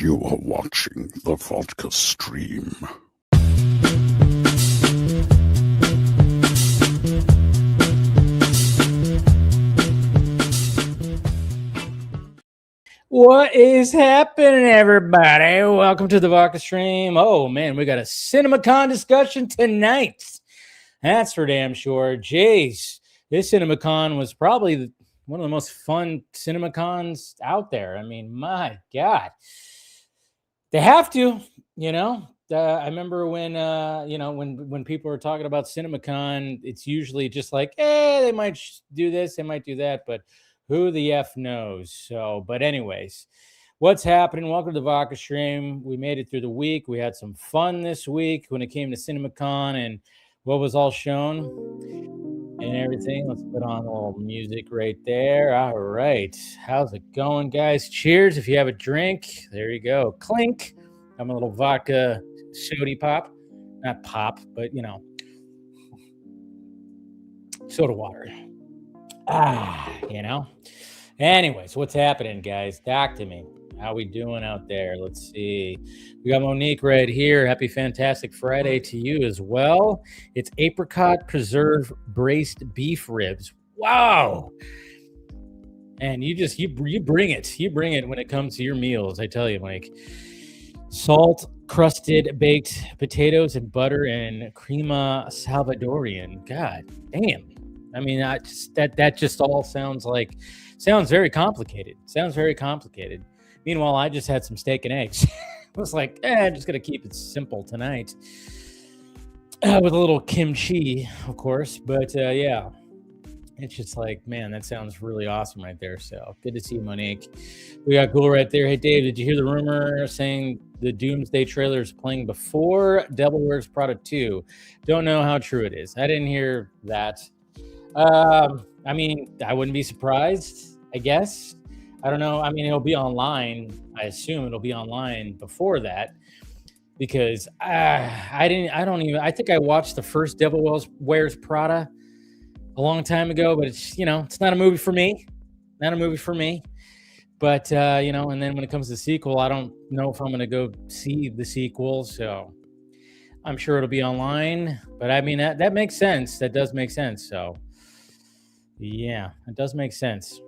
You are watching the Vodka stream. What is happening, everybody? Welcome to the Vodka stream. Oh, man, we got a Cinemacon discussion tonight. That's for damn sure. Jeez, this Cinemacon was probably one of the most fun Cinemacons out there. I mean, my God. They have to, you know. I remember when, when people are talking about Cinemacon, it's usually just like, they might do this, they might do that, but who the F knows? So, but anyways, what's happening? Welcome to the Vodka stream. We made it through the week. We had some fun this week when it came to Cinemacon and what was all shown and everything. Let's put on a little music right there. All right. How's it going, guys? Cheers. If you have a drink, there you go. Clink. I'm a little vodka soda pop. Not pop, but, soda water. Anyways, what's happening, guys? Talk to me. How we doing out there? Let's see. We got Monique right here. Happy Fantastic Friday to you as well. It's apricot preserve braised beef ribs. Wow. And you bring it. You bring it when it comes to your meals. I tell you, Mike. Salt crusted baked potatoes and butter and crema salvadorian. God damn. I mean, that just all sounds very complicated. Sounds very complicated. Meanwhile, I just had some steak and eggs. I was like, I'm just gonna keep it simple tonight, with a little kimchi, of course. But yeah, it's just like, man, that sounds really awesome right there. So good to see you, Monique. We got Ghoul right there. Hey, Dave, did you hear the rumor saying the Doomsday trailer is playing before Devil Wears Prada 2? Don't know how true it is. I didn't hear that. I mean, I wouldn't be surprised, I guess. I don't know. I mean, it'll be online. I assume it'll be online before that because I think I watched the first Devil Wears Prada a long time ago, but it's not a movie for me. Not a movie for me. But, and then when it comes to the sequel, I don't know if I'm going to go see the sequel. So I'm sure it'll be online. But I mean, that makes sense. That does make sense. So yeah, it does make sense.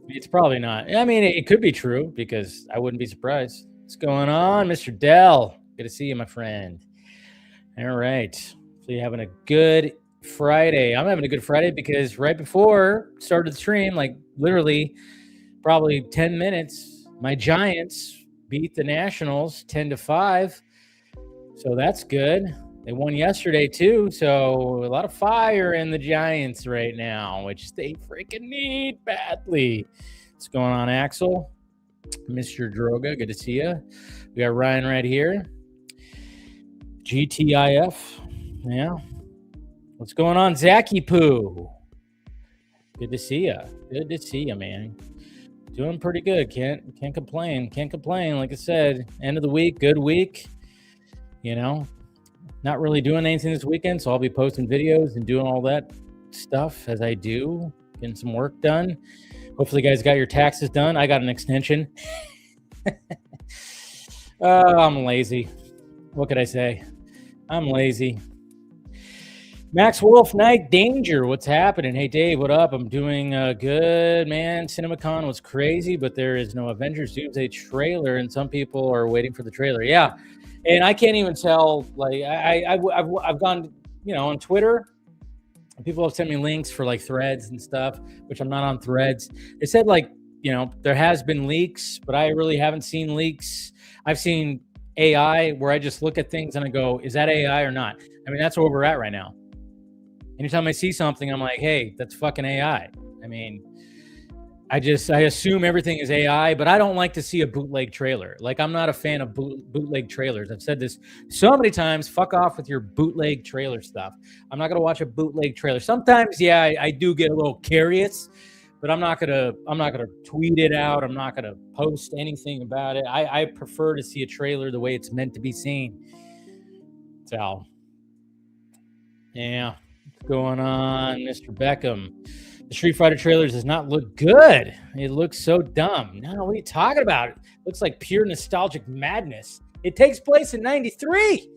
It's probably not. I mean, it could be true because I wouldn't be surprised. What's going on, Mr. Dell? Good to see you, my friend. All right. So you're having a good Friday. I'm having a good Friday because right before started the stream, like literally probably 10 minutes, my Giants beat the Nationals 10-5. So that's good. They won yesterday, too, so a lot of fire in the Giants right now, which they freaking need badly. What's going on, Axel? Mr. Droga, good to see you. We got Ryan right here. GTIF, yeah. What's going on, Zachy Poo? Good to see you. Good to see you, man. Doing pretty good. Can't complain. Can't complain. Like I said, end of the week, good week. Not really doing anything this weekend, so I'll be posting videos and doing all that stuff as I do, getting some work done. Hopefully you guys got your taxes done. I got an extension. I'm lazy. What could I say? I'm lazy. Max Wolf, Night Danger, what's happening? Hey, Dave, what up? I'm doing good, man. Cinemacon was crazy, but there is no Avengers Doomsday trailer, and some people are waiting for the trailer. Yeah. And I can't even tell, like, I've gone, on Twitter, and people have sent me links for, like, threads and stuff, which I'm not on threads. They said, like, there has been leaks, but I really haven't seen leaks. I've seen AI where I just look at things and I go, is that AI or not? I mean, that's where we're at right now. Anytime I see something, I'm like, hey, that's fucking AI. I mean, I assume everything is AI, but I don't like to see a bootleg trailer. Like, I'm not a fan of bootleg trailers. I've said this so many times. Fuck off with your bootleg trailer stuff. I'm not gonna watch a bootleg trailer. Sometimes, yeah, I do get a little curious, but I'm not gonna tweet it out. I'm not gonna post anything about it. I prefer to see a trailer the way it's meant to be seen. So, yeah, what's going on, Mr. Beckham? The Street Fighter trailer does not look good. It looks so dumb. No, what are you talking about? It looks like pure nostalgic madness. It takes place in 93.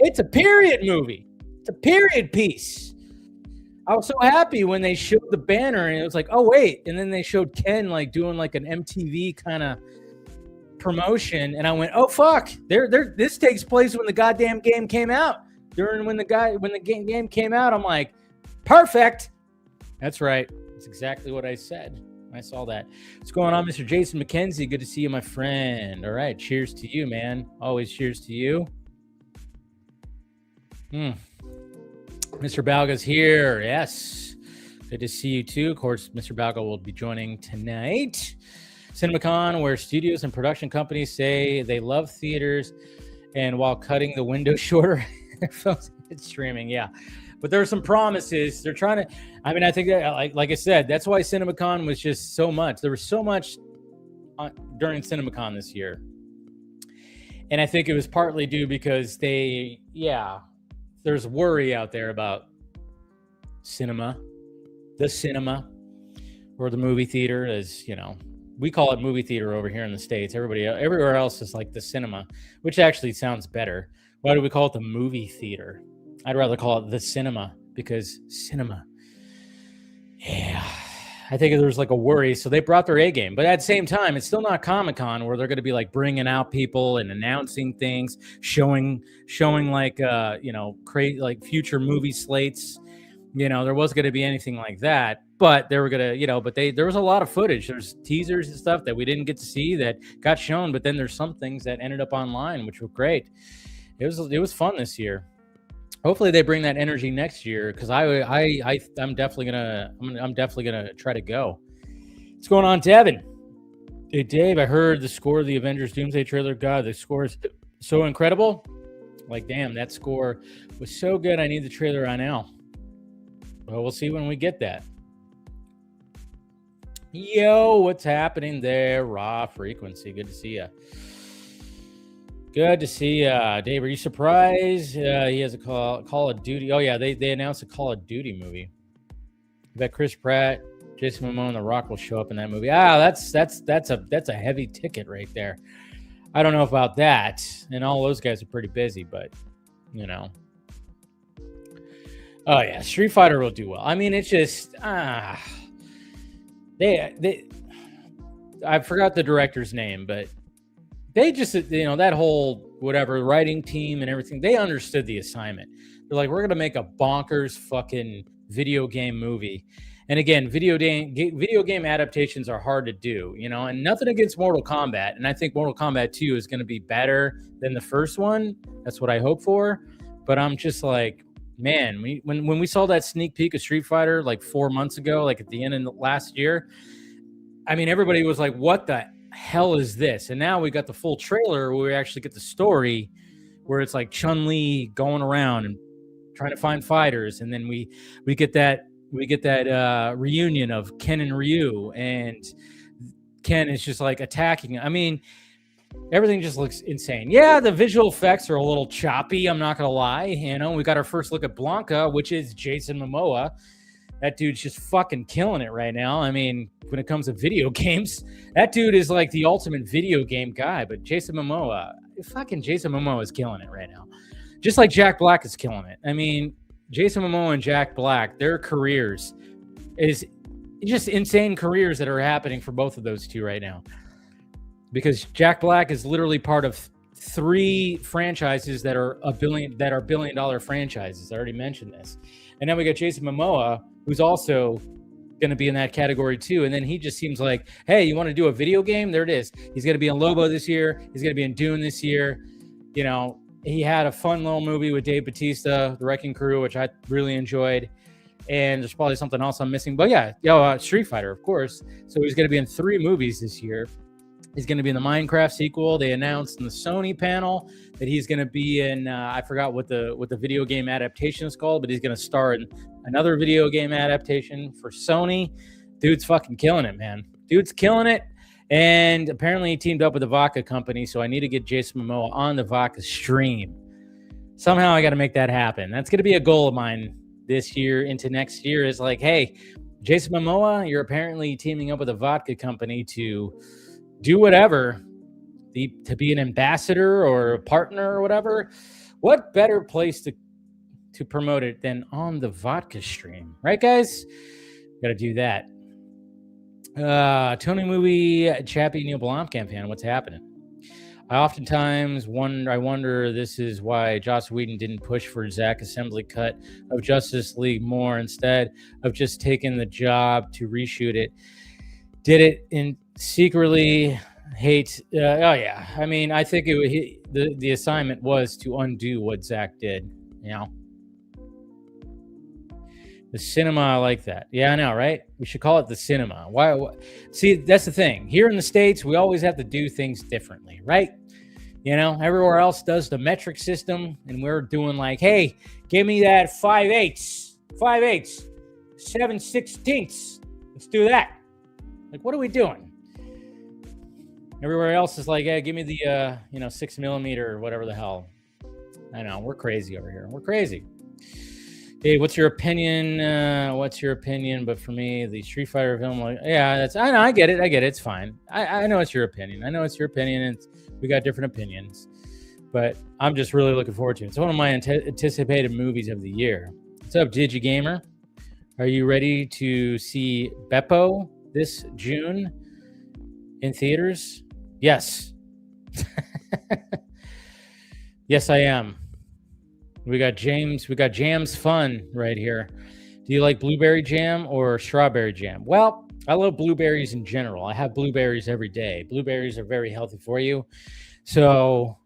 It's a period movie. It's a period piece. I was so happy when they showed the banner and it was like, oh, wait. And then they showed Ken like doing like an MTV kind of promotion. And I went, oh, fuck. This takes place when the goddamn game came out. When the game came out, I'm like, perfect. That's right. That's exactly what I said. I saw that. What's going on, Mr. Jason McKenzie? Good to see you, my friend. All right. Cheers to you, man. Always cheers to you. Mr. Balga's here. Yes. Good to see you, too. Of course, Mr. Balga will be joining tonight. Cinemacon, where studios and production companies say they love theaters and while cutting the window shorter, it's streaming. Yeah. But there are some promises. They're trying to, I mean, I think that, like I said, that's why Cinemacon was just so much. There was so much during Cinemacon this year. And I think it was partly due because there's worry out there about the cinema, or the movie theater, as you know. We call it movie theater over here in the States. Everywhere else is like the cinema, which actually sounds better. Why do we call it the movie theater? I'd rather call it the cinema, because cinema. Yeah, I think there's like a worry. So they brought their A game, but at the same time, it's still not Comic-Con where they're going to be like bringing out people and announcing things, showing like like future movie slates. There was going to be anything like that, but they were going to, there was a lot of footage. There's teasers and stuff that we didn't get to see that got shown, but then there's some things that ended up online, which were great. It was fun this year. Hopefully they bring that energy next year, because I'm definitely gonna try to go. What's going on, Devin? Hey, Dave, I heard the score of the Avengers Doomsday trailer. God, the score is so incredible. Like, damn, that score was so good. I need the trailer right now. Well, we'll see when we get that. Yo, what's happening there? Raw Frequency, good to see you. Good to see you. Dave, are you surprised he has a Call of Duty? Oh, yeah, they announced a Call of Duty movie. I bet Chris Pratt, Jason Momoa, and The Rock will show up in that movie. That's a heavy ticket right there. I don't know about that. And all those guys are pretty busy, but, Oh, yeah, Street Fighter will do well. I mean, it's just, I forgot the director's name, but they just, that whole whatever writing team and everything, they understood the assignment. They're like, we're going to make a bonkers fucking video game movie. And again, video game adaptations are hard to do, and nothing against Mortal Kombat. And I think Mortal Kombat 2 is going to be better than the first one. That's what I hope for. But I'm just like, man, when we saw that sneak peek of Street Fighter like 4 months ago, like at the end of last year, I mean, everybody was like, what the hell is this? And now we got the full trailer where we actually get the story where it's like Chun-Li going around and trying to find fighters, and then we get that reunion of Ken and Ryu, and Ken is just like attacking. I mean, everything just looks insane. Yeah, the visual effects are a little choppy, I'm not gonna lie. We got our first look at Blanca, which is Jason Momoa. That dude's just fucking killing it right now. I mean, when it comes to video games, that dude is like the ultimate video game guy. But Jason Momoa is killing it right now. Just like Jack Black is killing it. I mean, Jason Momoa and Jack Black, their careers is just insane careers that are happening for both of those two right now. Because Jack Black is literally part of 3 franchises that are billion-dollar franchises. I already mentioned this. And then we got Jason Momoa, who's also going to be in that category too. And then he just seems like, hey, you want to do a video game? There it is. He's going to be in Lobo this year. He's going to be in Dune this year. He had a fun little movie with Dave Bautista, The Wrecking Crew, which I really enjoyed. And there's probably something else I'm missing. But yeah, Street Fighter, of course. So he's going to be in 3 movies this year. He's going to be in the Minecraft sequel. They announced in the Sony panel that he's going to be in, I forgot what the video game adaptation is called, but he's going to star in another video game adaptation for Sony. Dude's fucking killing it, man. Dude's killing it. And apparently he teamed up with the Vodka company, so I need to get Jason Momoa on the Vodka stream. Somehow I got to make that happen. That's going to be a goal of mine this year into next year, is like, hey, Jason Momoa, you're apparently teaming up with a vodka company to do whatever, to be an ambassador or a partner or whatever. What better place to promote it than on the vodka stream, right, guys? Got to do that. Tony Movie Chappie Neil Blomkamp fan, what's happening? I oftentimes wonder this is why Joss Whedon didn't push for Zack Assembly cut of Justice League more, instead of just taking the job to reshoot it. Did it in secretly hate? Oh yeah, I mean, I think the assignment was to undo what Zack did. You know, the cinema, I like that. Yeah, I know, right? We should call it the cinema. Why? See, that's the thing. Here in the States, we always have to do things differently, right? You know, everywhere else does the metric system, and we're doing like, hey, give me that 5/8, 7/16. Let's do that. Like, what are we doing? Everywhere else is like, hey, give me the 6mm or whatever the hell. I know, we're crazy over here. We're crazy. Hey, what's your opinion? But for me, the Street Fighter film, like, yeah, I know, I get it. It's fine. I know it's your opinion. And we got different opinions, but I'm just really looking forward to it. It's one of my anticipated movies of the year. What's up, DigiGamer? Are you ready to see Beppo this June in theaters? Yes. Yes, I am. We got Jam's Fun right here. Do you like blueberry jam or strawberry jam? Well, I love blueberries in general. I have blueberries every day. Blueberries are very healthy for you. So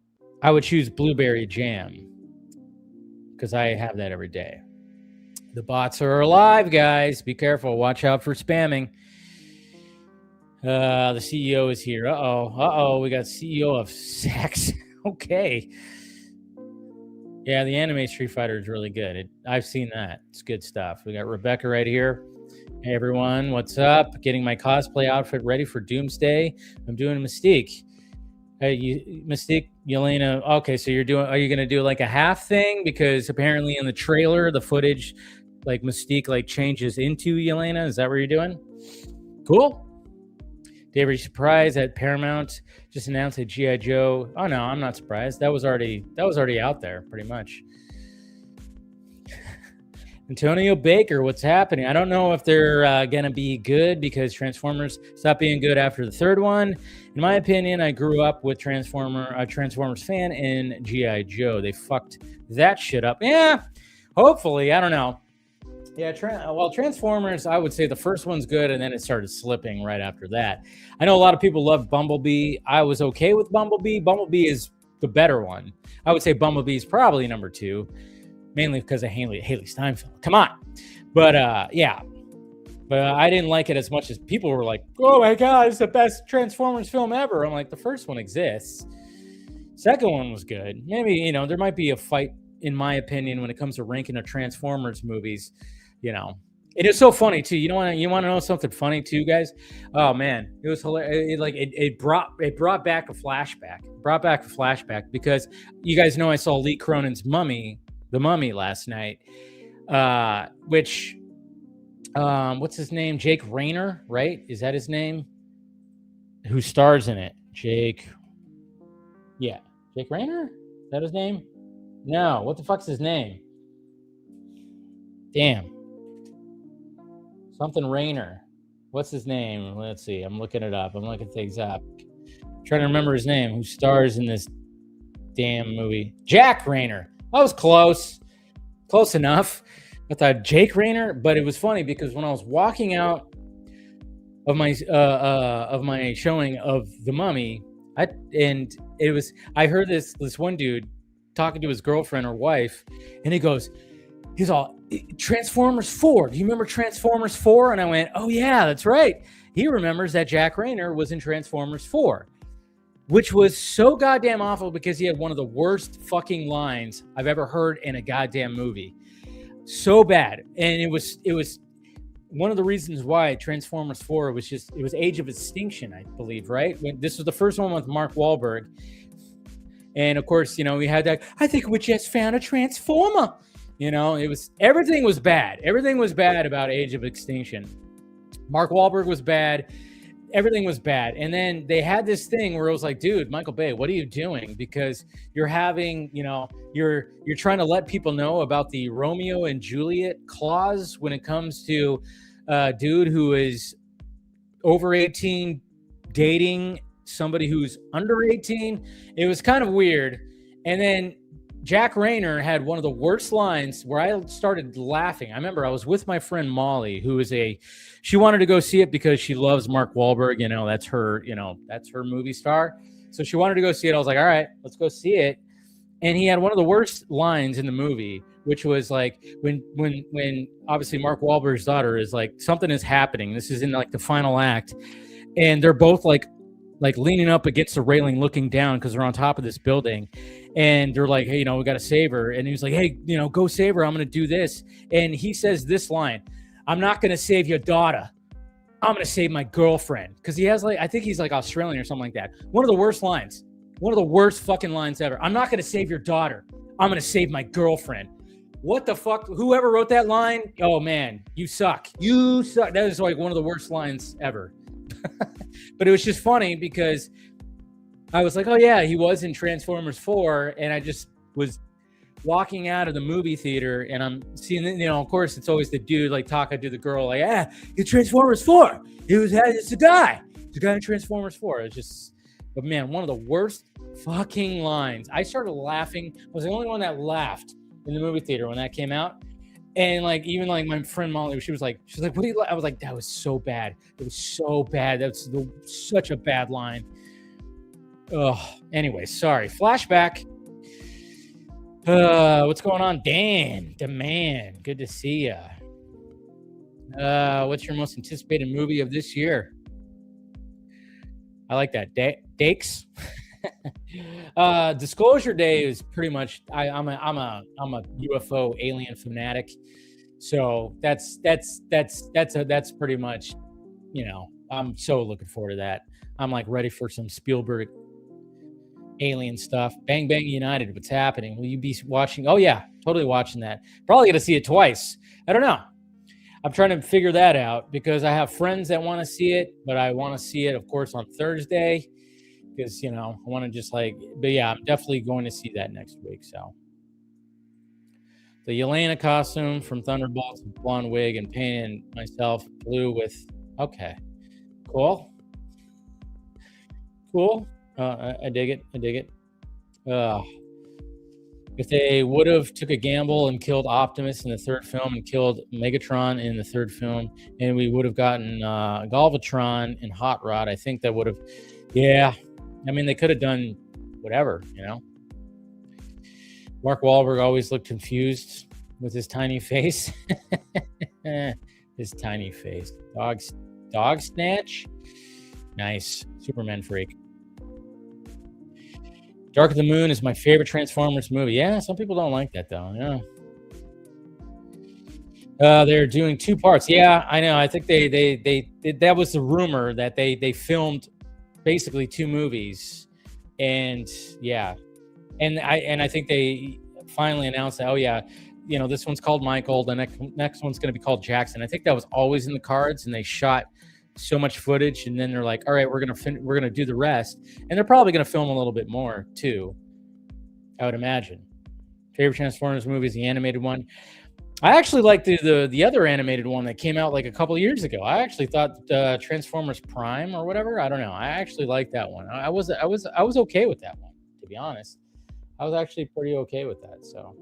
I would choose blueberry jam because I have that every day. The bots are alive, guys. Be careful. Watch out for spamming. The CEO is here. Uh-oh. We got CEO of Sax. Okay. Yeah, the anime Street Fighter is really good. I've seen that. It's good stuff. We got Rebecca right here. Hey, everyone. What's up? Getting my cosplay outfit ready for Doomsday. I'm doing Mystique. Hey, Mystique, Yelena. Okay, so are you going to do like a half thing? Because apparently in the trailer, the footage, like Mystique, like changes into Yelena. Is that what you're doing? Cool. Dave, are you surprised that Paramount just announced a G.I. Joe? Oh no, I'm not surprised. That was already out there, pretty much. Antonio Baker, what's happening? I don't know if they're gonna be good because Transformers stopped being good after the third one. In my opinion, I grew up with a Transformers fan in G.I. Joe. They fucked that shit up. Yeah, hopefully. I don't know. Yeah, Transformers, I would say the first one's good, and then it started slipping right after that. I know a lot of people love Bumblebee. I was okay with Bumblebee. Bumblebee is the better one. I would say Bumblebee is probably number 2, mainly because of Haley Steinfeld. Come on. But, yeah. But I didn't like it as much as people were like, oh, my God, it's the best Transformers film ever. I'm like, the first one exists. Second one was good. Maybe, there might be a fight, in my opinion, when it comes to ranking of Transformers movies. It is so funny too. You want to know something funny too, guys? Oh man, it was hilarious. It brought back a flashback. Because you guys know I saw Lee Cronin's The Mummy last night. Which what's his name? Jake Rayner, right? Is that his name? Who stars in it? Jake Rayner? Is that his name? No, what the fuck's his name? Damn. Something Rayner. What's his name? Let's see. I'm looking it up. I'm looking things up. I'm trying to remember his name. Who stars in this damn movie? Jack Rayner. I was close. Close enough. I thought Jake Rayner, but it was funny because when I was walking out of my showing of The Mummy, I heard this one dude talking to his girlfriend or wife, and he's all, Transformers 4. Do you remember Transformers 4? And I went, oh yeah, that's right. He remembers that Jack Rayner was in Transformers 4, which was so goddamn awful because he had one of the worst fucking lines I've ever heard in a goddamn movie. So bad. And it was one of the reasons why Transformers 4 it was Age of Extinction, I believe, right? This was the first one with Mark Wahlberg. And of course, we had that, I think we just found a Transformer. Everything was bad. Everything was bad about Age of Extinction. Mark Wahlberg was bad. Everything was bad. And then they had this thing where it was like, dude, Michael Bay, what are you doing? Because you're having, you're trying to let people know about the Romeo and Juliet clause when it comes to a dude who is over 18 dating somebody who's under 18. It was kind of weird. And then Jack Rayner had one of the worst lines where I started laughing. I remember I was with my friend Molly, who is she wanted to go see it because she loves Mark Wahlberg. That's her movie star. So she wanted to go see it. I was like, all right, let's go see it. And he had one of the worst lines in the movie, which was like when obviously Mark Wahlberg's daughter is like, something is happening. This is in like the final act. And they're both like leaning up against the railing, looking down because they're on top of this building. And they're like, hey, we got to save her. And he was like, hey, go save her. I'm going to do this. And he says this line, I'm not going to save your daughter. I'm going to save my girlfriend. Because he has I think he's like Australian or something like that. One of the worst lines. One of the worst fucking lines ever. I'm not going to save your daughter. I'm going to save my girlfriend. What the fuck? Whoever wrote that line, oh man, you suck. You suck. That is like one of the worst lines ever. But it was just funny because I was like, oh yeah, he was in Transformers 4, and I just was walking out of the movie theater, and I'm seeing, of course, it's always the dude like talking to the girl, like, it's Transformers 4. It's a guy in Transformers 4. It's just, but man, one of the worst fucking lines. I started laughing. I was the only one that laughed in the movie theater when that came out. And even my friend Molly, she was like, what do you? I was like, that was so bad. It was so bad. That's such a bad line. Oh, anyway, sorry. Flashback. What's going on, Dan? The man. Good to see ya. What's your most anticipated movie of this year? I like that. Dakes. Disclosure Day is pretty much. I'm a UFO alien fanatic, so that's pretty much. I'm so looking forward to that. I'm like ready for some Spielberg alien stuff. Bang Bang United. What's happening? Will you be watching? Oh yeah, totally watching that. Probably gonna see it twice. I don't know. I'm trying to figure that out because I have friends that want to see it, but I want to see it, of course, on Thursday. Because, I want to just but yeah, I'm definitely going to see that next week. So the Yelena costume from Thunderbolts, blonde wig, and painting myself blue with, okay, cool. I dig it. If they would have took a gamble and killed Optimus in the third film and killed Megatron in the third film, and we would have gotten Galvatron and Hot Rod, I think that would have, yeah. I mean, they could have done whatever, Mark Wahlberg always looked confused with his tiny face. His tiny face. Dog snatch? Nice. Superman freak. Dark of the Moon is my favorite Transformers movie. Yeah, some people don't like that, though. Yeah. They're doing 2 parts. Yeah, I know. I think they that was the rumor that they filmed basically 2 movies, and yeah, and I think they finally announced that, oh yeah, this one's called Michael, the next one's going to be called Jackson. I think that was always in the cards, and they shot so much footage, and then they're like, all right, we're gonna do the rest, and they're probably going to film a little bit more too, I would imagine. Favorite Transformers movie is the animated one. I actually like the other animated one that came out like a couple of years ago. I actually thought Transformers Prime or whatever. I don't know. I actually liked that one. I was okay with that one, to be honest. I was actually pretty okay with that. So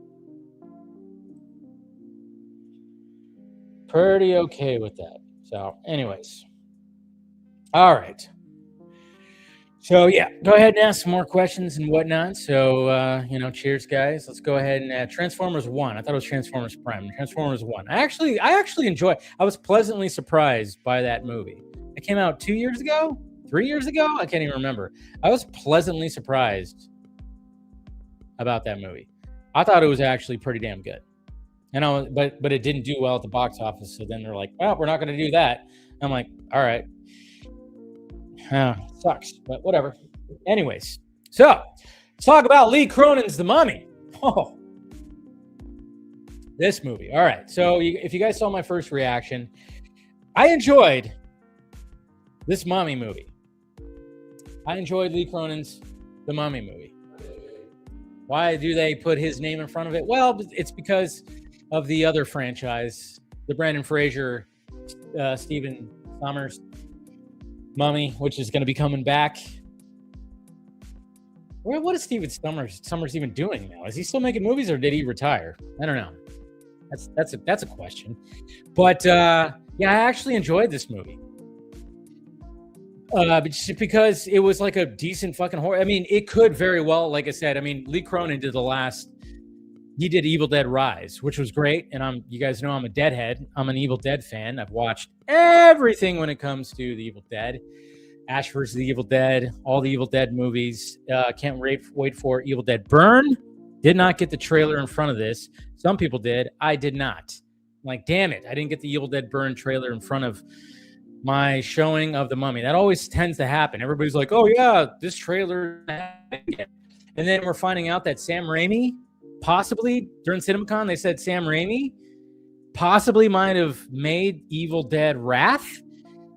pretty okay with that. So, anyways, all right. So yeah, go ahead and ask some more questions and whatnot. So cheers, guys. Let's go ahead and Transformers 1. I thought it was Transformers Prime. Transformers 1. I actually enjoy. I was pleasantly surprised by that movie. It came out 2 years ago, 3 years ago. I can't even remember. I was pleasantly surprised about that movie. I thought it was actually pretty damn good. But it didn't do well at the box office. So then they're like, well, we're not going to do that. I'm like, all right. Sucks, but whatever. Anyways, so let's talk about Lee Cronin's The Mummy. Oh, this movie. All right. So if you guys saw my first reaction, I enjoyed this Mummy movie. I enjoyed Lee Cronin's The Mummy movie. Why do they put his name in front of it? Well, it's because of the other franchise, the Brendan Fraser, Stephen Sommers Mummy, which is going to be coming back. What is Stephen Sommers even doing now? Is he still making movies, or did he retire? I don't know. That's a question. But yeah, I actually enjoyed this movie. Just because it was like a decent fucking horror. I mean, it could very well, like I said, I mean, Lee Cronin did he did Evil Dead Rise, which was great. And you guys know I'm a Deadhead. I'm an Evil Dead fan. I've watched everything when it comes to the Evil Dead. Ash vs. the Evil Dead, all the Evil Dead movies. Can't wait for Evil Dead Burn. Did not get the trailer in front of this. Some people did. I did not. I'm like, damn it. I didn't get the Evil Dead Burn trailer in front of my showing of The Mummy. That always tends to happen. Everybody's like, oh yeah, this trailer. And then we're finding out that Sam Raimi, possibly during CinemaCon, they said Sam Raimi possibly might have made Evil Dead Wrath,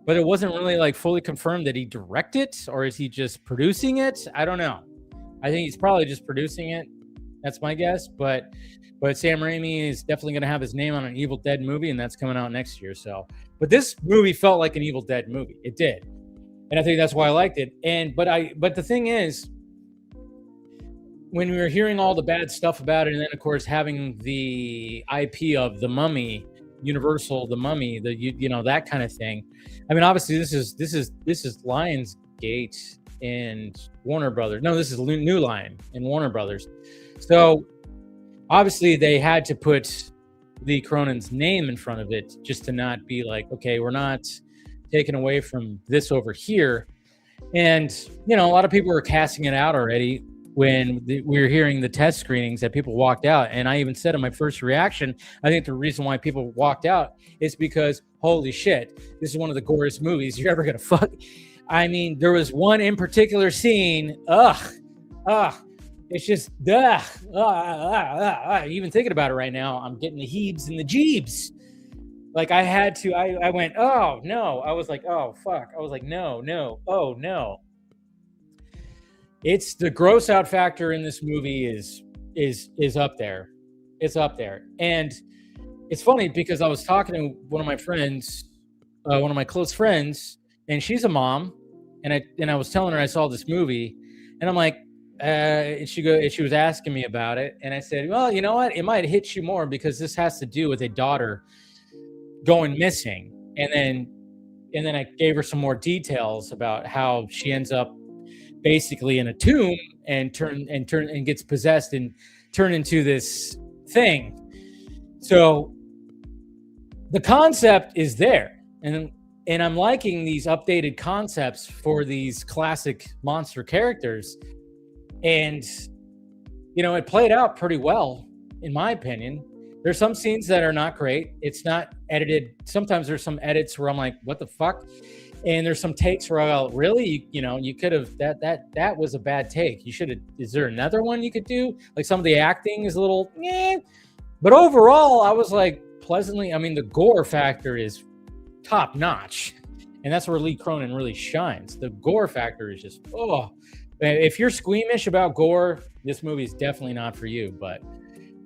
but it wasn't really like fully confirmed that he directed it, or is he just producing it? I don't know. I think he's probably just producing it. That's my guess. But Sam Raimi is definitely going to have his name on an Evil Dead movie, and that's coming out next year. But this movie felt like an Evil Dead movie. It did, and I think that's why I liked it. But the thing is, when we were hearing all the bad stuff about it, and then of course having the IP of The Mummy, Universal, The Mummy, that kind of thing. I mean, obviously this is Lionsgate and Warner Brothers. No, this is New Line and Warner Brothers. So obviously they had to put Lee Cronin's name in front of it, just to not be like, okay, we're not taking away from this over here. And a lot of people were casting it out already when we were hearing the test screenings that people walked out. And I even said in my first reaction, I think the reason why people walked out is because, holy shit, this is one of the goriest movies you're ever gonna fuck. I mean, there was one in particular scene, it's just, even thinking about it right now, I'm getting the heebs and the jeebs. Like I went, oh no. I was like, oh fuck. I was like, no, oh no. It's the gross out factor in this movie is up there. It's up there. And it's funny because I was talking to one of my friends, one of my close friends, and she's a mom, and I was telling her I saw this movie, and I'm like, she was asking me about it, and I said, well, you know what? It might hit you more because this has to do with a daughter going missing. And then I gave her some more details about how she ends up basically in a tomb and gets possessed and turned into this thing. So the concept is there, and I'm liking these updated concepts for these classic monster characters. And it played out pretty well, in my opinion. There's some scenes that are not great. It's not edited. Sometimes there's some edits where I'm like, what the fuck? And there's some takes where I go, really? You could have, that was a bad take. You should have, is there another one you could do? Like some of the acting is a little, but overall I was like pleasantly, I mean, the gore factor is top notch. And that's where Lee Cronin really shines. The gore factor is just, if you're squeamish about gore, this movie is definitely not for you. But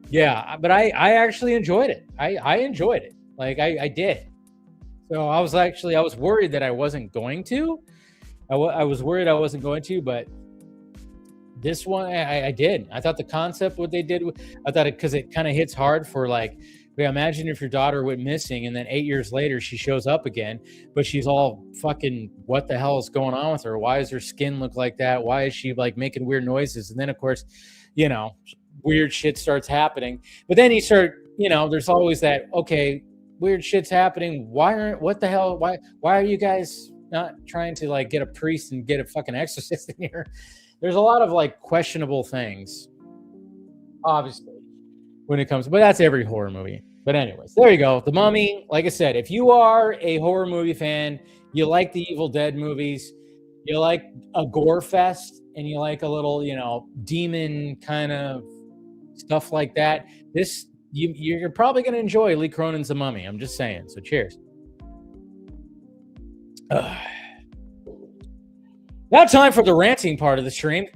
yeah, but I actually enjoyed it. I enjoyed it. Like I did. So I was worried that I wasn't going to. I was worried I wasn't going to, but this one I did. I thought the concept, what they did, I thought it, because it kind of hits hard for like, imagine if your daughter went missing and then 8 years later she shows up again, but she's all fucking, what the hell is going on with her? Why does her skin look like that? Why is she like making weird noises? And then of course, weird shit starts happening. But then you start, there's always that, okay, weird shit's happening. Why are you guys not trying to like get a priest and get a fucking exorcist in here? There's a lot of like questionable things, obviously, when it comes, but that's every horror movie. But anyways, there you go. The Mummy, like I said, if you are a horror movie fan, you like the Evil Dead movies, you like a gore fest, and you like a little, demon kind of stuff like that, you're probably going to enjoy Lee Cronin's The Mummy. I'm just saying. So cheers. Now time for the ranting part of the stream.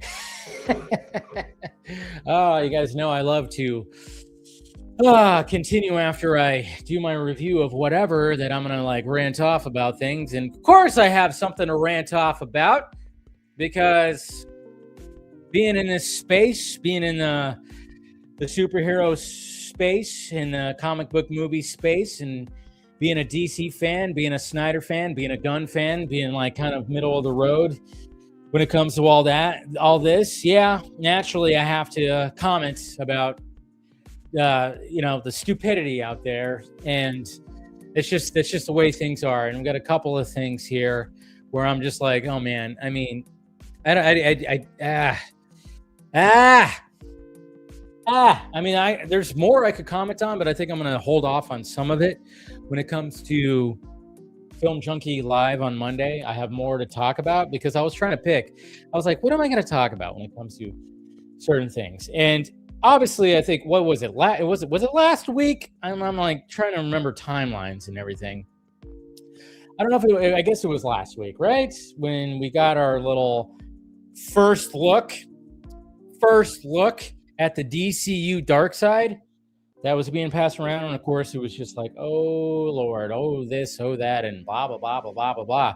Oh, you guys know I love to continue after I do my review of whatever that I'm gonna like rant off about things. And of course I have something to rant off about, because being in this space, being in the superhero space, in the comic book movie space, and being a DC fan, being a Snyder fan, being a Gunn fan, being like kind of middle of the road when it comes to all this, yeah, naturally I have to comment about the stupidity out there, and it's just the way things are. And we've got a couple of things here where I'm just like, oh man, I mean, there's more I could comment on, but I think I'm going to hold off on some of it. When it comes to Film Junkie Live on Monday, I have more to talk about, because I was trying to pick. I was like, what am I going to talk about when it comes to certain things? And obviously, I think, what was it? Was it last week? I'm like trying to remember timelines and everything. I don't know if I guess it was last week, right? When we got our little first look at the DCU Darkseid that was being passed around. And of course, it was just like, oh Lord, oh this, oh that, and blah blah blah blah blah blah blah.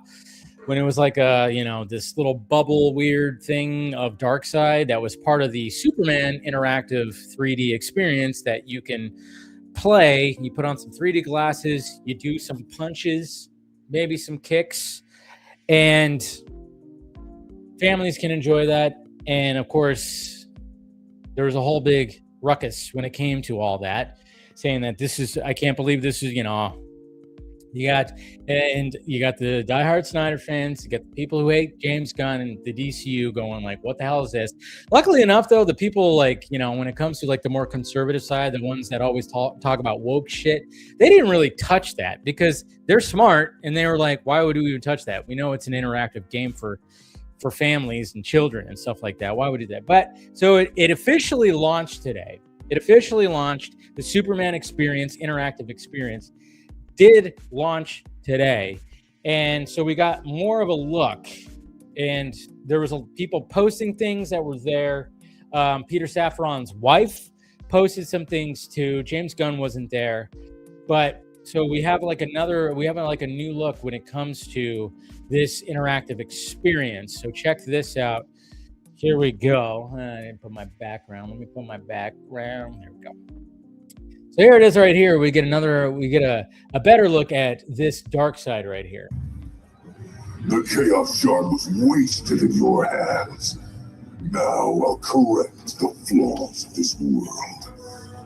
When it was like this little bubble weird thing of Darkseid that was part of the Superman interactive 3D experience that you can play. You put on some 3D glasses, you do some punches, maybe some kicks, and families can enjoy that. And of course, there was a whole big ruckus when it came to all that, saying that I can't believe this is, you got the diehard Snyder fans, you got the people who hate James Gunn and the DCU going like, what the hell is this? Luckily enough, though, the people like, when it comes to like the more conservative side, the ones that always talk about woke shit, they didn't really touch that, because they're smart, and they were like, why would we even touch that? We know it's an interactive game for families and children and stuff like that. Why would we do that? But so it officially launched today. It officially launched. The Superman experience, interactive experience, did launch today. And so we got more of a look, and there was people posting things that were there. Peter Safran's wife posted some things too. James Gunn wasn't there, but so we have like a new look when it comes to this interactive experience. So check this out. Here we go. I didn't put my background. Let me put my background. There we go. So here it is right here. We get a better look at this Darkseid right here. The Chaos Shard was wasted in your hands. Now I'll correct the flaws of this world.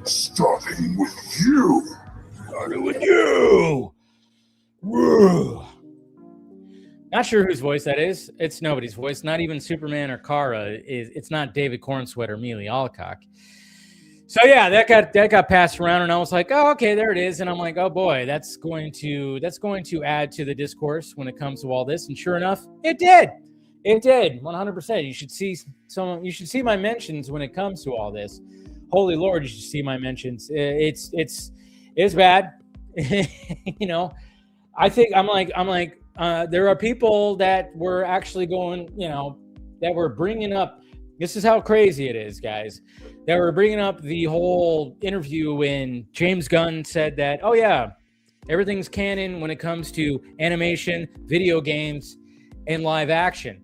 Starting with you. Woo. Not sure whose voice that is. It's nobody's voice. Not even Superman or Kara. It's not David Cornsweat or Mealy Alcock. So yeah, that got passed around, and I was like, oh, okay, there it is. And I'm like, oh boy, that's going to add to the discourse when it comes to all this. And sure enough, it did. It did 100%. You should see my mentions when it comes to all this. Holy Lord, you should see my mentions. It's bad. I think I'm like there are people that were actually going, that were bringing up. This is how crazy it is, guys. That were bringing up the whole interview when James Gunn said that, oh yeah, everything's canon when it comes to animation, video games, and live action.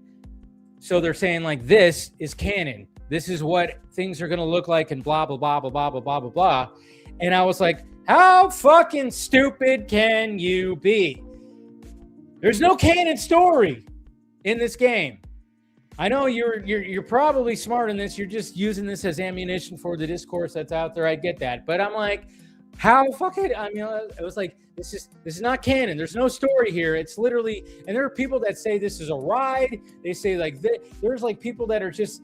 So they're saying like, this is canon. This is what things are going to look like, and blah, blah, blah, blah, blah, blah, blah, blah, blah. And I was like, how fucking stupid can you be? There's no canon story in this game. I know you're probably smart in this. You're just using this as ammunition for the discourse that's out there. I get that, but I'm like, how fucking? I mean, it was like, this is not canon. There's no story here. It's literally, and there are people that say this is a ride. They say like there's like people that are just.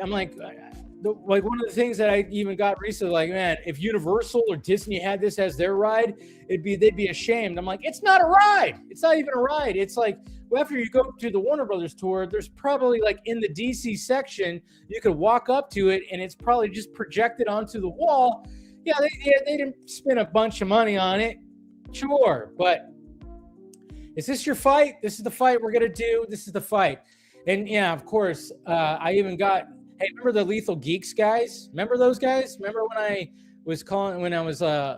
I'm like one of the things that I even got recently, like, man, if Universal or Disney had this as their ride, they'd be ashamed. I'm like, it's not a ride. It's not even a ride. It's like, after you go to the Warner Brothers tour, there's probably like in the DC section, you could walk up to it and it's probably just projected onto the wall. Yeah, they didn't spend a bunch of money on it. Sure, but is this your fight? This is the fight we're going to do. This is the fight. And yeah, of course, I even got, hey, remember the Lethal Geeks guys? Remember those guys? Remember when I was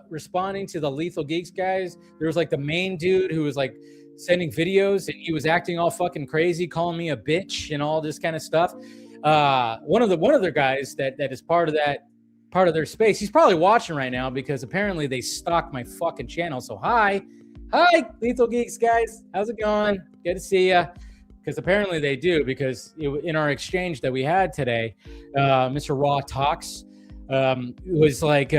responding to the Lethal Geeks guys? There was like the main dude who was like sending videos and he was acting all fucking crazy, calling me a bitch and all this kind of stuff. One of their guys that is part of their space. He's probably watching right now because apparently they stalk my fucking channel. So hi, Lethal Geeks guys, how's it going? Good to see ya. Because apparently they do. Because in our exchange that we had today, Mr. Raw Talks was like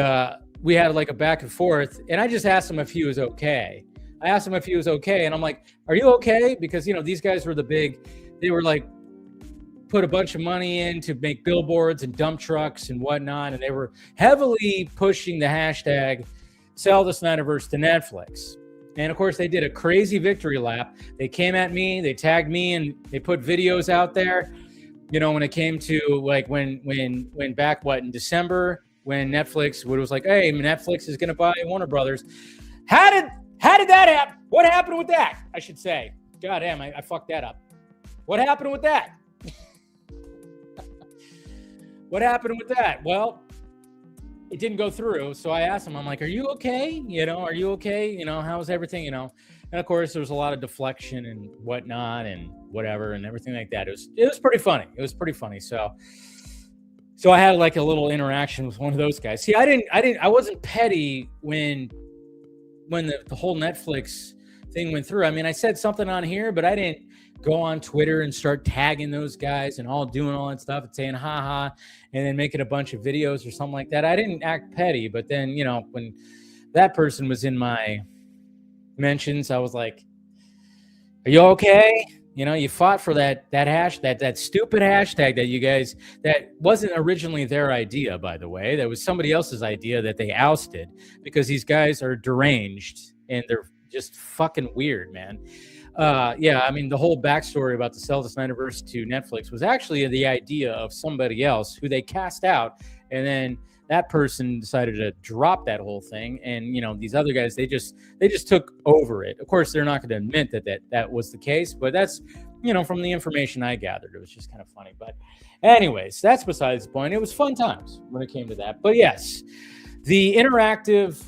we had like a back and forth, and I just asked him if he was okay. And I'm like, "Are you okay?" Because these guys were they were like put a bunch of money in to make billboards and dump trucks and whatnot, and they were heavily pushing the hashtag "Sell the Snyderverse to Netflix." And of course, they did a crazy victory lap. They came at me, they tagged me, and they put videos out there. When it came to like when back in December, when Netflix was like, "Hey, Netflix is going to buy Warner Brothers." How did that happen? What happened with that? I should say. God damn, I fucked that up. What happened with that? What happened with that? Well, it didn't go through. So I asked him, I'm like, "Are you okay? Are you okay? How's everything? And of course, there was a lot of deflection and whatnot and whatever and everything like that. It was pretty funny. It was pretty funny. So I had like a little interaction with one of those guys. See, I wasn't petty when the whole Netflix thing went through. I mean, I said something on here, but I didn't go on Twitter and start tagging those guys and all doing all that stuff and saying haha and then making a bunch of videos or something like that. I didn't act petty, but then when that person was in my mentions, I was like, "Are you okay? You fought for that stupid hashtag that you guys, that wasn't originally their idea, by the way. That was somebody else's idea that they ousted because these guys are deranged and they're just fucking weird, man." Yeah, I mean, the whole backstory about the Sell the Snyderverse to Netflix was actually the idea of somebody else who they cast out, and then that person decided to drop that whole thing, and these other guys, they just took over it. Of course, they're not going to admit that was the case, but that's from the information I gathered, it was just kind of funny. But anyways, that's besides the point. It was fun times when it came to that. But yes, the interactive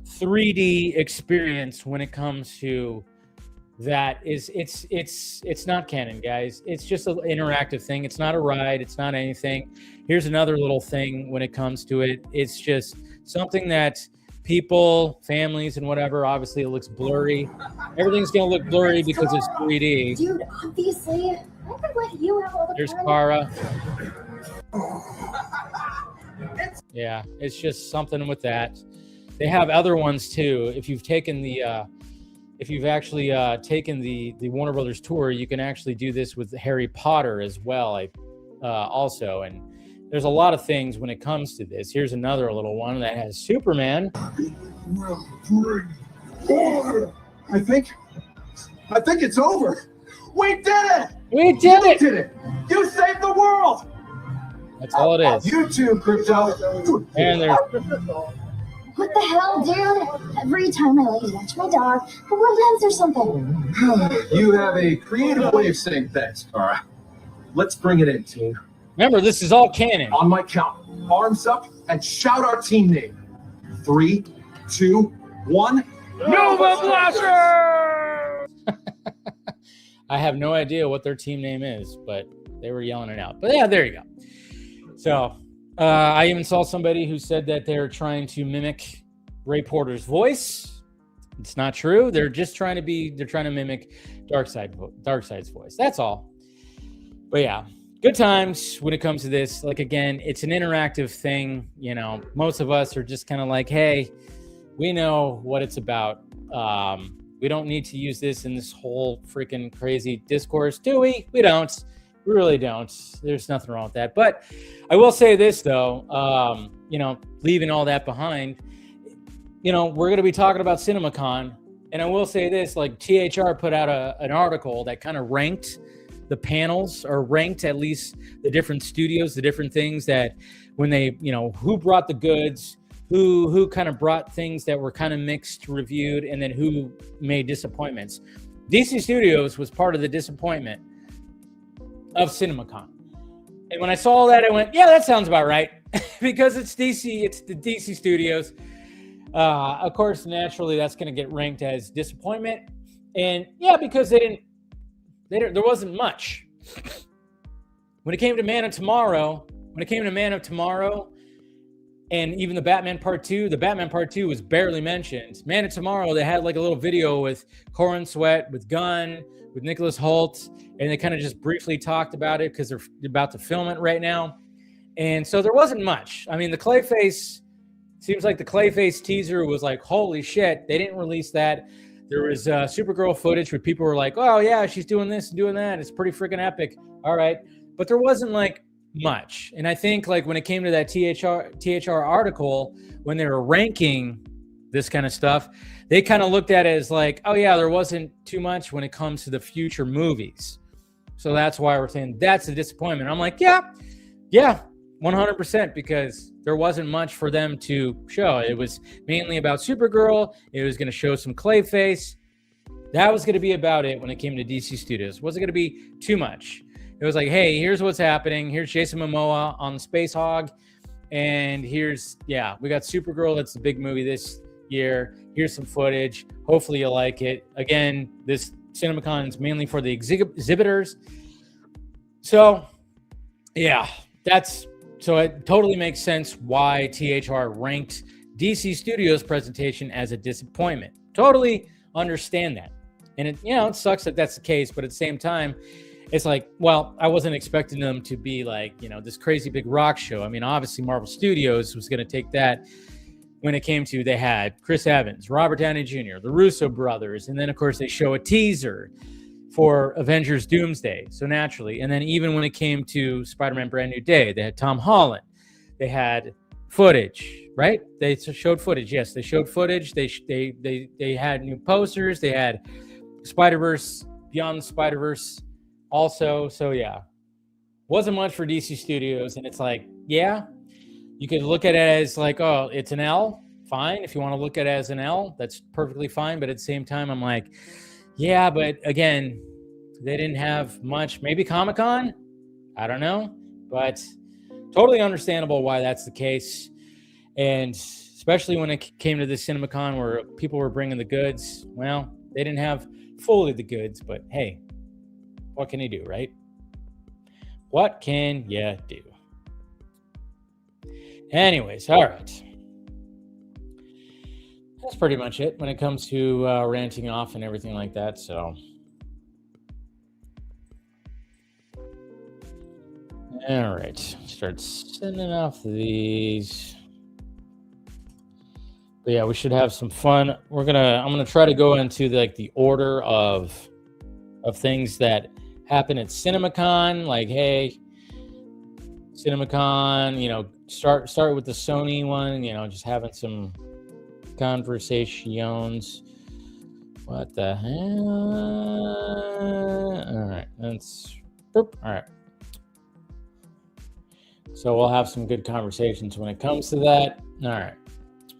3D experience when it comes to that it's not canon, guys. It's just an interactive thing. It's not a ride. It's not anything. Here's another little thing when it comes to it. It's just something that people, families, and whatever. Obviously, it looks blurry. Everything's gonna look blurry because it's 3D. Dude, obviously, I could let you have all the There's time. Kara. Yeah, it's just something with that. They have other ones too. If you've taken if you've actually taken the Warner Brothers tour, you can actually do this with Harry Potter as well. Also, and there's a lot of things when it comes to this. Here's another little one that has Superman. I think it's over. We did it! We did it! You did it! You saved the world! That's all it is. You too, Crypto. And there's What the hell, dude? Every time I watch my dog, the world ends or something. You have a creative way of saying thanks, Kara. Let's bring it in, team. remember, this is all canon. On my count, arms up and shout our team name. 3, 2, 1. Nova Blaster! I have no idea what their team name is, but they were yelling it out. But yeah, there you go. So I even saw somebody who said that they're trying to mimic Ray Porter's voice. It's not true. They're just trying to mimic Darkseid's voice. That's all. But yeah, good times when it comes to this. Like, again, it's an interactive thing. Most of us are just kind of like, hey, we know what it's about. We don't need to use this in this whole freaking crazy discourse, do we? We don't. We really don't. There's nothing wrong with that. But I will say this, though, leaving all that behind, we're going to be talking about CinemaCon. And I will say this, like THR put out an article that kind of ranked the panels, or ranked at least the different studios, the different things that when they, who brought the goods, who kind of brought things that were kind of mixed reviewed, and then who made disappointments. DC Studios was part of the disappointment. of CinemaCon. And when I saw that, I went, yeah, that sounds about right. Because it's DC, it's the DC studios. Of course, naturally, that's going to get ranked as disappointment. And yeah, because there wasn't much. When it came to Man of Tomorrow, and even the Batman Part 2, the Batman Part 2 was barely mentioned. Man of Tomorrow, they had like a little video with Corin Sweat, with Gunn, with Nicholas Hoult, and they kind of just briefly talked about it because they're about to film it right now. And so there wasn't much. I mean, the Clayface, seems like the Clayface teaser was like, holy shit, they didn't release that. There was Supergirl footage where people were like, oh yeah, she's doing this and doing that. It's pretty freaking epic. All right. But there wasn't like much. And I think like when it came to that THR article, when they were ranking this kind of stuff, they kind of looked at it as like, oh yeah, there wasn't too much when it comes to the future movies. So that's why we're saying that's a disappointment. I'm like, yeah, 100%, because there wasn't much for them to show. It was mainly about Supergirl. It was going to show some Clayface. That was going to be about it when it came to DC Studios. It wasn't going to be too much. It was like, hey, here's what's happening. Here's Jason Momoa on the Space Hog. And we got Supergirl. That's the big movie this year. Here's some footage. Hopefully you like it. Again, this CinemaCon is mainly for the exhibitors. So, yeah, so it totally makes sense why THR ranked DC Studios' presentation as a disappointment. Totally understand that. And it sucks that that's the case, but at the same time, it's like, well, I wasn't expecting them to be like, this crazy big rock show. I mean, obviously Marvel Studios was going to take that when it came to, they had Chris Evans, Robert Downey Jr., the Russo brothers, and then of course they show a teaser for Avengers Doomsday. So naturally, and then even when it came to Spider-Man Brand New Day, they had Tom Holland. They had footage, right? They showed footage. Yes, they showed footage. They had new posters. They had Spider-Verse, Beyond the Spider-Verse also. So yeah, wasn't much for DC Studios. And it's like, yeah, you could look at it as like, oh, it's an L. Fine. If you want to look at it as an L, that's perfectly fine. But at the same time, I'm like, yeah, but again, they didn't have much. Maybe Comic-Con? I don't know. But totally understandable why that's the case. And especially when it came to this CinemaCon where people were bringing the goods. Well, they didn't have fully the goods, but hey, what can you do, right? What can you do? Anyways, all right. That's pretty much it when it comes to ranting off and everything like that. So, all right, start sending off these. But yeah, we should have some fun. I'm gonna try to go into the order of things that happen at CinemaCon. Like, hey, CinemaCon, start with the Sony one. Just having some conversations. What the hell? All right, all right. So we'll have some good conversations when it comes to that. All right.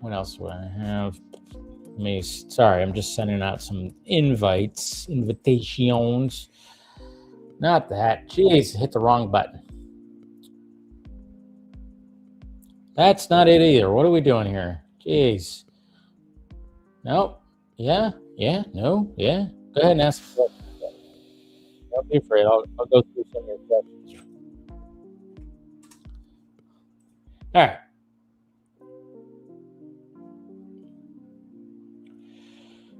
What else do I have? Sorry, I'm just sending out some invitations. Not that. Jeez, hit the wrong button. That's not it either. What are we doing here? Jeez. Nope. Yeah. No. Yeah. Go ahead and ask a question. Don't be afraid. I'll go through some of your questions. All right.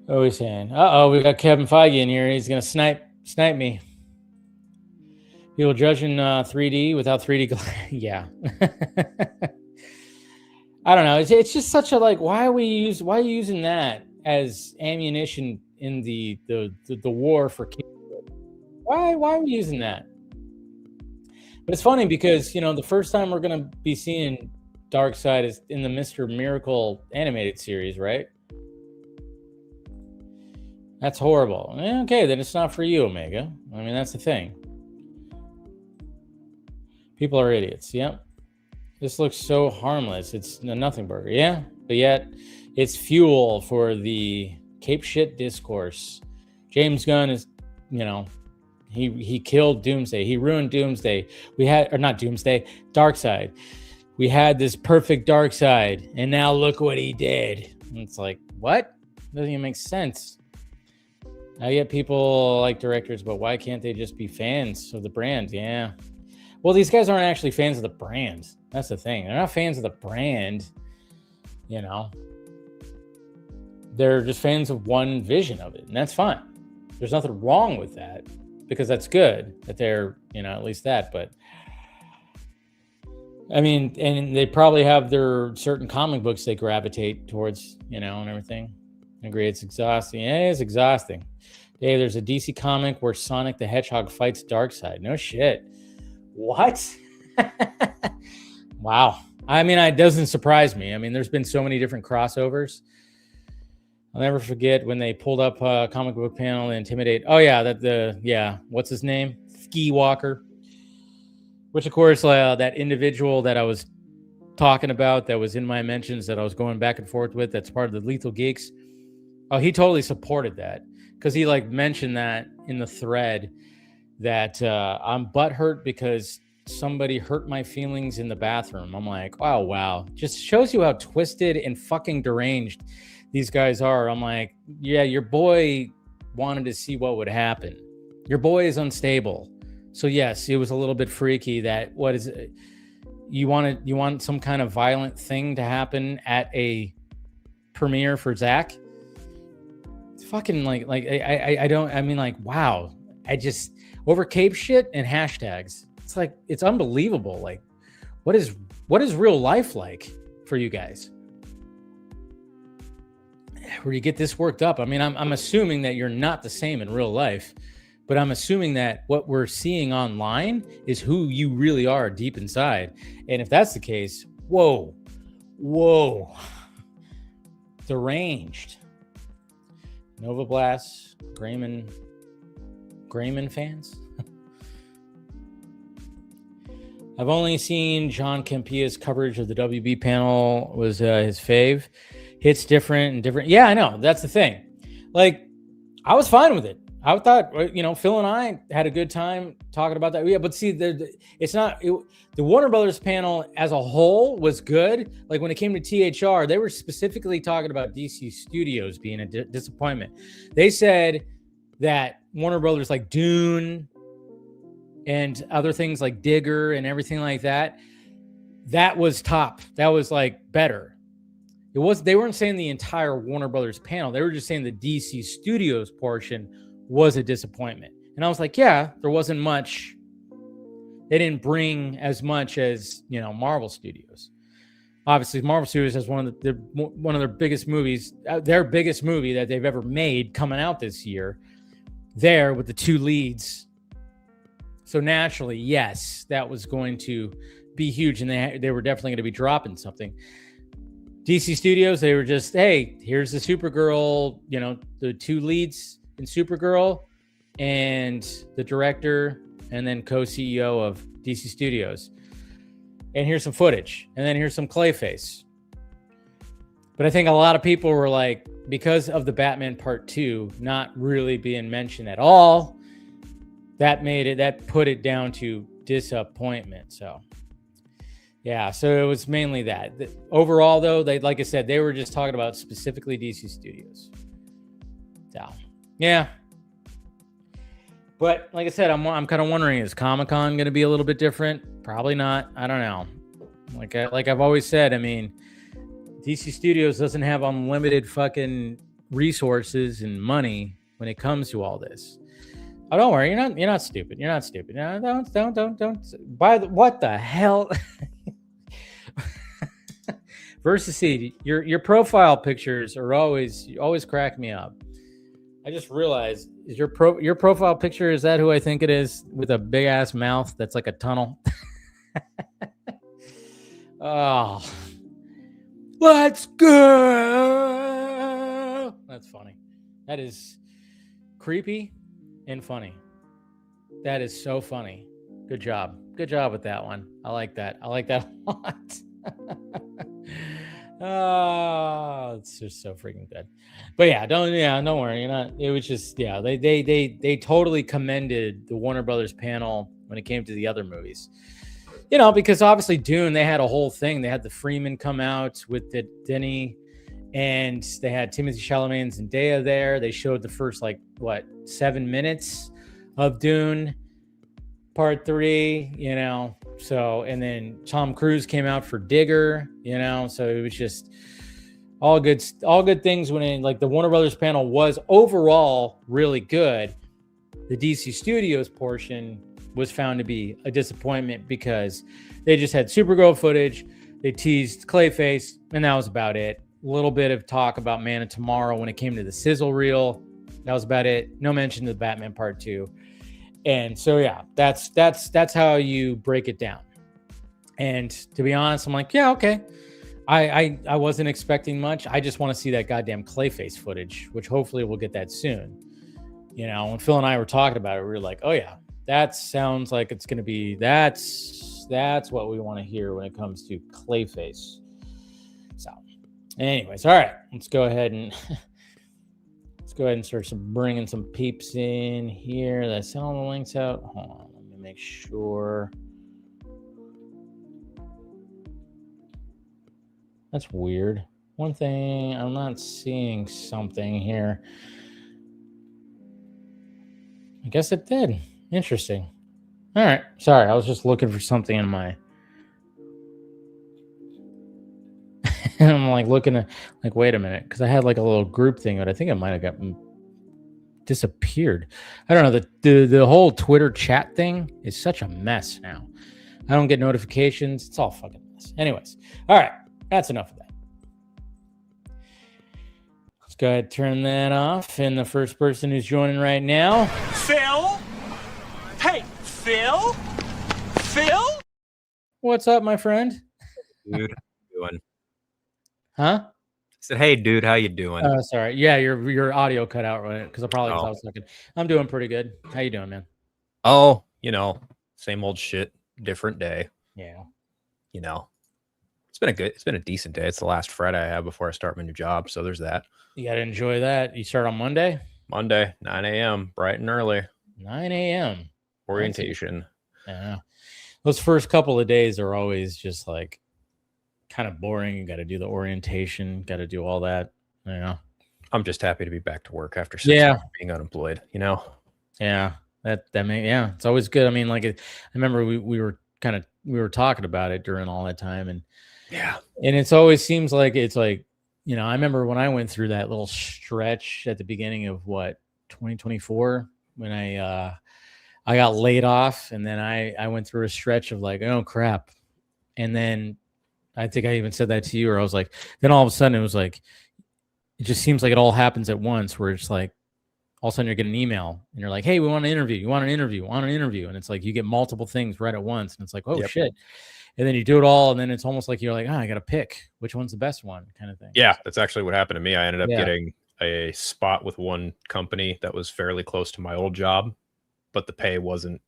What are we saying? We got Kevin Feige in here. He's gonna snipe me. People judging 3D without 3D. Yeah. I don't know. It's just such a why are you using that as ammunition in the war for kids? Why are we using that? But it's funny because the first time we're gonna be seeing Darkseid is in the Mr. Miracle animated series, right? That's horrible. Okay, then it's not for you, Omega. I mean, that's the thing. People are idiots. Yep. This looks so harmless. It's a nothing burger. Yeah, but yet it's fuel for the cape shit discourse. James Gunn is, He killed Doomsday. He ruined Doomsday. We had, or not Doomsday, Darkseid. We had this perfect Darkseid, and now look what he did. And it's like, what? Doesn't even make sense. I get people like directors, but why can't they just be fans of the brand? Yeah. Well, these guys aren't actually fans of the brand. That's the thing. They're not fans of the brand. You know, they're just fans of one vision of it, and that's fine. There's nothing wrong with that, because that's good that they're, you know, at least that. But I mean, and they probably have their certain comic books they gravitate towards, you know, and everything. I agree, it's exhausting. Yeah, it's exhausting. Dave, there's a DC comic where Sonic the Hedgehog fights Darkseid. No shit. What? Wow. I mean, it doesn't surprise me. I mean, there's been so many different crossovers. I'll never forget when they pulled up a comic book panel and Intimidate. Oh, yeah, what's his name? Ski Walker. Which, of course, that individual that I was talking about that was in my mentions that I was going back and forth with, that's part of the Lethal Geeks. Oh, he totally supported that, because he like mentioned that in the thread that I'm butthurt because somebody hurt my feelings in the bathroom. I'm like, oh, wow. Just shows you how twisted and fucking deranged these guys are. I'm like, yeah, your boy wanted to see what would happen. Your boy is unstable. So yes, it was a little bit freaky that, what is it? You want some kind of violent thing to happen at a premiere for Zach? It's fucking wow. I just, over cape shit and hashtags. It's like, it's unbelievable. Like, what is real life like for you guys? Where you get this worked up? I mean, I'm assuming that you're not the same in real life, but I'm assuming that what we're seeing online is who you really are deep inside. And if that's the case, whoa, deranged. Nova Blast, Grayman fans. I've only seen John Campia's coverage of the WB panel was his fave. Hits different. Yeah, I know. That's the thing. Like, I was fine with it. I thought, you know, Phil and I had a good time talking about that. Yeah, but see, it's not the Warner Brothers panel as a whole was good. Like when it came to THR, they were specifically talking about DC Studios being a disappointment. They said that Warner Brothers, like Dune and other things like Digger and everything like that, that was top. That was like better. They weren't saying the entire Warner Brothers panel. They were just saying the DC Studios portion was a disappointment. And I was like, yeah, there wasn't much. They didn't bring as much as, you know, Marvel Studios. Obviously, Marvel Studios has one of their biggest movies, their biggest movie that they've ever made coming out this year, there with the two leads. So naturally, yes, that was going to be huge, and they were definitely going to be dropping something. DC Studios, they were just, hey, here's the Supergirl, you know, the two leads in Supergirl and the director and then co-CEO of DC Studios. And here's some footage. And then here's some Clayface. But I think a lot of people were like, because of the Batman Part 2 not really being mentioned at all, that put it down to disappointment. So yeah, so it was mainly that. Overall, though, like I said, they were just talking about specifically DC Studios. So, yeah. But like I said, I'm kind of wondering, is Comic-Con going to be a little bit different? Probably not. I don't know. Like I've always said, I mean, DC Studios doesn't have unlimited fucking resources and money when it comes to all this. Oh, don't worry, you're not stupid. You're not stupid. No, don't. What the hell? Versus Seed, your profile pictures are always crack me up. I just realized, is your profile picture, is that who I think it is, with a big ass mouth that's like a tunnel? Oh, let's go. That's funny. That is creepy and funny. That is so funny. Good job with that one. I like that a lot. Oh, Oh, it's just so freaking good. But don't worry. You're not. It was just they totally commended the Warner Brothers panel when it came to the other movies. Because obviously Dune, they had a whole thing. They had the Freeman come out with the Denny, and they had Timothée Chalamet and Zendaya there. They showed the first 7 minutes of Dune Part 3. So, and then Tom Cruise came out for Digger. So it was just all good things. When the Warner Brothers panel was overall really good, the DC Studios portion was found to be a disappointment because they just had Supergirl footage, they teased Clayface, and that was about it. A little bit of talk about Man of Tomorrow when it came to the sizzle reel. That was about it. No mention of the Batman Part 2. And so that's how you break it down. And to be honest, I'm like, yeah, okay. I wasn't expecting much. I just want to see that goddamn Clayface footage, which hopefully we'll get that soon. When Phil and I were talking about it, we were like, oh yeah, that sounds like it's going to be, that's what we want to hear when it comes to Clayface. So anyways, all right, let's go ahead and start bringing some peeps in here. Did I send all the links out? Hold on, let me make sure. That's weird. One thing, I'm not seeing something here. I guess it did. Interesting. All right. Sorry, I was just looking for something in my... I'm looking at, wait a minute, because I had a little group thing, but I think it might have gotten disappeared. I don't know. The whole Twitter chat thing is such a mess now. I don't get notifications. It's all fucking mess. Anyways, all right. That's enough of that. Let's go ahead and turn that off. And the first person who's joining right now, Phil? Hey, Phil? Phil? What's up, my friend? Dude, how you doing? Huh? I said, hey, dude, how you doing? Oh, sorry. Yeah, your audio cut out right because I was looking. I'm doing pretty good. How you doing, man? Oh, same old shit, different day. Yeah. It's been a decent day. It's the last Friday I have before I start my new job, so there's that. You gotta enjoy that. You start on Monday? Monday, 9 a.m., bright and early. 9 a.m. Orientation. Yeah. Those first couple of days are always just kind of boring. You got to do the orientation, got to do all that. Yeah. I'm just happy to be back to work after 6 months being unemployed, Yeah. It's always good. I mean, I remember we were talking about it during all that time, and it always seems like it's I remember when I went through that little stretch at the beginning of 2024 when I got laid off, and then I went through a stretch of oh crap, and then I think I even said that to you, or I was then all of a sudden it was it just seems like it all happens at once, where it's all of a sudden you're getting an email and you're like, hey, we want an interview. You want an interview? Want an interview? And it's you get multiple things right at once, and it's oh shit. And then you do it all, and then it's almost like you're I got to pick which one's the best one, kind of thing. Yeah, that's actually what happened to me. I ended up getting a spot with one company that was fairly close to my old job, but the pay wasn't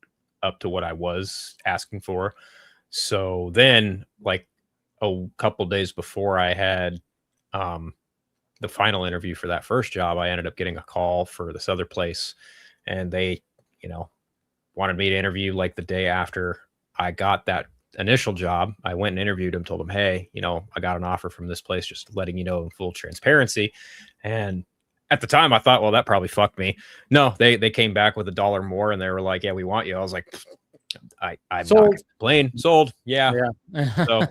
up to what I was asking for. So then, a couple days before I had the final interview for that first job, I ended up getting a call for this other place, and they, wanted me to interview the day after I got that initial job. I went and interviewed him, told him, hey, I got an offer from this place, just letting you know in full transparency. And at the time I thought, well, that probably fucked me. No, they came back with $1 more, and they were like, yeah, we want you. I was like, I'm sold. Not complain. Sold. Yeah. So,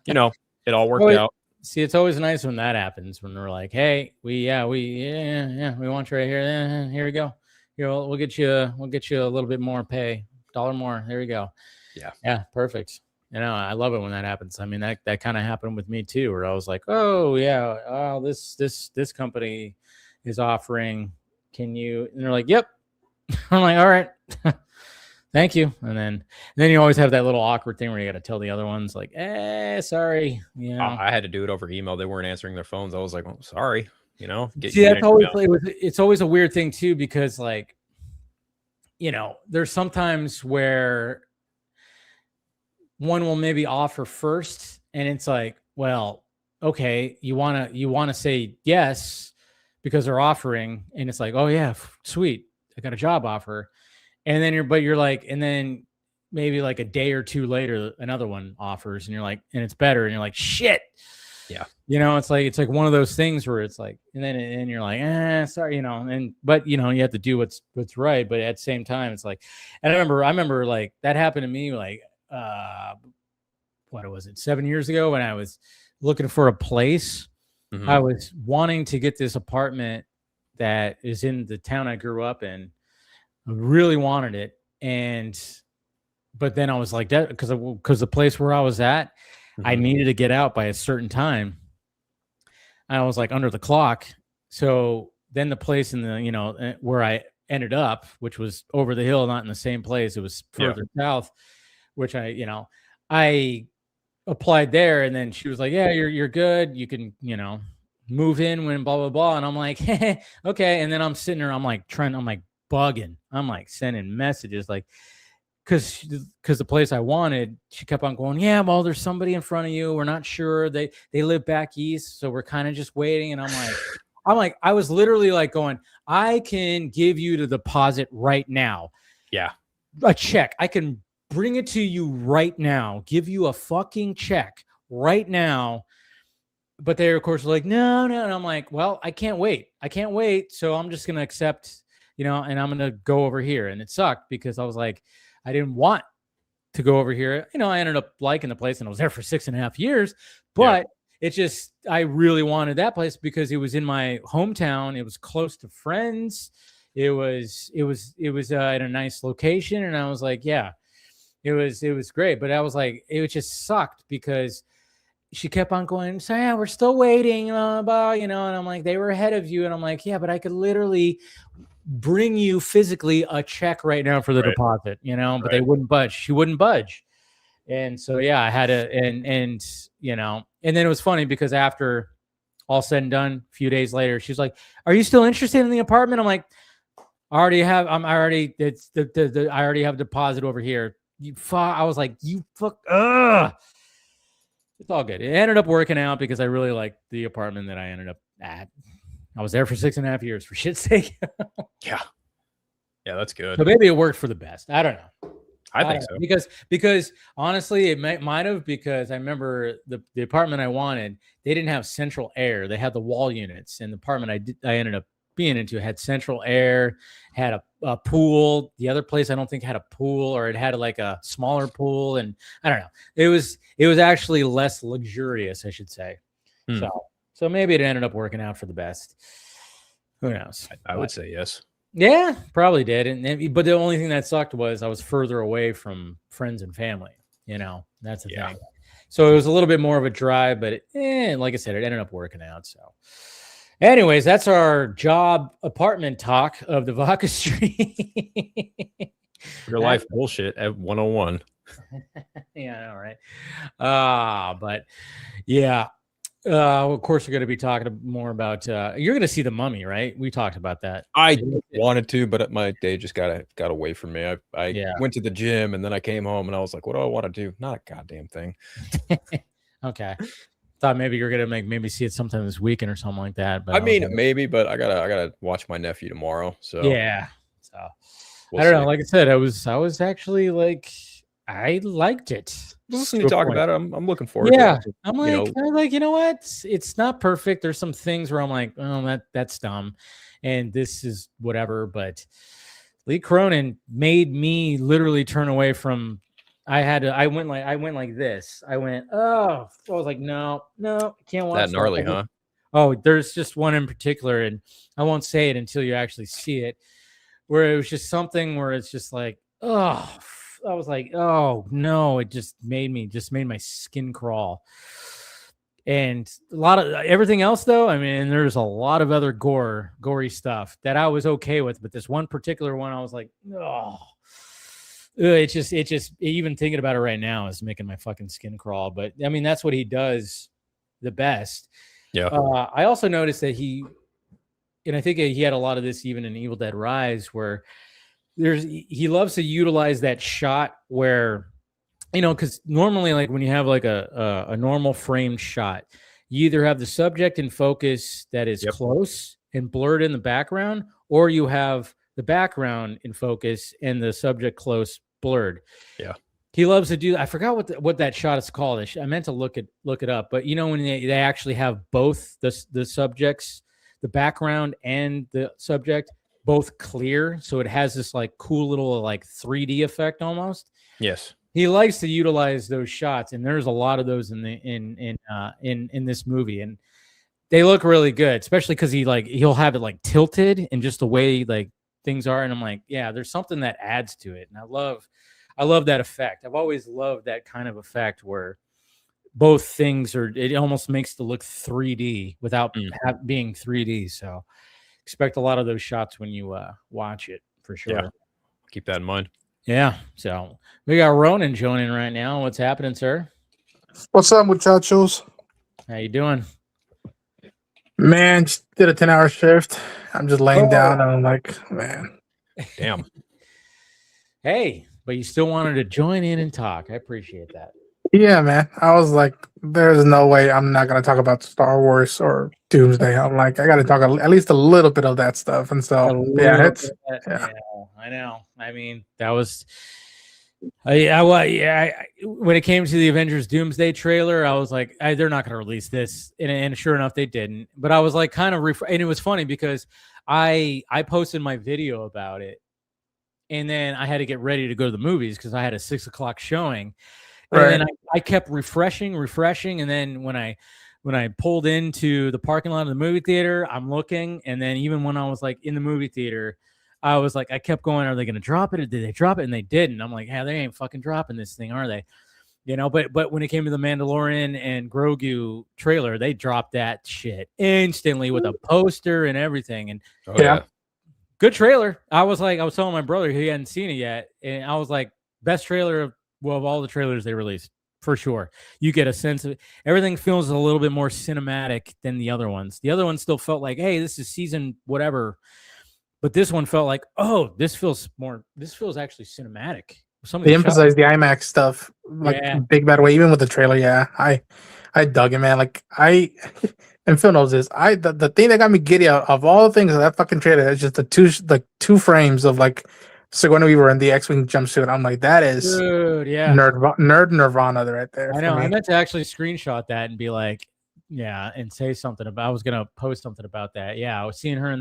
it all worked out. See, it's always nice when that happens, when they're like, hey, we want you right here. Here we go. We'll get you a little bit more pay, $1 more. There we go. Yeah. Perfect. I love it when that happens. I mean, that kind of happened with me too, where I was like, oh yeah, this company is offering, can you? And they're like, yep. I'm like, all right. Thank you. And then you always have that little awkward thing where you got to tell the other ones sorry. I had to do it over email. They weren't answering their phones. I was like, well, sorry. It's always a weird thing too, because there's sometimes where one will maybe offer first, and it's well, okay, you want to say yes because they're offering, and it's like, oh yeah, sweet, I got a job offer. And then you're like, and then maybe like a day or two later, another one offers, and you're like, and it's better, and you're like, shit. Yeah. It's like one of those things where it's like, and you're like, sorry, but you have to do what's right. But at the same time, it's like, and I remember like that happened to me like, what was it, 7 years ago when I was looking for a place. Mm-hmm. I was wanting to get this apartment that is in the town I grew up in. I really wanted it. But then I was like that because the place where I was at, I needed to get out by a certain time. I was like under the clock. So then the place in the, where I ended up, which was over the hill, not in the same place. It was further south, which I applied there. And then she was like, yeah, you're good. You can, move in when blah, blah, blah. And I'm like, okay. And then I'm sitting there, I'm like bugging. I'm like sending messages like, because the place I wanted, she kept on going, yeah, well, there's somebody in front of you. We're not sure. They live back east, so we're kind of just waiting. And I'm like, I was literally like going, I can give you the deposit right now. Yeah. A check. I can bring it to you right now. Give you a fucking check right now. But they, of course, were like, no. And I'm like, well, I can't wait. So I'm just going to accept, and I'm going to go over here. And it sucked because I was like, I didn't want to go over here. I ended up liking the place and I was there for 6.5 years, but I really wanted that place because it was in my hometown. It was close to friends. It was at a nice location. And I was like, yeah, it was great. But I was like, it just sucked because she kept on going, so yeah, we're still waiting, and I'm like, they were ahead of you. And I'm like, yeah, but I could literally bring you physically a check right now for the deposit, but they wouldn't budge. She wouldn't budge. And so, yeah, I had to, and then it was funny because after all said and done, a few days later, she's like, are you still interested in the apartment? I'm like, I already have deposit over here. I was like, you fuck. It's all good. It ended up working out because I really liked the apartment that I ended up at. I was there for 6.5 years, for shit's sake. Yeah, that's good. So maybe it worked for the best. I don't know. I think so. Because honestly, it might have, because I remember the apartment I wanted, they didn't have central air. They had the wall units, and the apartment I ended up being into had central air, had a pool. The other place I don't think had a pool, or it had like a smaller pool, and I don't know. It was actually less luxurious, I should say. So maybe it ended up working out for the best. Who knows? I would say yes. Yeah, probably did. But the only thing that sucked was I was further away from friends and family. That's the thing. So it was a little bit more of a drive, but like I said, it ended up working out. So anyways, that's our job apartment talk of the Vodka Street. Real life bullshit at 101. Yeah, I know, right? But yeah. Of course, we're going to be talking more about. You're going to see The Mummy, right? We talked about that. I wanted to, but my day just got away from me. I went to the gym and then I came home and I was like, "What do I want to do? Not a goddamn thing." Okay, thought maybe you're going to maybe see it sometime this weekend or something like that. But maybe, but I gotta watch my nephew tomorrow. So yeah, I don't know. Like I said, I was actually like, I liked it. Listen to you talk about it. I'm looking forward to it. I'm like, you know what? It's not perfect. There's some things where I'm like, oh, that's dumb. And this is whatever. But Lee Cronin made me literally turn away from. I went like this. I was like, no, can't watch that gnarly, huh? Oh, there's just one in particular, and I won't say it until you actually see it, where it was just something where it's just like, oh. I was like, oh no, it just made my skin crawl. And a lot of everything else, though, I mean, there's a lot of other gory stuff that I was okay with, but this one particular one, I was like, oh, it just even thinking about it right now is making my fucking skin crawl. But I mean, that's what he does the best. Yeah. I also noticed that and I think he had a lot of this even in Evil Dead Rise, where he loves to utilize that shot where, because normally, like when you have like a normal framed shot, you either have the subject in focus that is close and blurred in the background, or you have the background in focus and the subject close blurred. Yeah. He loves to do. I forgot what that shot is called. I meant to look it up. But you know when they actually have both the subjects, the background and the subject both clear, so it has this like cool little like 3D effect almost. Yes. He likes to utilize those shots, and there's a lot of those in this movie, and they look really good, especially because he'll have it like tilted and just the way like things are, and I'm like, yeah, there's something that adds to it, and I love that effect. I've always loved that kind of effect where both things it almost makes it look 3D without being 3D. So expect a lot of those shots when you watch it for sure. Yeah. Keep that in mind. Yeah. So we got Ronan joining right now. What's happening, sir? What's up, muchachos? How you doing? Man, just did a 10-hour shift. I'm just laying down and I'm like, man. Damn. Hey, but you still wanted to join in and talk. I appreciate that. Yeah, man. I was like, there's no way I'm not going to talk about Star Wars or Doomsday. I'm like, I got to talk at least a little bit of that stuff. And so, yeah, I know. I mean, that was... when it came to the Avengers Doomsday trailer, I was like, they're not going to release this, and sure enough, they didn't. But I was like, kind of, and it was funny because I posted my video about it, and then I had to get ready to go to the movies because I had a 6 o'clock showing, and then I kept refreshing, and then when I pulled into the parking lot of the movie theater, I'm looking, and then even when I was like in the movie theater, I was like, I kept going, are they going to drop it or did they drop it? And they didn't. I'm like, they ain't fucking dropping this thing, are they? You know, but when it came to the Mandalorian and Grogu trailer, they dropped that shit instantly with a poster and everything. And good trailer. I was telling my brother he hadn't seen it yet. And I was like, best trailer of all the trailers they released, for sure. You get a sense of it. Everything feels a little bit more cinematic than the other ones. The other ones still felt like, hey, this is season whatever. But this one felt like, this feels actually cinematic. They emphasized the IMAX stuff, like big bad way, even with the trailer. Yeah, I dug it, man. Like and Phil knows this. The thing that got me giddy out of all the things of that fucking trailer is just the two frames of like Sigourney Weaver in the X-Wing jumpsuit. I'm like, that is nerd nirvana right there. I know. I meant to actually screenshot that and be like, and say something about. I was gonna post something about that. Yeah, I was seeing her in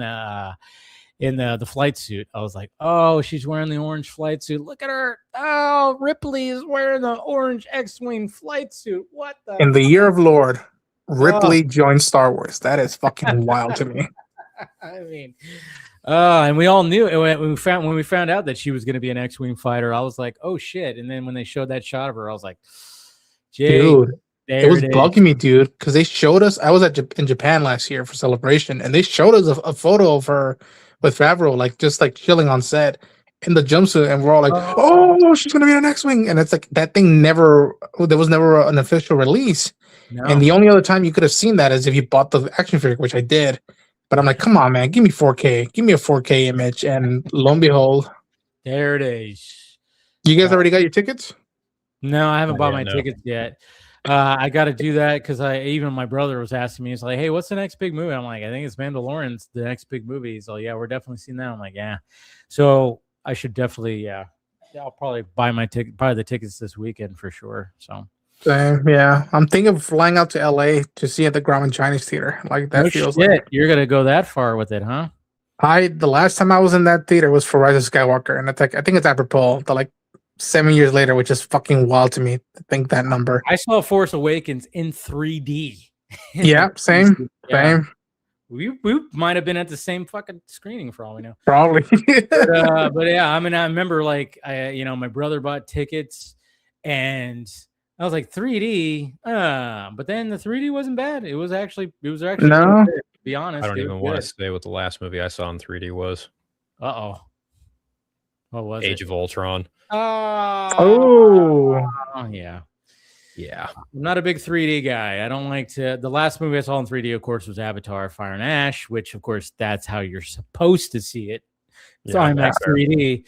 the flight suit. I was like, oh, she's wearing the orange flight suit. Look at her. Oh, Ripley is wearing the orange X-Wing flight suit. What the? In the year of Lord, Ripley joined Star Wars. That is fucking wild to me. I mean, and we all knew when we found out that she was going to be an X-Wing fighter. I was like, oh shit. And then when they showed that shot of her, I was like, dude, it was bugging me, dude, because they showed us. I was in Japan last year for Celebration, and they showed us a photo of her with Favreau, like just like chilling on set in the jumpsuit, and we're all like, "Oh, she's gonna be an X-Wing," and it's like that thing there was never an official release, and the only other time you could have seen that is if you bought the action figure, which I did. But I'm like, come on, man, give me 4K, give me a 4K image, and lo and behold, there it is. You guys already got your tickets? No, I haven't bought my tickets yet. I got to do that because even my brother was asking me, he's like, hey, what's the next big movie? I'm like, I think it's Mandalorian's the next big movie. So yeah, we're definitely seeing that. I'm like, yeah. So I should definitely, I'll probably buy the tickets this weekend for sure. So same, yeah. I'm thinking of flying out to LA to see at the Grauman Chinese Theater. Like that feels like you're gonna go that far with it, huh? The last time I was in that theater was for Rise of Skywalker, and it's like, I think it's apropos. The like 7 years later, which is fucking wild to me to think that number. I saw Force Awakens in 3D. Yeah, same. We might have been at the same fucking screening for all we know. Probably. but yeah, I mean, I remember like my brother bought tickets, and I was like 3D. But then the 3D wasn't bad. It was actually no. Good, to be honest. I don't even want to say what the last movie I saw in 3D was. What was Age of Ultron. Oh yeah. I'm not a big 3D guy. I don't like to. The last movie I saw in 3D, of course, was Avatar: Fire and Ash, which, of course, that's how you're supposed to see it. So IMAX 3D.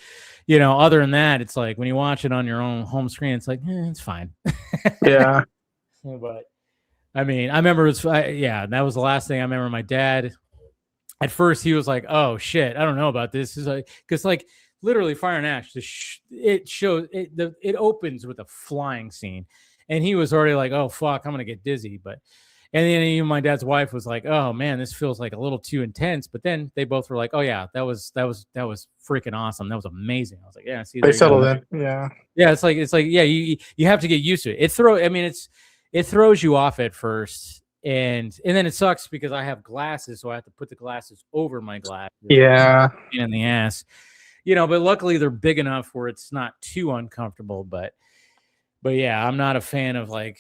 Other than that, it's like when you watch it on your own home screen, it's like it's fine. Yeah. But I mean, I remember that was the last thing I remember. My dad, at first, he was like, "Oh shit, I don't know about this." Is like because like literally Fire and Ash, it opens with a flying scene, and he was already like, "Oh fuck, I'm gonna get dizzy." But and then even my dad's wife was like, "Oh man, this feels like a little too intense." But then they both were like, "Oh yeah, that was freaking awesome. That was amazing." I was like, "Yeah, see, they settled in, yeah, yeah." It's like yeah, you have to get used to it. It throws you off at first, and then it sucks because I have glasses, so I have to put the glasses over my glasses. Yeah, in the ass, But luckily they're big enough where it's not too uncomfortable. But yeah, I'm not a fan of I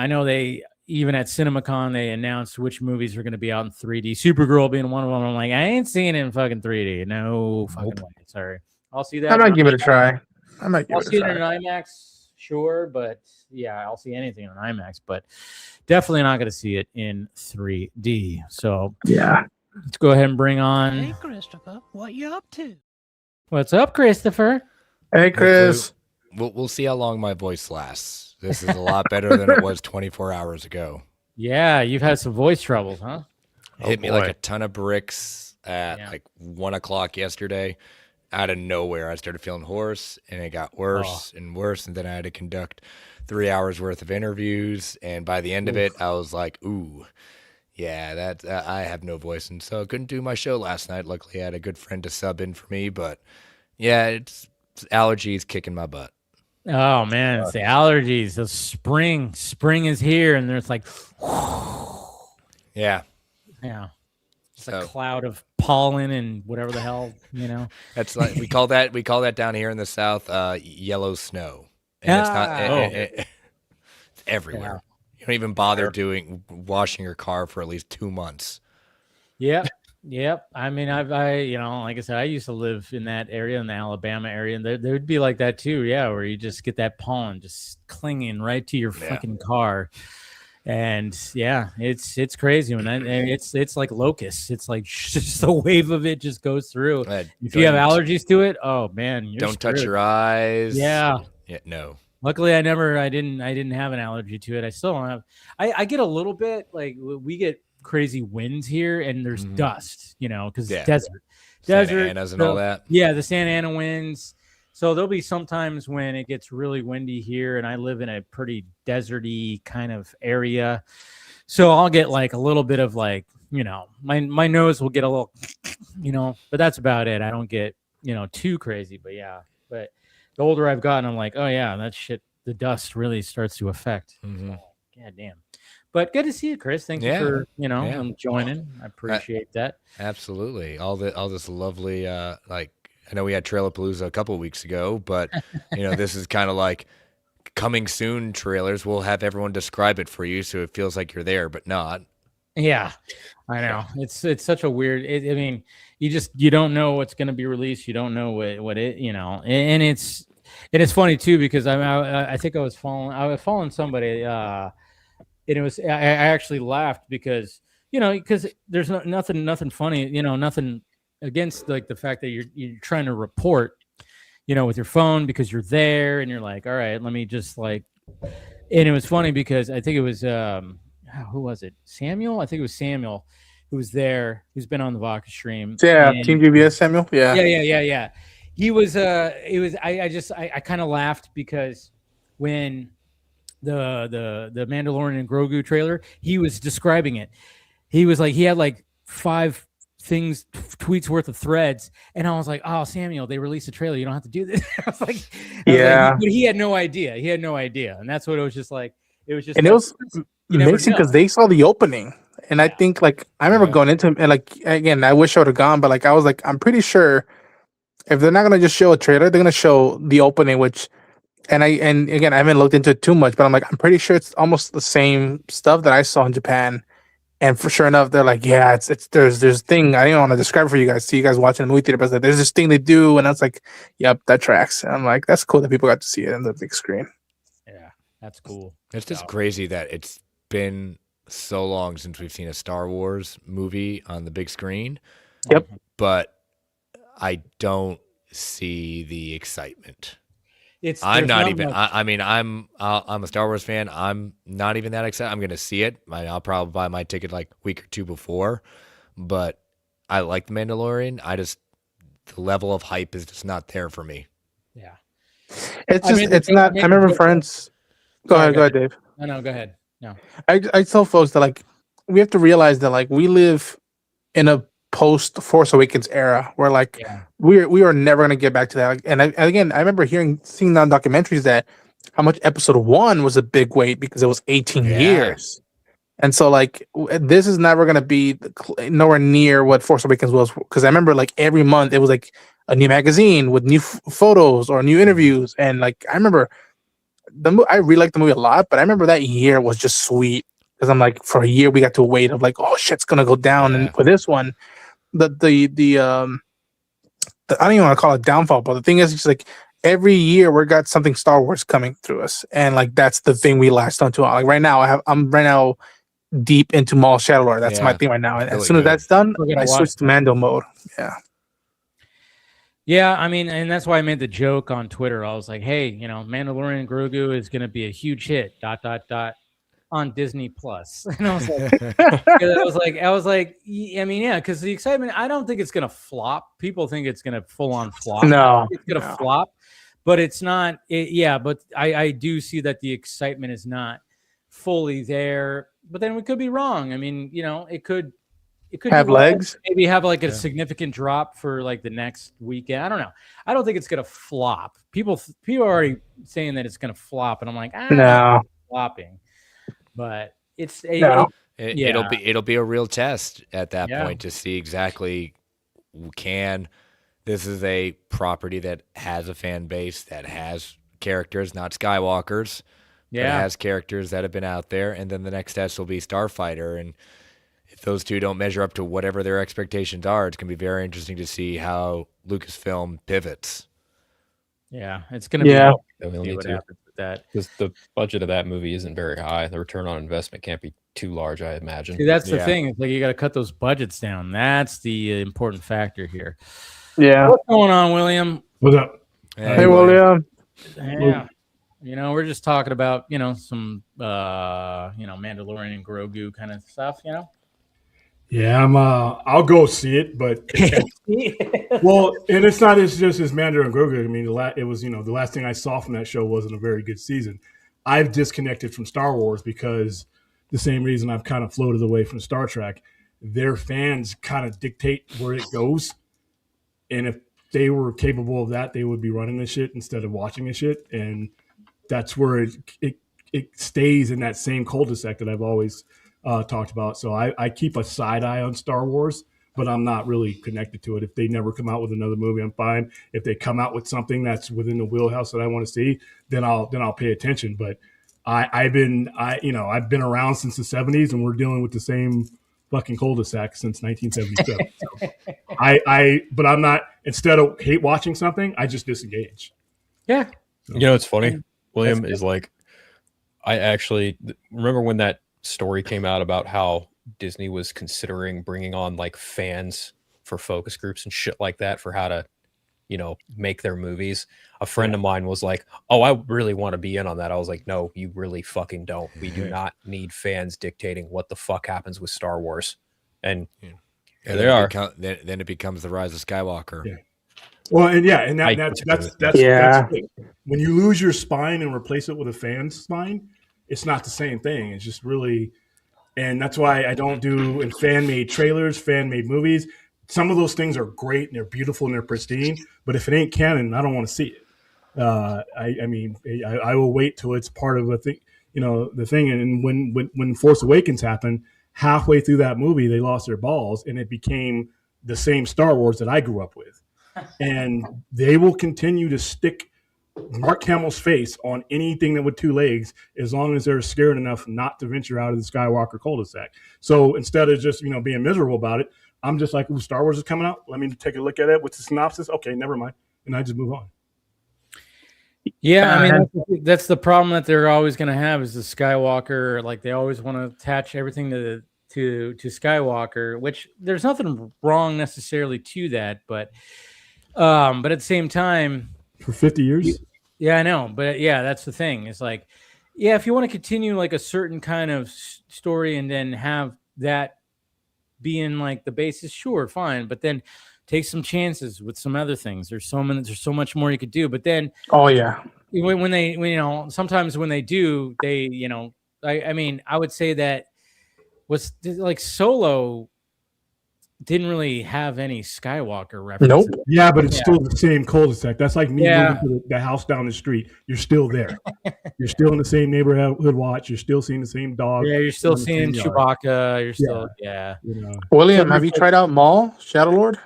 know they. Even at CinemaCon, they announced which movies are going to be out in 3D. Supergirl being one of them. I'm like, I ain't seeing it in fucking 3D. No fucking way. Sorry. I'll see that. I might give it a try. I'll see it in an IMAX, sure. But yeah, I'll see anything in an IMAX. But definitely not going to see it in 3D. So yeah. Let's go ahead and bring on. Hey, Christopher. What you up to? What's up, Christopher? Hey, Chris. We'll see how long my voice lasts. This is a lot better than it was 24 hours ago. Yeah, you've had some voice troubles, huh? Hit me like a ton of bricks at like 1 o'clock yesterday. Out of nowhere, I started feeling hoarse, and it got worse and worse. And then I had to conduct 3 hours worth of interviews. And by the end of it, I was like, ooh, yeah, that I have no voice. And so I couldn't do my show last night. Luckily, I had a good friend to sub in for me. But yeah, it's allergies kicking my butt. Oh man, it's the allergies. The spring is here, and there's like, yeah. It's a cloud of pollen and whatever the hell, That's like we call that down here in the South, yellow snow, and it's not. It's everywhere. You don't even bother washing your car for at least 2 months. Yep. I mean, like I said, I used to live in that area, in the Alabama area, and there would be like that too. Yeah, where you just get that pollen just clinging right to your fucking car, and yeah, it's crazy when it's like locusts. It's like just a wave of it just goes through. If you have allergies to it, oh man, you're screwed. Touch your eyes. Yeah, no. Luckily, I didn't have an allergy to it. I still don't have. I get a little bit like we get crazy winds here, and there's dust, because it's desert, Santa Ana's and all that. Yeah, the Santa Ana winds. So there'll be sometimes when it gets really windy here, and I live in a pretty deserty kind of area, so I'll get like a little bit of like, my nose will get a little, but that's about it. I don't get too crazy, but yeah. But the older I've gotten, I'm like, oh yeah, that shit, the dust really starts to affect. So, God damn. But good to see you, Chris. Thank you for joining. I appreciate that. Absolutely. All this lovely I know we had Trailapalooza a couple of weeks ago, but this is kind of like coming soon trailers. We'll have everyone describe it for you, so it feels like you're there, but not. Yeah, I know. It's such a weird. I mean, you don't know what's going to be released. You don't know what it and it's funny too because I think I was following somebody. And it was I actually laughed because there's nothing funny, nothing against like the fact that you're trying to report, with your phone because you're there and you're like, all right, let me just like, and it was funny because I think it was who was it? Samuel? I think it was Samuel who was there, who's been on the Vodka stream. Yeah, Team GBS Samuel. Yeah. Yeah. He was I kind of laughed because when the Mandalorian and Grogu trailer, he was describing it. He was like, he had like 5 tweets worth of threads, and I was like, oh, Samuel, they released a trailer, you don't have to do this. I was like, but he had no idea, and that's what it was just like. It was just, and it was amazing because they saw the opening, and I think like I remember going into and like again, I wish I would have gone, but like I was like, I'm pretty sure if they're not gonna just show a trailer, they're gonna show the opening, which. And again, I haven't looked into it too much, but I'm like, I'm pretty sure it's almost the same stuff that I saw in Japan. And for sure enough, they're like, yeah, there's this thing. I didn't want to describe it for you guys. See you guys watching the movie theater, but like, there's this thing they do, and I was like, yep, that tracks. And I'm like, that's cool that people got to see it on the big screen. Yeah, that's cool. It's just crazy that it's been so long since we've seen a Star Wars movie on the big screen. Yep. But I don't see the excitement. I'm not even. I mean, I'm a Star Wars fan. I'm not even that excited. I'm going to see it. I'll probably buy my ticket like a week or two before. But I like The Mandalorian. The level of hype is just not there for me. Yeah, it's not. I remember friends. Go ahead, Dave. No, go ahead. No, I tell folks that like we have to realize that like we live in a post Force Awakens era where like we are never going to get back to that. And again, I remember seeing on documentaries that how much episode 1 was a big wait because it was 18 years. And so like this is never going to be nowhere near what Force Awakens was, because I remember like every month it was like a new magazine with new photos or new interviews. And like I remember I really liked the movie a lot, but I remember that year was just sweet because I'm like, for a year we got to wait of like, oh shit's going to go down. And for this one, the I don't even want to call it downfall, but the thing is, it's like every year we got something Star Wars coming through us, and like that's the thing we latched onto. Like right now, I'm right now deep into Maul Shadow Lord. That's my thing right now. And as soon as that's done, I switch to Mando mode. Yeah, I mean, and that's why I made the joke on Twitter. I was like, hey, Mandalorian Grogu is going to be a huge hit. ... on Disney Plus. And I was like, I mean, yeah, because the excitement, I don't think it's gonna flop. People think it's gonna full on flop. No, it's gonna flop, but it's not. But I do see that the excitement is not fully there. But then we could be wrong. I mean, it could have legs. Maybe have like a significant drop for like the next weekend. I don't know. I don't think it's gonna flop. People are already saying that it's gonna flop, and I'm like, no, it's flopping. But it's it'll be a real test at that point to see exactly this is a property that has a fan base, that has characters, not Skywalkers, but has characters that have been out there, and then the next test will be Starfighter, and if those two don't measure up to whatever their expectations are, it's going to be very interesting to see how Lucasfilm pivots. Yeah, it's going to be we'll need to. That because the budget of that movie isn't very high. The return on investment can't be too large, I imagine. See, that's the thing. It's like you got to cut those budgets down. That's the important factor here. Yeah. What's going on, William? What's up? Hey, William. Yeah. We're just talking about some Mandalorian and Grogu kind of stuff. Yeah, I'll go see it, but well, and it's not just as Mando and Grogu. I mean, it was the last thing I saw from that show wasn't a very good season. I've disconnected from Star Wars because the same reason I've kind of floated away from Star Trek. Their fans kind of dictate where it goes, and if they were capable of that, they would be running the shit instead of watching the shit, and that's where it stays in that same cul-de-sac that I've always talked about. So I keep a side eye on Star Wars, but I'm not really connected to it. If they never come out with another movie, I'm fine. If they come out with something that's within the wheelhouse that I want to see, then I'll pay attention. But I've been around since the 70s, and we're dealing with the same fucking cul-de-sac since 1977. So but I'm not. Instead of hate watching something, I just disengage. Yeah. It's funny. William is like, I actually remember when that story came out about how Disney was considering bringing on like fans for focus groups and shit like that for how to make their movies. A friend of mine was like, oh, I really want to be in on that. I was like, no, you really fucking don't. We do not need fans dictating what the fuck happens with Star Wars. And there they are. Then it becomes the Rise of Skywalker. Yeah. Well, and that's when you lose your spine and replace it with a fan's spine, it's not the same thing. It's just really, and that's why I don't do fan-made trailers, fan-made movies. Some of those things are great and they're beautiful and they're pristine, but if it ain't canon, I don't want to see it. I will wait till it's part of a thing, the thing. And when Force Awakens happened, halfway through that movie, they lost their balls and it became the same Star Wars that I grew up with. And they will continue to stick Mark Hamill's face on anything that with two legs, as long as they're scared enough not to venture out of the Skywalker cul-de-sac. So instead of just being miserable about it, I'm just like, ooh, Star Wars is coming out. Let me take a look at it with the synopsis. Okay, never mind, and I just move on. Yeah, that's the problem that they're always going to have is the Skywalker. Like they always want to attach everything to Skywalker, which there's nothing wrong necessarily to that, but at the same time, for 50 years. Yeah, I know, but yeah, that's the thing. It's like, yeah, if you want to continue like a certain kind of story and then have that being like the basis, sure, fine. But then take some chances with some other things. There's so much more you could do. But then, oh yeah, when sometimes when they do, they, I mean, I would say that was like Solo didn't really have any Skywalker references. Nope. Yeah, but it's still the same cul-de-sac. That's like me moving to the house down the street. You're still there. You're still in the same neighborhood watch. You're still seeing the same dog. Yeah, you're still seeing Chewbacca. You're still, William, have you tried out Maul Shadow Lord?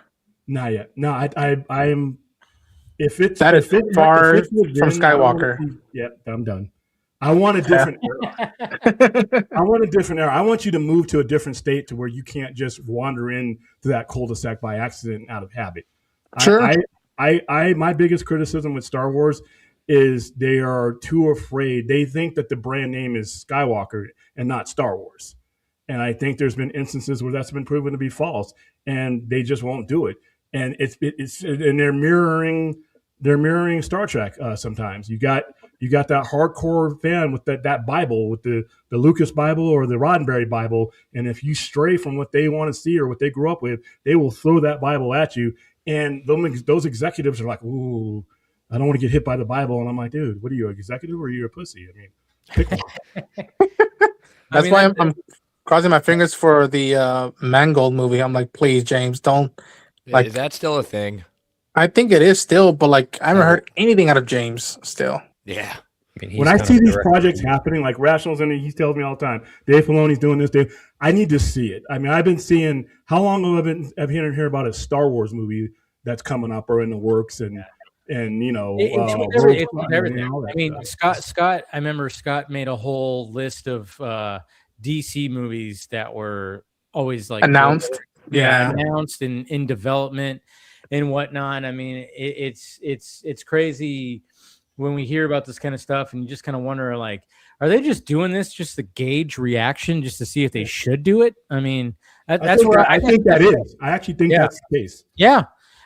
Not yet. No, I am. If it's far from Skywalker. I'm done. I want a different era. I want a different era. I want you to move to a different state to where you can't just wander in to that cul-de-sac by accident out of habit. Sure. I my biggest criticism with Star Wars is they are too afraid. They think that the brand name is Skywalker and not Star Wars. And I think there's been instances where that's been proven to be false, and they just won't do it. And it's and they're mirroring Star Trek sometimes. You got that hardcore fan with that Bible, with the Lucas Bible or the Roddenberry Bible, and if you stray from what they want to see or what they grew up with, they will throw that Bible at you. And those executives are like, "Ooh, I don't want to get hit by the Bible." And I'm like, "Dude, what are you, an executive or are you a pussy?" I mean, pick one. That's why I'm crossing my fingers for the Mangold movie. I'm like, please, James, don't. Like, is that still a thing? I think it is still, but like, I haven't heard anything out of James still. Yeah. I mean, when I see these projects happening, like Rational's in it, he tells me all the time, Dave Filoni's doing this, I need to see it. I mean, I've been seeing, how long have I been hearing about a Star Wars movie that's coming up or in the works, and it's everything. I mean, Scott, I remember Scott made a whole list of DC movies that were always like announced. Announced and in development and whatnot. I mean, it's crazy when we hear about this kind of stuff, and you just kind of wonder, like, are they just doing this just to gauge reaction, just to see if they should do it? I mean, that's where I think that is. I actually think that's the case. Yeah.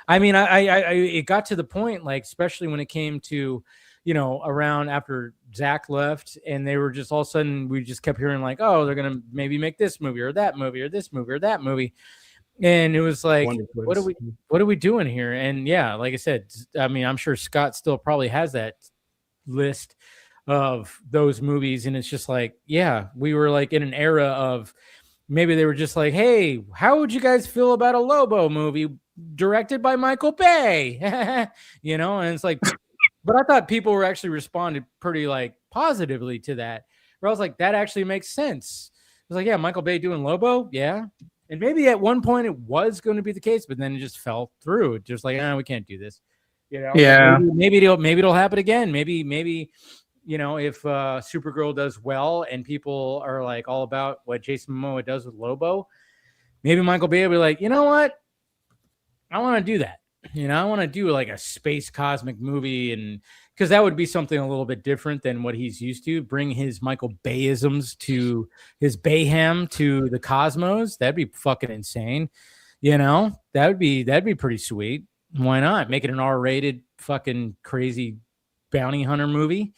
I mean, I it got to the point, like, especially when it came to, around after Zach left, and they were just all of a sudden, we just kept hearing like, oh, they're going to maybe make this movie or that movie or this movie or that movie. And it was like, what are we doing here? And yeah, like I said, I mean, I'm sure Scott still probably has that list of those movies. And it's just like, yeah, we were like in an era of, maybe they were just like, hey, how would you guys feel about a Lobo movie directed by Michael Bay? And it's like, but I thought people were actually responded pretty like positively to that. Where I was like, that actually makes sense. I was like, yeah, Michael Bay doing Lobo. Yeah. And maybe at one point it was going to be the case, but then it just fell through. Just like, we can't do this. Yeah. Maybe it'll happen again. Maybe, if Supergirl does well and people are like all about what Jason Momoa does with Lobo, maybe Michael Bay will be like, you know what? I want to do that. I want to do like a space cosmic movie, and because that would be something a little bit different than what he's used to. Bring his Michael Bayisms to his Bayham to the cosmos. That'd be fucking insane. That'd be pretty sweet. Why not make it an R-rated fucking crazy bounty hunter movie?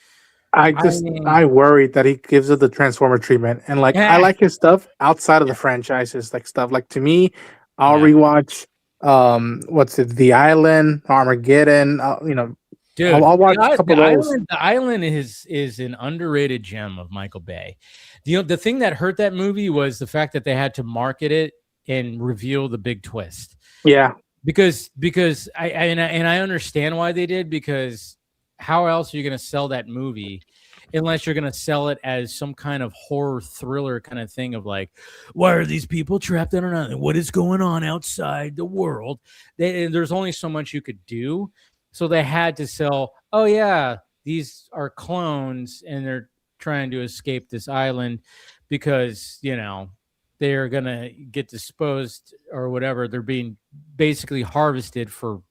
I worry that he gives it the Transformer treatment, and like I like his stuff outside of the franchises, like stuff like, to me, I'll rewatch The Island, Armageddon, Dude, I'll watch a couple of those. The Island is an underrated gem of Michael Bay. The thing that hurt that movie was the fact that they had to market it and reveal the big twist. Yeah, because I understand why they did, because how else are you going to sell that movie unless you're going to sell it as some kind of horror thriller kind of thing of like, why are these people trapped on an island? What is going on outside the world? There's only so much you could do. So they had to sell, oh yeah, these are clones and they're trying to escape this island because, they're going to get disposed or whatever. They're being basically harvested for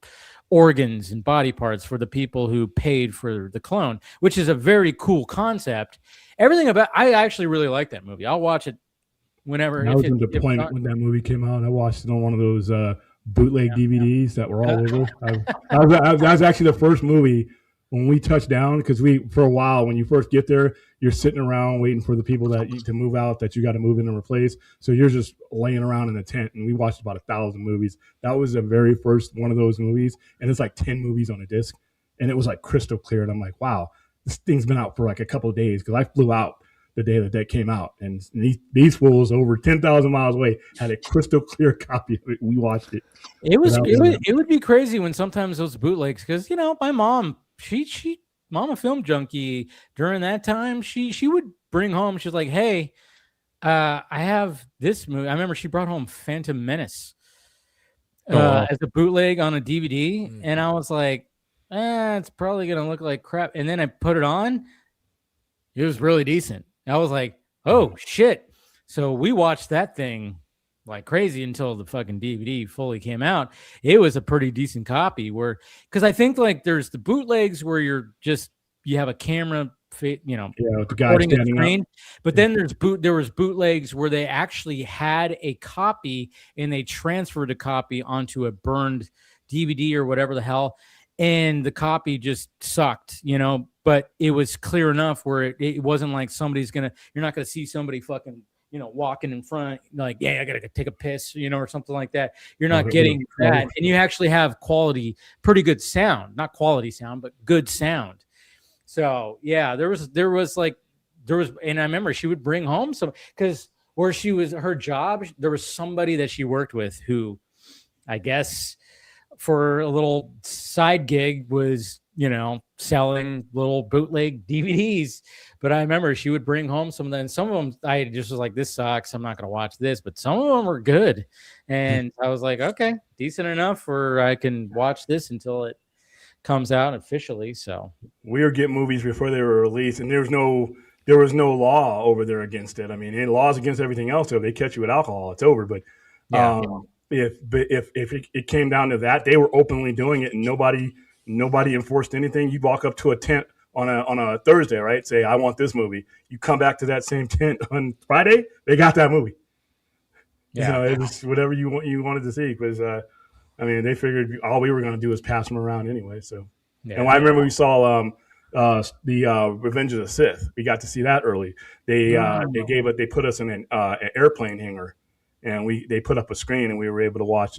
organs and body parts for the people who paid for the clone, which is a very cool concept. Everything about, I actually really like that movie. I'll watch it whenever. I was in deployment when that movie came out. I watched it on one of those bootleg DVDs that were all over. That was actually the first movie when we touched down, because for a while, when you first get there, you're sitting around waiting for the people to move out that you got to move in and replace. So you're just laying around in a tent, and we watched about 1,000 movies. That was the very first one of those movies, and it's like 10 movies on a disc, and it was like crystal clear. And I'm like, wow, this thing's been out for like a couple of days, because I flew out the day that came out, and these fools over 10,000 miles away had a crystal clear copy of it. We watched it. It would be crazy when sometimes those bootlegs, because my mom, she mom a film junkie. During that time, she would bring home. She was like, "Hey, I have this movie." I remember she brought home Phantom Menace as a bootleg on a DVD, and I was like, "It's probably gonna look like crap." And then I put it on. It was really decent. I was like, "Oh shit!" So we watched that thing like crazy until the fucking DVD fully came out. It was a pretty decent copy, because I think like there's the bootlegs where you have a camera, with the guy standing up. But then there was bootlegs where they actually had a copy and they transferred a copy onto a burned DVD or whatever the hell, and the copy just sucked, but it was clear enough where it wasn't like you're not gonna see somebody fucking walking in front, like, yeah, I gotta take a piss, or something like that. You're not getting that, and you actually have pretty good sound, not quality sound, but good sound. So yeah, there was, and I remember she would bring home because where her job, there was somebody that she worked with who, I guess, for a little side gig was, selling little bootleg DVDs. But I remember she would bring home some of them. Some of them I just was like, this sucks, I'm not going to watch this. But some of them were good. And I was like, okay, decent enough where I can watch this until it comes out officially. So we were getting movies before they were released, and there was no law over there against it. I mean, laws against everything else. So if they catch you with alcohol, it's over. But if it came down to that, they were openly doing it, and nobody enforced anything. You walk up to a tent on a Thursday, right? Say, I want this movie. You come back to that same tent on Friday, they got that movie. Yeah, it was whatever you wanted to see, because they figured all we were going to do was pass them around anyway. So, and I remember we saw the Revenge of the Sith. We got to see that early. They put us in an airplane hangar, and they put up a screen, and we were able to watch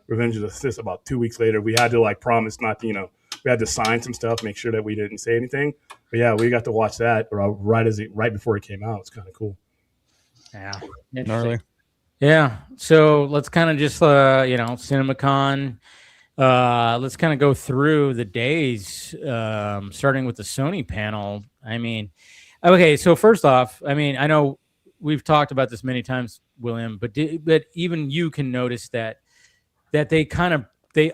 Revenge of the Sith about 2 weeks later. We had to promise not to, we had to sign some stuff, make sure that we didn't say anything. But yeah, we got to watch that right before it came out. It's kind of cool. Yeah, gnarly. Yeah. So let's kind of just Cinemacon. Let's kind of go through the days, starting with the Sony panel. I mean, okay. So first off, I know we've talked about this many times, William, but even you can notice that they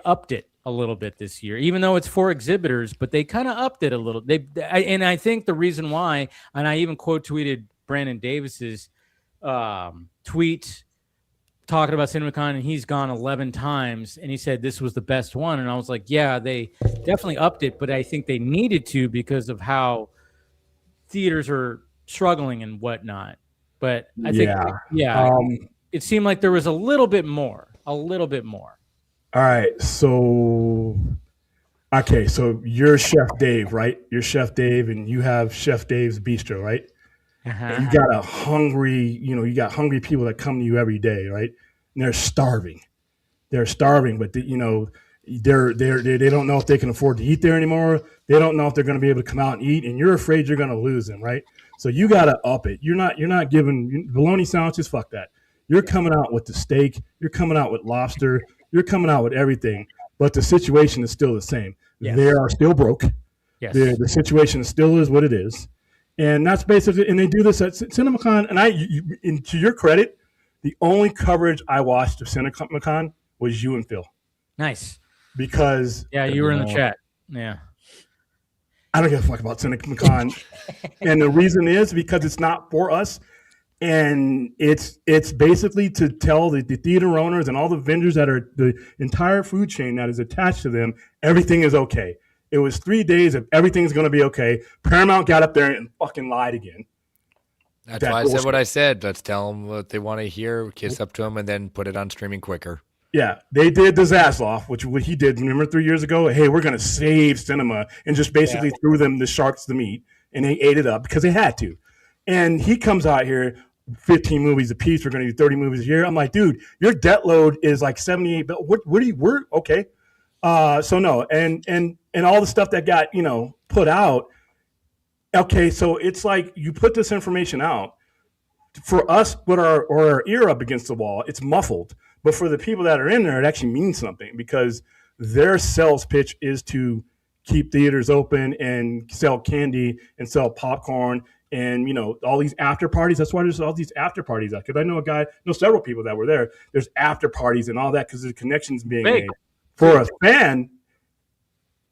upped it a little bit this year, even though it's for exhibitors, but they kind of upped it a little. And I think the reason why, and I even quote tweeted Brandon Davis's tweet talking about Cinemacon, and he's gone 11 times, and he said this was the best one. And I was like, yeah, they definitely upped it, but I think they needed to because of how theaters are struggling and whatnot. But I think, it seemed like there was a little bit more. All right, so you're Chef Dave, right? You're Chef Dave, and you have Chef Dave's Bistro, right? And you got you got hungry people that come to you every day, right? And they're starving, but they don't know if they can afford to eat there anymore. They don't know if they're going to be able to come out and eat, and you're afraid you're going to lose them, right? So you got to up it. You're not giving bologna sandwiches. Fuck that. You're coming out with the steak. You're coming out with lobster. You're coming out with everything. But the situation is still the same. Yes. They are still broke. Yes. The situation still is what it is. And that's basically, and they do this at Cinemacon. And to your credit, the only coverage I watched of Cinemacon was you and Phil. Nice. Because you were in the chat. Yeah. I don't give a fuck about Cinemacon. And the reason is because it's not for us. And it's basically to tell the theater owners and all the vendors that are the entire food chain that is attached to them, everything is okay. It was 3 days of everything's going to be okay. Paramount got up there and fucking lied again. That's why I said what I said. Let's tell them what they want to hear, kiss up to them, and then put it on streaming quicker. Yeah, they did the Zaslav, which what he did. Remember 3 years ago? Hey, we're going to save cinema, and just basically threw them the sharks to meat, and they ate it up because they had to. And he comes out here, 15 movies a piece. We're going to do 30 movies a year. I'm like, dude, your debt load is like 78. But what are you? We're okay. So no, and all the stuff that got put out. Okay, so it's like you put this information out for us, put our ear up against the wall. It's muffled. But for the people that are in there, it actually means something because their sales pitch is to keep theaters open and sell candy and sell popcorn and, all these after parties. That's why there's all these after parties. Because I know several people that were there. There's after parties and all that because the connections being made. For a fan,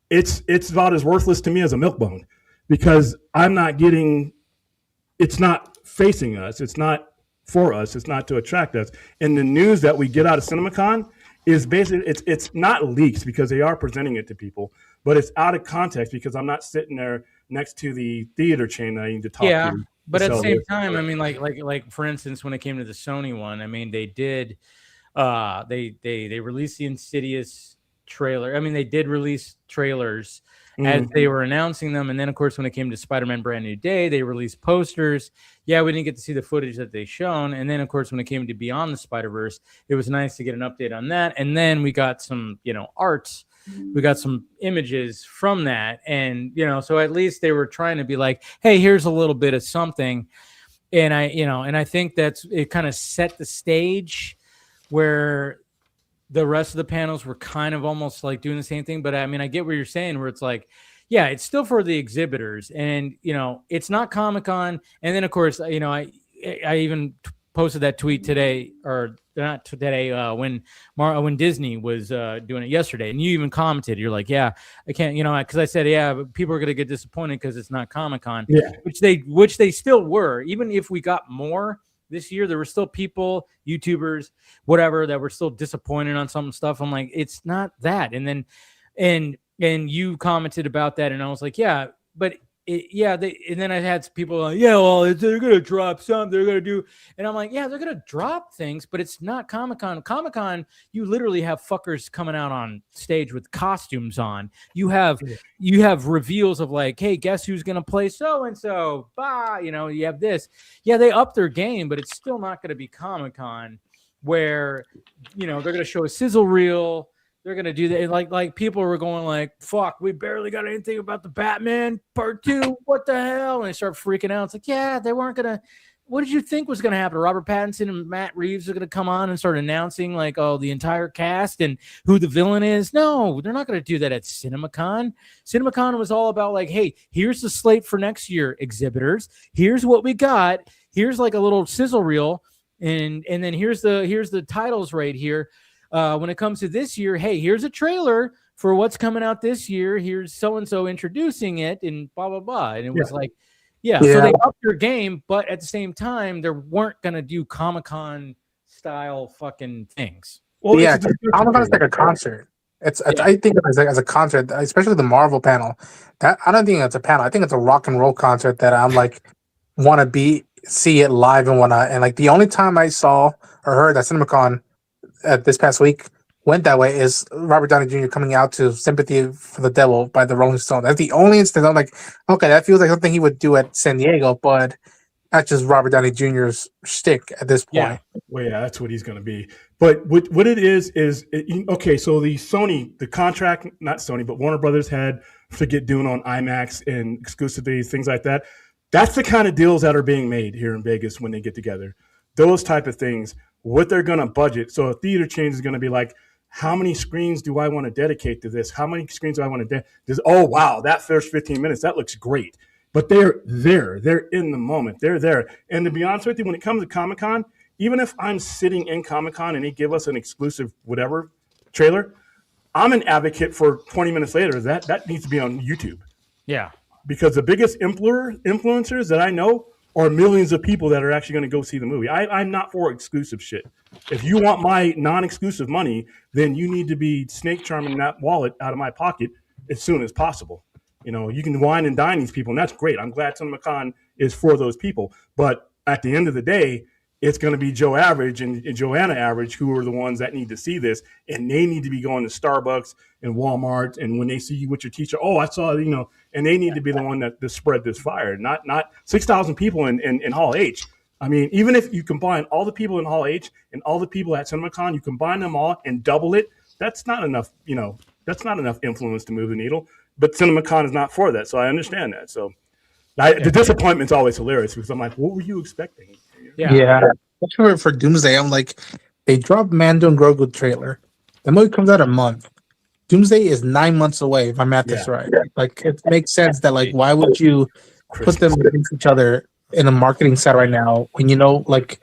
it's about as worthless to me as a milk bone because I'm not getting – it's not facing us. It's not for us. It's not to attract us. And the news that we get out of CinemaCon is basically it's not leaks because they are presenting it to people, but it's out of context because I'm not sitting there next to the theater chain that I need to talk to. But at the same time, I mean, like for instance, when it came to the Sony one, I mean, they did they released the Insidious trailer. I mean, they did release trailers as they were announcing them. And then, of course, when it came to Spider-Man Brand New Day, they released posters. Yeah, we didn't get to see the footage that they shown. And then, of course, when it came to Beyond the Spider-Verse, it was nice to get an update on that. And then we got some, arts. We got some images from that. And, so at least they were trying to be like, hey, here's a little bit of something. And I think it kind of set the stage where the rest of the panels were kind of almost like doing the same thing. But I mean, I get what you're saying, where it's like, yeah, it's still for the exhibitors and, it's not Comic-Con. And then of course, I even posted that tweet today or not today, when Disney was doing it yesterday, and you even commented, you're like, yeah, I can't, cause I said, yeah, but people are going to get disappointed cause it's not Comic-Con, which they still were. Even if we got more this year, there were still people, YouTubers, whatever, that were still disappointed on some stuff. I'm like, it's not that. And then, and you commented about that, and I was like, yeah, but and then I had people like, yeah, well, they're gonna drop something, they're gonna do, and I'm like, yeah, they're gonna drop things, but it's not Comic-Con. Comic-Con, you literally have fuckers coming out on stage with costumes on. You have reveals of like, hey, guess who's gonna play so and so? Bah, you have this. Yeah, they up their game, but it's still not gonna be Comic-Con where they're gonna show a sizzle reel. They're gonna do that. Like people were going like, "Fuck, we barely got anything about the Batman Part 2. What the hell?" And they start freaking out. It's like, yeah, they weren't gonna. What did you think was gonna happen? Robert Pattinson and Matt Reeves are gonna come on and start announcing like, oh, the entire cast and who the villain is. No, they're not gonna do that at CinemaCon. CinemaCon was all about like, hey, here's the slate for next year, exhibitors. Here's what we got. Here's like a little sizzle reel, and then here's the titles right here. When it comes to this year, hey, here's a trailer for what's coming out this year. Here's so-and-so introducing it and blah, blah, blah. And it was like, so they upped their game, but at the same time, they weren't going to do Comic-Con style fucking things. Well, Comic-Con is like a concert. I think as a concert, especially the Marvel panel, that I don't think it's a panel. I think it's a rock and roll concert that I'm like, want to see it live and whatnot. And like the only time I saw or heard that CinemaCon this past week went that way is Robert Downey Jr. coming out to "Sympathy for the Devil" by the Rolling Stones. That's the only instance I'm like, okay, that feels like something he would do at San Diego, but that's just Robert Downey Jr.'s shtick at this point. Yeah, well, yeah, that's what he's going to be. But what it is okay. So the contract, not Sony, but Warner Brothers had to get Dune on IMAX and exclusivity, things like that. That's the kind of deals that are being made here in Vegas when they get together. Those type of things. What they're going to budget. So a theater chain is going to be like, how many screens do I want to dedicate to this? How many screens do I want to oh, wow, that first 15 minutes, that looks great. But they're there. They're in the moment. They're there. And to be honest with you, when it comes to Comic-Con, even if I'm sitting in Comic-Con and they give us an exclusive whatever trailer, I'm an advocate for 20 minutes later. That needs to be on YouTube. Yeah. Because the biggest influencers that I know are millions of people that are actually going to go see the movie. I'm not for exclusive shit. If you want my non-exclusive money, then you need to be snake charming that wallet out of my pocket as soon as possible. You can wine and dine these people, and that's great. I'm glad CinemaCon is for those people. But at the end of the day, it's going to be Joe Average and Joanna Average who are the ones that need to see this, and they need to be going to Starbucks and Walmart, and when they see you with your teacher, oh, I saw, and they need to be the one that spread this fire, not 6,000 people in Hall H. I mean, even if you combine all the people in Hall H and all the people at CinemaCon, you combine them all and double it, that's not enough, that's not enough influence to move the needle. But CinemaCon is not for that, so I understand that. So the disappointment's always hilarious because I'm like, what were you expecting? Yeah. Especially for Doomsday, I'm like, they dropped Mando and Grogu trailer. The movie comes out a month. Doomsday is 9 months away, if my math is right. Like, it makes sense that, like, why would you put them against each other in a marketing side right now when like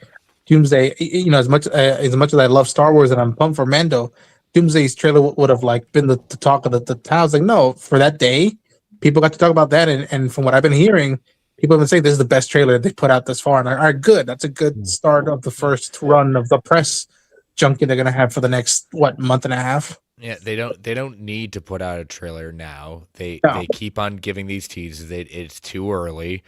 Doomsday, as much as I love Star Wars and I'm pumped for Mando, Doomsday's trailer would have like been the talk of the town. I was like, no, for that day, people got to talk about that, and from what I've been hearing, people have been saying this is the best trailer they put out this far. And all right, good. That's a good start of the first run of the press junket they're gonna have for the next month and a half. Yeah, they don't need to put out a trailer now. They keep on giving these teases. It's too early,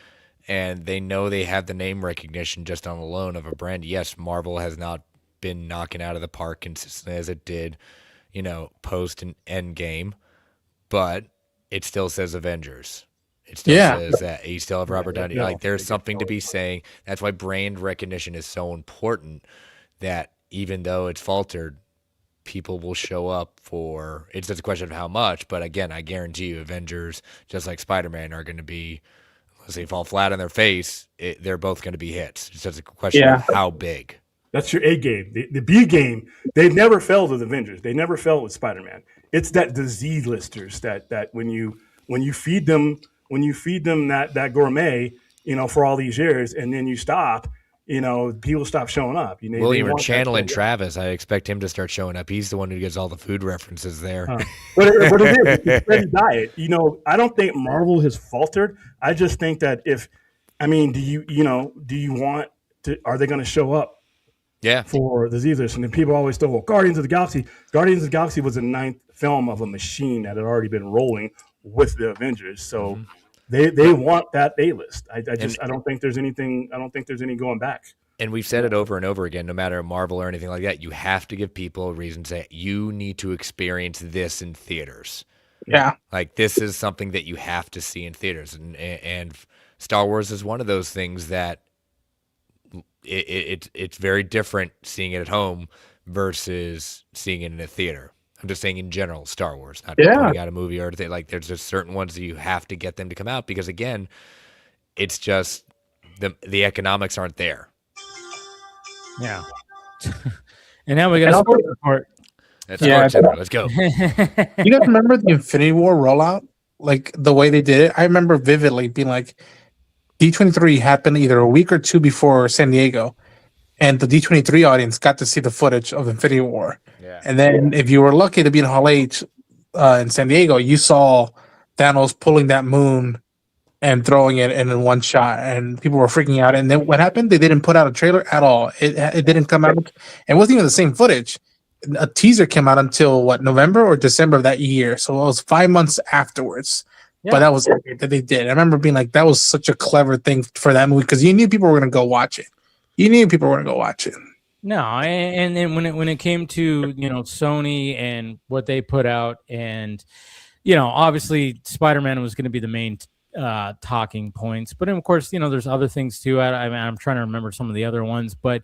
and they know they have the name recognition just on the alone of a brand. Yes, Marvel has not been knocking out of the park consistently as it did, post and Endgame, but it still says Avengers. It still says that you still have Robert Downey. Like, there's something to be saying. That's why brand recognition is so important, that even though it's faltered, people will show up for, it's just a question of how much. But again, I guarantee you Avengers, just like Spider-Man, are going to be, unless they fall flat on their face, they're both going to be hits. It's just a question of how big. That's your A game. The B game, they've never failed with Avengers. They never failed with Spider-Man. It's that disease listers that when you feed them that gourmet, for all these years, and then you stop, people stop showing up. William or channeling Travis, I expect him to start showing up. He's the one who gets all the food references there. But it is, it's steady diet. I don't think Marvel has faltered. I just think that do you want to? Are they going to show up? Yeah, for the Z-list, and then people always thought, well, Guardians of the Galaxy. Guardians of the Galaxy was the 9th film of a machine that had already been rolling with the Avengers, so they want that A-list. I don't think there's anything. I don't think there's any going back. And we've said it over and over again. No matter Marvel or anything like that, you have to give people a reason to say you need to experience this in theaters. Yeah, like this is something that you have to see in theaters, and Star Wars is one of those things that. It's very different seeing it at home versus seeing it in a theater. I'm just saying in general, Star Wars, not putting out a movie or anything. Like, there's just certain ones that you have to get them to come out because, again, it's just the economics aren't there. Yeah. And now we got a sports report. That's Let's go. You guys remember the Infinity War rollout? Like the way they did it? I remember vividly being like, D23 happened either a week or two before San Diego, and the D23 audience got to see the footage of Infinity War. Yeah. And then if you were lucky to be in Hall H in San Diego, you saw Thanos pulling that moon and throwing it in one shot, and people were freaking out. And then what happened? They didn't put out a trailer at all. It didn't come out. It wasn't even the same footage. A teaser came out until November or December of that year. So it was 5 months afterwards. Yeah. But that was that they did. I remember being like, that was such a clever thing for that movie because you knew people were going to go watch it. No, and then when it came to Sony and what they put out, and obviously Spider-Man was going to be the main talking points, but of course there's other things too. I'm trying to remember some of the other ones, but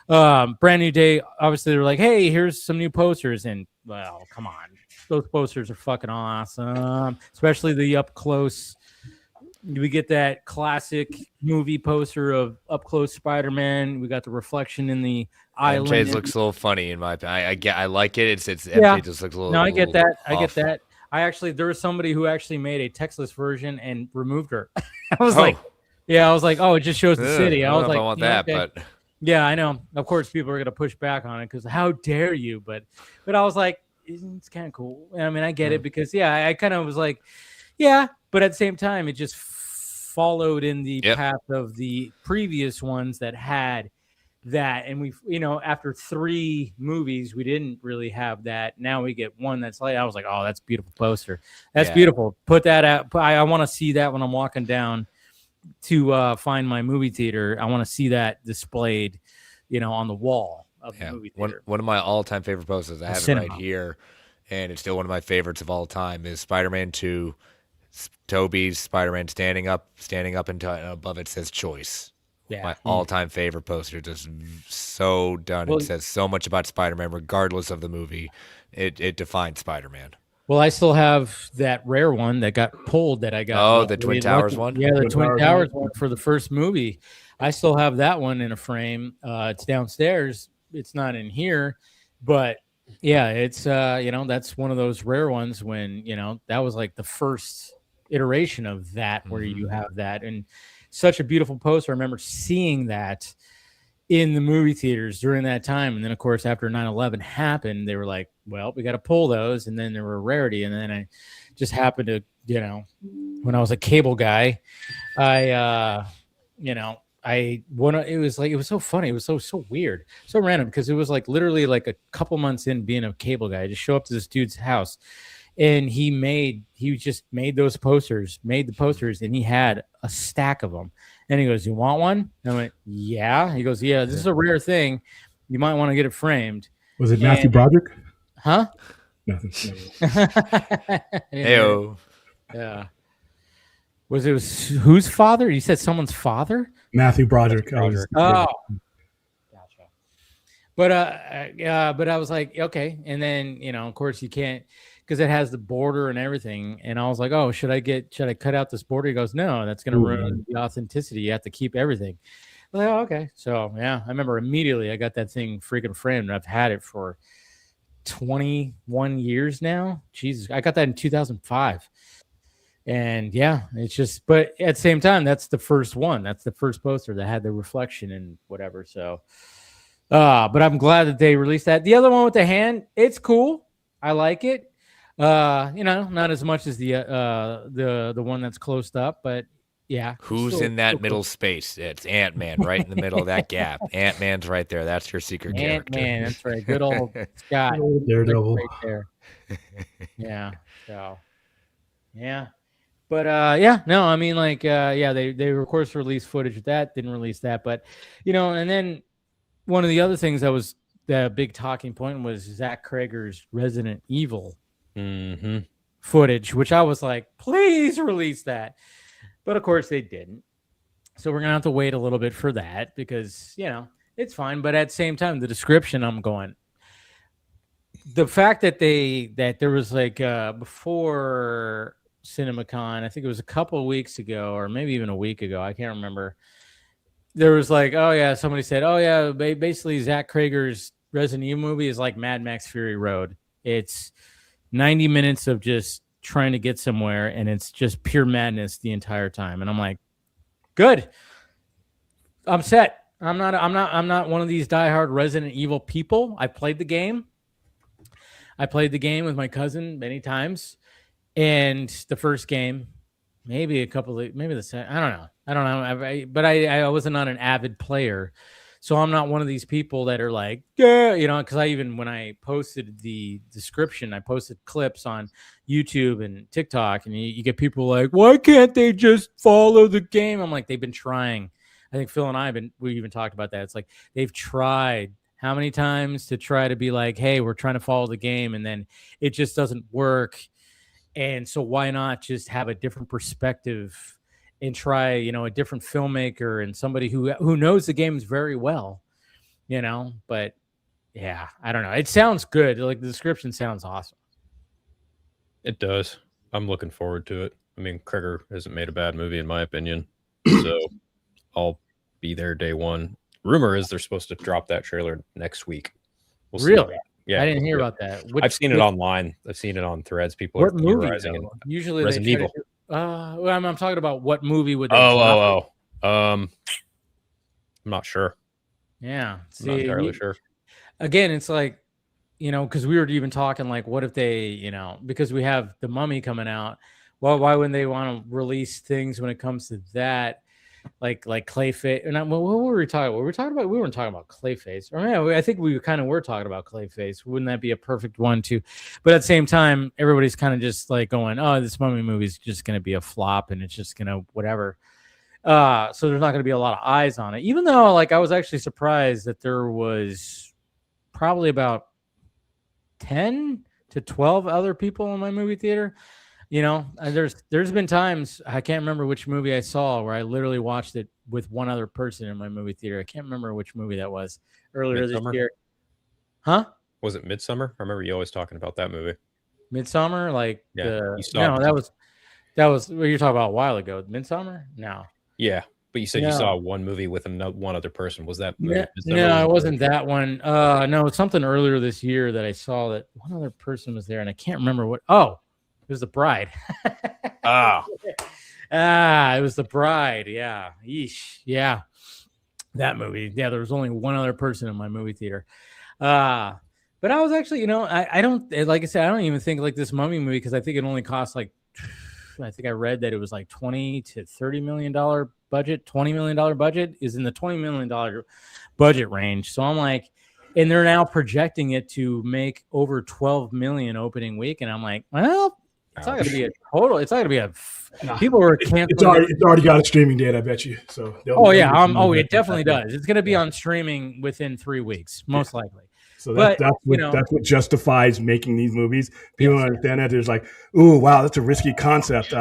Brand New Day, obviously they were like, hey, here's some new posters, and well, come on. Those posters are fucking awesome, especially the up close. We get that classic movie poster of up close Spider-Man. We got the reflection in the island. MJ's looks a little funny in my opinion. I like it. It's MJ just looks a little. No, I get that. I get that. There was somebody who actually made a textless version and removed her. I was like, oh, it just shows the city. I was like, I want that, but yeah, I know. Of course, people are gonna push back on it because how dare you? But I was like. It's kind of cool. I mean, I get it because I kind of was like, but at the same time, it just followed in the path of the previous ones that had that. And we, after 3 movies, we didn't really have that. Now we get one that's like, I was like, oh, that's a beautiful poster. That's beautiful. Put that out. I want to see that when I'm walking down to find my movie theater. I want to see that displayed. on the wall of the movie theater. One of my all-time favorite posters, I have it right here, and it's still one of my favorites of all time, is Spider-Man 2, Tobey's Spider-Man standing up and above it says choice. Yeah. My all-time favorite poster, just so done. It says so much about Spider-Man, regardless of the movie. It defines Spider-Man. Well, I still have that rare one that got pulled that I got. Oh, the Twin Towers one? Yeah, the Twin Towers one for the first movie. I still have that one in a frame. It's downstairs. It's not in here. But, yeah, it's, that's one of those rare ones when, that was like the first iteration of that where you have that. And such a beautiful poster. I remember seeing that in the movie theaters during that time. And then, of course, after 9/11 happened, they were like, well, we got to pull those. And then there were a rarity. And then I just happened to, when I was a cable guy, it was so funny. It was so weird, so random, because it was like literally like a couple months in being a cable guy. I just show up to this dude's house, and he just made the posters, and he had a stack of them. And he goes, "You want one?" And I went, "Yeah." He goes, "Yeah, this is a rare thing. You might want to get it framed." Was it Matthew Broderick? Huh? Nothing. Heyo. Yeah. Was whose father? You said someone's father? Matthew Broderick. Oh, gotcha. But I was like, okay. And then, of course you can't, because it has the border and everything. And I was like, oh, should I cut out this border? He goes, no, that's going to ruin the authenticity. You have to keep everything. I was like, oh, okay. So yeah, I remember immediately I got that thing freaking framed. I've had it for 21 years now. Jesus, I got that in 2005. And yeah, it's just, but at the same time, that's the first one. That's the first poster that had the reflection and whatever. So, but I'm glad that they released that. The other one with the hand, it's cool. I like it. Not as much as the one that's closed up, but yeah. Who's in that middle space? It's Ant-Man right in the middle of that gap. Ant-Man's right there. That's your secret character. Ant-Man, that's right. Good old Scott. Daredevil. Right there. Yeah. So, yeah. But they of course released footage of that, didn't release that, but and then one of the other things that was the big talking point was Zach Krager's Resident Evil footage, which I was like, please release that. But of course they didn't. So we're gonna have to wait a little bit for that because it's fine. But at the same time, the description, I'm going, the fact that there was like before Cinemacon, I think it was a couple of weeks ago or maybe even a week ago, I can't remember, there was like, oh yeah, somebody said, oh yeah, basically Zach Krager's Resident Evil movie is like Mad Max Fury Road. It's 90 minutes of just trying to get somewhere, and it's just pure madness the entire time. And I'm like, good, I'm set. I'm not one of these diehard Resident Evil people. I played the game with my cousin many times. And the first game, maybe the second, I don't know. But I wasn't not an avid player. So I'm not one of these people that are like, yeah, because when I posted the description, I posted clips on YouTube and TikTok, and you get people like, why can't they just follow the game? I'm like, they've been trying. I think Phil and we even talked about that. It's like they've tried how many times to try to be like, hey, we're trying to follow the game, and then it just doesn't work. And so why not just have a different perspective and try, a different filmmaker and somebody who knows the games very well, but yeah, I don't know. It sounds good. Like the description sounds awesome. It does. I'm looking forward to it. I mean, Krager hasn't made a bad movie in my opinion. So I'll be there day one. Rumor is they're supposed to drop that trailer next week. We'll see. Really? Yeah, I didn't hear about that. I've seen it online. I've seen it on threads. People are theorizing. Usually Resident Evil. I'm talking about what movie would they drop? I'm not sure. Yeah. I'm not entirely sure. Again, it's like, because we were even talking like, what if they, because we have The Mummy coming out. Well, why wouldn't they want to release things when it comes to that? Like Clayface, and what were we talking about? We weren't talking about Clayface. Or I think we kind of were talking about Clayface. Wouldn't that be a perfect one too? But at the same time, everybody's kind of just like going, "Oh, this Mummy movie is just going to be a flop, and it's just going to whatever." So there's not going to be a lot of eyes on it, even though like I was actually surprised that there was probably about 10 to 12 other people in my movie theater. You know, there's been times I can't remember which movie I saw where I literally watched it with one other person in my movie theater. I can't remember which movie that was earlier this year. Huh? Was it Midsummer? I remember you always talking about that movie. Midsummer, like yeah, no, that was what you're talking about a while ago. Midsummer? No. Yeah, but you said you saw one movie with one other person. Was that movie? No, it wasn't that one. No, it's something earlier this year that I saw that one other person was there, and I can't remember what. Oh, it was The Bride. It was The Bride. Yeah. Yeesh. Yeah. That movie. Yeah, there was only one other person in my movie theater. But I was actually, you know, I don't, like I said, I don't even think like this Mummy movie, because I think it only costs like, I think I read that it was like $20 to $30 million budget. $20 million budget is in the $20 million budget range. So I'm like, and they're now projecting it to make over 12 million opening week. And I'm like, well, it's not going to be a total. It's not going to be a. People are canceling. It's already got a streaming date, I bet you. So. It definitely does. It's going to be on streaming within 3 weeks, most likely. So that's what justifies making these movies. People don't understand that. There's like, oh wow, that's a risky concept.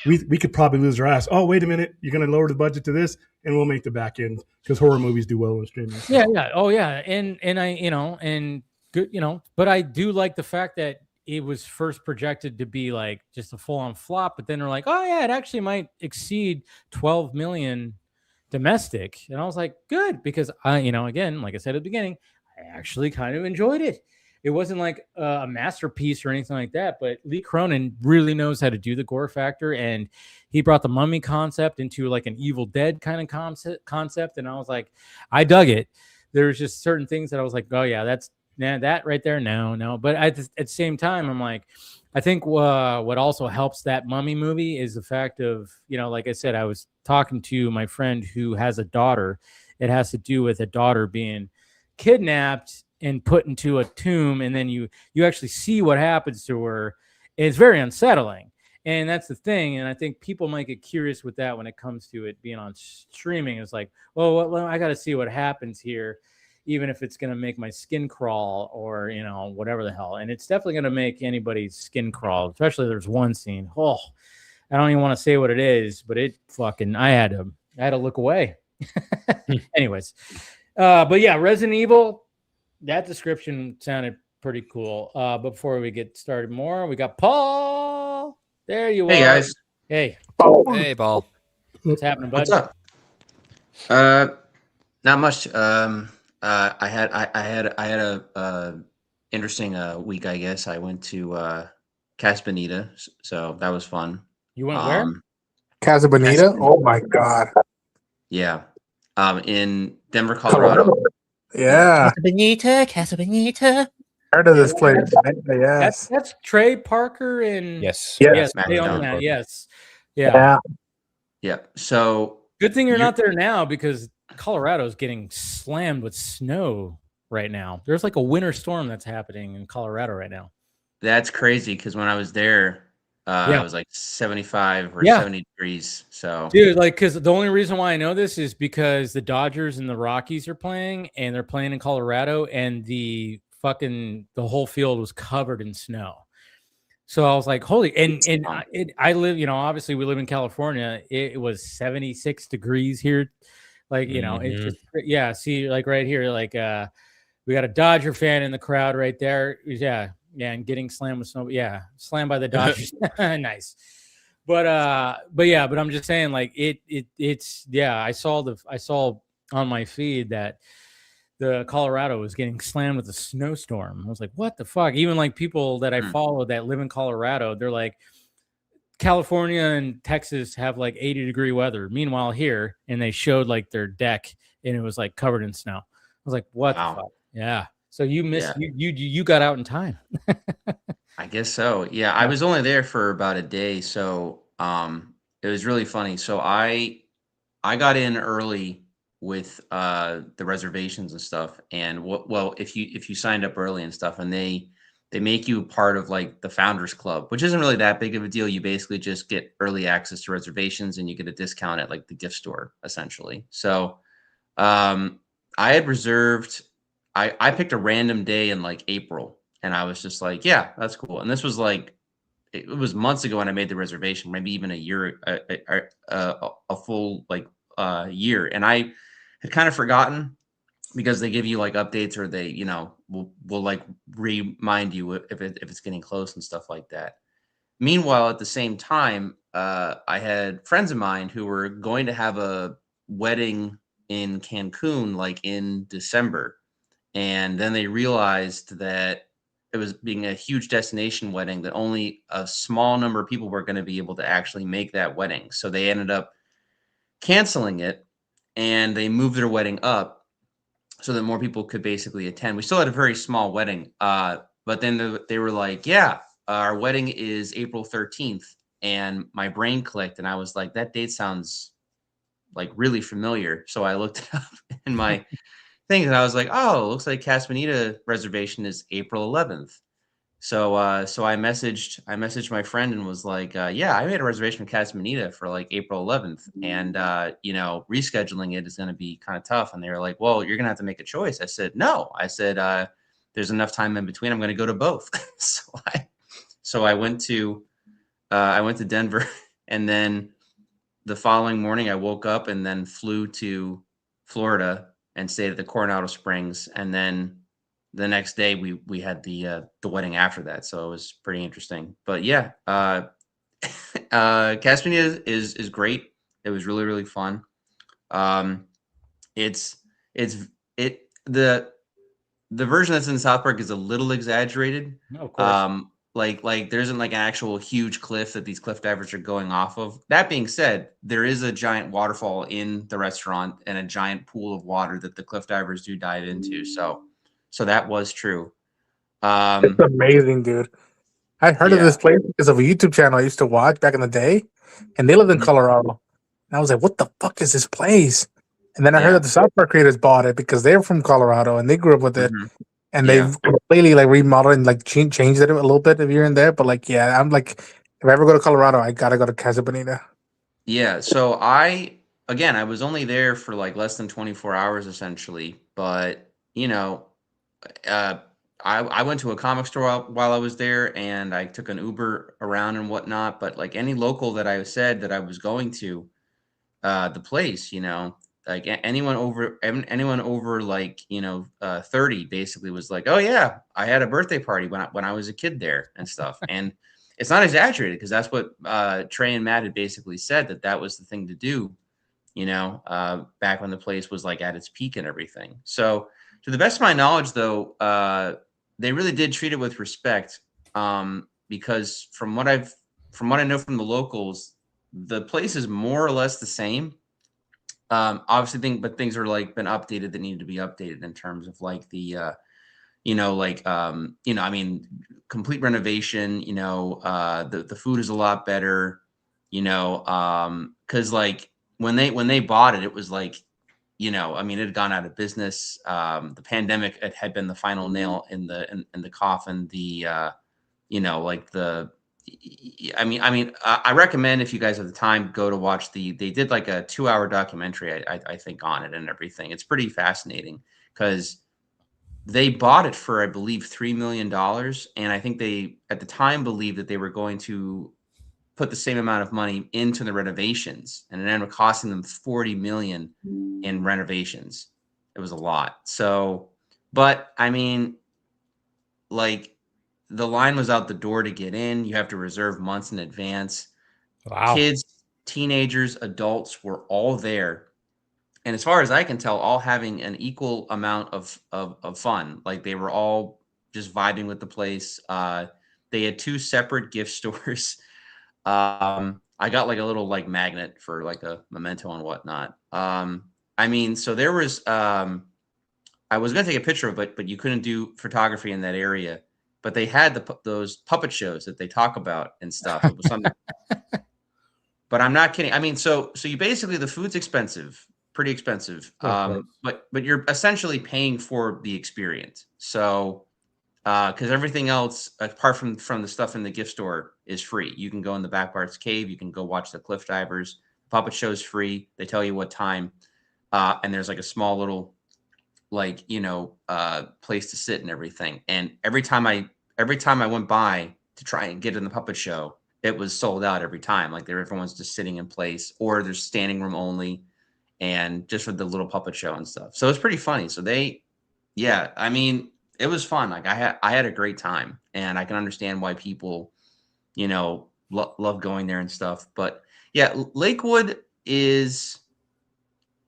We could probably lose our ass. Oh, wait a minute, you're going to lower the budget to this, and we'll make the back end, because horror movies do well in streaming. Yeah. Oh yeah, and I and good, but I do like the fact that it was first projected to be like just a full on flop, but then they're like, oh yeah, it actually might exceed 12 million domestic, and I was like, good, because again, like I said at the beginning, I actually kind of enjoyed it. It wasn't like a masterpiece or anything like that, but Lee Cronin really knows how to do the gore factor, and he brought the Mummy concept into like an Evil Dead kind of concept, and I was like, I dug it. There's just certain things that I was like, oh yeah, that right there, no. But at the same time, I'm like, I think what also helps that Mummy movie is the fact of, like I said, I was talking to my friend who has a daughter. It has to do with a daughter being kidnapped and put into a tomb, and then you actually see what happens to her. It's very unsettling, and that's the thing. And I think people might get curious with that when it comes to it being on streaming. It's like, well, I got to see what happens here, even if it's going to make my skin crawl or whatever the hell. And it's definitely going to make anybody's skin crawl, especially there's one scene. Oh, I don't even want to say what it is, but it fucking, I had to look away. Anyways. But yeah, Resident Evil, that description sounded pretty cool. But before we get started more, we got Paul. There you are. Hey guys. Hey. Hey, Paul. What's happening, bud? What's up? Not much. I had a interesting week, I guess. I went to Casa Bonita, so that was fun. You went where? Casa Bonita? Oh my god. Yeah. In Denver, Colorado. Yeah. Casa Bonita. Heard of this place? Yes. That's Trey Parker and yes, they own that. Yes. Yeah. So good thing you're not there now, because Colorado's getting slammed with snow right now. There's like a winter storm that's happening in Colorado right now. That's crazy, because when I was there, it was like 75 or 70 degrees. So, dude, like, because the only reason why I know this is because the Dodgers and the Rockies are playing, and they're playing in Colorado, and the whole field was covered in snow. So I was like, holy, and I live, obviously we live in California. It was 76 degrees here. Like, it's just, see, like right here, like, we got a Dodger fan in the crowd right there. Yeah, and getting slammed with snow. Yeah, slammed by the Dodgers. Nice. But I'm just saying, like, it's I saw on my feed that the Colorado was getting slammed with a snowstorm. I was like, what the fuck? Even like people that I follow that live in Colorado, they're like, California and Texas have like 80-degree weather. Meanwhile here, and they showed like their deck, and it was like covered in snow. I was like, what the fuck? Yeah. So you missed, you got out in time. I guess so. Yeah. I was only there for about a day. So it was really funny. So I got in early with the reservations and stuff. And if you signed up early and stuff, and they they make you part of like the Founders Club, which isn't really that big of a deal. You basically just get early access to reservations and you get a discount at like the gift store, essentially. So I had reserved, I picked a random day in like April, and I was just like, yeah, that's cool. And this was like, it was months ago when I made the reservation, maybe even a year, a full like year. And I had kind of forgotten, because they give you like updates, or they, will like remind you if it's getting close and stuff like that. Meanwhile, at the same time, I had friends of mine who were going to have a wedding in Cancun, like in December. And then they realized that it was being a huge destination wedding, that only a small number of people were going to be able to actually make that wedding. So they ended up canceling it, and they moved their wedding up so that more people could basically attend. We still had a very small wedding, but then they were like, yeah, our wedding is April 13th. And my brain clicked, and I was like, that date sounds like really familiar. So I looked it up in my thing, and I was like, oh, it looks like Casa Bonita reservation is April 11th. So so I messaged my friend and was like, yeah, I made a reservation for Casa Bonita for like April 11th, and rescheduling it is going to be kind of tough. And they were like, well, you're going to have to make a choice. I said, no. I said, there's enough time in between. I'm going to go to both. so I went to Denver, and then the following morning I woke up and then flew to Florida and stayed at the Coronado Springs, and then the next day we had the wedding after that. So it was pretty interesting. But yeah, Casa Bonita is great. It was really, really fun. The version that's in South Park is a little exaggerated. No, of course. Like there isn't like an actual huge cliff that these cliff divers are going off of. That being said, there is a giant waterfall in the restaurant and a giant pool of water that the cliff divers do dive into. So that was true. It's amazing, dude. I heard of this place because of a YouTube channel I used to watch back in the day, and they lived in Colorado. And I was like, what the fuck is this place? And then I heard that the South Park creators bought it because they're from Colorado and they grew up with it. And they've completely like remodeled and like changed it a little bit here and there. But like, yeah, I'm like, if I ever go to Colorado, I gotta go to Casa Bonita. Yeah. So I was only there for like less than 24 hours essentially. But, I went to a comic store while I was there, and I took an Uber around and whatnot. But like any local that I said that I was going to, the place, like anyone over like 30 basically was like, oh yeah, I had a birthday party when I was a kid there and stuff. And it's not exaggerated, because that's what Trey and Matt had basically said, that was the thing to do, back when the place was like at its peak and everything. So to the best of my knowledge, though, they really did treat it with respect, because from what I know from the locals, the place is more or less the same. Obviously, things are like been updated that needed to be updated in terms of like the, I mean, complete renovation. The food is a lot better. Because like when they bought it, it was like, I mean, it had gone out of business. The pandemic had been the final nail in the coffin. I recommend, if you guys have the time, go to watch they did like a 2-hour documentary, I think, on it and everything. It's pretty fascinating, because they bought it for, I believe, $3 million. And I think they, at the time, believed that they were going to put the same amount of money into the renovations, and it ended up costing them $40 million in renovations. It was a lot. So, but I mean, like, the line was out the door to get in. You have to reserve months in advance. Wow. Kids, teenagers, adults were all there. And as far as I can tell, all having an equal amount of fun. Like, they were all just vibing with the place. They had 2 separate gift stores. I got like a little like magnet for like a memento and whatnot. I mean, so there was, I was going to take a picture of it, but you couldn't do photography in that area. But they had those puppet shows that they talk about and stuff. It was something, but I'm not kidding. I mean, so you basically, the food's expensive, pretty expensive. But you're essentially paying for the experience. So, because everything else apart from the stuff in the gift store is free. You can go in the back parts cave. You can go watch the cliff divers. Puppet show is free. They tell you what time, and there's like a small little like place to sit and everything. And every time I went by to try and get in the puppet show, it was sold out every time. Like everyone's just sitting in place, or there's standing room only, and just for the little puppet show and stuff. So it's pretty funny. So I mean, it was fun. Like I had a great time, and I can understand why people, love going there and stuff. But yeah, Lakewood is,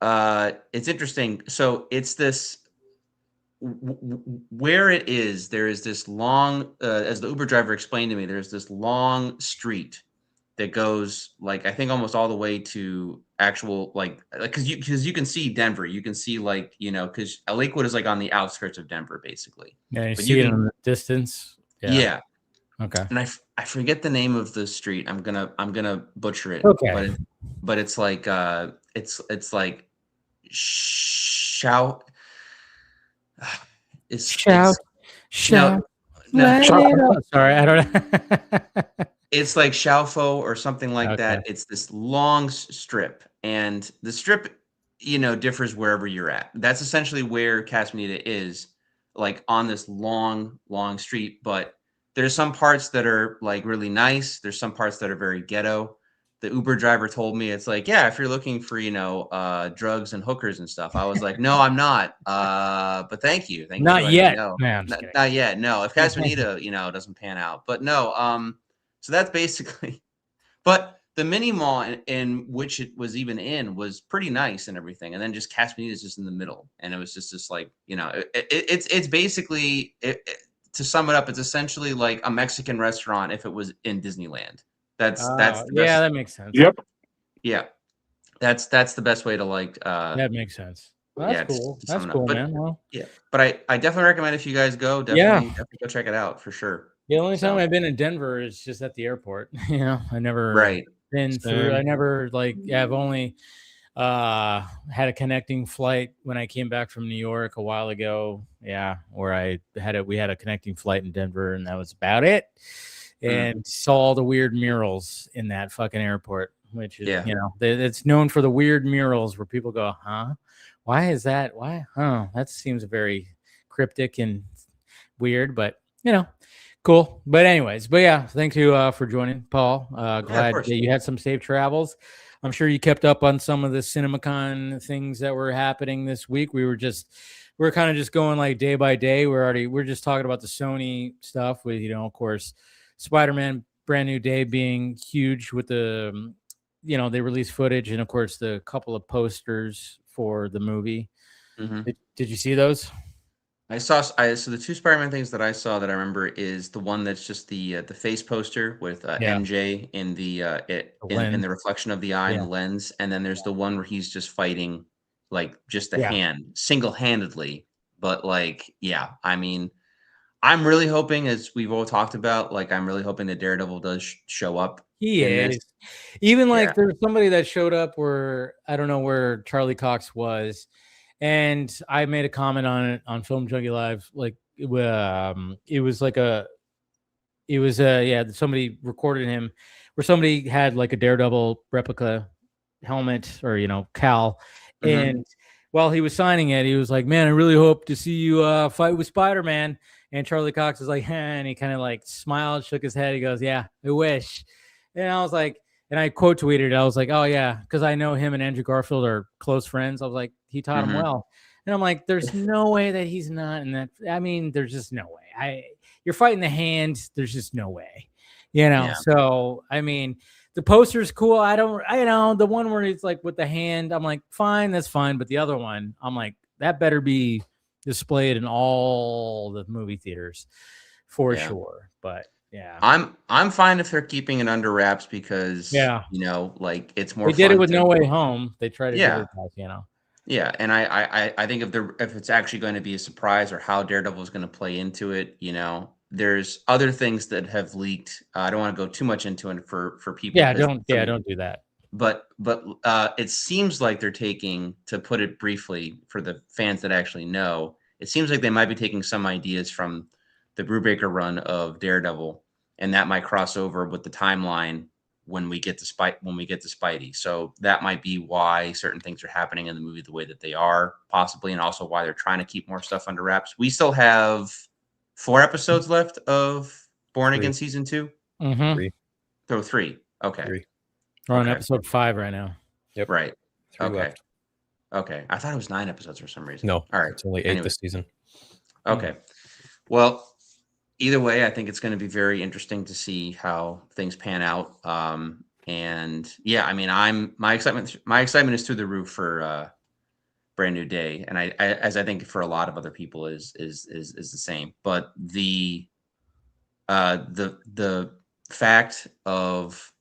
it's interesting. So it's this, where it is, there is this long, as the Uber driver explained to me, there's this long street that goes like, I think almost all the way to actual, because you can see Denver, you can see because Lakewood is like on the outskirts of Denver, basically. Yeah, you see it in the distance. Yeah. Okay. And I forget the name of the street. I'm gonna butcher it. Okay. But it's like it's like shout. Shout. No, sorry, I don't know. It's like Schaufo or something like that. It's this long strip, and the strip, differs wherever you're at. That's essentially where Castaneda is, like on this long, long street. But there's some parts that are like really nice. There's some parts that are very ghetto. The Uber driver told me, it's like, yeah, if you're looking for, drugs and hookers and stuff. I was like, no, I'm not. But thank you. Thank you. Not yet. No, man, not yet. No, if Castaneda, doesn't pan out. But no, so that's basically, but the mini mall in which it was even in was pretty nice and everything. And then just Castaneda is just in the middle. And it was just this like, it's basically, to sum it up, it's essentially like a Mexican restaurant if it was in Disneyland. That's yeah, that makes sense. Yep. Yeah, that's the best way to that makes sense. Well, that's cool. That's cool, man. Well, yeah, but I definitely recommend if you guys go, definitely go check it out for sure. The only time I've been in Denver is just at the airport. I never been through. I never I've only had a connecting flight when I came back from New York a while ago. Yeah, where we had a connecting flight in Denver, and that was about it. And saw all the weird murals in that fucking airport, which is, it's known for the weird murals where people go, huh? Why is that? Why? Oh, that seems very cryptic and weird, but cool. But anyways, thank you for joining, Paul. Glad that you had some safe travels. I'm sure you kept up on some of the Cinemacon things that were happening this week. We're kind of just going like day by day. We're just talking about the Sony stuff with, of course, Spider-Man Brand New Day being huge with the, they released footage and of course the couple of posters for the movie. Mm-hmm. Did you see those? So the two Spider-Man things that I saw that I remember is the one that's just the face poster with MJ in in the reflection of the eye and the lens, and then there's the one where he's just fighting like just the hand single-handedly. But I mean, I'm really hoping, as we've all talked about, I'm really hoping that Daredevil does show up. He is. Even there's somebody that showed up where I don't know where Charlie Cox was, and I made a comment on it on Film Junkie Live. Somebody recorded him where somebody had like a Daredevil replica helmet or cowl, and while he was signing it, he was like, "Man, I really hope to see you fight with Spider-Man." And Charlie Cox was like, and he kind of smiled, shook his head. He goes, "Yeah, I wish." And I was like, and I quote tweeted, I was like, "Oh yeah," because I know him and Andrew Garfield are close friends. I was like, he taught him well. And I'm like, there's no way that he's not in that. I mean, there's just no way. You're fighting the hand. There's just no way, So, I mean, the poster's cool. The one where it's like with the hand, I'm like, fine, that's fine. But the other one, I'm like, that better be displayed in all the movie theaters for sure. But I'm fine if they're keeping it under wraps because it's more. They did it with No Way Home. They tried to do it, Yeah, and I think if it's actually going to be a surprise or how Daredevil is going to play into it, there's other things that have leaked. I don't want to go too much into it for people. Don't do that. But it seems like they're taking, to put it briefly for the fans that actually know, it seems like they might be taking some ideas from Brubaker run of Daredevil, and that might cross over with the timeline when we get to Spidey. So that might be why certain things are happening in the movie the way that they are, possibly, and also why they're trying to keep more stuff under wraps. We still have 4 episodes left of Born Again season 2. Mm-hmm. 3. Okay. 3. We're on episode 5 right now. Yep. Right. 3 okay. left. Okay. I thought it was 9 episodes for some reason. No. All right. It's only 8 this season. Okay. Well, either way, I think it's going to be very interesting to see how things pan out. And yeah, I mean, my excitement is through the roof for Brand New Day, and I as I think for a lot of other people is the same. But the fact of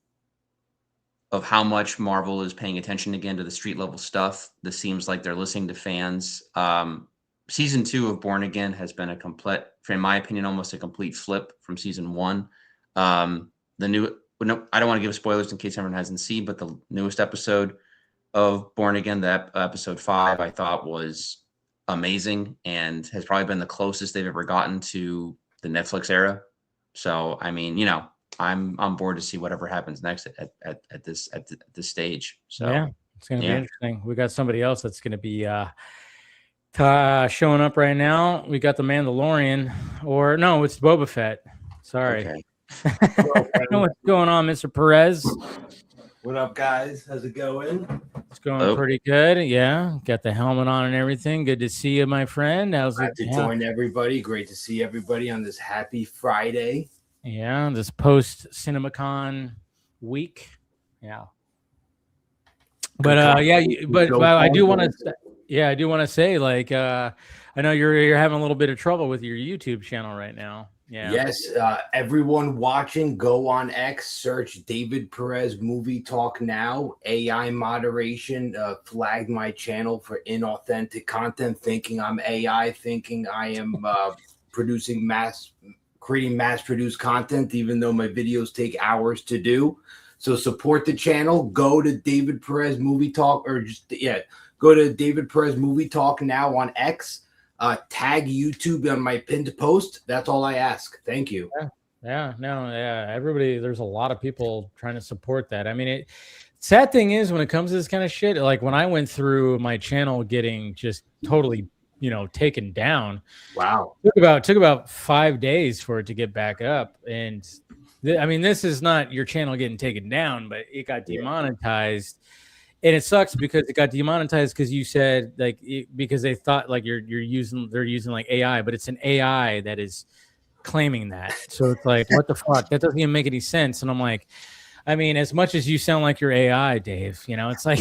how much Marvel is paying attention again to the street level stuff, this seems like they're listening to fans. Season 2 of Born Again has been in my opinion, almost a complete flip from season 1. I don't want to give spoilers in case everyone hasn't seen, but the newest episode of Born Again, that episode 5, I thought was amazing and has probably been the closest they've ever gotten to the Netflix era. So, I mean, I'm on board to see whatever happens next at this this stage. So yeah, it's going to be interesting. We got somebody else that's going to be showing up right now. We got the Mandalorian, or no, it's Boba Fett. Sorry. Okay. What's going on, Mr. Perez? What up, guys? How's it going? It's going pretty good. Yeah, got the helmet on and everything. Good to see you, my friend. How's Glad it? to join everybody. Great to see everybody on this happy Friday. Yeah, this post Cinemacon week. Yeah. But I do want to. Yeah, I do want to say, like, I know you're having a little bit of trouble with your YouTube channel right now. Yeah. Yes. Everyone watching, go on X, search David Perez Movie Talk Now. AI moderation flagged my channel for inauthentic content, thinking I'm AI, thinking I am creating mass-produced content, even though my videos take hours to do. So support the channel. Go to David Perez Movie Talk, go to David Perez Movie Talk Now on X. Tag YouTube on my pinned post. That's all I ask. Thank you. Everybody, there's a lot of people trying to support that. I mean, sad thing is when it comes to this kind of shit, like when I went through my channel getting just totally, taken down. Wow. Took about 5 days for it to get back up. And this is not your channel getting taken down, but it got demonetized. And it sucks because it got demonetized because you said because they thought like they're using like AI, but it's an AI that is claiming that. So it's like, what the fuck? That doesn't even make any sense. And I'm like, I mean, as much as you sound like you're AI, Dave, it's like,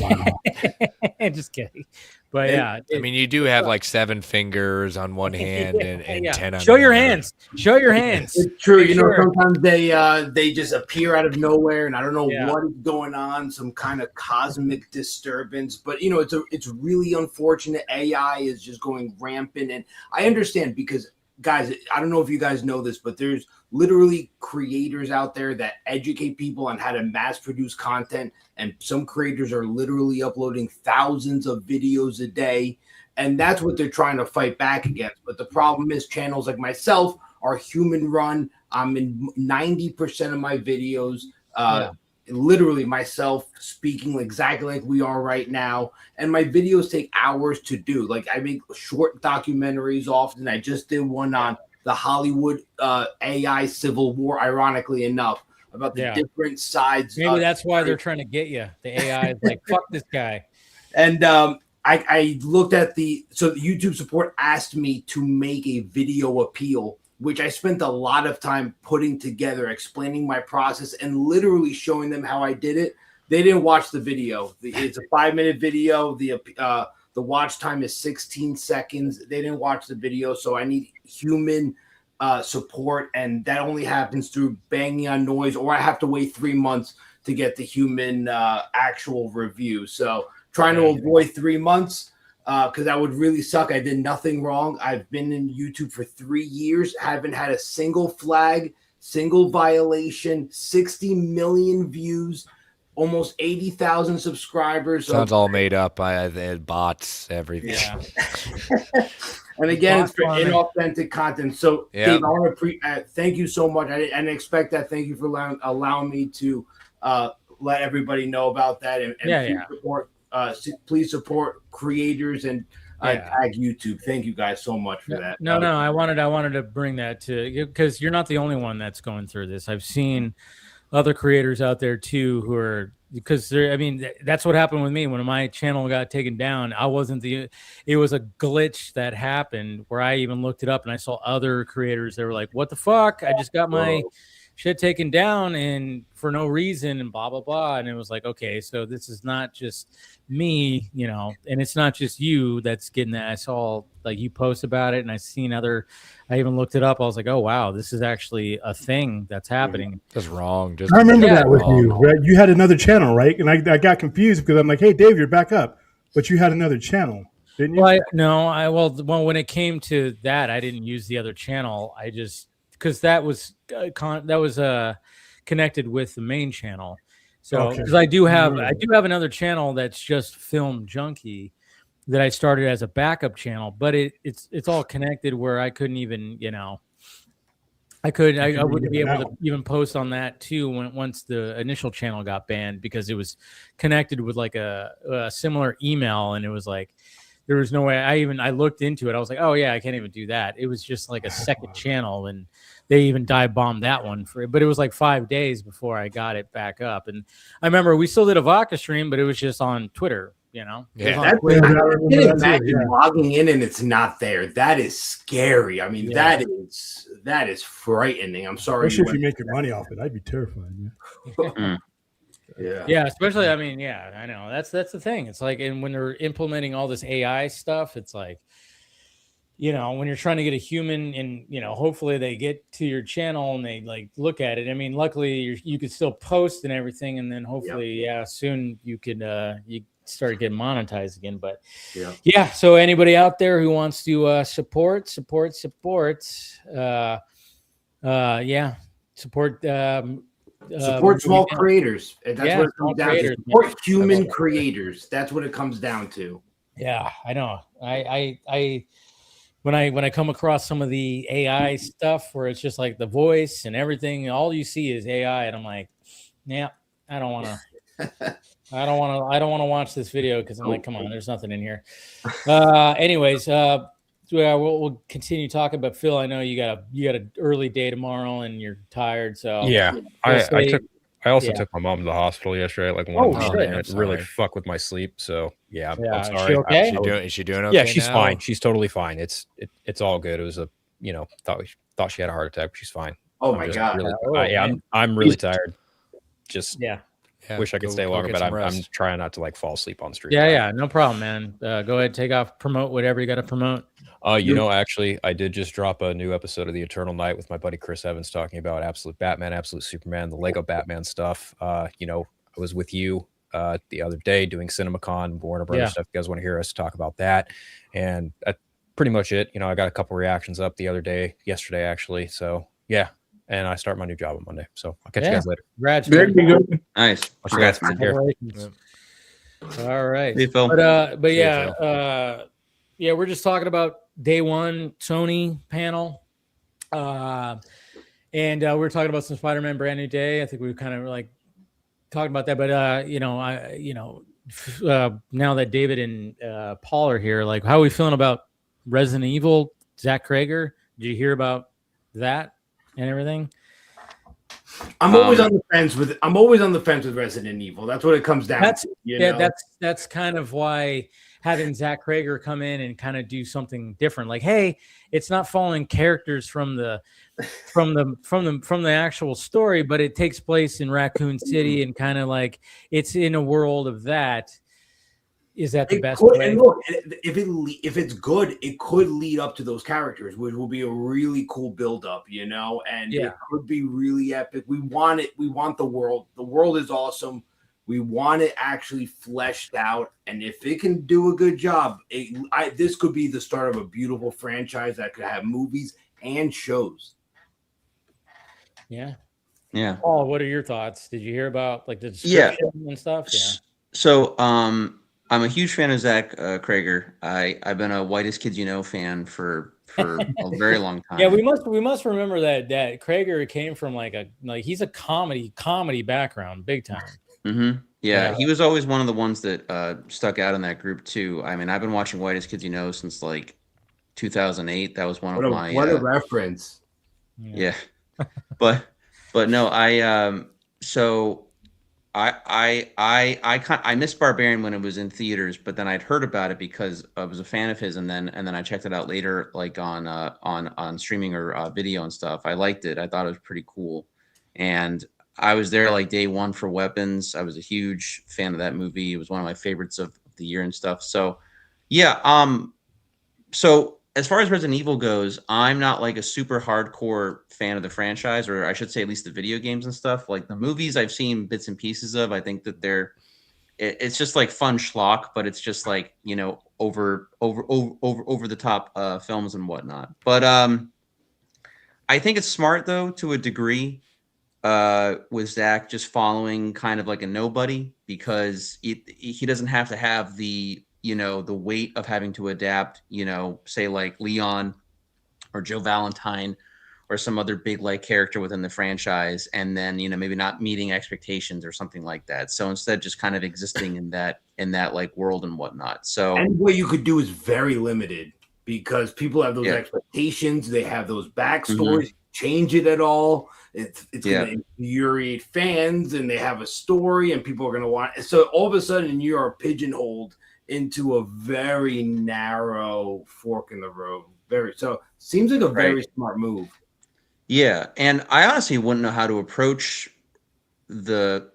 just kidding. But yeah, I mean, you do have like 7 fingers on one hand and 10 on Show your the other. hands. Show your hands. It's true. Sometimes they just appear out of nowhere, and I don't know what is going on, some kind of cosmic disturbance. But it's really unfortunate. AI is just going rampant, and I understand because, guys, I don't know if you guys know this, but there's literally creators out there that educate people on how to mass produce content. And some creators are literally uploading thousands of videos a day. And that's what they're trying to fight back against. But the problem is channels like myself are human run. I'm in 90% of my videos, literally myself speaking exactly like we are right now. And my videos take hours to do. Like I make short documentaries often. I just did one on the Hollywood AI Civil War, ironically enough, about the different sides. Maybe that's why they're trying to get you. The AI is like, fuck this guy. And I looked at so the YouTube support asked me to make a video appeal, which I spent a lot of time putting together, explaining my process and literally showing them how I did it. They didn't watch the video. It's a 5-minute video. The watch time is 16 seconds. They didn't watch the video, so I need human support, and that only happens through banging on noise, or I have to wait 3 months to get the human actual review. So trying to avoid 3 months because that would really suck. I did nothing wrong. I've been in YouTube for 3 years, haven't had a single flag, single violation, 60 million views, almost 80,000 subscribers. Sounds all made up. I had bots, everything. Yeah. And again, it's for inauthentic content. So, Dave, I want to thank you so much. I didn't expect that. Thank you for allowing me to let everybody know about that. And please support creators and tag YouTube. Thank you guys so much for that. No, I wanted to bring that to, because you're not the only one that's going through this. I've seen other creators out there too who are, because I mean, that's what happened with me when my channel got taken down. It was a glitch that happened where I even looked it up and I saw other creators that were like, what the fuck? I just got my shit taken down and for no reason and blah, blah, blah. And it was like, okay, so this is not just me, you know, and it's not just you that's getting that. I saw like you post about it and I even looked it up. I was like, oh, wow, this is actually a thing that's happening. That's wrong. I remember that with you, right? You had another channel, right? And I got confused because I'm like, hey, Dave, you're back up. But you had another channel, didn't you? Well, when it came to that, I didn't use the other channel. I just, because that was connected with the main channel. So because I do have another channel that's just Film Junkie that I started as a backup channel, but it's all connected where I couldn't even, you know, I wouldn't be able to even post on that too once the initial channel got banned, because it was connected with like a similar email, and it was like there was no way. I looked into it. I was like, oh yeah, I can't even do that. It was just like a second channel, and they even dive bombed that one but it was like 5 days before I got it back up. And I remember we still did a Vodka stream, but it was just on Twitter, you know? Yeah, I can imagine logging in and it's not there. That is scary. I mean, that is frightening. I'm sorry. Especially if you're making money off it, I'd be terrified. Man. Yeah, especially, I mean, I know. That's the thing. It's like, and when they're implementing all this AI stuff, it's like, you know, when you're trying to get a human and, you know, hopefully they get to your channel and they like look at it. I mean, luckily you could still post and everything. And then hopefully, soon you could, you start getting monetized again. But so anybody out there who wants to support small creators. That's what it comes down to. Support human creators. That's what it comes down to. Yeah, I know. When I come across some of the AI stuff where it's just like the voice and everything, all you see is AI, and I'm like, I don't want to watch this video, because I'm like, come on, there's nothing in here. Anyways, we'll continue talking. But Phil, I know you got an early day tomorrow and you're tired, so I also took my mom to the hospital yesterday at like 1 o'clock, and it really fucked with my sleep. So I'm sorry. Is she okay? Is she doing okay? Yeah, she's now? fine. She's totally fine. It's all good. It was thought she had a heart attack, but she's fine. Oh my God. Really, I'm really tired. Just wish I could stay longer, but I'm trying not to like fall asleep on the street. Yeah, no problem, man. Go ahead, take off, promote whatever you got to promote. Actually, I did just drop a new episode of The Eternal Night with my buddy Chris Evans, talking about Absolute Batman, Absolute Superman, the Lego Batman stuff. I was with you the other day doing CinemaCon, Warner Brothers stuff. If you guys want to hear us talk about that, and that's pretty much it. I got a couple reactions up yesterday actually. So and I start my new job on Monday. So I'll catch you guys later. Congrats. Very good. Nice. Congrats, man. All right. Hey, Phil. We're just talking about day one Sony panel. And we were talking about some Spider-Man Brand New Day. I think we were kind of like talking about that. But now that David and Paul are here, like, how are we feeling about Resident Evil, Zach Krager? Did you hear about that and everything? I'm always on the fence with Resident Evil. That's what it comes down to. That's kind of why having Zach Krager come in and kind of do something different. Like, hey, it's not following characters from the actual story, but it takes place in Raccoon City, and kind of like it's in a world of that. Is that the best way? And look, if it's good, it could lead up to those characters, which will be a really cool build-up, and it could be really epic. We want it. We want the world. The world is awesome. We want it actually fleshed out, and if it can do a good job, this could be the start of a beautiful franchise that could have movies and shows. Yeah. Paul, what are your thoughts? Did you hear about like the description and stuff? Yeah. So, I'm a huge fan of Zach Krager. I've been a Whitest Kids You Know fan for a very long time. Yeah, we must remember that Krager came from like he's a comedy background, big time. Mm-hmm. Yeah, he was always one of the ones that stuck out in that group too. I mean, I've been watching Whitest Kids You Know since like 2008. That was one of my what a reference. Yeah, but no, I missed Barbarian when it was in theaters, but then I'd heard about it because I was a fan of his, and then I checked it out later, like on streaming or video and stuff. I liked it. I thought it was pretty cool, and I was there like day one for Weapons. I was a huge fan of that movie. It was one of my favorites of the year and stuff. So, yeah. So as far as Resident Evil goes, I'm not like a super hardcore fan of the franchise, or I should say at least the video games and stuff. Like the movies I've seen bits and pieces of. I think that it's just like fun schlock, but it's just like, over the top films and whatnot. But I think it's smart though, to a degree, with Zach just following kind of like a nobody, because he doesn't have to have the weight of having to adapt, say like Leon or Joe Valentine or some other big like character within the franchise, and then maybe not meeting expectations or something like that. So instead, just kind of existing in that like world and whatnot. So and what you could do is very limited, because people have those expectations, they have those backstories. Change it at all, it's going to infuriate fans, and they have a story, and people are going to want. So all of a sudden, you are pigeonholed into a very narrow fork in the road. Seems like a very smart move. Yeah, and I honestly wouldn't know how to approach the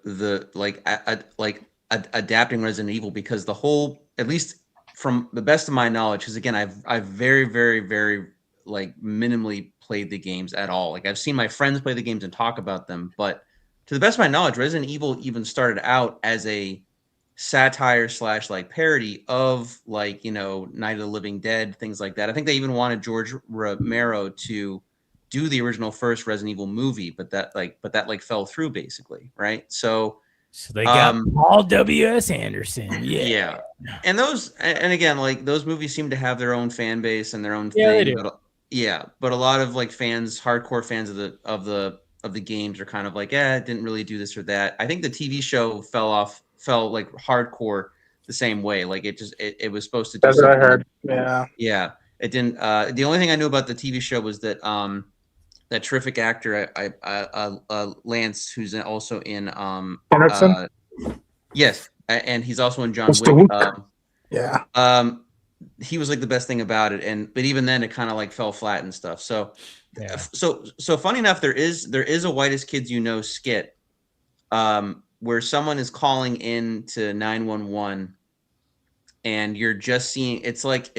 adapting Resident Evil, because the whole, at least from the best of my knowledge, because again, I've very, very, very like minimally played the games at all. Like I've seen my friends play the games and talk about them, but to the best of my knowledge, Resident Evil even started out as a satire / like parody of like Night of the Living Dead, things like that. I think they even wanted George Romero to do the original first Resident Evil movie, but that fell through basically, right? So they got Paul W.S. Anderson. Yeah. And again, like those movies seem to have their own fan base and their own thing. They do. But a lot of like fans, hardcore fans of the games are kind of like, it didn't really do this or that. I think the TV show fell like hardcore the same way. Like it was supposed to do. That's what I heard. Yeah. Yeah. It didn't. The only thing I knew about the TV show was that that terrific actor, Lance, who's also in yes, and he's also in John Wick. He was like the best thing about it, but even then it kind of like fell flat and stuff. So so funny enough, there is a Whitest Kids You Know skit where someone is calling in to 911, and you're just seeing it's like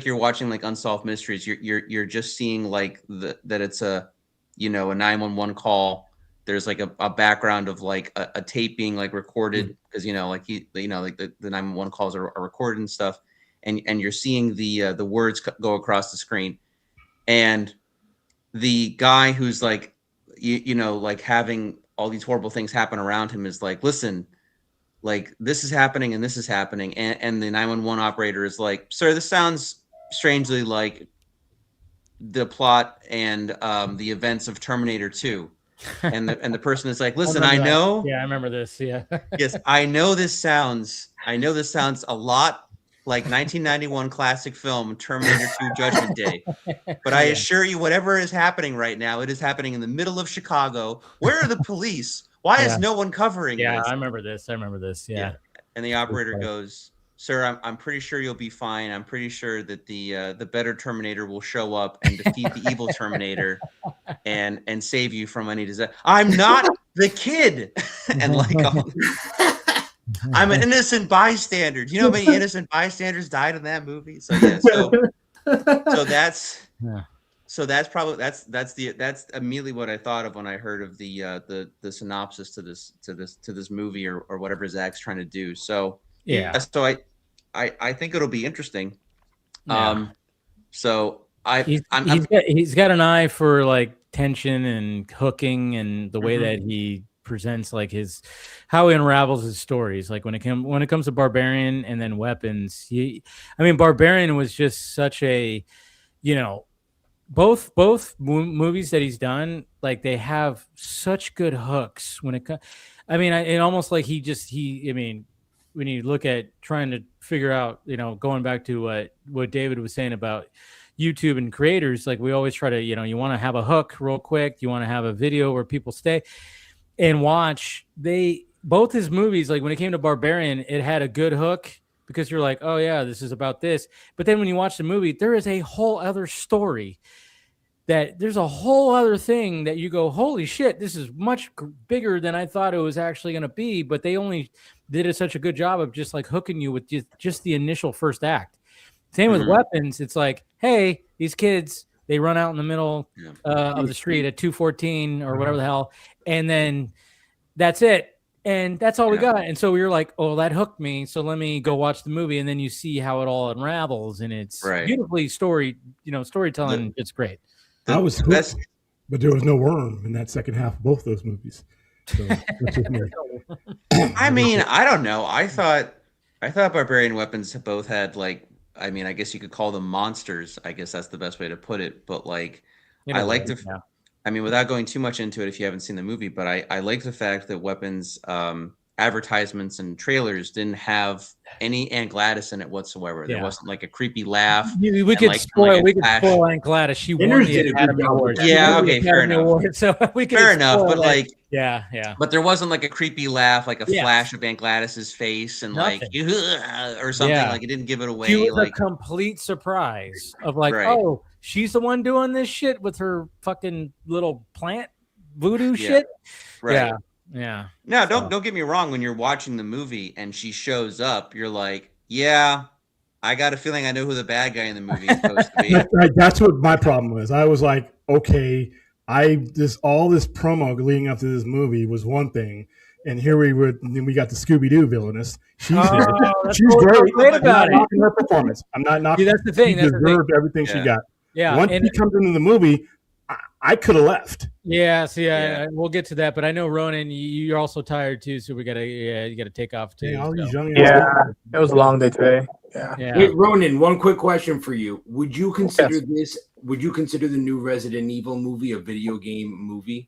you're watching like Unsolved Mysteries. You're just seeing like that it's a 911 call. There's like a background of like a tape being like recorded, because like the 911 calls are recorded and stuff, and you're seeing the words go across the screen, and the guy who's like like having all these horrible things happen around him is like, listen, like this is happening and this is happening, and the 911 operator is like, sir, this sounds strangely like the plot and the events of Terminator 2. And the person is like, listen, I know. Yeah, I remember this. Yeah. Yes, I know this sounds a lot like 1991 classic film Terminator 2 Judgment Day. But I assure you, whatever is happening right now, it is happening in the middle of Chicago. Where are the police? Why is no one covering this? I remember this. Yeah. And the operator goes, sir, I'm pretty sure you'll be fine. I'm pretty sure that the better Terminator will show up and defeat the evil Terminator and save you from any disaster. I'm not the kid. And like, I'm an innocent bystander. Do you know how many innocent bystanders died in that movie? So yeah, so that's immediately what I thought of when I heard of the synopsis to this movie or whatever Zach's trying to do. So so I think it'll be interesting. So he's got an eye for like tension and hooking and the way that he presents like how he unravels his stories. Like when it comes to Barbarian and then Weapons, Barbarian was just such a, both movies that he's done, like they have such good hooks when it comes. It almost like when you look at trying to figure out, going back to what David was saying about YouTube and creators, like we always try to, you want to have a hook real quick. You want to have a video where people stay and watch. Both his movies, like when it came to Barbarian, it had a good hook because you're like, oh yeah, this is about this. But then when you watch the movie, there is a whole other story. There's a whole other thing that you go, holy shit, this is much bigger than I thought it was actually going to be. But they only did such a good job of just like hooking you with just the initial first act. Same with Weapons. It's like, hey, these kids, they run out in the middle of the street at 2:14 or whatever the hell. And then that's it. And that's all we got. And so we were like, oh, that hooked me. So let me go watch the movie. And then you see how it all unravels. And it's beautifully storytelling. It's great. I was hooked, but there was no worm in that second half of both those movies. So, I don't know. I thought Barbarian Weapons both had like, I guess you could call them monsters. I guess that's the best way to put it. But like, I like the, without going too much into it, if you haven't seen the movie, but I like the fact that Weapons advertisements and trailers didn't have any Aunt Gladys in it whatsoever. There wasn't like a creepy laugh. We could spoil Aunt Gladys. She won the Academy Award. Yeah, okay, fair enough. Award, so we could fair enough, but like, yeah. But there wasn't like a creepy laugh, like a flash of Aunt Gladys's face, and like or something. Like it didn't give it away. She was like a complete surprise of like, oh, she's the one doing this shit with her fucking little plant voodoo shit. Right. Yeah. No, don't get me wrong. When you're watching the movie and she shows up, you're like, yeah, I got a feeling I know who the bad guy in the movie is supposed to be. That's what my problem was. I was like, okay, all this promo leading up to this movie was one thing, and here we got the Scooby-Doo villainess. She's great about it. Her performance. I'm not knocking. That's the thing. She deserved everything she got. Yeah. Once she comes into the movie, I could have left. Yeah, we'll get to that, but I know Ronan, you're also tired too, so you gotta take off too. It was a long day today. Yeah. Wait, Ronan, one quick question for you: would you consider this? Would you consider the new Resident Evil movie a video game movie?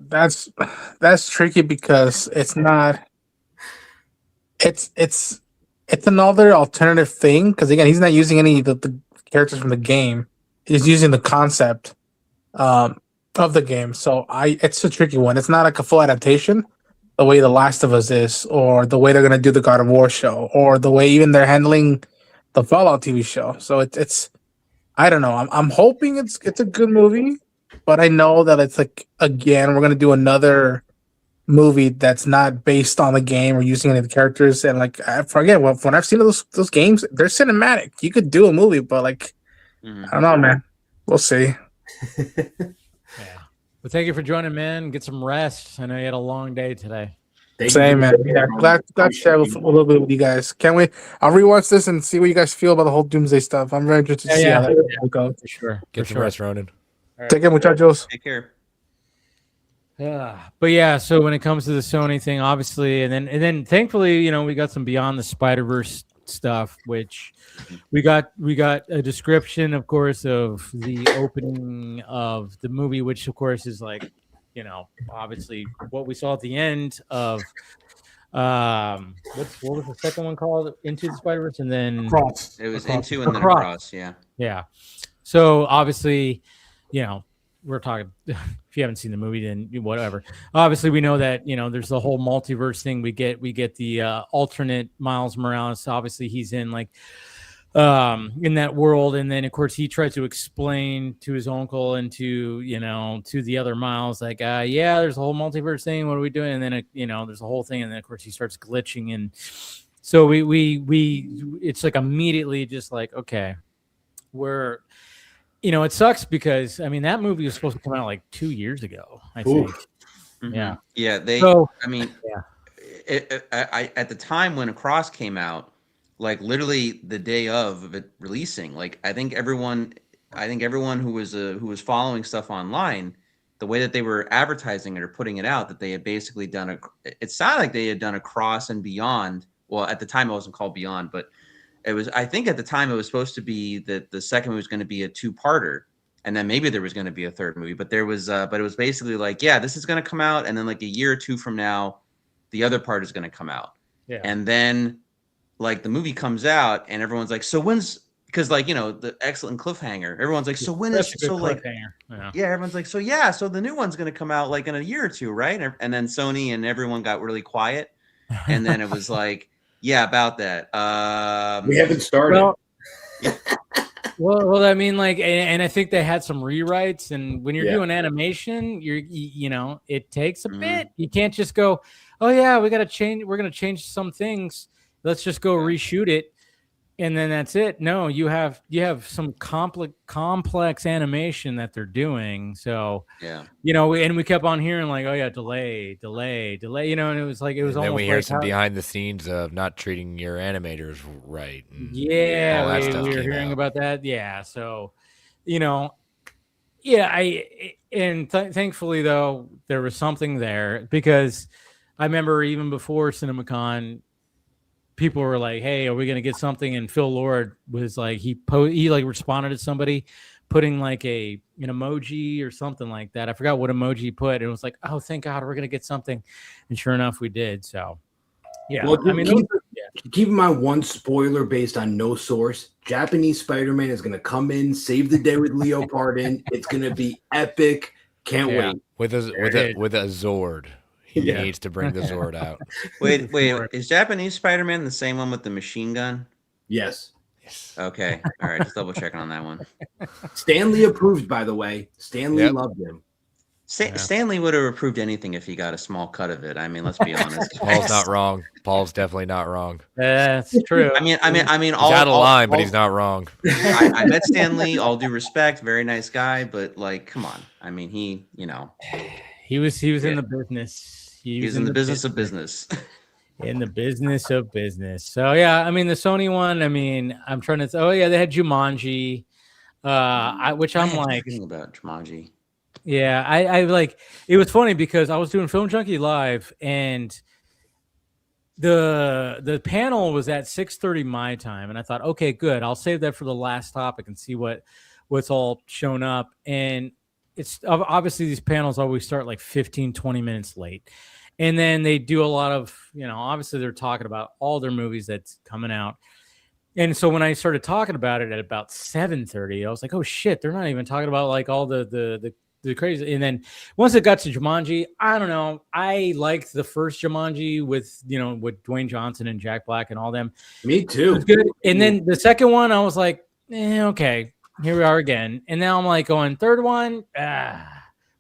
That's tricky because it's not. It's another alternative thing because again, he's not using any of the characters from the game. He's using the concept of the game. So it's a tricky one. It's not like a full adaptation the way The Last of Us is, or the way they're gonna do the God of War show, or the way even they're handling the Fallout TV show. So it's I don't know. I'm hoping it's a good movie, but I know that it's like, again, we're gonna do another movie that's not based on the game or using any of the characters. And like, I forget when I've seen those games, they're cinematic. You could do a movie, but like, I don't know, man. We'll see. Well, thank you for joining, man. Get some rest. I know you had a long day today. Same, man. Yeah, glad to share a little bit with you guys. Can't wait. I'll rewatch this and see what you guys feel about the whole Doomsday stuff. I'm very interested to see how that will go. For sure. Get some rest, Ronan. Take care, muchachos. Take care. But yeah, so when it comes to the Sony thing, obviously, and then thankfully, we got some Beyond the Spider-Verse stuff, which we got a description, of course, of the opening of the movie, which of course is like, obviously what we saw at the end of what was the second one called? Into the Spider-Verse, and then Across. It was Into and then Across. Yeah. So obviously, we're talking, if you haven't seen the movie, then whatever. Obviously, we know that, there's the whole multiverse thing. We get the alternate Miles Morales. Obviously, he's in like in that world. And then, of course, he tries to explain to his uncle and to the other Miles, like, there's a whole multiverse thing. What are we doing? And then, there's a whole thing. And then, of course, he starts glitching. And so we it's like immediately just like, okay, we're, it sucks because that movie was supposed to come out like 2 years ago, I think. Mm-hmm. Yeah. Yeah. At the time when Across came out, like literally the day of it releasing, like I think everyone everyone who was following stuff online, the way that they were advertising it or putting it out, that they had basically done it sounded like they had done a cross and beyond. Well, at the time it wasn't called Beyond, but it was, I think at the time it was supposed to be that the second movie was going to be a 2-parter. And then maybe there was going to be a third movie, but it was basically like, yeah, this is going to come out. And then like a year or two from now, the other part is going to come out. Yeah. And then like the movie comes out and everyone's like, so when's, because like, the excellent cliffhanger, everyone's like, so when is, so like, yeah, everyone's like, so yeah, so the new one's going to come out like in a year or two, right? And then Sony and everyone got really quiet. And then it was like, yeah, about that. We haven't started. Well, I mean, like, and I think they had some rewrites, and when you're doing animation, it takes a bit. You can't just go, oh yeah, we're going to change some things. Let's just go reshoot it. And then that's it. No, you have some complex animation that they're doing. So yeah, and we kept on hearing like, oh yeah, delay, and it was like and almost. Then we hear like some behind the scenes of not treating your animators right. Yeah, we were hearing about that. Yeah, so thankfully though there was something there, because I remember even before CinemaCon, people were like, hey, are we going to get something? And Phil Lord was like, he responded to somebody putting like an emoji or something like that. I forgot what emoji he put. And it was like, oh, thank God we're going to get something. And sure enough, we did. So, yeah. Well, keep in mind one spoiler based on no source. Japanese Spider-Man is going to come in, save the day with Leo Pardon. It's going to be epic. Can't wait. With a Zord. He needs to bring the Zord out. Wait, is Japanese Spider-Man the same one with the machine gun? Yes. Okay. All right. Just double checking on that one. Stanley approved, by the way. Stanley loved him. Stanley would have approved anything if he got a small cut of it. I mean, let's be honest. Paul's not wrong. Paul's definitely not wrong. That's true. I mean, he's out of line, but he's not wrong. I met Stanley. All due respect, very nice guy, but like, come on. I mean, he was in the business. He was in the business of business. In the business of business. So yeah, I mean the Sony one. I mean, I'm trying to. Oh yeah, they had Jumanji, which I'm like thinking about Jumanji. Yeah, I like. It was funny because I was doing Film Junkie Live, and the panel was at 6:30 my time, and I thought, okay, good. I'll save that for the last topic and see what's all shown up. And it's obviously these panels always start like 15-20 minutes late, and then they do a lot of obviously they're talking about all their movies that's coming out. And so when I started talking about it at about 7:30, I was like, oh shit, they're not even talking about like all the crazy. And then once it got to Jumanji, I don't know, I liked the first Jumanji with with Dwayne Johnson and Jack Black and all them. Me too. It was good. And then the second one, I was like, okay, here we are again. And now I'm like going third one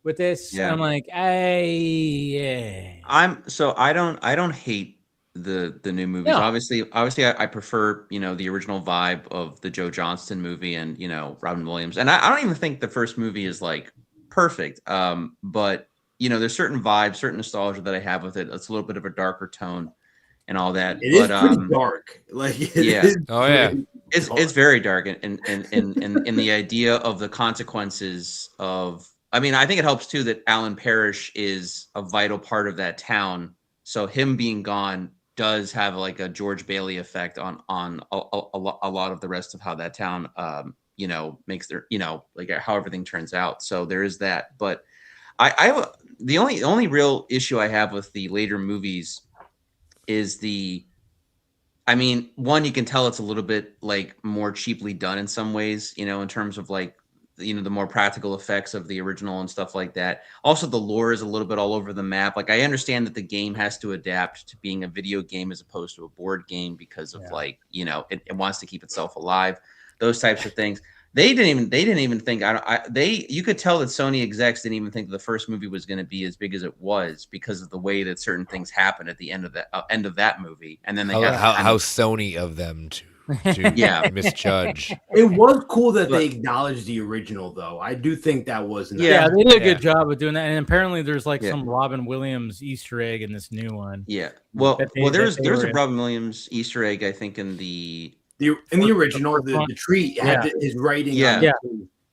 with this. Yeah. I'm like, I don't hate the new movies. No. Obviously I prefer the original vibe of the Joe Johnston movie and Robin Williams. And I don't even think the first movie is like perfect. But there's certain vibes, certain nostalgia that I have with it. It's a little bit of a darker tone and all that. It is pretty dark. Like it's very dark and in the idea of the consequences of. I mean, I think it helps too that Alan Parrish is a vital part of that town. So him being gone does have like a George Bailey effect on a lot of the rest of how that town makes their like how everything turns out. So there is that. But the only real issue I have with the later movies is one, you can tell it's a little bit like more cheaply done in some ways, in terms of like the more practical effects of the original and stuff like that. Also, the lore is a little bit all over the map. Like I understand that the game has to adapt to being a video game as opposed to a board game because of it wants to keep itself alive. Those types of things. They didn't even think. You could tell that Sony execs didn't even think the first movie was going to be as big as it was because of the way that certain things happened at the end of that movie. And then how Sony of them to misjudge. It was cool that they acknowledged the original, though. I do think that was nice. Yeah, they did a good job of doing that. And apparently, there's like some Robin Williams Easter egg in this new one. Yeah, well, there's a Robin Williams Easter egg, I think, in the original. The tree had his writing. Yeah.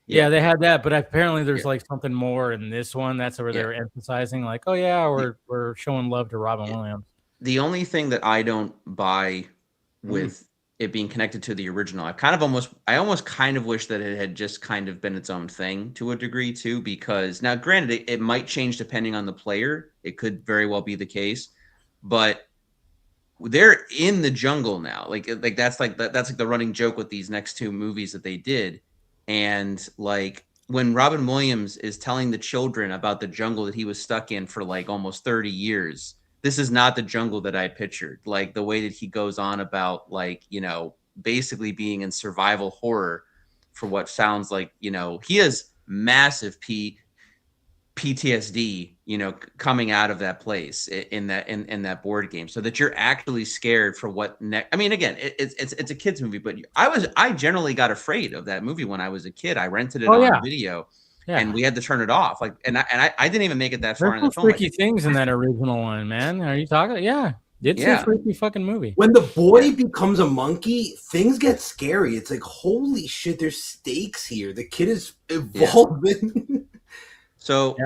Yeah, they had that, but apparently there's like something more in this one. That's where they're emphasizing, like, oh yeah, we're showing love to Robin Williams. The only thing that I don't buy with it being connected to the original, I almost kind of wish that it had just kind of been its own thing to a degree too, because now granted it might change depending on the player. It could very well be the case, but they're in the jungle now. Like that's like the running joke with these next two movies that they did. And like when Robin Williams is telling the children about the jungle that he was stuck in for like almost 30 years, this is not the jungle that I pictured. Like the way that he goes on about like, you know, basically being in survival horror for what sounds like, you know, he has massive PTSD, you know, coming out of that place in that board game, so that you're actually scared for what next. I mean, again, it's a kid's movie, but I generally got afraid of that movie when I was a kid. I rented it on video. Yeah. And we had to turn it off. Like, and I didn't even make it that far in the film. Freaky things in that original one, man. Are you talking? Yeah, it's a freaky fucking movie. When the boy becomes a monkey, things get scary. It's like, holy shit, there's stakes here. The kid is evolving. So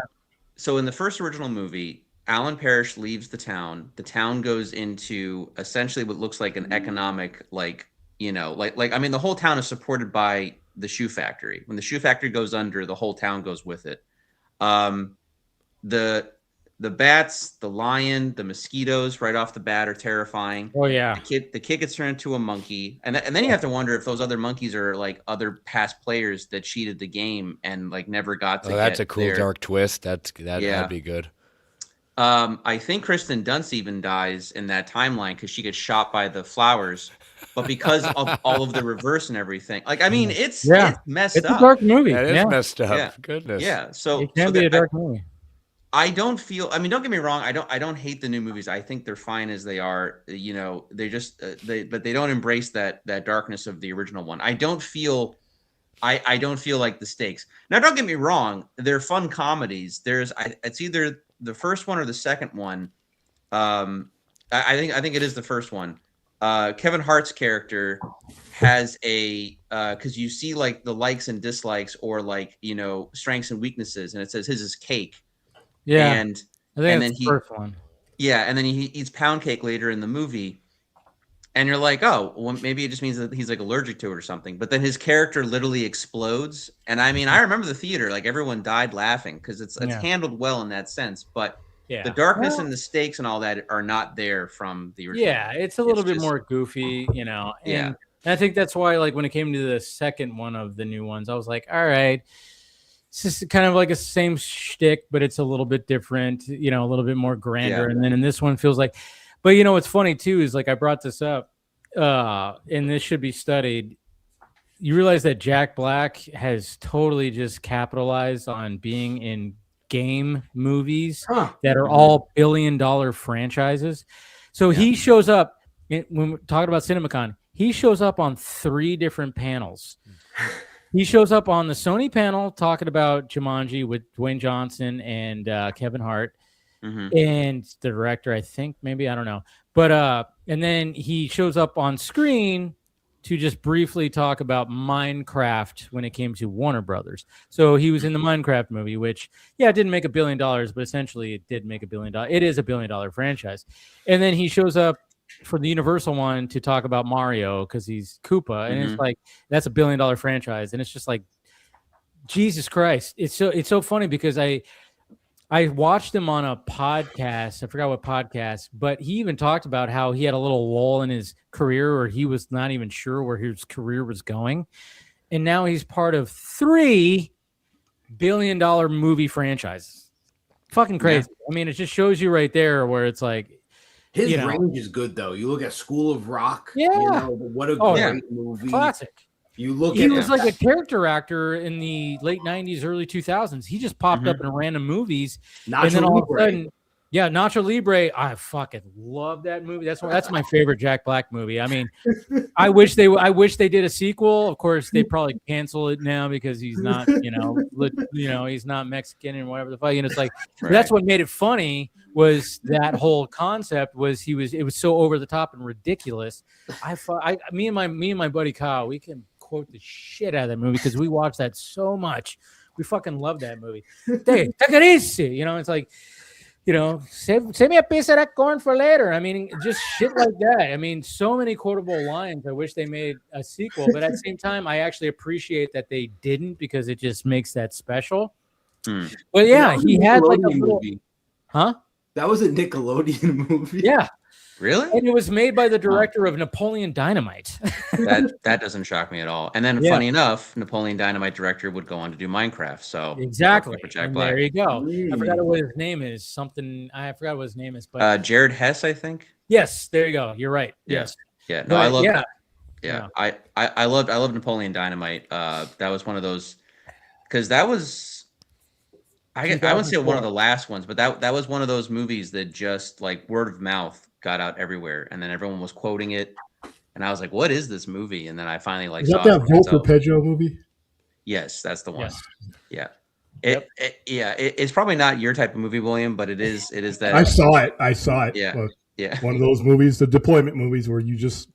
in the first original movie, Alan Parrish leaves the town. The town goes into essentially what looks like an economic, like, you know, like I mean, the whole town is supported by the shoe factory. When the shoe factory goes under, the whole town goes with it. The bats, the lion, the mosquitoes right off the bat are terrifying. Oh yeah. The kid gets turned into a monkey, and then you have to wonder if those other monkeys are like other past players that cheated the game and like never got to. Oh, that's a cool dark twist. That'd be good. I think Kristen Dunst even dies in that timeline because she gets shot by the flowers. But because of all of the reverse and everything, like, I mean, it's messed up. It's a dark movie. That is messed up. Yeah. Goodness. Yeah. So it can be a dark movie. I don't feel. I mean, don't get me wrong. I don't hate the new movies. I think they're fine as they are. You know, they just but they don't embrace that darkness of the original one. I don't feel like the stakes. Now, don't get me wrong. They're fun comedies. It's either the first one or the second one. I think it is the first one. Kevin Hart's character has because you see like the likes and dislikes or like, you know, strengths and weaknesses, and it says his is cake. Yeah, and then the first one. Yeah, and then he eats pound cake later in the movie, and you're like, oh, well, maybe it just means that he's like allergic to it or something. But then his character literally explodes, and I mean, I remember the theater, like everyone died laughing because it's handled well in that sense, but. Yeah. The darkness and the stakes and all that are not there from the original. Yeah, it's a little bit more goofy, you know. And I think that's why, like, when it came to the second one of the new ones, I was like, all right, it's just kind of like a same shtick, but it's a little bit different, you know, a little bit more grander. And then in this one feels like, but you know, what's funny too is like I brought this up, and this should be studied. You realize that Jack Black has totally just capitalized on being in game movies that are all billion-dollar franchises. So he shows up when we're talking about CinemaCon. He shows up on 3 different panels. He shows up on the Sony panel talking about Jumanji with Dwayne Johnson and Kevin Hart, and the director, I think, maybe, I don't know, but and then he shows up on screen to just briefly talk about Minecraft when it came to Warner Brothers. So he was in the Minecraft movie, which, it didn't make $1 billion, but essentially it did make $1 billion. It is $1 billion franchise. And then he shows up for the Universal one to talk about Mario because he's Koopa. And it's like, that's $1 billion franchise. And it's just like, Jesus Christ. It's so funny because I watched him on a podcast. I forgot what podcast, but he even talked about how he had a little lull in his career where he was not even sure where his career was going. And now he's part of 3 billion-dollar movie franchises. Fucking crazy. Yeah. I mean, it just shows you right there where it's like, his range is good though. You look at School of Rock. Yeah. You know, what a great movie. Classic. You look he was like a character actor in the late 90s, early 2000s. He just popped up in random movies. Nacho and then all Libre. of a sudden, Nacho Libre. I fucking love that movie. That's my favorite Jack Black movie. I mean, I wish they did a sequel. Of course, they probably cancel it now because he's not, he's not Mexican and whatever the fuck. And it's like that's what made it funny was that whole concept was it was so over the top and ridiculous. Me and my buddy Kyle, we can quote the shit out of that movie because we watched that so much. We fucking love that movie. Hey, take it easy. You know, it's like, you know, save me a piece of that corn for later. I mean, just shit like that. I mean, so many quotable lines. I wish they made a sequel, but at the same time, I actually appreciate that they didn't because it just makes that special. But yeah, he had like a little movie. Huh? That was a Nickelodeon movie. Yeah. Really? And it was made by the director of Napoleon Dynamite. that doesn't shock me at all. And then, funny enough, Napoleon Dynamite director would go on to do Minecraft. So exactly. for Jack And Black. there you go. I forgot what his name is. I forgot what his name is. But Jared Hess, I think. Yes, there you go. You're right. Yeah. Yes. Yeah. No, I love. Yeah. I loved Napoleon Dynamite. That was one of those because that was. I wouldn't say one of the last ones, but that was one of those movies that just like word of mouth got out everywhere, and then everyone was quoting it, and I was like, "What is this movie?" And then I finally like saw that Vote for Pedro movie. Yes, that's the one. Yes. Yeah, it's probably not your type of movie, William, but it is that. I saw it. Yeah, yeah. One of those movies, the deployment movies, where you just.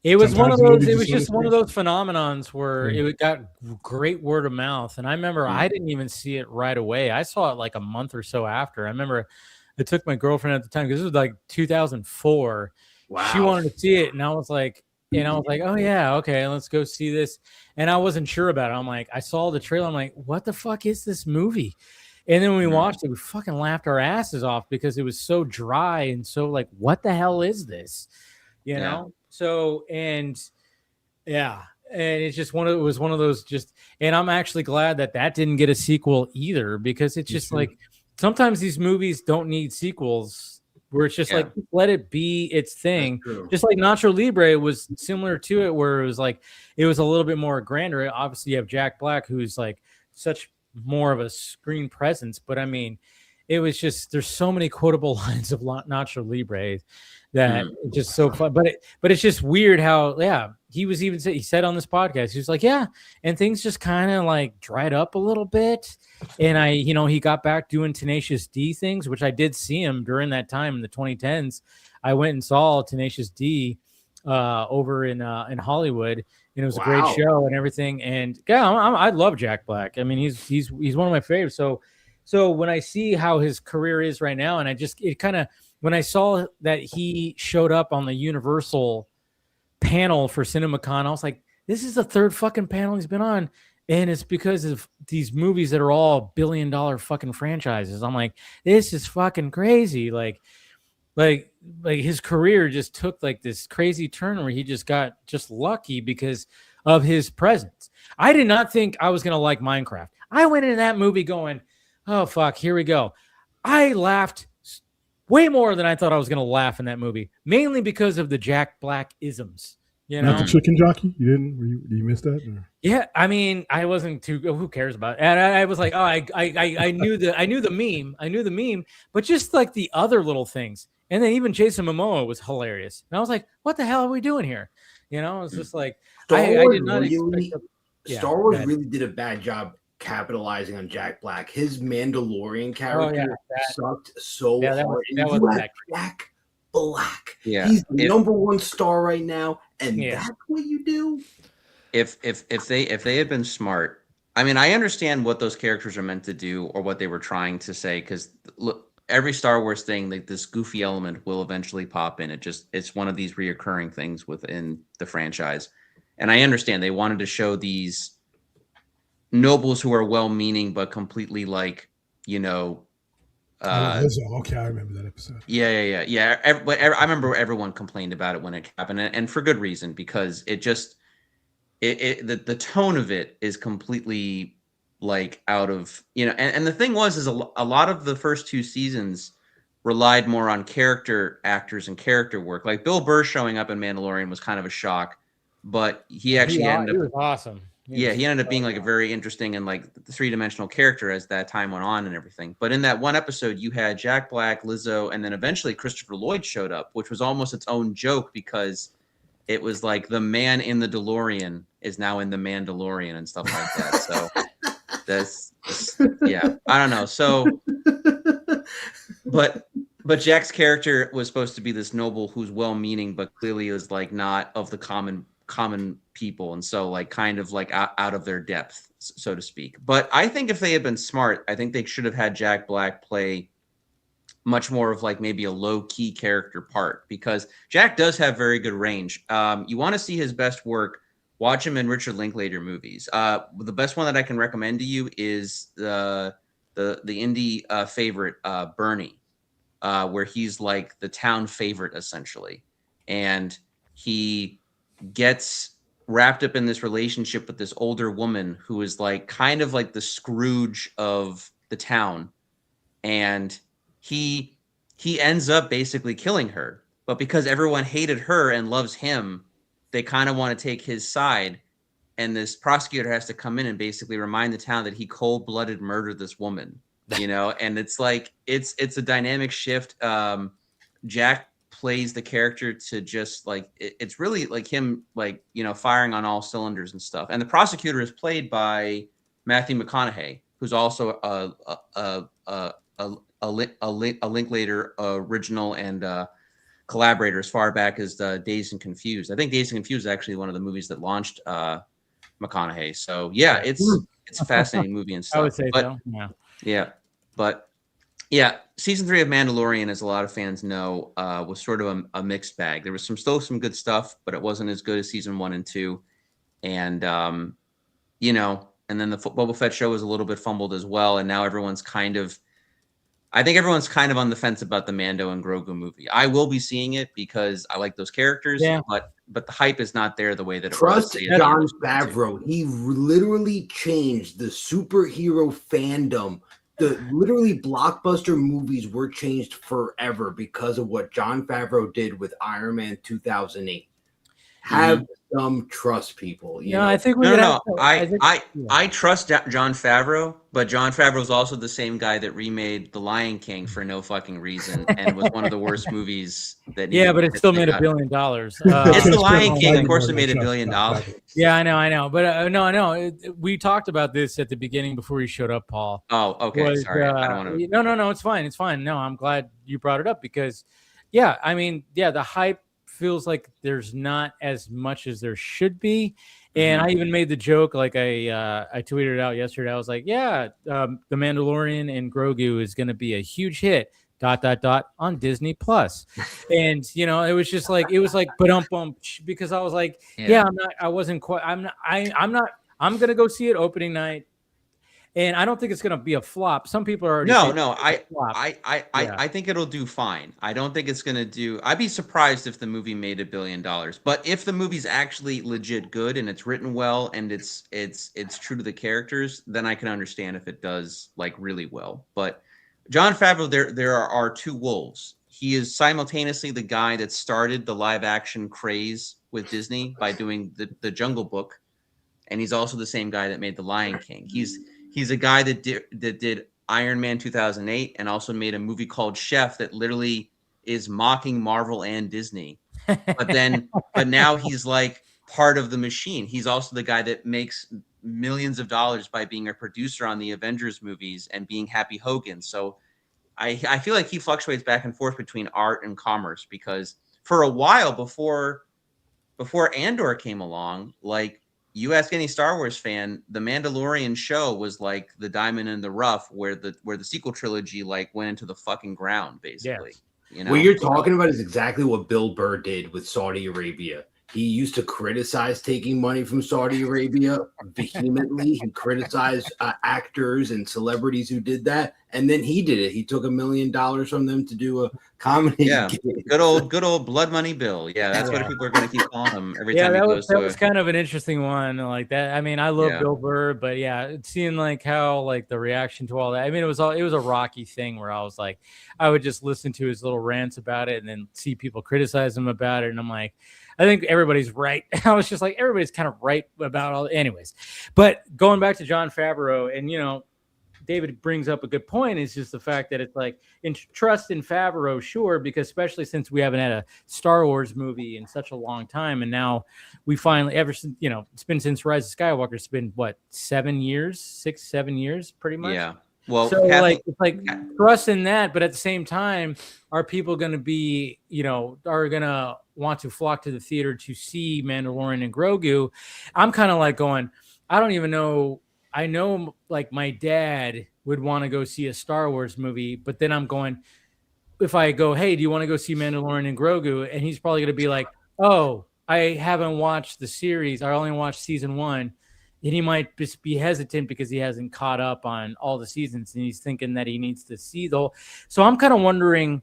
It was one of those. It was just one of those phenomenons where it got great word of mouth, and I remember I didn't even see it right away. I saw it like a month or so after. I remember. It took my girlfriend at the time because this was like 2004. Wow. She wanted to see it, and I was like, oh yeah, okay, let's go see this. And I wasn't sure about it. I'm like, I saw the trailer. I'm like, what the fuck is this movie? And then when we watched it, we fucking laughed our asses off because it was so dry and so like, what the hell is this? You know? So and it's just it was one of those just. And I'm actually glad that didn't get a sequel either because it's just like. Sometimes these movies don't need sequels where it's just like, let it be its thing. Just like Nacho Libre was similar to it, where it was like, it was a little bit more grander. Obviously, you have Jack Black, who's like such more of a screen presence. But I mean, it was just, there's so many quotable lines of Nacho Libre that it's just so fun. But it's just weird how, he said on this podcast, he was like, and things just kind of like dried up a little bit. And he got back doing Tenacious D things, which I did see him during that time in the 2010s. I went and saw Tenacious D over in Hollywood, and it was a great show and everything. And I love Jack Black. I mean, he's one of my favorites. So when I see how his career is right now, and when I saw that he showed up on the Universal panel for CinemaCon, I was like, this is the third fucking panel he's been on. And it's because of these movies that are all billion-dollar fucking franchises. I'm like, this is fucking crazy. Like his career just took like this crazy turn where he just got lucky because of his presence. I did not think I was going to like Minecraft. I went into that movie going, oh, fuck, here we go. I laughed way more than I thought I was going to laugh in that movie, mainly because of the Jack Black isms. You know? Not the chicken jockey? You didn't? Did you miss that? Or? Yeah, I mean, I wasn't too. Who cares about it? And I was like, oh, I knew the meme, but just like the other little things, and then even Jason Momoa was hilarious, and I was like, what the hell are we doing here? You know, it's just like I did not expect. Star Wars really did a bad job capitalizing on Jack Black. His Mandalorian character sucked so hard. That was Jack Black. Yeah, he's the number one star right now, and that's what you do. If they had been smart, I mean, I understand what those characters are meant to do or what they were trying to say. Because look, every Star Wars thing, like this goofy element, will eventually pop in. It's one of these reoccurring things within the franchise, and I understand they wanted to show these nobles who are well-meaning but completely like, you know. Okay, I remember that episode. Yeah. I remember everyone complained about it when it happened, and for good reason, because it just the tone of it is completely like out of, you know. And the thing was, is a lot of the first two seasons relied more on character actors and character work. Like Bill Burr showing up in Mandalorian was kind of a shock, but he actually ended up. He was awesome. He ended up being like a very interesting and like three-dimensional character as that time went on and everything. But in that one episode, you had Jack Black, Lizzo, and then eventually Christopher Lloyd showed up, which was almost its own joke because it was like the man in the DeLorean is now in the Mandalorian and stuff like that. So that's I don't know. So, but Jack's character was supposed to be this noble who's well-meaning, but clearly is like not of the common common people, and so like kind of like out of their depth, so to speak. But I think if they had been smart, I think they should have had Jack Black play much more of like maybe a low key character part, because Jack does have very good range. You want to see his best work, watch him in Richard Linklater movies. The best one that I can recommend to you is the indie favorite, Bernie, where he's like the town favorite essentially, and he gets wrapped up in this relationship with this older woman who is like kind of like the Scrooge of the town, and he ends up basically killing her. But because everyone hated her and loves him, they kind of want to take his side, and this prosecutor has to come in and basically remind the town that he cold-blooded murdered this woman, you know. And it's like it's a dynamic shift. Jack plays the character to just like it's really like him, like, you know, firing on all cylinders and stuff. And the prosecutor is played by Matthew McConaughey, who's also a Linklater original and collaborator as far back as Dazed and Confused. I think Dazed and Confused is actually one of the movies that launched McConaughey. So yeah, it's a fascinating movie and stuff. I would say so. Yeah. But yeah, season 3 of Mandalorian, as a lot of fans know, was sort of a mixed bag. There was still some good stuff, but it wasn't as good as season 1 and 2. And you know, and then the Boba Fett show was a little bit fumbled as well. And now I think everyone's kind of on the fence about the Mando and Grogu movie. I will be seeing it because I like those characters, but the hype is not there the way that it was. Trust Jon Favreau. He literally changed the superhero fandom. The literally blockbuster movies were changed forever because of what Jon Favreau did with Iron Man 2008. Have some trust, people. You know? I think I trust Jon Favreau, but Jon Favreau is also the same guy that remade The Lion King for no fucking reason and was one of the worst movies that. Yeah, but it still made $1 billion. It's The Lion King, of course, it made $1 billion. Yeah, I know, but no. We talked about this at the beginning before you showed up, Paul. Oh, okay, sorry. I don't want to. No, it's fine. No, I'm glad you brought it up because, the hype feels like there's not as much as there should be. And I even made the joke, like I tweeted it out yesterday. I was like, The Mandalorian and Grogu is going to be a huge hit, ... on Disney Plus. And, you know, it was just like, because I was like, I'm going to go see it opening night. And I don't think it's going to be a flop. Some people are I think it'll do fine. I don't think it's going to do. I'd be surprised if the movie made $1 billion. But if the movie's actually legit good and it's written well and it's true to the characters, then I can understand if it does like really well. But Jon Favreau, there are two wolves. He is simultaneously the guy that started the live action craze with Disney by doing the Jungle Book, and he's also the same guy that made The Lion King. He's a guy that did Iron Man 2008 and also made a movie called Chef that literally is mocking Marvel and Disney. But now he's like part of the machine. He's also the guy that makes millions of dollars by being a producer on the Avengers movies and being Happy Hogan. So I feel like he fluctuates back and forth between art and commerce, because for a while before Andor came along, like, you ask any Star Wars fan, the Mandalorian show was like the diamond in the rough, where the sequel trilogy like went into the fucking ground, basically. Yeah. You know? What you're talking about is exactly what Bill Burr did with Saudi Arabia. He used to criticize taking money from Saudi Arabia vehemently. He criticized actors and celebrities who did that, and then he did it. He took $1 million from them to do a comedy. Yeah, good old blood money Bill. Yeah, that's what people are going to keep calling him every time he goes to. That was kind of an interesting one like that. I mean, I love Bill Burr, but seeing like how like the reaction to all that. I mean, it was a rocky thing where I was like, I would just listen to his little rants about it and then see people criticize him about it, and I'm like, I think everybody's right. I was just like, everybody's kind of right about all. Anyways, but going back to Jon Favreau, and you know, David brings up a good point. Is just the fact that it's like trust in Favreau, sure, because especially since we haven't had a Star Wars movie in such a long time, and now we finally, ever since, you know, it's been since Rise of Skywalker. It's been what, 7 years, 6-7 years, pretty much. Well, so like it's like trust in that, but at the same time, are people going to be, are going to want to flock to the theater to see Mandalorian and Grogu? I'm kind of like going, I don't even know. I know like my dad would want to go see a Star Wars movie, but then I'm going, if I go, hey, do you want to go see Mandalorian and Grogu? And he's probably going to be like, oh, I haven't watched the series. I only watched season 1. And he might just be hesitant because he hasn't caught up on all the seasons. And he's thinking that he needs to see the whole. So I'm kind of wondering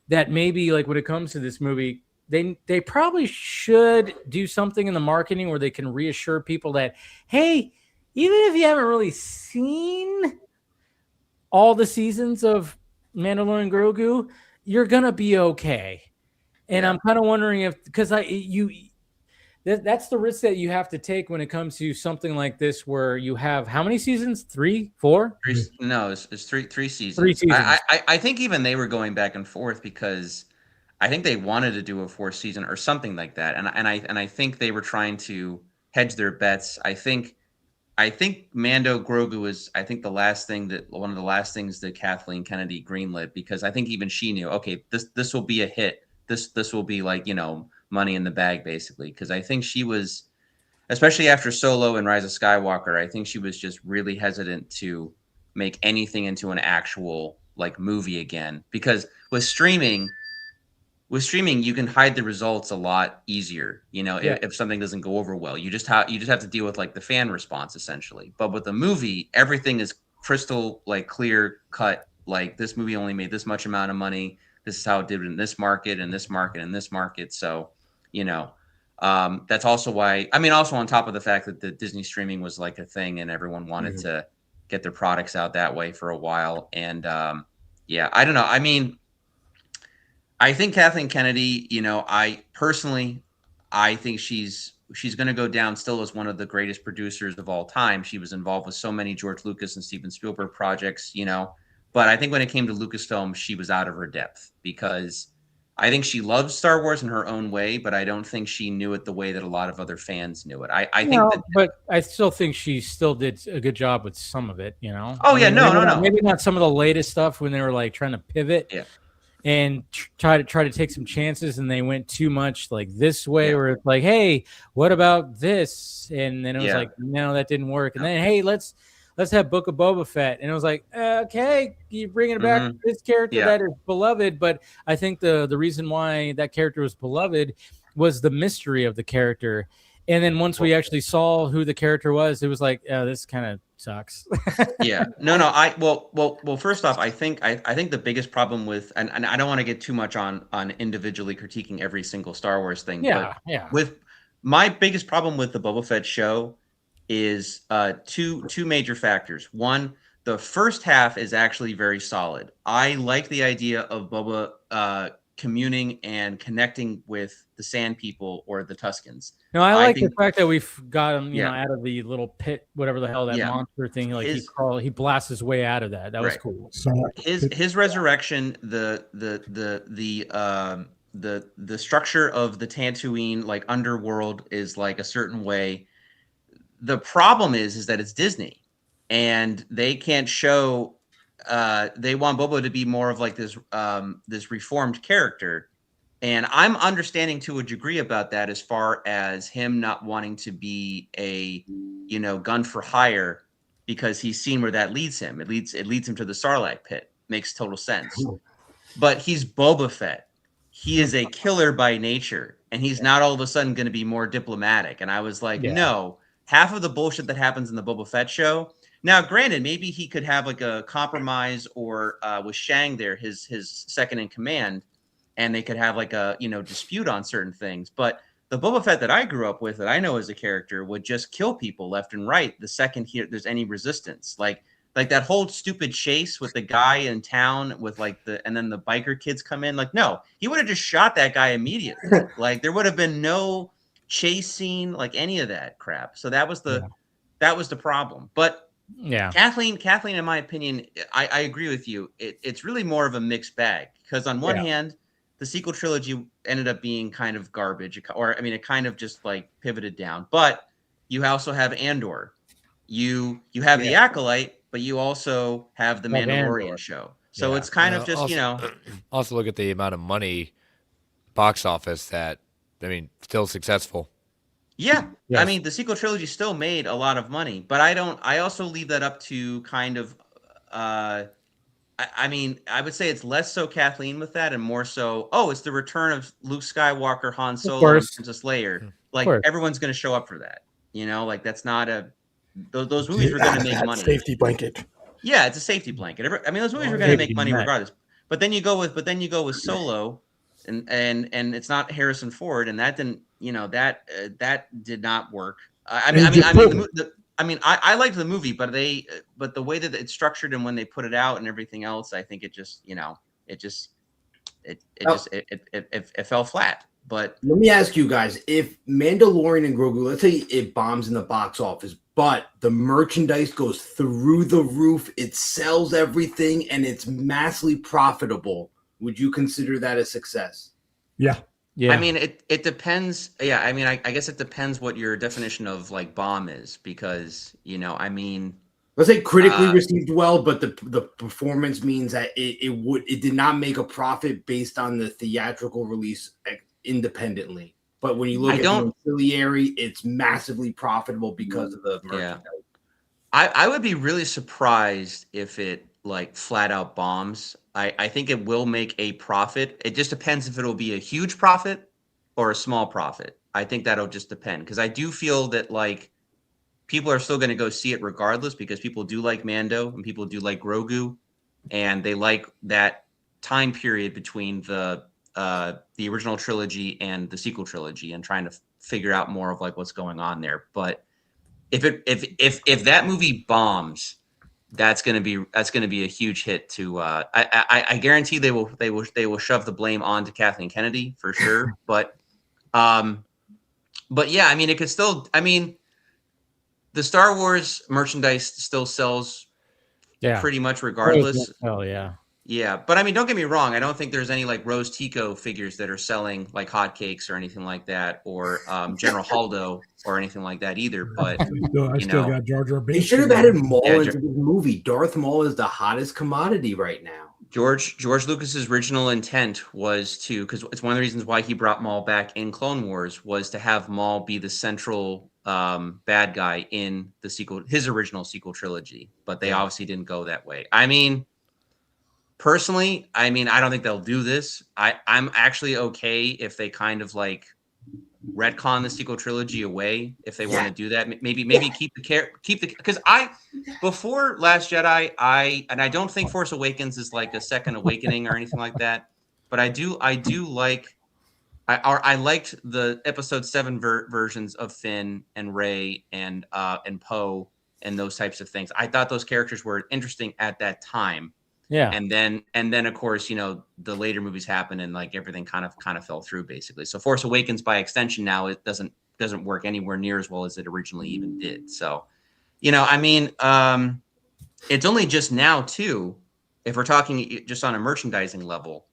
that maybe like when it comes to this movie, they probably should do something in the marketing where they can reassure people that, hey, even if you haven't really seen all the seasons of Mandalorian Grogu, you're gonna be okay. And I'm kind of wondering if, because that's the risk that you have to take when it comes to something like this, where you have how many seasons? 3, 4? No, it's three seasons. 3 seasons. I think even they were going back and forth because I think they wanted to do a 4th season or something like that, and I think they were trying to hedge their bets. I think Mando Grogu is one of the last things that Kathleen Kennedy greenlit, because I think even she knew, okay, this will be a hit. This will be like, money in the bag, basically. Because I think she was, especially after Solo and Rise of Skywalker, I think she was just really hesitant to make anything into an actual like movie again. Because with streaming, you can hide the results a lot easier. If something doesn't go over well, you just have to deal with like the fan response essentially. But with a movie, everything is crystal like clear cut. Like, this movie only made this much amount of money. This is how it did in this market and this market and this market. So, that's also why. I mean, also on top of the fact that the Disney streaming was like a thing and everyone wanted to get their products out that way for a while. And I don't know. I mean, I think Kathleen Kennedy, I think she's going to go down still as one of the greatest producers of all time. She was involved with so many George Lucas and Steven Spielberg projects, but I think when it came to Lucasfilm, she was out of her depth, because I think she loves Star Wars in her own way, but I don't think she knew it the way that a lot of other fans knew it. But I still think she still did a good job with some of it, Oh, no. Maybe not some of the latest stuff when they were like trying to pivot. Yeah. And try to take some chances, and they went too much like this way, where it's like, hey, what about this? And then it was like, no, that didn't work. And then, hey, let's have Book of Boba Fett. And it was like, okay, you bringing it back to this character that is beloved. But I think the reason why that character was beloved was the mystery of the character. And then once we actually saw who the character was, it was like, oh, this kind of sucks. Well, first off, I think the biggest problem with, and I don't want to get too much on individually critiquing every single Star Wars thing. With my biggest problem with the Boba Fett show is two major factors. One, the first half is actually very solid. I like the idea of Boba communing and connecting with the Sand People or the Tuskens. No, I like the fact that we've got him, out of the little pit, whatever the hell that monster thing. Like he blasts his way out of that. That was cool. So his resurrection, the structure of the Tatooine like underworld is like a certain way. The problem is that it's Disney, and they can't show. They want Boba to be more of like this reformed character, and I'm understanding to a degree about that, as far as him not wanting to be a gun for hire, because he's seen where that leads him. It leads him to the Sarlacc pit. Makes total sense. But he's Boba Fett. He is a killer by nature, and he's not all of a sudden going to be more diplomatic. And I was like, no. Half of the bullshit that happens in the Boba Fett show. Now, granted, maybe he could have like a compromise, or with Shang there, his second in command, and they could have like a dispute on certain things. But the Boba Fett that I grew up with, that I know as a character, would just kill people left and right the second there's any resistance. Like that whole stupid chase with the guy in town with and then the biker kids come in. Like, no, he would have just shot that guy immediately. Like, there would have been no chase scene, like any of that crap. So that was the problem. But Kathleen, in my opinion, I agree with you. It's really more of a mixed bag, because on one hand, the sequel trilogy ended up being kind of garbage, or I mean, it kind of just pivoted down. But you also have Andor. You have the Acolyte, but you also have the Like Mandalorian Andor. show. So it's kind of just, also, also look at the amount of money box office that, I mean, still successful. Yeah. Yes. I mean, the sequel trilogy still made a lot of money, but I also leave that up to kind of, I mean, I would say it's less so Kathleen with that and more so, oh, it's the return of Luke Skywalker, Han Solo, and Princess Leia. Like, everyone's going to show up for that. You know, like, that's not a, those movies were going to make money. Safety blanket. Yeah, it's a safety blanket. I mean, those movies were going to make money regardless. But then you go with Solo, and it's not Harrison Ford, and that didn't, you know, that did not work. I liked the movie, but the way that it's structured and when they put it out and everything else, I think it just, you know, it fell flat. But let me ask you guys, if Mandalorian and Grogu, let's say it bombs in the box office, but the merchandise goes through the roof, it sells everything, and it's massively profitable, would you consider that a success? Yeah. I mean, it depends. Yeah, I mean, I guess it depends what your definition of like bomb is, because, you know, I mean, let's say critically received well, but the performance means that it did not make a profit based on the theatrical release independently. But when you look at the ancillary, it's massively profitable because of the merchandise. Yeah. I would be really surprised if it like flat out bombs. I think it will make a profit. It just depends if it'll be a huge profit or a small profit. I think that'll just depend, because I do feel that like people are still going to go see it regardless, because people do like Mando and people do like Grogu, and they like that time period between the original trilogy and the sequel trilogy and trying to figure out more of like what's going on there. But if that movie bombs, that's going to be a huge hit to I guarantee they will shove the blame on to Kathleen Kennedy for sure. But yeah, I mean, it could still, I mean, the Star Wars merchandise still sells pretty much regardless. Oh yeah. Yeah, but I mean, don't get me wrong. I don't think there's any like Rose Tico figures that are selling like hotcakes or anything like that, or General Haldo or anything like that either. But I still got Jar Jar Binks. They should have added Maul into this movie. Darth Maul is the hottest commodity right now. George Lucas's original intent was to, because it's one of the reasons why he brought Maul back in Clone Wars, was to have Maul be the central bad guy in the sequel, his original sequel trilogy. But they obviously didn't go that way. I mean, personally, I mean, I don't think they'll do this. I'm actually okay if they kind of like retcon the sequel trilogy away if they want to do that. Maybe keep the because before Last Jedi, I don't think Force Awakens is like a second awakening or anything like that, but I do like I liked the episode 7 versions of Finn and Rey and Poe and those types of things. I thought those characters were interesting at that time. Yeah. And then of course, you know, the later movies happened and like everything kind of fell through basically. So Force Awakens by extension now it doesn't work anywhere near as well as it originally even did. So, you know, I mean, it's only just now too, if we're talking just on a merchandising level.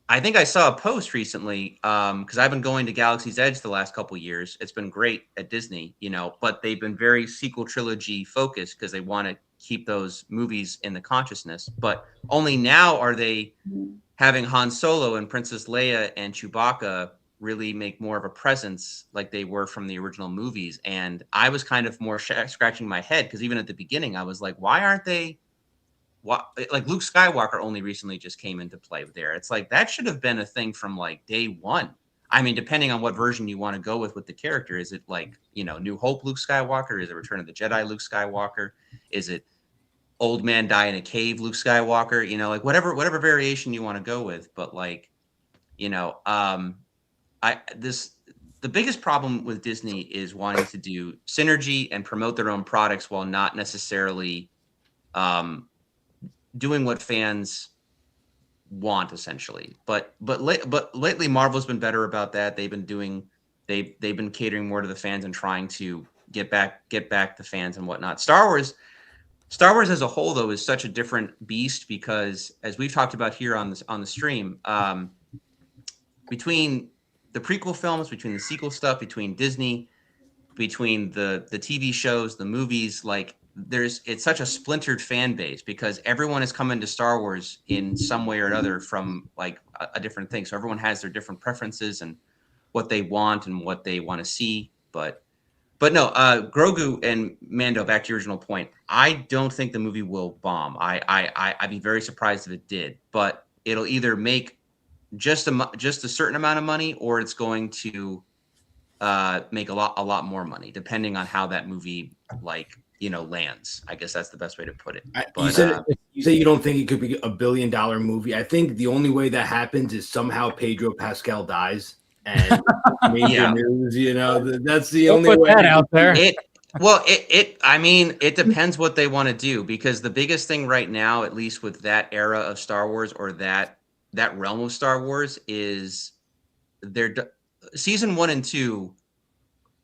I think I saw a post recently because I've been going to Galaxy's Edge the last couple of years. It's been great at Disney, you know, but they've been very sequel trilogy focused because they want to keep those movies in the consciousness. But only now are they having Han Solo and Princess Leia and Chewbacca really make more of a presence like they were from the original movies. And I was kind of more scratching my head because even at the beginning, I was like, why aren't they? Like Luke Skywalker only recently just came into play there. It's like that should have been a thing from like day one. I mean, depending on what version you want to go with the character, is it like, you know, New Hope Luke Skywalker? Is it Return of the Jedi Luke Skywalker? Is it old man die in a cave Luke Skywalker? You know, like whatever variation you want to go with. But like, you know, the biggest problem with Disney is wanting to do synergy and promote their own products while not necessarily doing what fans want, essentially. But lately Marvel's been better about that. They've been catering more to the fans and trying to get back the fans and whatnot. Star Wars as a whole, though, is such a different beast because, as we've talked about here on the stream, between the prequel films, between the sequel stuff, between Disney, between the TV shows, the movies, like it's such a splintered fan base because everyone is coming to Star Wars in some way or another from like a different thing. So everyone has their different preferences and what they want and what they want to see. But no, Grogu and Mando, back to your original point, I don't think the movie will bomb. I'd be very surprised if it did, but it'll either make just a certain amount of money, or it's going to make a lot more money, depending on how that movie lands. I guess that's the best way to put it. But, you say you don't think it could be $1 billion movie. I think the only way that happens is somehow Pedro Pascal dies and major news. That's the only way. That out there. It depends what they want to do, because the biggest thing right now, at least with that era of Star Wars or that realm of Star Wars, is their season 1 and 2.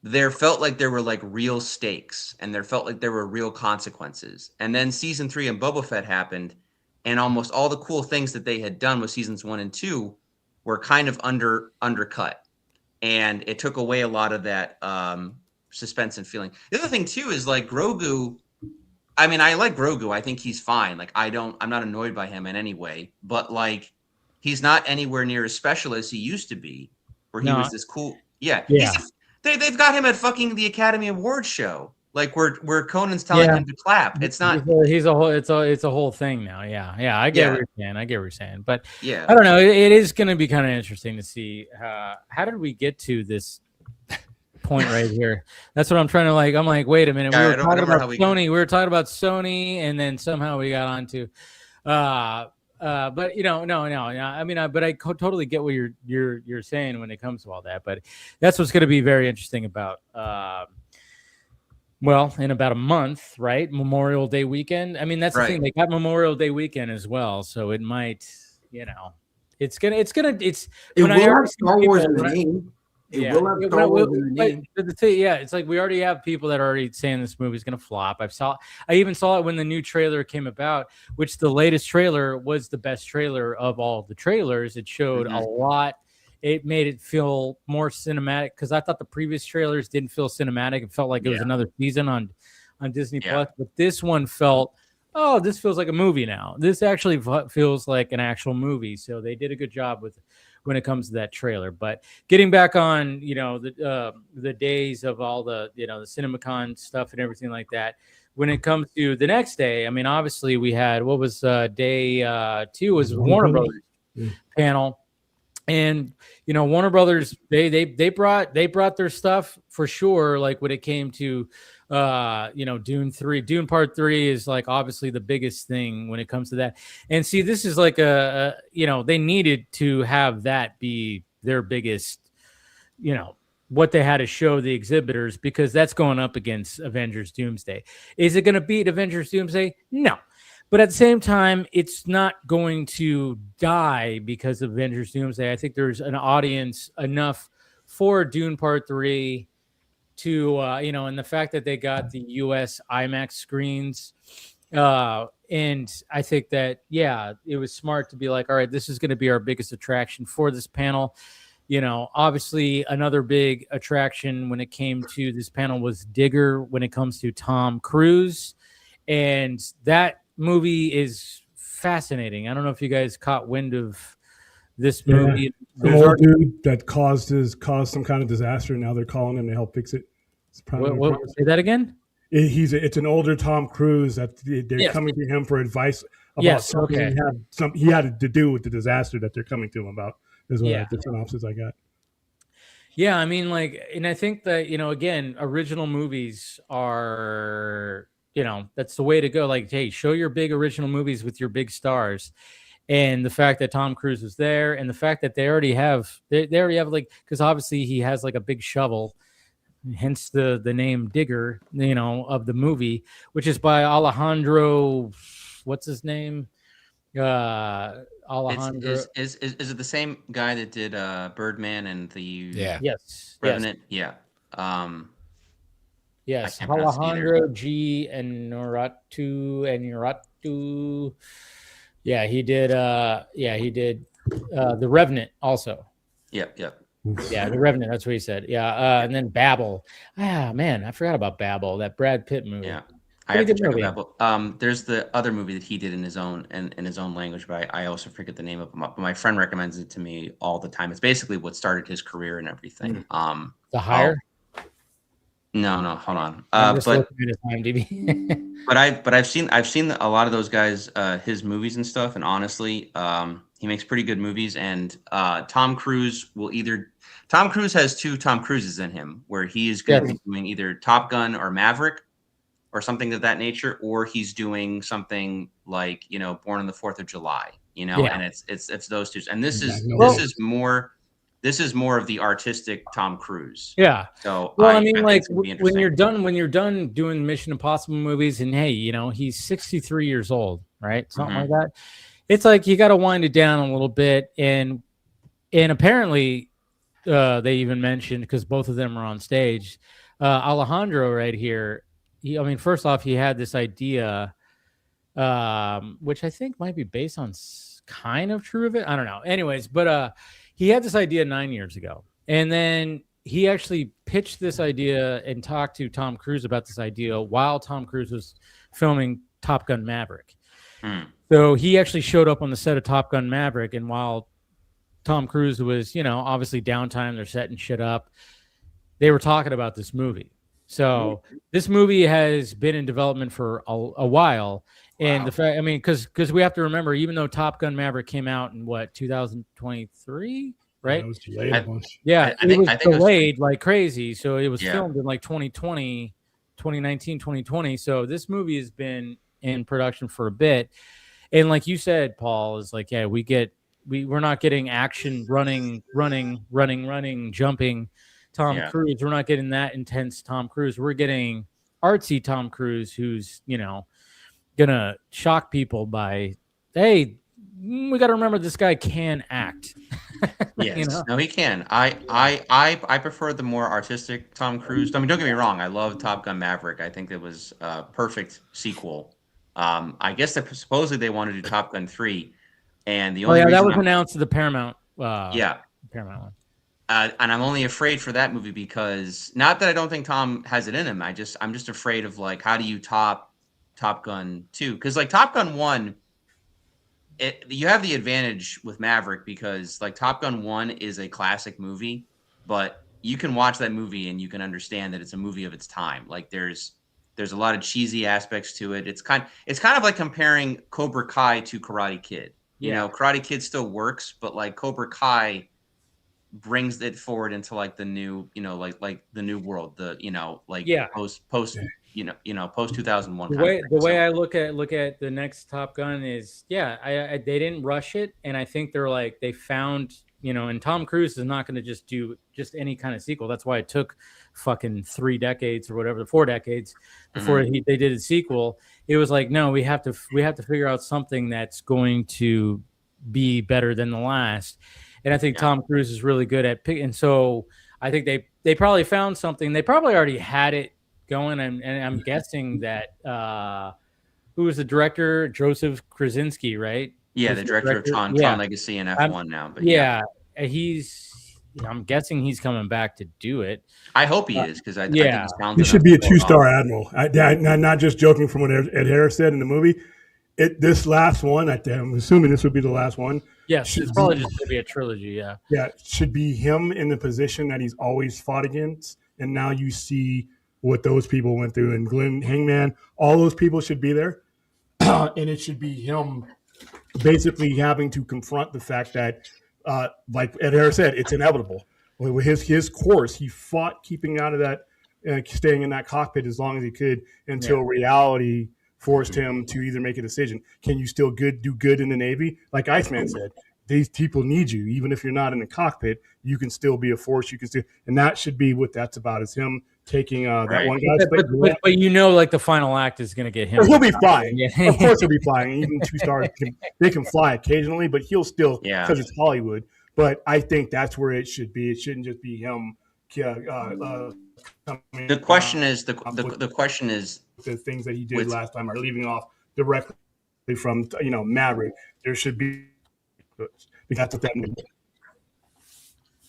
There felt like there were like real stakes, and there felt like there were real consequences. And then season 3 and Boba Fett happened, and almost all the cool things that they had done with seasons 1 and 2 were kind of undercut, and it took away a lot of that suspense and feeling. The other thing too is like Grogu. I mean, I like Grogu. I think he's fine. Like I'm not annoyed by him in any way, but like he's not anywhere near as special as he used to be, where he was this cool. Yeah. They've got him at fucking the Academy Awards show, like where Conan's telling him to clap. It's not. He's a whole. It's a whole thing now. Yeah. I get what you're saying. I get what you're saying. But yeah, I don't know. It is going to be kind of interesting to see how did we get to this point right here. That's what I'm trying to like. I'm like, wait a minute. We were talking about Sony. We were talking about Sony, and then somehow we got onto. But no. I mean, but I totally get what you're saying when it comes to all that. But that's what's going to be very interesting about. In about a month, right? Memorial Day weekend. I mean, that's the thing. They got Memorial Day weekend as well, so it might, it's gonna. It will have Star Wars in the name. It will have Star Wars in the name. It's like we already have people that are already saying this movie is going to flop. I even saw it when the new trailer came about, which the latest trailer was the best trailer of all the trailers. It showed a lot. It made it feel more cinematic, because I thought the previous trailers didn't feel cinematic. It felt like it was another season on Disney Plus. But this one felt, this feels like a movie now. This actually feels like an actual movie. So they did a good job when it comes to that trailer. But getting back on, the days of all the, the CinemaCon stuff and everything like that, when it comes to the next day, I mean, obviously we had, what was day 2 was Warner Brothers panel. And, Warner Brothers, they brought their stuff for sure. Like when it came to, Dune Part 3 is like obviously the biggest thing when it comes to that. And see, this is like they needed to have that be their biggest, what they had to show the exhibitors, because that's going up against Avengers Doomsday. Is it going to beat Avengers Doomsday? No. But at the same time, it's not going to die because of Avengers Doomsday. I think there's an audience enough for Dune Part 3 to, and the fact that they got the US IMAX screens. And I think that, it was smart to be like, all right, this is going to be our biggest attraction for this panel. Obviously another big attraction when it came to this panel was Digger when it comes to Tom Cruise. And that movie is fascinating. I don't know if you guys caught wind of this movie. The old dude that caused some kind of disaster. Now they're calling him to help fix it. Say that again? It's an older Tom Cruise that they're coming to him for advice about something he had to do with the disaster that they're coming to him about. Is what the synopsis I got. Yeah, I mean, and I think that again, original movies are. That's the way to go. Like, hey, show your big original movies with your big stars. And the fact that Tom Cruise was there, and the fact that they already have because obviously he has like a big shovel, hence the name Digger, of the movie, which is by Alejandro. What's his name? Alejandro. Is it the same guy that did Birdman and the Revenant? Yes. Yeah. Yes, Alejandro G. Inarritu. Yeah, he did. The Revenant also. Yep. Yeah, The Revenant. That's what he said. Yeah, and then Babel. Man, I forgot about Babel. That Brad Pitt movie. Yeah. I have to check it out. But there's the other movie that he did in his own language, but I also forget the name of it. But my friend recommends it to me all the time. It's basically what started his career and everything. The Hire. No, hold on. I'm just looking at his IMDb. but I've seen a lot of those guys, his movies and stuff, and honestly, he makes pretty good movies. And Tom Cruise has two Tom Cruises in him, where he is going to be doing either Top Gun or Maverick, or something of that nature, or he's doing something like Born on the 4th of July, and it's those two. And this is more of the artistic Tom Cruise. Yeah. So I mean, like when you're done doing Mission Impossible movies, and hey, he's 63 years old, right? Something like that. It's like you got to wind it down a little bit, and apparently they even mentioned, because both of them are on stage, Alejandro right here. First off, he had this idea, which I think might be based on kind of true of it. I don't know. Anyways, but he had this idea 9 years ago. And then he actually pitched this idea and talked to Tom Cruise about this idea while Tom Cruise was filming Top Gun Maverick. So he actually showed up on the set of Top Gun Maverick. And while Tom Cruise was, obviously downtime, they're setting shit up, they were talking about this movie. So this movie has been in development for a while, and the fact, because we have to remember, even though Top Gun Maverick came out in 2023, right? Yeah, it was delayed a bunch. Yeah, I think it was delayed like crazy. So it was filmed in like 2019, 2020. So this movie has been in production for a bit, and like you said, Paul, is like, yeah, we're not getting action, running, jumping Tom Cruise. We're not getting that intense Tom Cruise. We're getting artsy Tom Cruise, who's gonna shock people by, hey, we got to remember this guy can act. Yes, no, he can. I prefer the more artistic Tom Cruise. Don't get me wrong. I love Top Gun Maverick. I think it was a perfect sequel. I guess that supposedly they want to do Top Gun 3, and the only that was announced to the Paramount. Paramount one. And I'm only afraid for that movie because, not that I don't think Tom has it in him, I'm just afraid of, like, how do you top Top Gun 2? Because, like, Top Gun 1, you have the advantage with Maverick because, like, Top Gun 1 is a classic movie, but you can watch that movie and you can understand that it's a movie of its time. Like, there's a lot of cheesy aspects to it. It's kind of like comparing Cobra Kai to Karate Kid. Karate Kid still works, but, like, Cobra Kai brings it forward into, like, the new, like the new world, post post 2001. The way I look at the next Top Gun is, they didn't rush it, and I think they found, and Tom Cruise is not going to just do any kind of sequel. That's why it took fucking 3 decades or whatever, 4 decades before they did a sequel. It was like, no, we have to figure out something that's going to be better than the last. And I think Tom Cruise is really good at picking. And so I think they probably found something. They probably already had it going. And I'm guessing that who was the director? Joseph Krasinski, right? Yeah, the director of Tron Legacy and F1 now. But I'm guessing he's coming back to do it. I hope he is, because I think he's talented. He should be a 2-star admiral. Not just joking from what Ed Harris said in the movie. This last one, I'm assuming this would be the last one. Yes, it's probably just going to be a trilogy, yeah. Yeah, it should be him in the position that he's always fought against. And now you see what those people went through. And Glenn Hangman, all those people should be there. And it should be him basically having to confront the fact that, like Ed Harris said, it's inevitable. With his course, he fought keeping out of that, staying in that cockpit as long as he could until reality forced him to either make a decision. Can you still do good in the Navy? Like Iceman said, these people need you. Even if you're not in the cockpit, you can still be a force. You can still, and that should be what that's about, is him taking that one guy's but like the final act is going to get him. But he'll be flying. Of course he'll be flying. Even 2-stars, they can fly occasionally, but he'll still, because it's Hollywood. But I think that's where it should be. It shouldn't just be him. The question is the things that he did last time are leaving off directly from Maverick. There should be. That's what that means.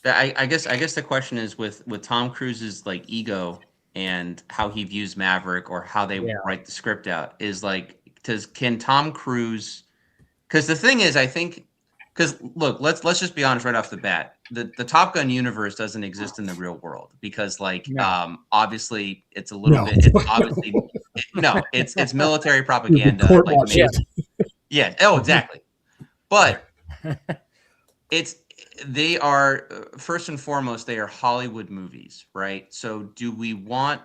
I guess the question is with Tom Cruise's, like, ego and how he views Maverick or how they write the script out is like, can Tom Cruise? Because the thing is, I think, because look, let's just be honest right off the bat. The Top Gun universe doesn't exist in the real world because, like, obviously it's a little bit. It's obviously it's military propaganda. Like, yeah. Oh, exactly. But they are first and foremost, they are Hollywood movies, right? So do we want?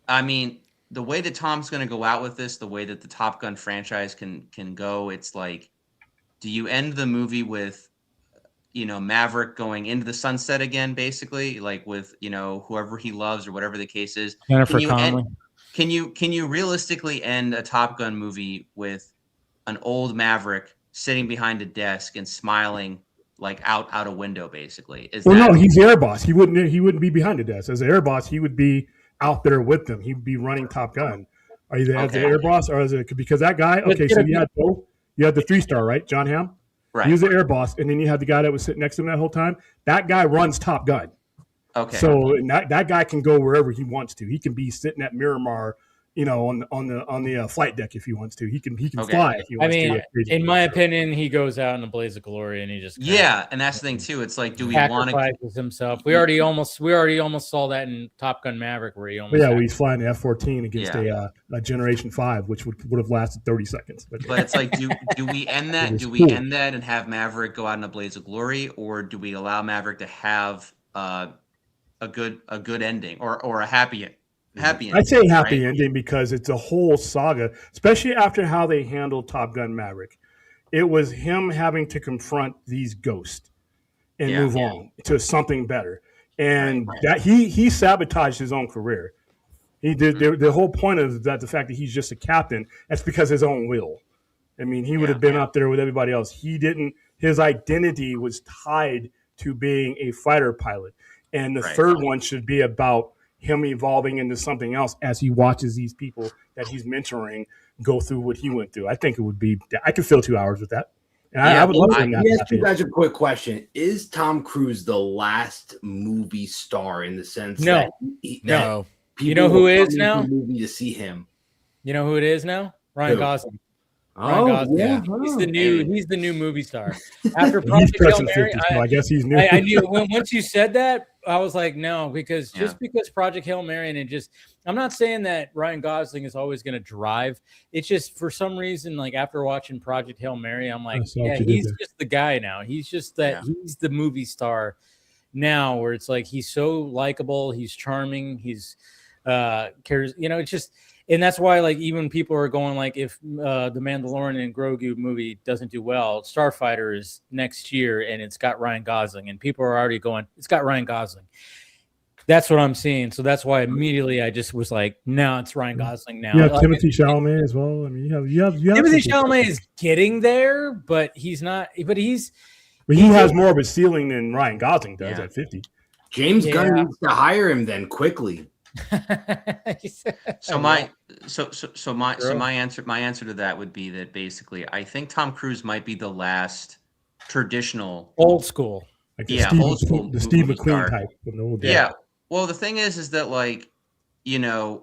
I mean, the way that Tom's going to go out with this, the way that the Top Gun franchise can go, it's like, do you end the movie with, Maverick going into the sunset again, basically, like with, whoever he loves or whatever the case is? Can you realistically end a Top Gun movie with an old Maverick sitting behind a desk and smiling like out a window, basically? No, he's the air boss. He wouldn't be behind a desk. As the air boss, he would be out there with them. He'd be running Top Gun. Are you as the air boss or is it because that guy? Okay, so you had both. You had the 3-star, right? John Hamm? Right. He was the air boss, and then you had the guy that was sitting next to him that whole time. That guy runs Top Gun. Okay. So that guy can go wherever he wants to. He can be sitting at Miramar, on the flight deck if he wants to. He can fly if he wants to. In my opinion, he goes out in a blaze of glory and he just and that's the thing too. It's like, do we want to sacrifices himself? We already almost saw that in Top Gun Maverick where he almost he's flying the F-14 against a Generation 5, which would have lasted 30 seconds. But it's like, do we end that? Do we end that and have Maverick go out in a blaze of glory, or do we allow Maverick to have a good ending or a happy ending? I'd say happy ending because it's a whole saga, especially after how they handled Top Gun Maverick. It was him having to confront these ghosts and move on to something better. And that he sabotaged his own career. He did the whole point of that, the fact that he's just a captain, that's because of his own will. I mean, he would have been up there with everybody else. His identity was tied to being a fighter pilot. And the third one should be about him evolving into something else as he watches these people that he's mentoring go through what he went through. I think it would be, I could fill 2 hours with that. And I would love to ask you guys a quick question. Is Tom Cruise the last movie star in the sense that no. You know who is now? Movie to see him. You know who it is now? Ryan Gosling. Ryan Gosling. He's the new movie star. After Project Hail Mary, I guess he's new. I knew once you said that, I was like, no, because because Project Hail Mary and I'm not saying that Ryan Gosling is always going to drive. It's just for some reason, like after watching Project Hail Mary, I'm like, he's just the guy now. He's just he's the movie star now, where it's like he's so likable, he's charming, he's cares, it's just. And that's why, like, even people are going, like, if the Mandalorian and Grogu movie doesn't do well, Starfighter is next year, and it's got Ryan Gosling. And people are already going, it's got Ryan Gosling. That's what I'm seeing. So that's why immediately I just was like, no, it's Ryan Gosling now. You have Timothée Chalamet as well. I mean, you have Timothée Chalamet is getting there, but he's not. But he has more of a ceiling than Ryan Gosling does at 50. James Gunn needs to hire him then quickly. My answer to that would be that basically I think Tom Cruise might be the last traditional old school, old school, the Steve McQueen type. Well, the thing is that, like, the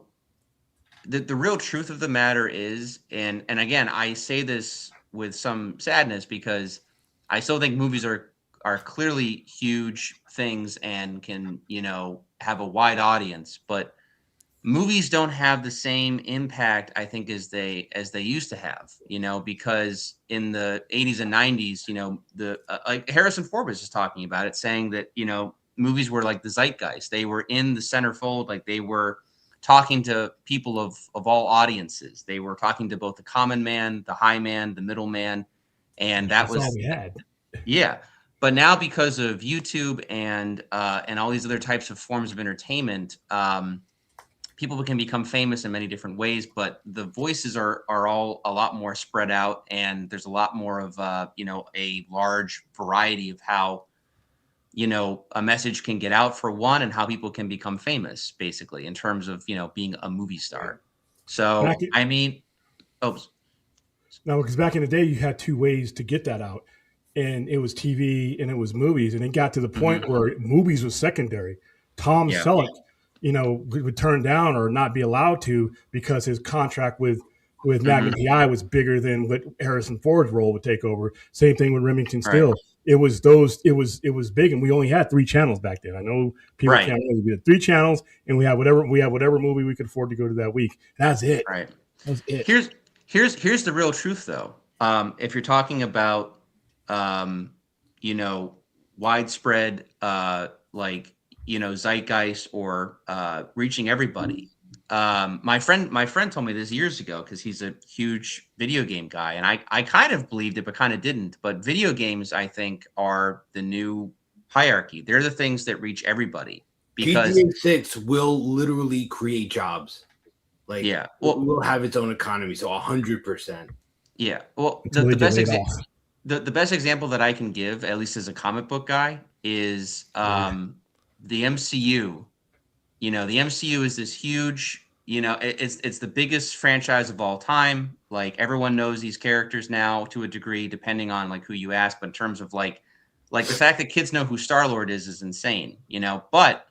real truth of the matter is, and again, I say this with some sadness because I still think movies are clearly huge things and can, have a wide audience, but movies don't have the same impact, I think, as they used to have, because in the 80s and 90s, like Harrison Ford was just talking about it, saying that, movies were like the zeitgeist. They were in the centerfold, like they were talking to people of all audiences. They were talking to both the common man, the high man, the middle man, and that's all we had. Yeah. But now, because of YouTube and all these other types of forms of entertainment, people can become famous in many different ways. But the voices are all a lot more spread out, and there's a lot more of a large variety of how a message can get out for one, and how people can become famous, basically, in terms of being a movie star. So because back in the day, you had 2 ways to get that out. And it was TV and it was movies. And it got to the point where movies was secondary. Tom Selleck would turn down or not be allowed to because his contract with Magnum PI was bigger than what Harrison Ford's role would take over. Same thing with Remington Steele. Right. It was big, and we only had 3 channels back then. I know people can't really. We had 3 channels, and we had whatever movie we could afford to go to that week. That's it. Right. That's it. Here's the real truth, though. If you're talking about widespread zeitgeist or reaching everybody. My friend told me this years ago because he's a huge video game guy, and I kind of believed it, but kind of didn't. But video games, I think, are the new hierarchy. They're the things that reach everybody. Because GTA 6 will literally create jobs. We'll have its own economy. So 100%. Yeah. Well, the best example that I can give, at least as a comic book guy, is the MCU. The MCU is this huge, it's the biggest franchise of all time. Like, everyone knows these characters now to a degree, depending on like who you ask. But in terms of like the fact that kids know who Star-Lord is insane, But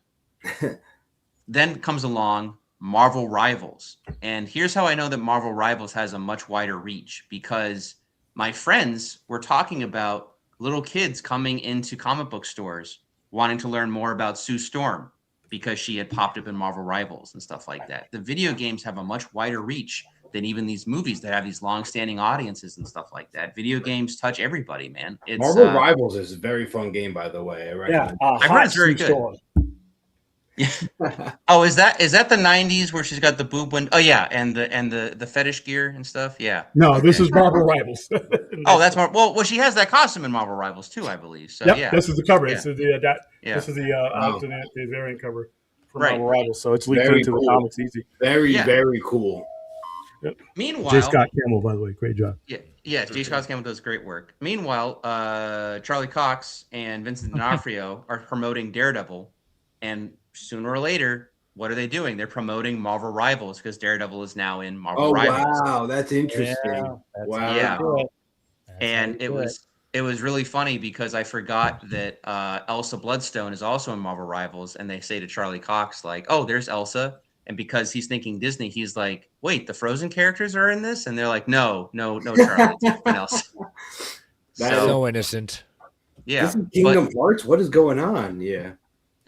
then comes along Marvel Rivals. And here's how I know that Marvel Rivals has a much wider reach, because my friends were talking about little kids coming into comic book stores wanting to learn more about Sue Storm because she had popped up in Marvel Rivals and stuff like that. The video games have a much wider reach than even these movies that have these long-standing audiences and stuff like that. Video games touch everybody, man. Marvel Rivals is a very fun game, by the way. I heard it's very good. Oh, is that the 90s where she's got the boob window? Oh yeah, and the fetish gear and stuff. Yeah. No, this is Marvel Rivals. Oh, that's well, she has that costume in Marvel Rivals too, I believe. So yeah, this is the cover. Yeah. This is the alternate, the variant cover for Marvel Rivals. So it's leaked into the comics easy. Very cool. Yep. Meanwhile, J. Scott Campbell, by the way, great job. Yeah, J. Scott Campbell does great work. Meanwhile, Charlie Cox and Vincent D'Onofrio are promoting Daredevil, and sooner or later, what are they doing? They're promoting Marvel Rivals because Daredevil is now in Marvel Rivals. Wow, that's interesting. Yeah. And it was really funny because I forgot that Elsa Bloodstone is also in Marvel Rivals, and they say to Charlie Cox, like, "Oh, there's Elsa." And because he's thinking Disney, he's like, "Wait, the Frozen characters are in this?" And they're like, No, Charlie, it's everyone else. That's so innocent. Yeah. This is Kingdom Hearts. What is going on? Yeah.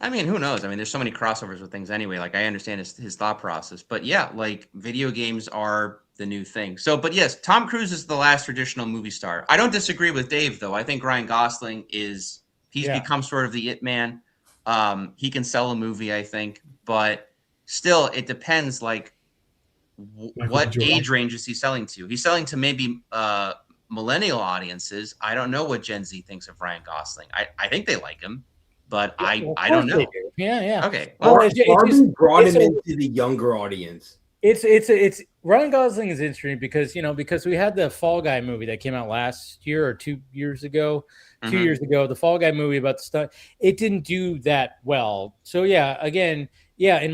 I mean, who knows? I mean, there's so many crossovers with things anyway. Like, I understand his thought process. But yeah, like, video games are the new thing. So, but yes, Tom Cruise is the last traditional movie star. I don't disagree with Dave, though. I think Ryan Gosling he's become sort of the it man. He can sell a movie, I think. But still, it depends, like, what age range is he selling to? He's selling to maybe millennial audiences. I don't know what Gen Z thinks of Ryan Gosling. I think they like him. But I don't know. Yeah. Okay. Well, Barbie brought him into the younger audience. It's Ryan Gosling is interesting because we had the Fall Guy movie that came out last year or 2 years ago. 2 years ago, the Fall Guy movie about the stunt. It didn't do that well. So in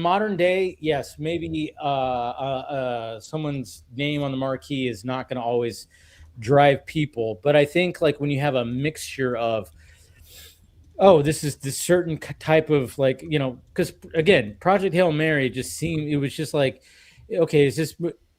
modern day, yes, maybe someone's name on the marquee is not going to always drive people. But I think, like, when you have a mixture of, this is this certain type of, like, because again, Project Hail Mary it was just like, okay,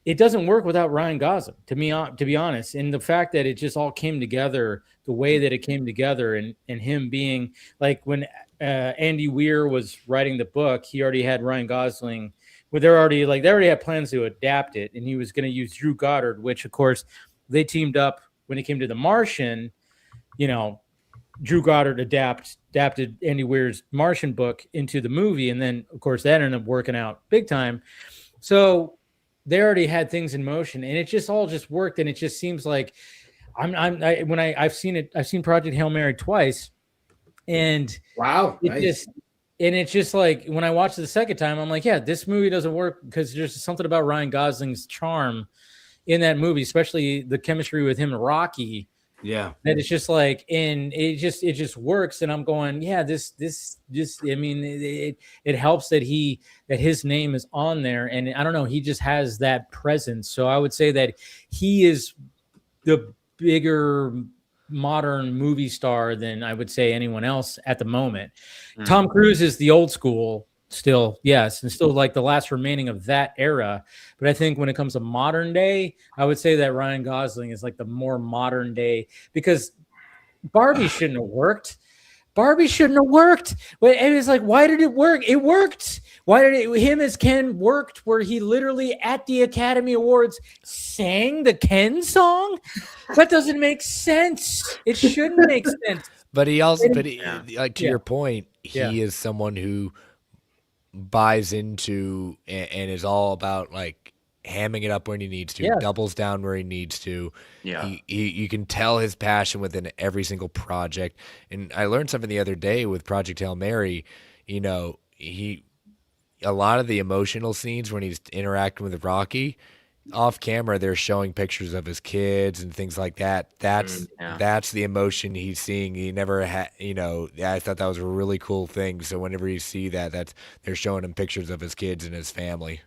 it doesn't work without Ryan Gosling, to be honest. And the fact that it just all came together the way that it came together, and him being like, when Andy Weir was writing the book, he already had Ryan Gosling. Well, they already had plans to adapt it, and he was going to use Drew Goddard, which of course they teamed up when it came to The Martian. Drew Goddard adapted Andy Weir's Martian book into the movie, and then of course that ended up working out big time. So they already had things in motion, and it just all worked. And it just seems like I've seen Project Hail Mary twice, and wow, it's just like, when I watched it the second time, I'm like, yeah, this movie doesn't work because there's something about Ryan Gosling's charm in that movie, especially the chemistry with him and Rocky. Yeah, that it's just like, and it just works. And I'm going, yeah, this I mean, it helps that his name is on there, and I don't know, he just has that presence. So I would say that he is the bigger modern movie star than I would say anyone else at the moment. Tom Cruise is the old school still, yes, and still like the last remaining of that era. But I think when it comes to modern day, I would say that Ryan Gosling is like the more modern day, because Barbie shouldn't have worked. Barbie shouldn't have worked. And it's like, why did it work? It worked. Why did it? Him as Ken worked, where he literally at the Academy Awards sang the Ken song? That doesn't make sense. It shouldn't make sense. But he also, like to your point, he is someone who buys into and is all about like hamming it up when he needs to, doubles down where he needs to. Yeah. You can tell his passion within every single project. And I learned something the other day with Project Hail Mary. You know, a lot of the emotional scenes when he's interacting with Rocky, off camera, they're showing pictures of his kids and things like that. That's the emotion he's seeing. He never had, you know, I thought that was a really cool thing. So whenever you see that, they're showing him pictures of his kids and his family.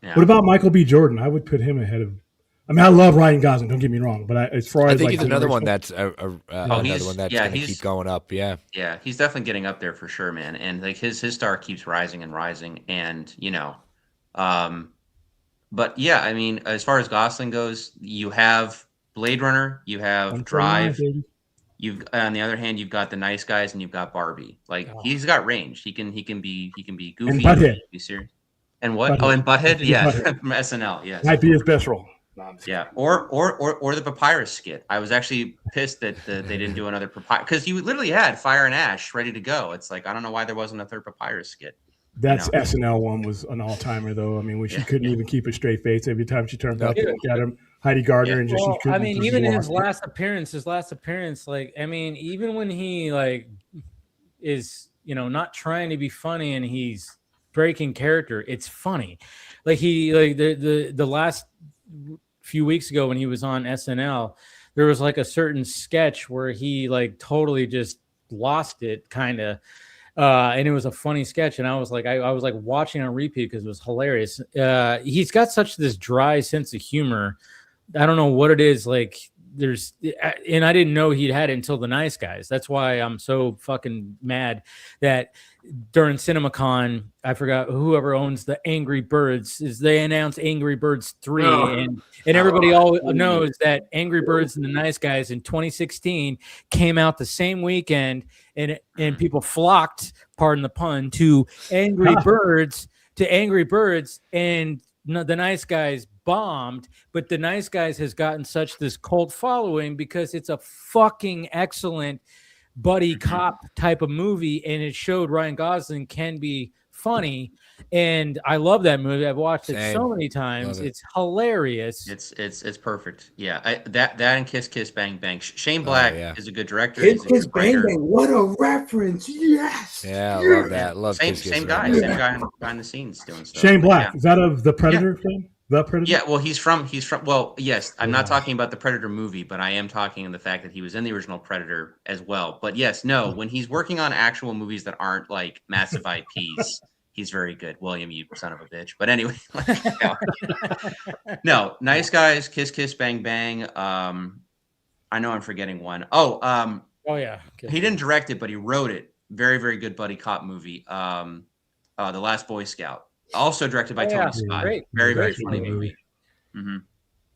Yeah. What about Michael B. Jordan? I would put him ahead of. I mean, I love Ryan Gosling. Don't get me wrong, but as far as I think like he's another one that's another one that's going to keep going up. Yeah, yeah, he's definitely getting up there for sure, man. And like his star keeps rising and rising, and you know, but yeah, I mean, as far as Gosling goes, you have Blade Runner, you have Drive. You've on the other hand, you've got The Nice Guys, and you've got Barbie. Like he's got range. He can be goofy, and Butthead. Be serious. And what? Butthead. Oh, and Butthead, yeah, Butthead. from SNL, yes. Might be his best role. Yeah, or the Papyrus skit. I was actually pissed that they didn't do another Papyrus, because you literally had Fire and Ash ready to go. It's like, I don't know why there wasn't a third Papyrus skit. That's SNL one was an all timer though. I mean, she couldn't even keep a straight face every time she turned up to look at him. Heidi Gardner and just well, she I mean, even in his last appearance, like, I mean, even when he like is, you know, not trying to be funny and he's breaking character, it's funny. Like the last few weeks ago when he was on SNL, there was like a certain sketch where he like totally just lost it, kind of. And it was a funny sketch, and I was like watching on repeat because it was hilarious. He's got such this dry sense of humor. I don't know what it is. Like and I didn't know he'd had it until The Nice Guys. That's why I'm so fucking mad that during CinemaCon, I forgot whoever owns the Angry Birds they announced Angry Birds 3, and everybody all knows that Angry Birds and The Nice Guys in 2016 came out the same weekend, and people flocked, pardon the pun, to Angry Birds, and The Nice Guys bombed, but The Nice Guys has gotten such this cult following because it's a fucking excellent buddy cop type of movie, and it showed Ryan Gosling can be funny, and I love that movie. I've watched it so many times. It's hilarious. It's perfect. Yeah, that and Kiss Kiss Bang Bang. Shane Black is a good director. Kiss Kiss Bang Bang. What a reference! Yes. Yeah, I love that. Love same guy behind the scenes doing stuff. Shane Black, is that of the Predator film? The Predator? Yeah, well, he's from. Well, yes, I'm not talking about the Predator movie, but I am talking in the fact that he was in the original Predator as well. But yes, no, when he's working on actual movies that aren't like massive IPs, he's very good. William, you son of a bitch. But anyway, no, Nice Guys, Kiss Kiss Bang Bang. I know I'm forgetting one. Oh yeah, he didn't direct it, but he wrote it. Very, very good buddy cop movie. The Last Boy Scout. Also directed by Tony Scott. Very, very funny movie. Mm-hmm.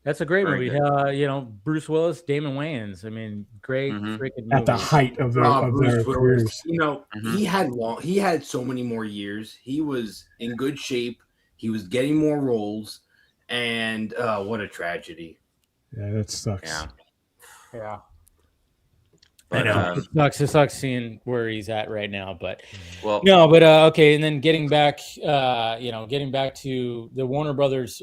That's a great movie. You know, Bruce Willis, Damon Wayans. I mean, great freaking movie. At the height of their careers. You know, he had so many more years. He was in good shape. He was getting more roles, and what a tragedy. Yeah, that sucks. Yeah. But, I know it sucks seeing where he's at right now, but okay. And then getting back to the Warner Brothers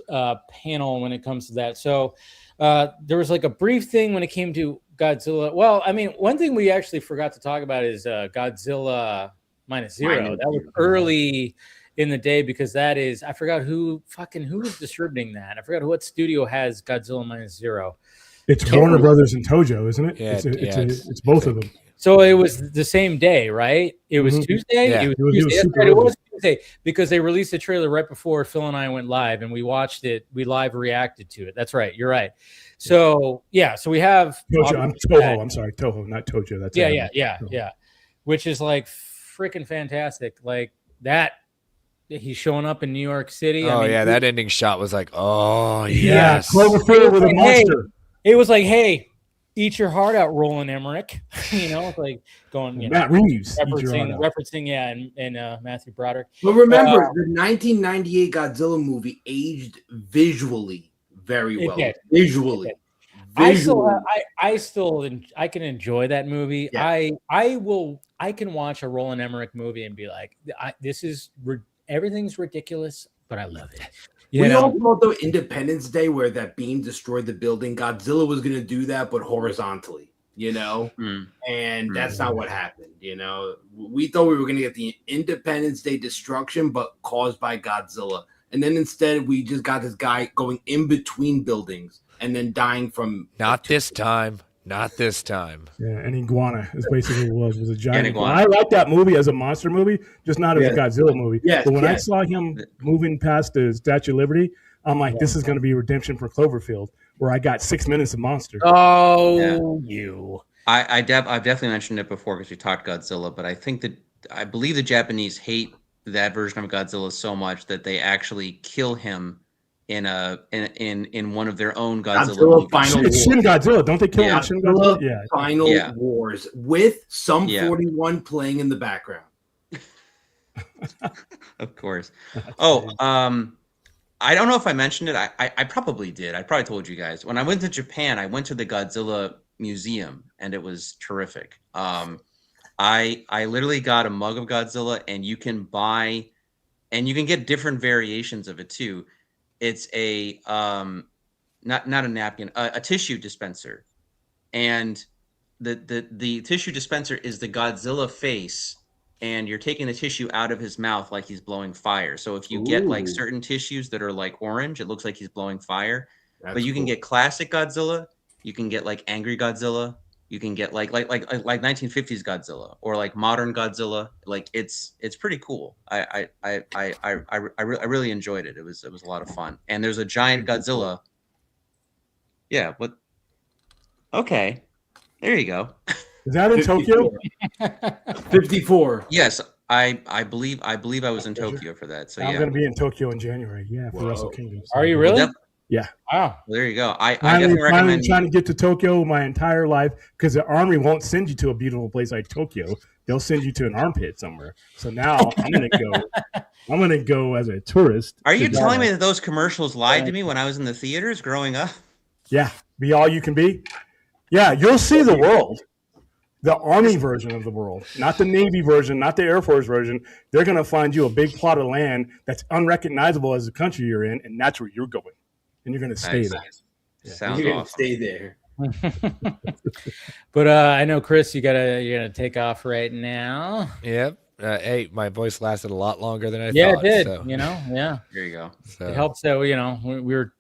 panel when it comes to that. So there was like a brief thing when it came to Godzilla. Well, I mean, one thing we actually forgot to talk about is Godzilla Minus Zero. That was early in the day because that is, I forgot who was distributing that. I forgot what studio has Godzilla Minus Zero. It's Warner Brothers and Tojo, isn't it? Yeah, it's both of them. So it was the same day, right? It was Tuesday. Yeah. It was Tuesday because they released the trailer right before Phil and I went live, and we watched it. We live reacted to it. That's right. You're right. So so we have Toho. I'm sorry, Toho, not Tojo. That's yeah. Which is like freaking fantastic. Like that he's showing up in New York City. Oh, I mean, yeah, that ending shot was like, oh, Yeah, yes. Cloverfield with a monster. It was like, hey, eat your heart out, Roland Emmerich. It's like going, Matt Reeves, referencing, and Matthew Broderick. But remember, the 1998 Godzilla movie aged visually very well. Visually. I can enjoy that movie. Yeah. I can watch a Roland Emmerich movie and be like, everything's ridiculous, but I love it. We all thought though Independence Day, where that beam destroyed the building, Godzilla was going to do that, but horizontally, and that's not what happened. We thought we were going to get the Independence Day destruction, but caused by Godzilla. And then instead we just got this guy going in between buildings and then dying from. Not this time. Yeah, an iguana is basically what it was a giant iguana. I like that movie as a monster movie, just not as a Godzilla movie. Yes, but when I saw him moving past the Statue of Liberty, I'm like, this is going to be redemption for Cloverfield, where I got 6 minutes of monster. Oh, I've definitely mentioned it before because we talked Godzilla, but I believe the Japanese hate that version of Godzilla so much that they actually kill him in one of their own Godzilla movies. Final It's Shin Godzilla, don't they kill him in Shin Godzilla? Yeah. Final Wars with some 41 playing in the background. Of course. I don't know if I mentioned it. I probably did. I probably told you guys. When I went to Japan, I went to the Godzilla Museum, and it was terrific. I literally got a mug of Godzilla, and you can buy, and you can get different variations of it too. It's a not a napkin, a tissue dispenser, and the tissue dispenser is the Godzilla face, and you're taking the tissue out of his mouth like he's blowing fire. So if you get like certain tissues that are like orange, it looks like he's blowing fire. But you can get classic Godzilla, you can get like angry Godzilla, you can get like 1950s Godzilla or like modern Godzilla. Like it's pretty cool. I really enjoyed it. It was a lot of fun. And there's a giant Godzilla. Yeah. What? Okay. There you go. Is that in Tokyo? 54. Yes, I believe I was in Tokyo for that. So I'm going to be in Tokyo in January. Yeah, for Wrestle Kingdom. Are you really? Yeah. Wow. Well, there you go. I finally definitely recommend trying to get to Tokyo my entire life because the army won't send you to a beautiful place like Tokyo. They'll send you to an armpit somewhere. So now I'm going to go. I'm going to go as a tourist. Are you telling me that those commercials lied to me when I was in the theaters growing up? Yeah. Be all you can be. Yeah. You'll see the world. The Army version of the world, not the Navy version, not the Air Force version. They're going to find you a big plot of land that's unrecognizable as the country you're in, and that's where you're going. And you're going to stay there. Yeah. Sounds You're awesome. Stay there. But I know, Chris, you're gonna take off right now. Yep. Hey, my voice lasted a lot longer than I thought. Yeah, it did. So. Yeah. There you go. So. It helps that we were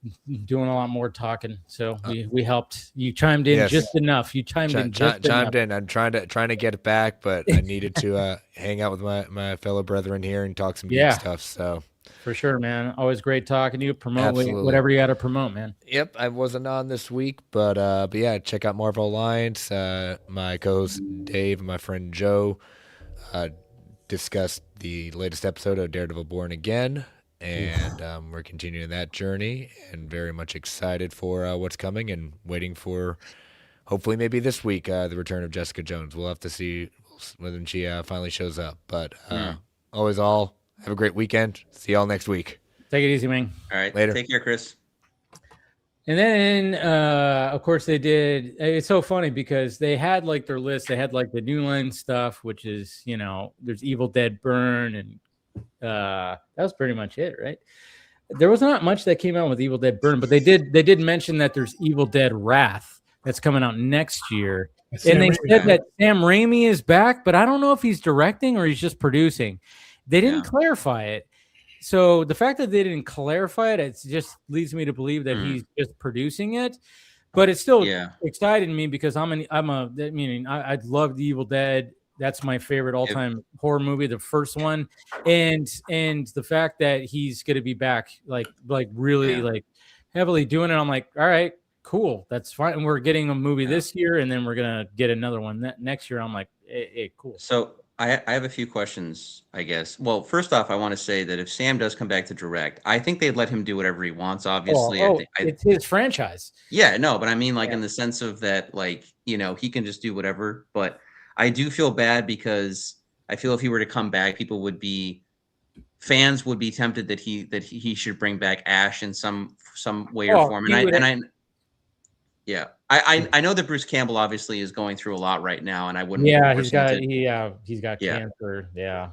doing a lot more talking, so we helped. You chimed in just enough. You chimed in just enough. I'm trying to get it back, but I needed to hang out with my fellow brethren here and talk some geek stuff. So for sure, man. Always great talking to you. Promote Absolutely. whatever you got to promote, man. Yep, I wasn't on this week, but yeah, check out Marvel Alliance. My co-host Dave and my friend Joe discussed the latest episode of Daredevil Born Again, and we're continuing that journey and very much excited for what's coming and waiting for hopefully maybe this week the return of Jessica Jones. We'll have to see when she finally shows up, but always all have a great weekend. See y'all next week. Take it easy, man. All right. Later. Take care, Chris. And then, of course, they did. It's so funny because they had like their list. They had like the New Line stuff, which is, there's Evil Dead Burn. And that was pretty much it, right? There was not much that came out with Evil Dead Burn, but they did mention that there's Evil Dead Wrath that's coming out next year. And they said that Sam Raimi is back, but I don't know if he's directing or he's just producing. They didn't clarify it. So the fact that they didn't clarify it, it just leads me to believe that he's just producing it. But it's still excited me because I love the Evil Dead. That's my favorite all-time horror movie, the first one, and the fact that he's going to be back, like really heavily doing it. I'm like, all right, cool, that's fine. And we're getting a movie this year, and then we're gonna get another one next year. I'm like, hey, cool. So I have a few questions, I guess. Well, first off, I want to say that if Sam does come back to direct, I think they'd let him do whatever he wants. Obviously, it's his franchise. Yeah, no, but I mean, like in the sense of that, like he can just do whatever. But I do feel bad because I feel if he were to come back, fans would be tempted that he should bring back Ash in some way or form. I know that Bruce Campbell obviously is going through a lot right now, and I wouldn't. Yeah, he's got cancer. Yeah.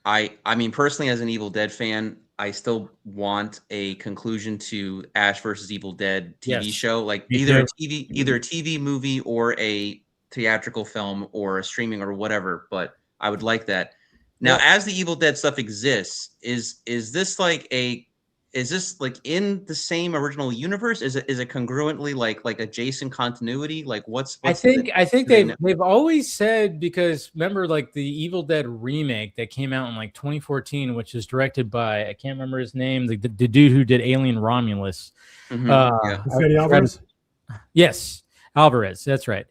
I mean, personally, as an Evil Dead fan, I still want a conclusion to Ash versus Evil Dead TV show, like either a TV movie or a theatrical film or a streaming or whatever. But I would like that. Now, as the Evil Dead stuff exists, is this like in the same original universe? Is it congruently like adjacent continuity? Like I think they've always said, because remember, like the Evil Dead remake that came out in like 2014, which is directed by, I can't remember his name, the dude who did Alien Romulus. Alvarez? Yes, Alvarez. That's right.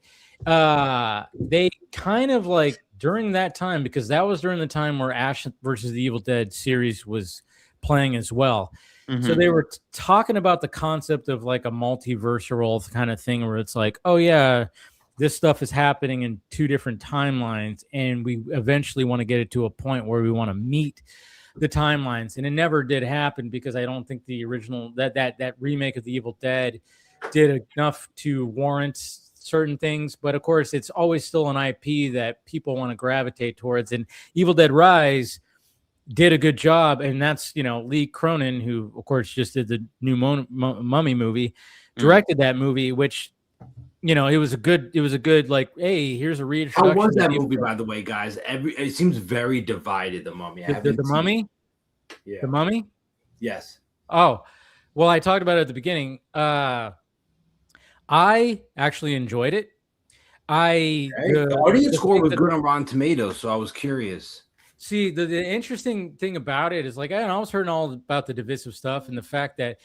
They kind of like during that time, because that was during the time where Ash versus the Evil Dead series was playing as well. So they were talking about the concept of like a multiversal kind of thing where it's like, oh yeah, this stuff is happening in two different timelines, and we eventually want to get it to a point where we want to meet the timelines. And it never did happen, because I don't think the original that remake of the Evil Dead did enough to warrant certain things. But of course, it's always still an IP that people want to gravitate towards, and Evil Dead Rise did a good job. And that's, Lee Cronin, who of course just did the new Mummy movie, directed that movie, which, it was a good like, hey, here's a reintroduction. How was that movie, by the way, guys? It seems very divided, The Mummy. The Mummy? Yeah. The Mummy? Yes. Oh, well, I talked about it at the beginning. I actually enjoyed it. The audience score was good on Rotten Tomatoes, so I was curious. See, the interesting thing about it is, like, I was hearing all about the divisive stuff, and the fact that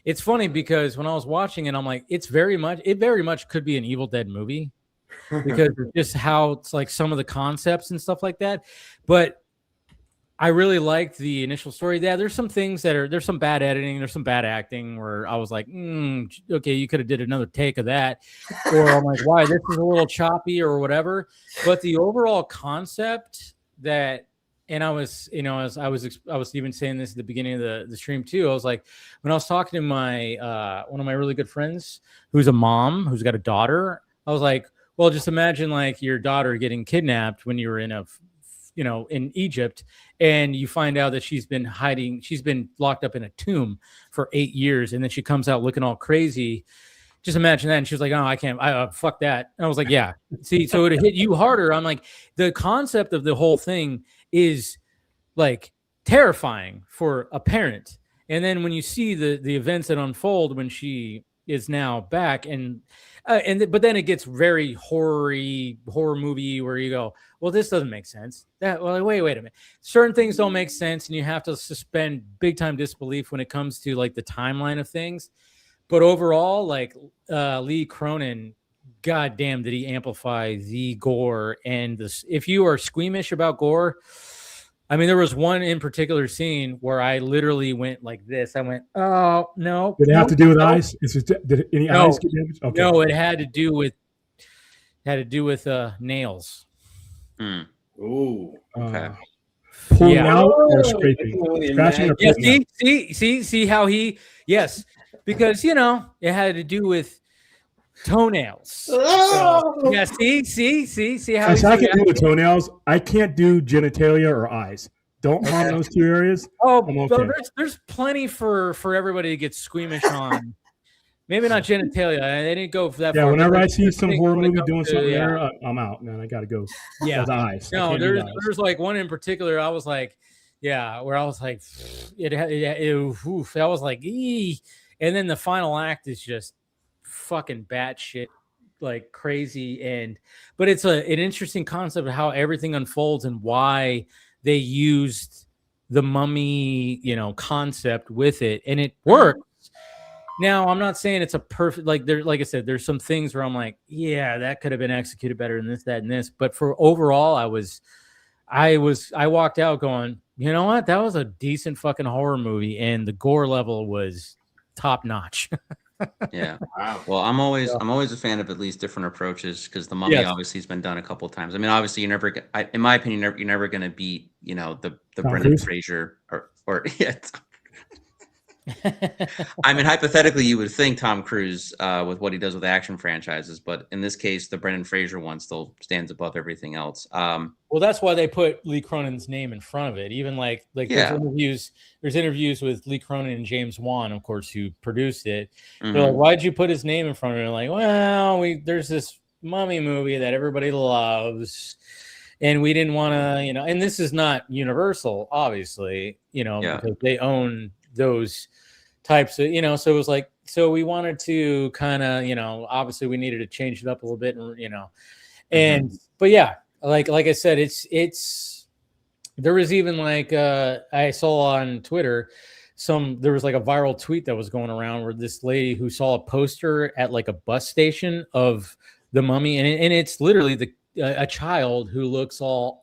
it's funny because when I was watching it, I'm like, it very much could be an Evil Dead movie, because of just how it's like some of the concepts and stuff like that. But I really liked the initial story. Yeah, there's some things there's some bad editing, there's some bad acting where I was like, okay, you could have did another take of that, or I'm like, why this is a little choppy or whatever. But the overall concept and I was even saying this at the beginning of the stream too. I was like, when I was talking to my one of my really good friends who's a mom who's got a daughter, I was like, well, just imagine like your daughter getting kidnapped when you were in in Egypt, and you find out that she's been locked up in a tomb for 8 years, and then she comes out looking all crazy. Just imagine that. And she was like, oh, I can't, fuck that. And I was like, yeah. See, so it hit you harder. I'm like, the concept of the whole thing is like terrifying for a parent. And then when you see the events that unfold when she is now back, but then it gets very horror movie where you go, well, this doesn't make sense. Wait a minute. Certain things don't make sense, and you have to suspend big time disbelief when it comes to like the timeline of things. But overall, like Lee Cronin, goddamn, did he amplify the gore and this. If you are squeamish about gore, I mean, there was one in particular scene where I literally went like this. I went, oh no. Did it have to do with eyes? Did any eyes get damaged? Okay. No, it had to do with nails. Ooh. Okay. Pulling out or scraping? Scratching or pulling out? See how he? Yes. Because it had to do with toenails. So, yeah, see how I can do the toenails. I can't do genitalia or eyes. Don't harm those two areas. Oh, okay. There's plenty for everybody to get squeamish on. Maybe not genitalia. They didn't go for that. Yeah, whenever I see some horror movie doing something there, I'm out, man. I gotta go. Yeah, the eyes. No, there's like one in particular. I was like, where I was like, I was like, ee. And then the final act is just fucking batshit like crazy. But it's an interesting concept of how everything unfolds and why they used the mummy, concept with it. And it works. Now, I'm not saying it's a perfect, like I said, there's some things where I'm like, yeah, that could have been executed better than this, that, and this. But for overall, I walked out going, you know what? That was a decent fucking horror movie, and the gore level was top notch. Yeah. Wow. Well, I'm always a fan of at least different approaches, because the Mummy obviously has been done a couple of times. I mean, obviously in my opinion, you're never going to beat, the Brendan Fraser or yeah. I mean, hypothetically, you would think Tom Cruise with what he does with action franchises, but in this case, the Brendan Fraser one still stands above everything else. Well, that's why they put Lee Cronin's name in front of it. Even like there's interviews with Lee Cronin and James Wan, of course, who produced it. Mm-hmm. They're like, why'd you put his name in front of it? And like, well, there's this Mummy movie that everybody loves, and we didn't want to, and this is not Universal, obviously, because they own those types of, so it was like, so we wanted to kind of, obviously we needed to change it up a little bit, and but yeah, like I said, it's there was even like I saw on Twitter there was like a viral tweet that was going around where this lady who saw a poster at like a bus station of the Mummy, and it's literally a child who looks all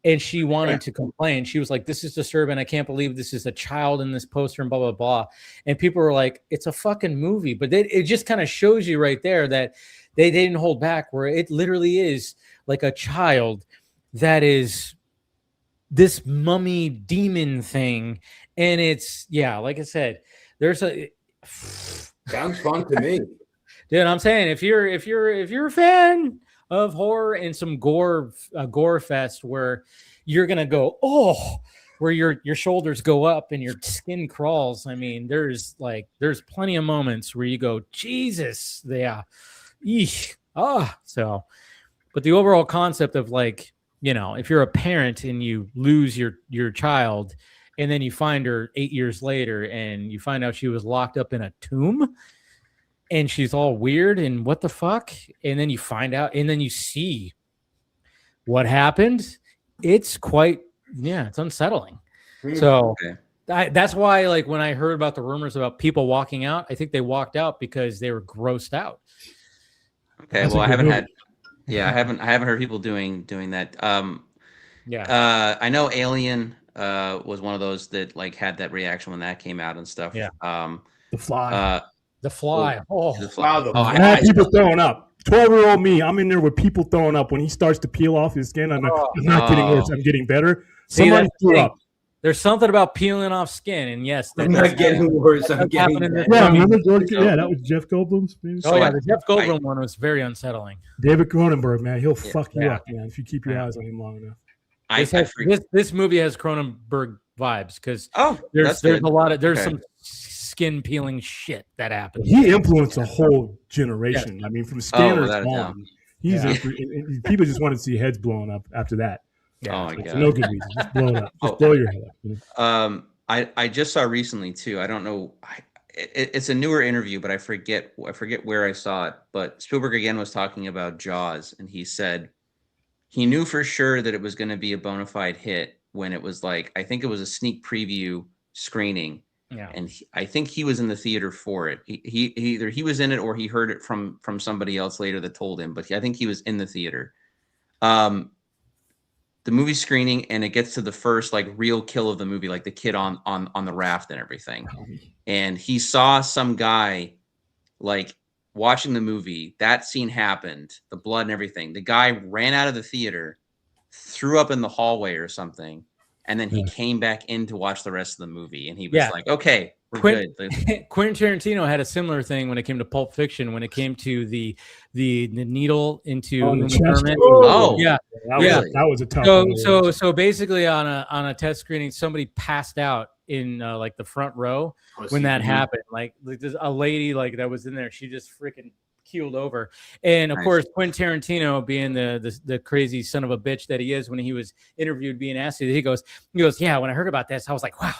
and she wanted to complain. She was like, this is disturbing. I can't believe this is a child in this poster and blah, blah, blah. And people were like, it's a fucking movie. But it just kind of shows you right there that they didn't hold back, where it literally is like a child that is this mummy demon thing. And it's, like I said, there's sounds fun to me. Dude, I'm saying if you're a fan of horror and some gore fest where you're gonna go, where your shoulders go up and your skin crawls. I mean, there's plenty of moments where you go, Jesus, so. But the overall concept of like, if you're a parent and you lose your child, and then you find her 8 years later, and you find out she was locked up in a tomb. And she's all weird and what the fuck? And then you find out, and then you see what happened. It's quite, it's unsettling. So that's why, like, when I heard about the rumors about people walking out, I think they walked out because they were grossed out. Okay, well, I haven't heard people doing that. I know Alien was one of those that like had that reaction when that came out and stuff. Yeah. The Fly. The Fly. I had people throwing up. 12-year-old me, I'm in there with people throwing up. When he starts to peel off his skin, I'm not getting worse. I'm getting better. Somebody threw up. There's something about peeling off skin, and yes, I'm not getting worse. I'm getting better. Remember George? Yeah, that was Jeff Goldblum's. The Jeff Goldblum one was very unsettling. David Cronenberg, man, he'll fuck you up, man, if you keep your eyes on him long enough. This movie has Cronenberg vibes because there's a lot of some skin peeling shit that happened. He influenced a whole generation. I mean, from Scanners on, people just wanted to see heads blowing up after that. Oh my God! For no good reason. Just blow it up. Just blow your head up. I just saw recently too. I don't know. It's a newer interview, but I forget where I saw it. But Spielberg again was talking about Jaws, and he said he knew for sure that it was going to be a bona fide hit when it was like, I think it was a sneak preview screening. Yeah. And I think he was in the theater for it. He either he was in it or he heard it from somebody else later that told him. But I think he was in the theater. The movie screening, and it gets to the first like real kill of the movie, like the kid on the raft and everything. And he saw some guy like watching the movie. That scene happened, the blood and everything. The guy ran out of the theater, threw up in the hallway or something, and then he came back in to watch the rest of the movie. And he was like, okay, we're good. Quentin Tarantino had a similar thing when it came to Pulp Fiction, when it came to the needle into that was a tough so basically on a test screening, somebody passed out in like the front row when that happened. Like there's a lady like that was in there, she just freaking keeled over. And of course, Quentin Tarantino, being the crazy son of a bitch that he is, when he was interviewed being asked, he goes, yeah, when I heard about this, I was like, wow,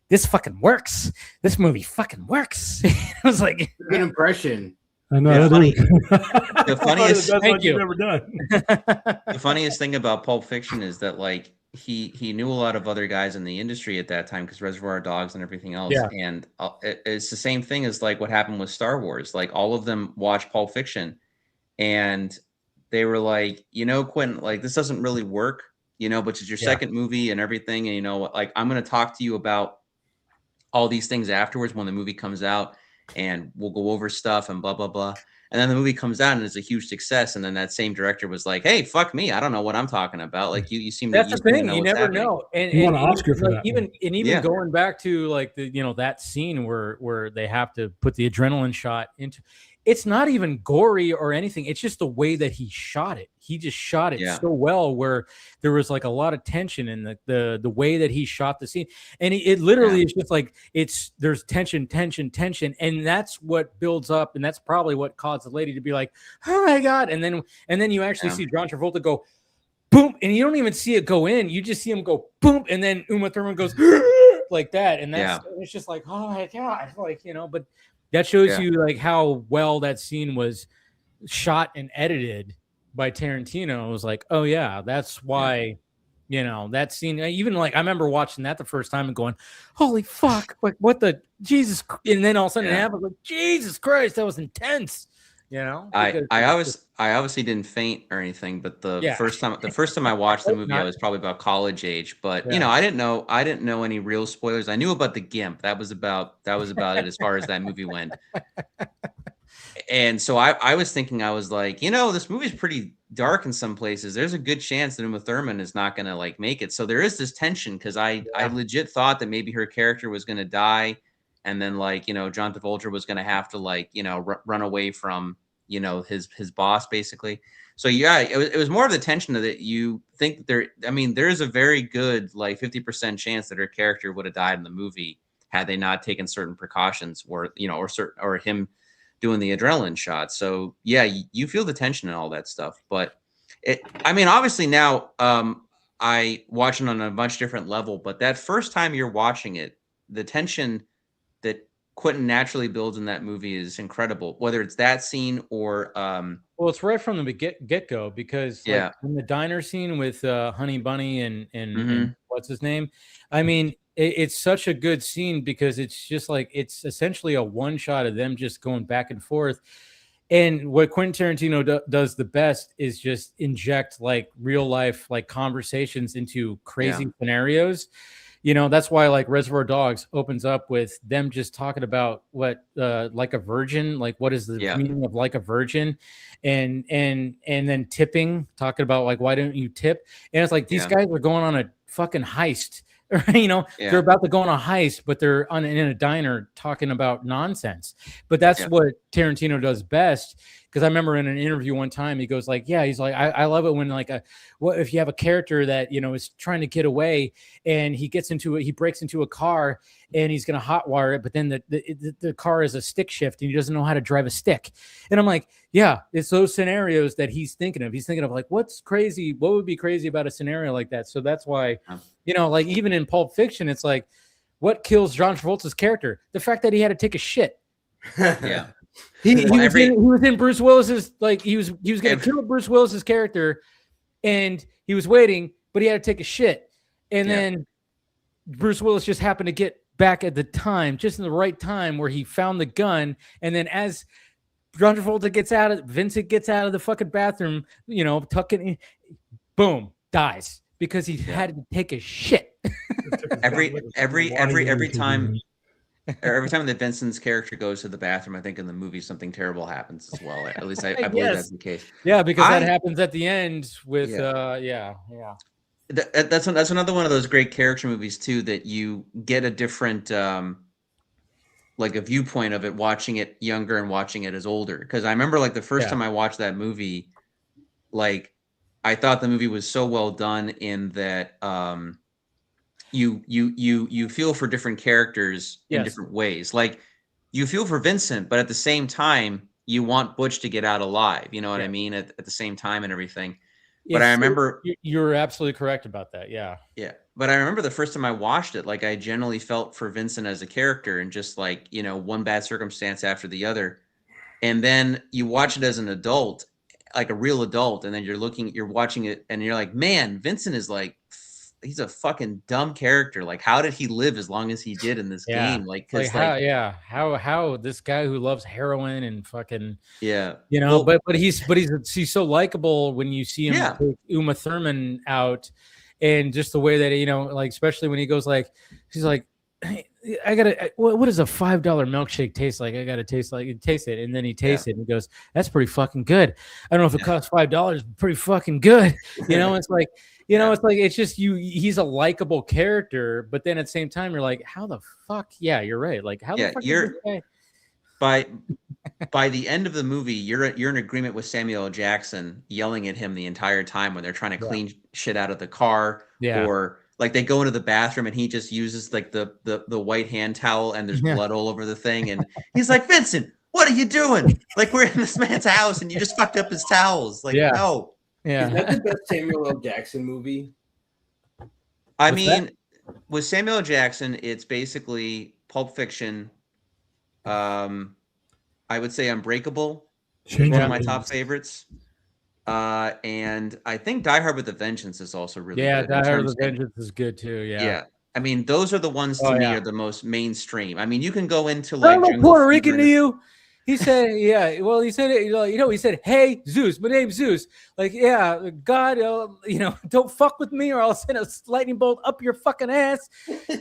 this fucking works. This movie fucking works. I was like, good impression. I know. The funniest thing you've ever done. The funniest thing about Pulp Fiction is that like he knew a lot of other guys in the industry at that time because Reservoir Dogs and everything else. Yeah. And it's the same thing as like what happened with Star Wars. Like all of them watched Pulp Fiction, and they were like, Quentin, like this doesn't really work, but it's your second movie and everything, and like I'm gonna talk to you about all these things afterwards when the movie comes out, and we'll go over stuff and blah blah blah. And then the movie comes out and it's a huge success. And then that same director was like, "Hey, fuck me, I don't know what I'm talking about." Like you seem that's to. the thing, you never know. And you want an Oscar for like, that. Even going back to like the that scene where they have to put the adrenaline shot into. It's not even gory or anything. It's just the way that he shot it. He just shot it so well, where there was like a lot of tension in the way that he shot the scene, and it literally is just like there's tension, and that's what builds up, and that's probably what caused the lady to be like, "Oh my god!" And then you actually see John Travolta go boom, and you don't even see it go in. You just see him go boom, and then Uma Thurman goes like that, and it's just like, oh my god, like but. That shows you like how well that scene was shot and edited by Tarantino. It was like, oh yeah, that's why, that scene. Even like I remember watching that the first time and going, holy fuck, like what the Jesus, and then all of a sudden it happened, like Jesus Christ, that was intense. I obviously didn't faint or anything, but the first time I watched the movie, I was probably about college age. But I didn't know any real spoilers. I knew about the GIMP. That was about it as far as that movie went. And so I was thinking, I was like, this movie's pretty dark in some places. There's a good chance that Uma Thurman is not going to like make it. So there is this tension because I legit thought that maybe her character was going to die. And then like, John Travolta was going to have to like, run away from, his boss basically. So yeah, it was more of the tension that you think that there's a very good like 50% chance that her character would have died in the movie had they not taken certain precautions or him doing the adrenaline shot. So yeah, you feel the tension and all that stuff. But obviously now I watch it on a much different level, but that first time you're watching it, the tension that Quentin naturally builds in that movie is incredible, whether it's that scene or well, it's right from the get-go because like, in the diner scene with Honey Bunny and what's his name, it's such a good scene because it's just like it's essentially a one shot of them just going back and forth. And what Quentin Tarantino does the best is just inject like real life like conversations into crazy scenarios. That's why like Reservoir Dogs opens up with them just talking about what like a virgin, like what is the meaning of like a virgin, and then tipping, talking about like why don't you tip? And it's like these guys are going on a fucking heist. They're about to go on a heist, but they're in a diner talking about nonsense. But that's what Tarantino does best. Because I remember in an interview one time, he goes like, he's like, I love it when like if you have a character that, is trying to get away and he breaks into a car and he's going to hotwire it. But then the car is a stick shift and he doesn't know how to drive a stick. And I'm like, yeah, it's those scenarios that he's thinking of. He's thinking of like, what's crazy? What would be crazy about a scenario like that? So that's why, like even in Pulp Fiction, it's like, what kills John Travolta's character? The fact that he had to take a shit. He was in Bruce Willis's, like he was going to kill Bruce Willis's character, and he was waiting, but he had to take a shit, and then Bruce Willis just happened to get back at the time, just in the right time, where he found the gun, and then as John Travolta Vincent gets out of the fucking bathroom, tucking, boom, dies because he had to take a shit. every time. Every time that Vincent's character goes to the bathroom, I think in the movie something terrible happens as well. At least I believe that's the case. Yeah, because that happens at the end with That's another one of those great character movies too, that you get a different like a viewpoint of it, watching it younger and watching it as older. Because I remember like the first time I watched that movie, like I thought the movie was so well done in that you feel for different characters in different ways. Like you feel for Vincent, but at the same time, you want Butch to get out alive. You know what I mean? At the same time and everything. But I remember you're absolutely correct about that. Yeah. Yeah. But I remember the first time I watched it, like I generally felt for Vincent as a character and just like, one bad circumstance after the other. And then you watch it as an adult, like a real adult. And then you're watching it and you're like, man, Vincent is like he's a fucking dumb character. Like, how did he live as long as he did in this game? Like, because how this guy who loves heroin and fucking you know, but he's so likable when you see him take Uma Thurman out, and just the way that, you know, like, especially when he goes like, he's like, hey, I gotta, what does a $5 milkshake taste like? I gotta taste it. And then he tastes it and he goes, that's pretty fucking good. I don't know if it costs $5, but pretty fucking good. You know, it's like, you know, it's like, it's just he's a likable character, but then at the same time, you're like, how the fuck? Yeah, you're right. Like, how the fuck is this guy? By the end of the movie, you're in agreement with Samuel L. Jackson yelling at him the entire time when they're trying to clean shit out of the car, or like they go into the bathroom and he just uses like the white hand towel and there's blood all over the thing, and he's like, Vincent, what are you doing? Like, we're in this man's house and you just fucked up his towels. Like, no. Is that the best Samuel L. Jackson movie? I mean, with Samuel L. Jackson, it's basically Pulp Fiction. I would say Unbreakable is one of my top favorites. And I think Die Hard with a Vengeance is also really good. Die Hard with a Vengeance is good too. Yeah. I mean, those are the ones to me are the most mainstream. I mean, you can go into like I'm a Puerto Rican to you. He said, well, he said, he said, hey, Zeus, my name's Zeus. Like, yeah, God, you know, don't fuck with me or I'll send a lightning bolt up your fucking ass.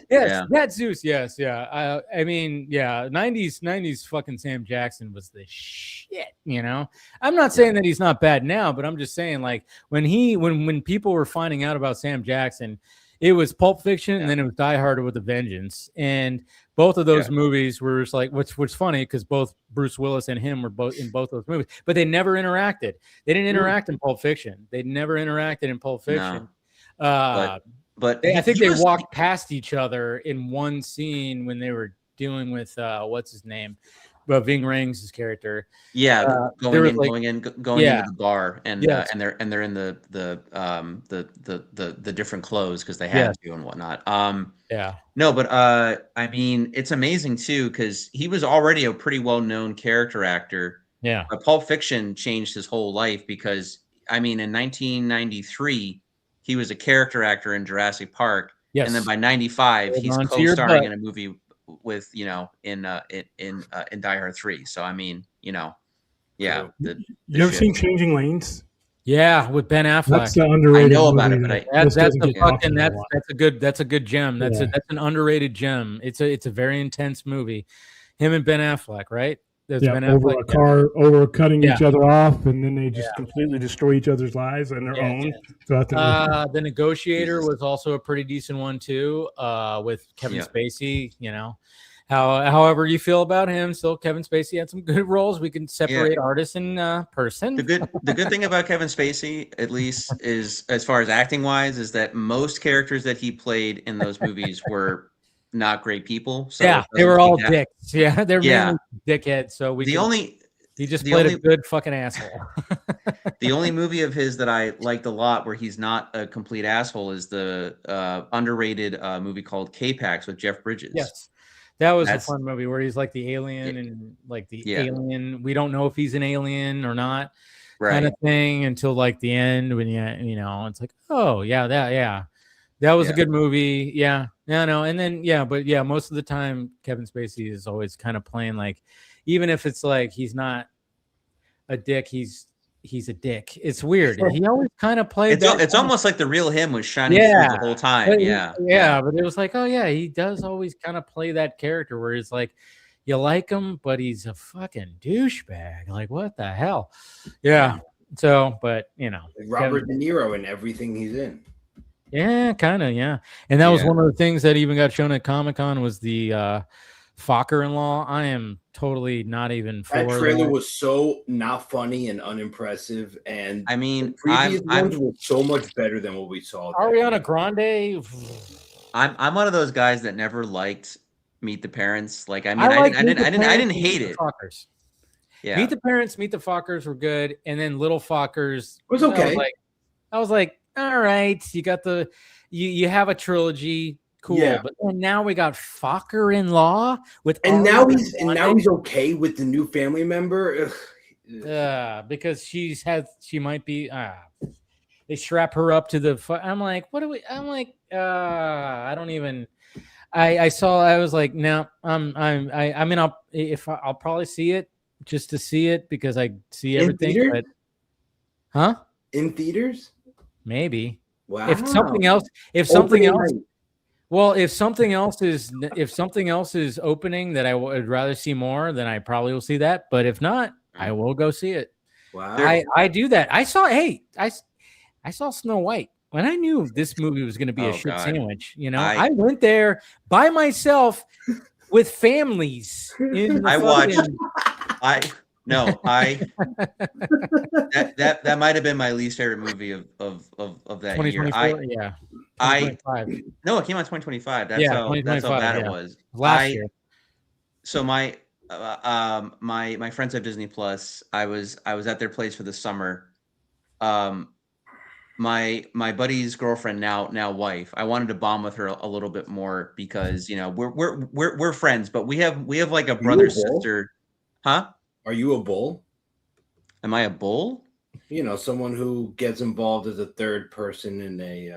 Yes, that's Zeus. Yes, yeah. I mean, 90s fucking Sam Jackson was the shit, you know? I'm not saying that he's not bad now, but I'm just saying, like, when people were finding out about Sam Jackson, it was Pulp Fiction and then it was Die Hard with a Vengeance. And both of those movies were just like, what's funny, because both Bruce Willis and him were both in both those movies, but they never interacted. They didn't interact in Pulp Fiction. They never interacted in Pulp Fiction. No. But I think they walked past each other in one scene when they were dealing with what's his name? Ving Rhames' character. Going into the bar and they're in the different clothes because they had to and whatnot. No, but I mean, it's amazing too because he was already a pretty well-known character actor. Pulp Fiction changed his whole life because I mean, in 1993 he was a character actor in Jurassic Park, and then by 95 he's co-starring in a movie with, you know, in Die Hard 3. So I mean, you know, you ever seen Changing Lanes? Yeah, with Ben Affleck. That's underrated. I know about it, but that's a good gem. That's an underrated gem. It's a very intense movie. Him and Ben Affleck, right? Ben over Affleck, a car, cutting each other off, and then they just completely destroy each other's lives and their own. The Negotiator was also a pretty decent one too, with Kevin Spacey. You know, however you feel about him, still Kevin Spacey had some good roles. We can separate artist and person. The good thing about Kevin Spacey, at least, is as far as acting wise, is that most characters that he played in those movies were not great people. So they were all dicks. Yeah, they're mainly dickheads. So he just played a good fucking asshole. The only movie of his that I liked a lot where he's not a complete asshole is the underrated movie called K-Pax with Jeff Bridges. Yes. That was a fun movie where he's like the alien and like the alien. We don't know if he's an alien or not, kind of thing until like the end when you know, it's like, oh yeah, that was a good movie. And then most of the time Kevin Spacey is always kind of playing like, even if it's like he's not a dick, he's a dick. It's weird. He always kind of played it's almost like the real him was shining through the whole time. But it was like, oh yeah, he does always kind of play that character where it's like you like him, but he's a fucking douchebag. Like, what the hell? Yeah. So, but you know, like Robert De Niro in everything he's in. Yeah, kind of, yeah. And that was one of the things that even got shown at Comic-Con was the Fokker-in-law. I am totally not even for that trailer was so not funny and unimpressive. And I mean, the previous ones were so much better than what we saw. Ariana Grande. I'm one of those guys that never liked Meet the Parents. Like, I mean, I didn't hate it. Fockers. Yeah. Meet the Parents, Meet the Fockers were good, and then Little Fockers was okay. I was like, all right, you got you have a trilogy, cool. But now we got Fokker-in-law with, and now he's okay with the new family member. Because she might be. They strap her up to the. I'm like, what do we? I'm like, I don't even. I saw. I was like, no. I mean, I'll probably see it just to see it because I see everything. But, huh? In theaters? Maybe. Wow. If something else. Well, if something else is opening that I would rather see more, then I probably will see that. But if not, I will go see it. Wow. I do that. I saw Snow White when I knew this movie was going to be a shit sandwich. You know, I went there by myself with families. That might have been my least favorite movie of that year. No, it came out 2025. That's how bad it was. Last year. So my friends have Disney Plus. I was at their place for the summer. My buddy's girlfriend, now wife, I wanted to bond with her a little bit more because, you know, we're friends, but we have like a brother sister. Huh? Are you a bull? Am I a bull? You know, someone who gets involved as a third person in a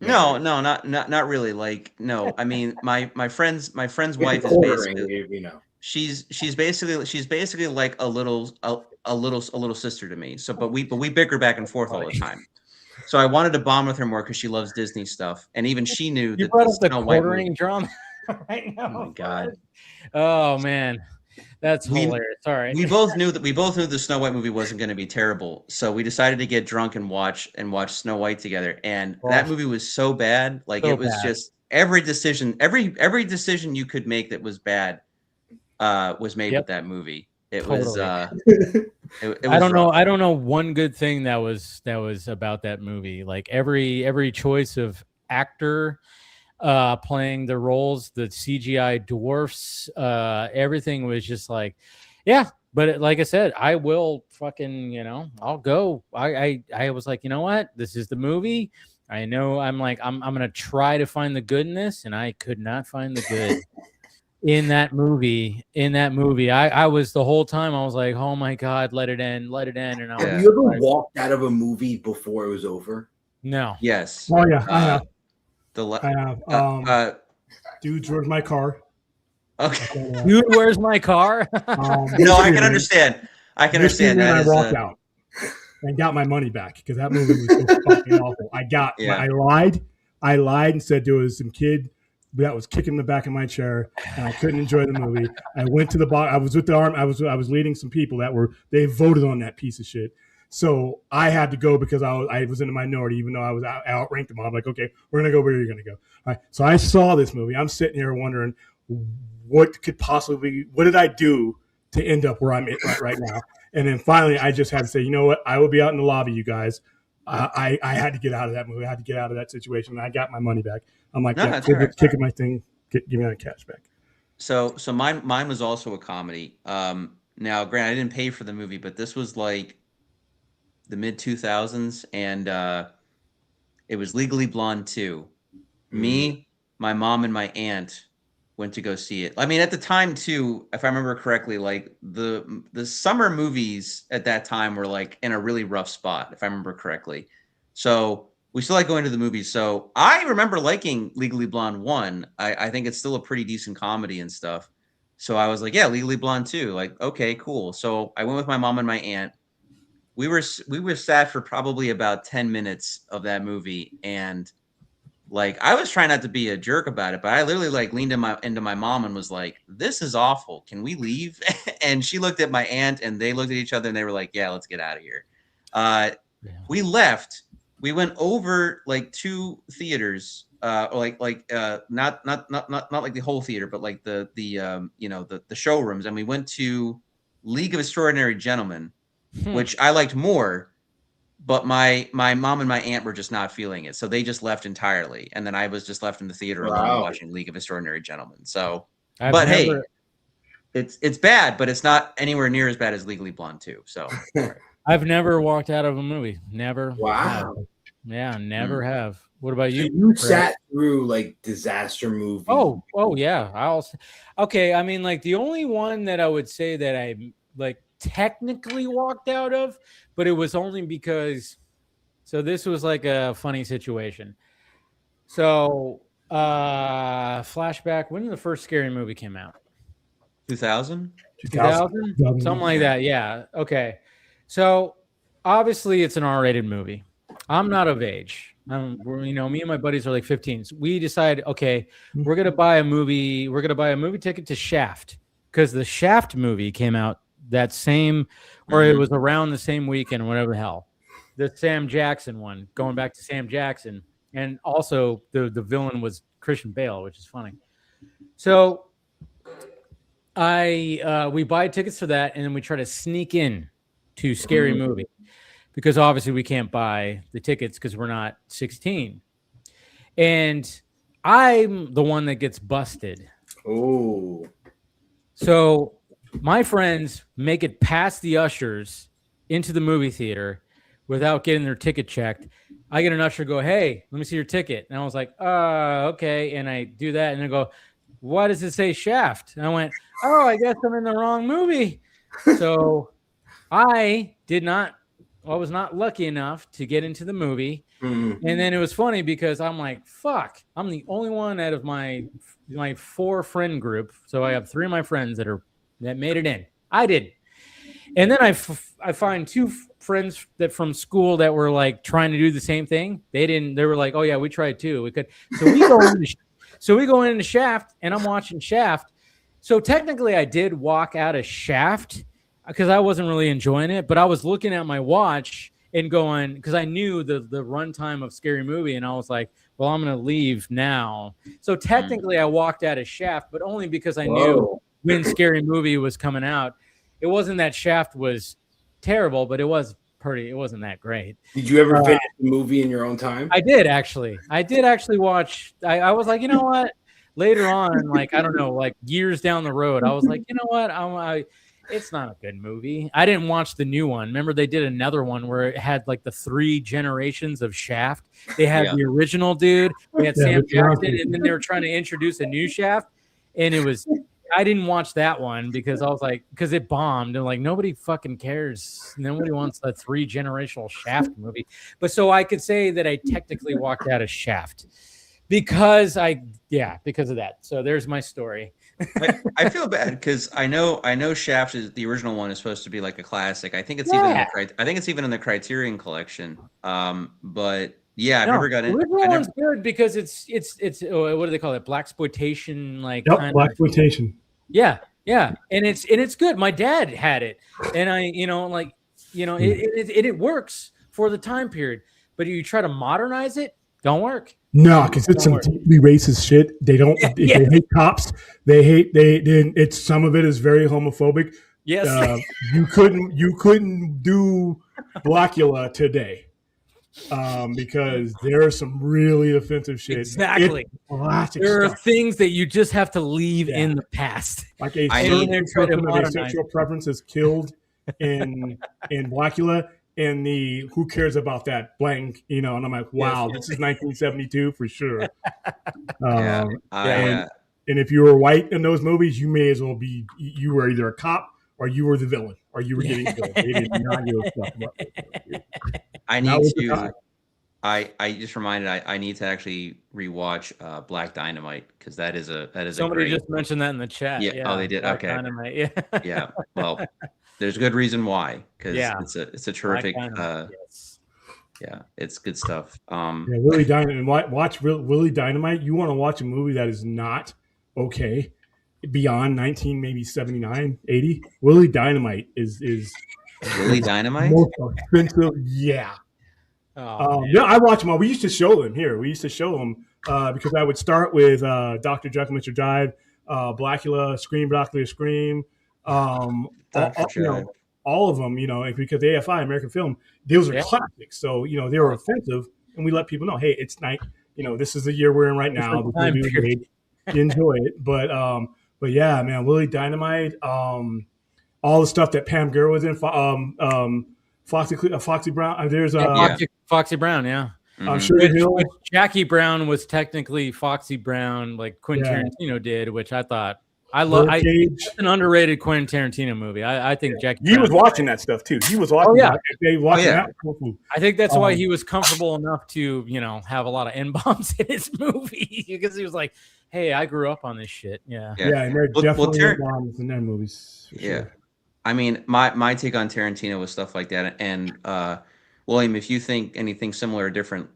No, not really. Like, no. I mean, my friend's wife is basically, you know, she's basically like a little sister to me. So, but we bicker back and forth all the time. So I wanted to bond with her more because she loves Disney stuff, and even she knew you that brought up the Snow White quartering movie- drama right now. Oh my god! Oh man, that's hilarious. All right, we both knew the Snow White movie wasn't going to be terrible, so we decided to get drunk and watch Snow White together. And that movie was so bad, like it was just every decision you could make that was bad was made with that movie. It was. It was I don't know. rough. I don't know one good thing that was about that movie. Like every choice of actor playing the roles, the CGI dwarfs, everything was just like, yeah. But like I said, I will fucking, you know, I'll go. I was like, you know what? This is the movie. I know. I'm like, I'm gonna try to find the good in this, and I could not find the good. In that movie, I was the whole time. I was like, "Oh my god, let it end!" And I was have you ever walked out of a movie before it was over? No. Yes. Oh yeah, I have. I have. Dudes, where's my car? Okay. Dude, where's my car? No, I can understand. I can understand that. I walked out and got my money back because that movie was so fucking awful. I lied and said there was some kid that was kicking the back of my chair and I couldn't enjoy the movie. I went to the bar. I was with the arm. I was leading some people they voted on that piece of shit. So I had to go because I was in the minority, even though I was outranked them all. I'm like, okay, we're going to go where you're going to go. All right. So I saw this movie. I'm sitting here wondering what did I do to end up where I'm at right now? And then finally I just had to say, you know what? I will be out in the lobby, you guys. I had to get out of that movie. I had to get out of that situation. And I got my money back. I'm like, kicking my thing, give me that cash back. So mine was also a comedy. Now, granted, I didn't pay for the movie, but this was like the mid 2000s, and it was Legally Blonde 2. Me, my mom, and my aunt went to go see it. I mean, at the time too, if I remember correctly, like the summer movies at that time were like in a really rough spot, if I remember correctly. So we still like going to the movies. So I remember liking Legally Blonde 1. I think it's still a pretty decent comedy and stuff. So I was like, yeah, Legally Blonde 2. Like, okay, cool. So I went with my mom and my aunt. We were sat for probably about 10 minutes of that movie, and like I was trying not to be a jerk about it, but I literally like leaned into my mom and was like, "This is awful. Can we leave?" And she looked at my aunt, and they looked at each other, and they were like, "Yeah, let's get out of here." We left. We went over like 2 theaters, or like not like the whole theater, but like the showrooms, and we went to League of Extraordinary Gentlemen, which I liked more. But my mom and my aunt were just not feeling it, so they just left entirely, and then I was just left in the theater alone watching League of Extraordinary Gentlemen. So, hey, it's bad, but it's not anywhere near as bad as Legally Blonde 2. So, I've never walked out of a movie. Never. Wow. Have. Yeah, never have. What about you? So you sat through like disaster movies. Oh yeah. Okay. I mean, like the only one that I would say that I like technically walked out of, but it was only because So this was like a funny situation. So flashback, when did the first Scary Movie came out? 2000? 2000? Something like that. Yeah. Okay. So obviously it's an R-rated movie. I'm not of age. Me and my buddies are like 15. So we decide, okay, we're gonna buy a movie. We're gonna buy a movie ticket to Shaft because the Shaft movie came out that same, or it was around the same weekend, or whatever the hell. The Sam Jackson one, going back to Sam Jackson, and also the villain was Christian Bale, which is funny. So we buy tickets for that, and then we try to sneak in to Scary Movie. Because obviously we can't buy the tickets because we're not 16. And I'm the one that gets busted. Oh. So my friends make it past the ushers into the movie theater without getting their ticket checked. I get an usher go, hey, let me see your ticket. And I was like, okay. And I do that. And they go, why does it say Shaft? And I went, oh, I guess I'm in the wrong movie. So I was not lucky enough to get into the movie. And then it was funny because I'm like, fuck, I'm the only one out of my 4 friend group. So I have 3 of my friends that made it in. I didn't. And then I find 2 friends that from school that were like trying to do the same thing. They didn't. They were like, oh yeah, we tried too. We could. So we go into Shaft, and I'm watching Shaft. So technically I did walk out of Shaft because I wasn't really enjoying it, but I was looking at my watch and going, because I knew the runtime of Scary Movie, and I was like, well, I'm going to leave now. So technically I walked out of Shaft, but only because I knew when Scary Movie was coming out. It wasn't that Shaft was terrible, but it wasn't that great. Did you ever finish the movie in your own time? I did actually watch. I was like, you know what? Later on, like, I don't know, like years down the road, I was like, you know what? It's not a good movie. I didn't watch the new one. Remember, they did another one where it had like the 3 generations of Shaft. They had the original dude, they had Sam Jackson, and then they were trying to introduce a new Shaft. And I didn't watch that one because I was like, because it bombed. And like, nobody fucking cares. Nobody wants a 3 generational Shaft movie. But so I could say that I technically walked out of Shaft because of that. So there's my story. I feel bad because I know Shaft is the original one is supposed to be like a classic. I think it's even in the Criterion collection. But yeah, I've never got in. The original one's good because it's what do they call it? Blaxploitation, like Blaxploitation. Yeah, and it's good. My dad had it, and it works for the time period. But you try to modernize it, don't work. No, because it's some deeply racist shit. They don't. They hate cops. It's some of it is very homophobic. Yes, you couldn't do Blackula today, because there's some really offensive shit. Exactly. There are things that you just have to leave in the past. Like a sexual preference is killed in Blackula. And who cares about that blank, and I'm like, wow, this is 1972 for sure. And if you were white in those movies, you may as well be, you were either a cop or you were the villain or you were getting killed. They did not give a fuck about it. I just reminded I need to actually rewatch Black Dynamite because that is somebody just mentioned that in the chat. Yeah. Oh, they did. Black Okay. Dynamite. Yeah. Yeah. Well, there's a good reason why because it's a terrific. Yeah, it's good stuff. Willie Dynamite and watch Willie Dynamite. You want to watch a movie that is not okay beyond 79, 80. Willie Dynamite is Willie Dynamite. Most offensive. Yeah. I watch them all. We used to show them here. We used to show them because I would start with Dr. Jekyll, Mr. Jive, Blackula, Scream, Blackula, Scream. All of them, because the AFI, American Film, those are classics. So, they were offensive, and we let people know, hey, it's night. This is the year we're in right now. You enjoy it, but yeah, man, Willie Dynamite, all the stuff that Pam Grier was in, Foxy Brown. There's Foxy Brown, yeah. I'm sure Jackie Brown was technically Foxy Brown, like Quentin Tarantino did, which I thought Birdcage. It's an underrated Quentin Tarantino movie. I think Jackie. He was watching that stuff too. He was watching. Oh, yeah. They watching that. I think that's why he was comfortable enough to, have a lot of N-bombs in his movie because he was like, "Hey, I grew up on this shit." Yeah. And they're definitely N-bombs in their movies. Sure. I mean, my take on Tarantino was stuff like that. And William, if you think anything similar or different,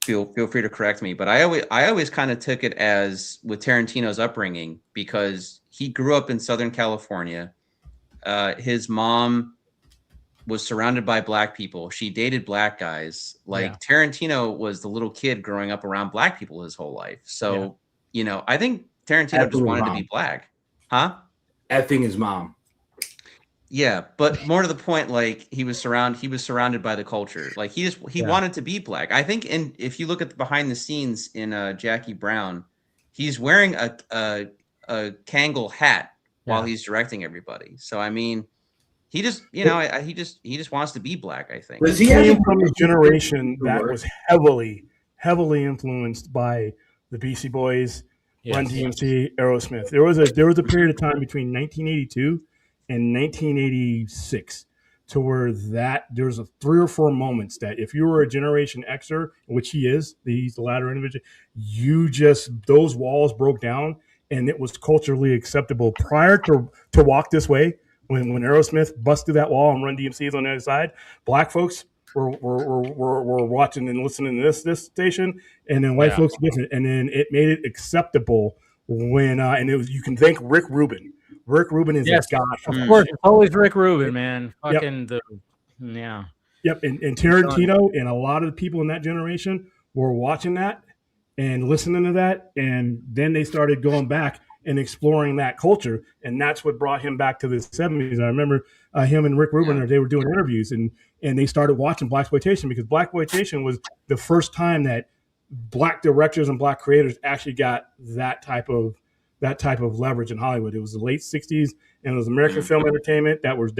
feel free to correct me. But I always kind of took it as with Tarantino's upbringing, because he grew up in Southern California. His mom was surrounded by black people. She dated black guys. Tarantino was the little kid growing up around black people his whole life. So, I think Tarantino just wanted to be black. Huh? Effing his mom. Yeah, but more to the point, he was surrounded by the culture. He wanted to be black. I think, if you look at the behind the scenes in Jackie Brown, he's wearing a Kangol hat while he's directing everybody. So I mean, he just he just wants to be black. I think. He came from a generation that was heavily influenced by the Beastie Boys, Run DMC, Aerosmith. There was a period of time between 1982 and 1986 to where there's 3 or 4 moments that if you were a Generation Xer, which he's the latter individual, those walls broke down and it was culturally acceptable. Prior to Walk This Way, when Aerosmith busted that wall and Run DMC's on the other side, black folks were watching and listening to this station, and then white folks different, and then it made it acceptable when and it was, you can thank Rick Rubin. Rick Rubin is a god. Of course, it's always Rick Rubin, man. Yep, and Tarantino and a lot of the people in that generation were watching that and listening to that, and then they started going back and exploring that culture, and that's what brought him back to the 70s. I remember him and Rick Rubin, they were doing interviews, and they started watching blaxploitation, because blaxploitation was the first time that black directors and black creators actually got that type of leverage in Hollywood. It was the late 60s, and it was American Film Entertainment that was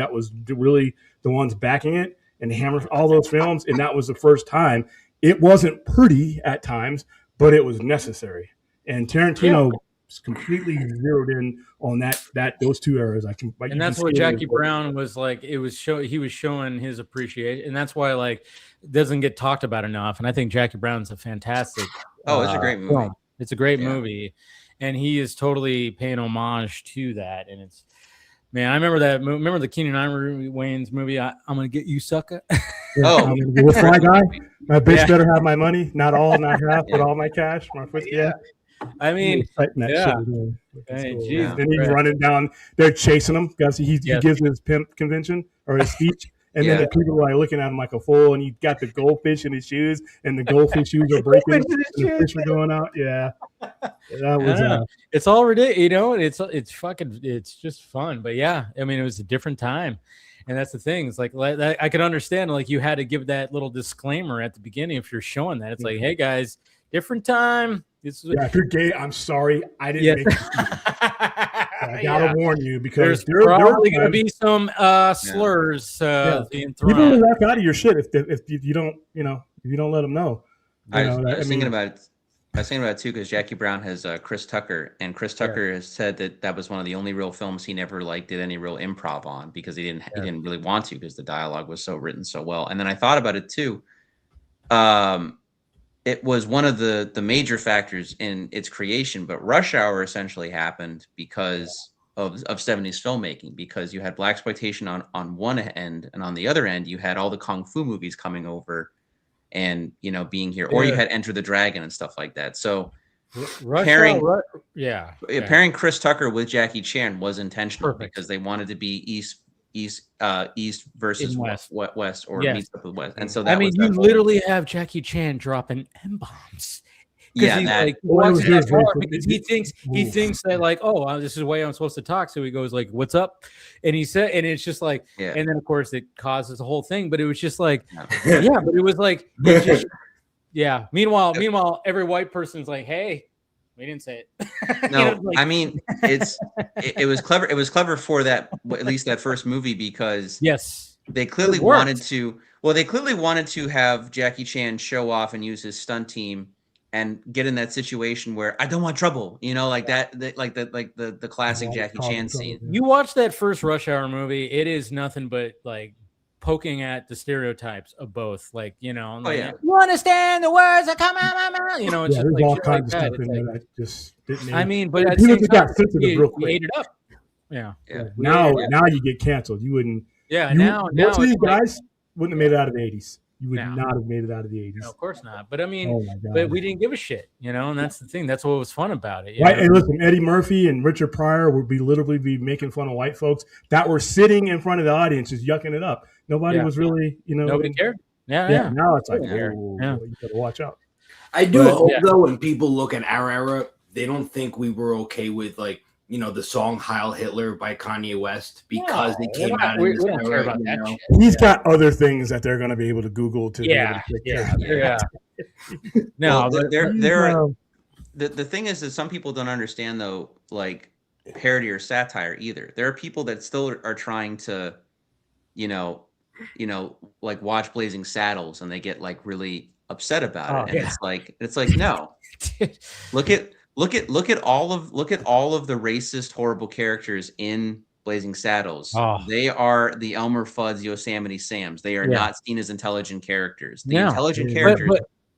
really the ones backing it, and hammered all those films, and that was the first time. It wasn't pretty at times, but it was necessary. And Tarantino completely zeroed in on those 2 eras. And that's what Jackie Brown was like. He was showing his appreciation, and that's why it doesn't get talked about enough. And I think Jackie Brown's a fantastic. It's a great movie. Film. It's a great movie, and he is totally paying homage to that. And it's, man, I remember that. Remember the Keenan Ivory Wayans movie? I'm gonna get you, sucker. I'm gonna get with my guy. My bitch better have my money, not all, not half, but all my cash. I mean, Then he's running down. They're chasing him because he gives his pimp convention or his speech, and then the people are looking at him like a fool. And he's got the goldfish in his shoes, and the goldfish shoes are breaking, and the fish are going out. Yeah, that was. It's all ridiculous, it's just fun. But yeah, I mean, it was a different time. And that's the thing. It's like I could understand, you had to give that little disclaimer at the beginning if you're showing that. It's like, hey guys, different time. If you're gay, I'm sorry. I didn't make it. I gotta warn you, because there's probably going to be some slurs being thrown. People will laugh out of your shit if you don't let them know. I was thinking about it too, because Jackie Brown has Chris Tucker, and Chris Tucker has said that was one of the only real films he never did any real improv on, because he didn't really want to, because the dialogue was written so well. And then I thought about it too. It was one of the major factors in its creation, but Rush Hour essentially happened because of 70s filmmaking, because you had blaxploitation on one end, and on the other end you had all the kung fu movies coming over and being here, or you had Enter the Dragon and stuff like that. So pairing Chris Tucker with Jackie Chan was intentional, because they wanted to be East versus West, or meets up with West, and so that you literally have Jackie Chan dropping M-bombs. Yeah, he watches that far because he thinks that this is the way I'm supposed to talk. So he goes like, "What's up?" And he said, and it's just like, and then of course it causes the whole thing. But it was just like, but it was like, Meanwhile, every white person's like, "Hey, we didn't say it." No, I mean, it was clever. It was clever for that, at least that first movie, because they clearly wanted to. Well, they clearly wanted to have Jackie Chan show off and use his stunt team and get in that situation where I don't want trouble, you know, like the classic Jackie Chan scene. You watch that first Rush Hour movie, it is nothing but like poking at the stereotypes of both, like, you know, like, you understand the words that come out, you know, it's just there's like all shit kinds like of that. stuff It's in like, there that just didn't. I mean, but at the people same just time, got sensitive real quick. ate it up. Yeah. Now you get canceled. You wouldn't. Now most of these it's like, guys wouldn't have made it out of the 80s. You would not have made it out of the 80s. No, of course not. But I mean, oh my God. but we didn't give a shit, you know, and that's the thing. That's what was fun about it. Right. And listen, Eddie Murphy and Richard Pryor would literally be making fun of white folks that were sitting in front of the audience just yucking it up. Nobody was really, you know. Nobody cared. Yeah. Now it's like, you better watch out. I do hope though, when people look at our era, they don't think we were okay with, like, you know, the song Heil Hitler by Kanye West because it came out in this era, you know? He's got other things that they're going to be able to Google to be able to take care of. No, but the thing is that some people don't understand, though, like parody or satire either. There are people that still are trying to, you know, like watch Blazing Saddles and they get like really upset about it. And it's like no. Look at all of the racist, horrible characters in Blazing Saddles. They are the Elmer Fudd's Yosemite Sams. They are not seen as intelligent characters. The intelligent characters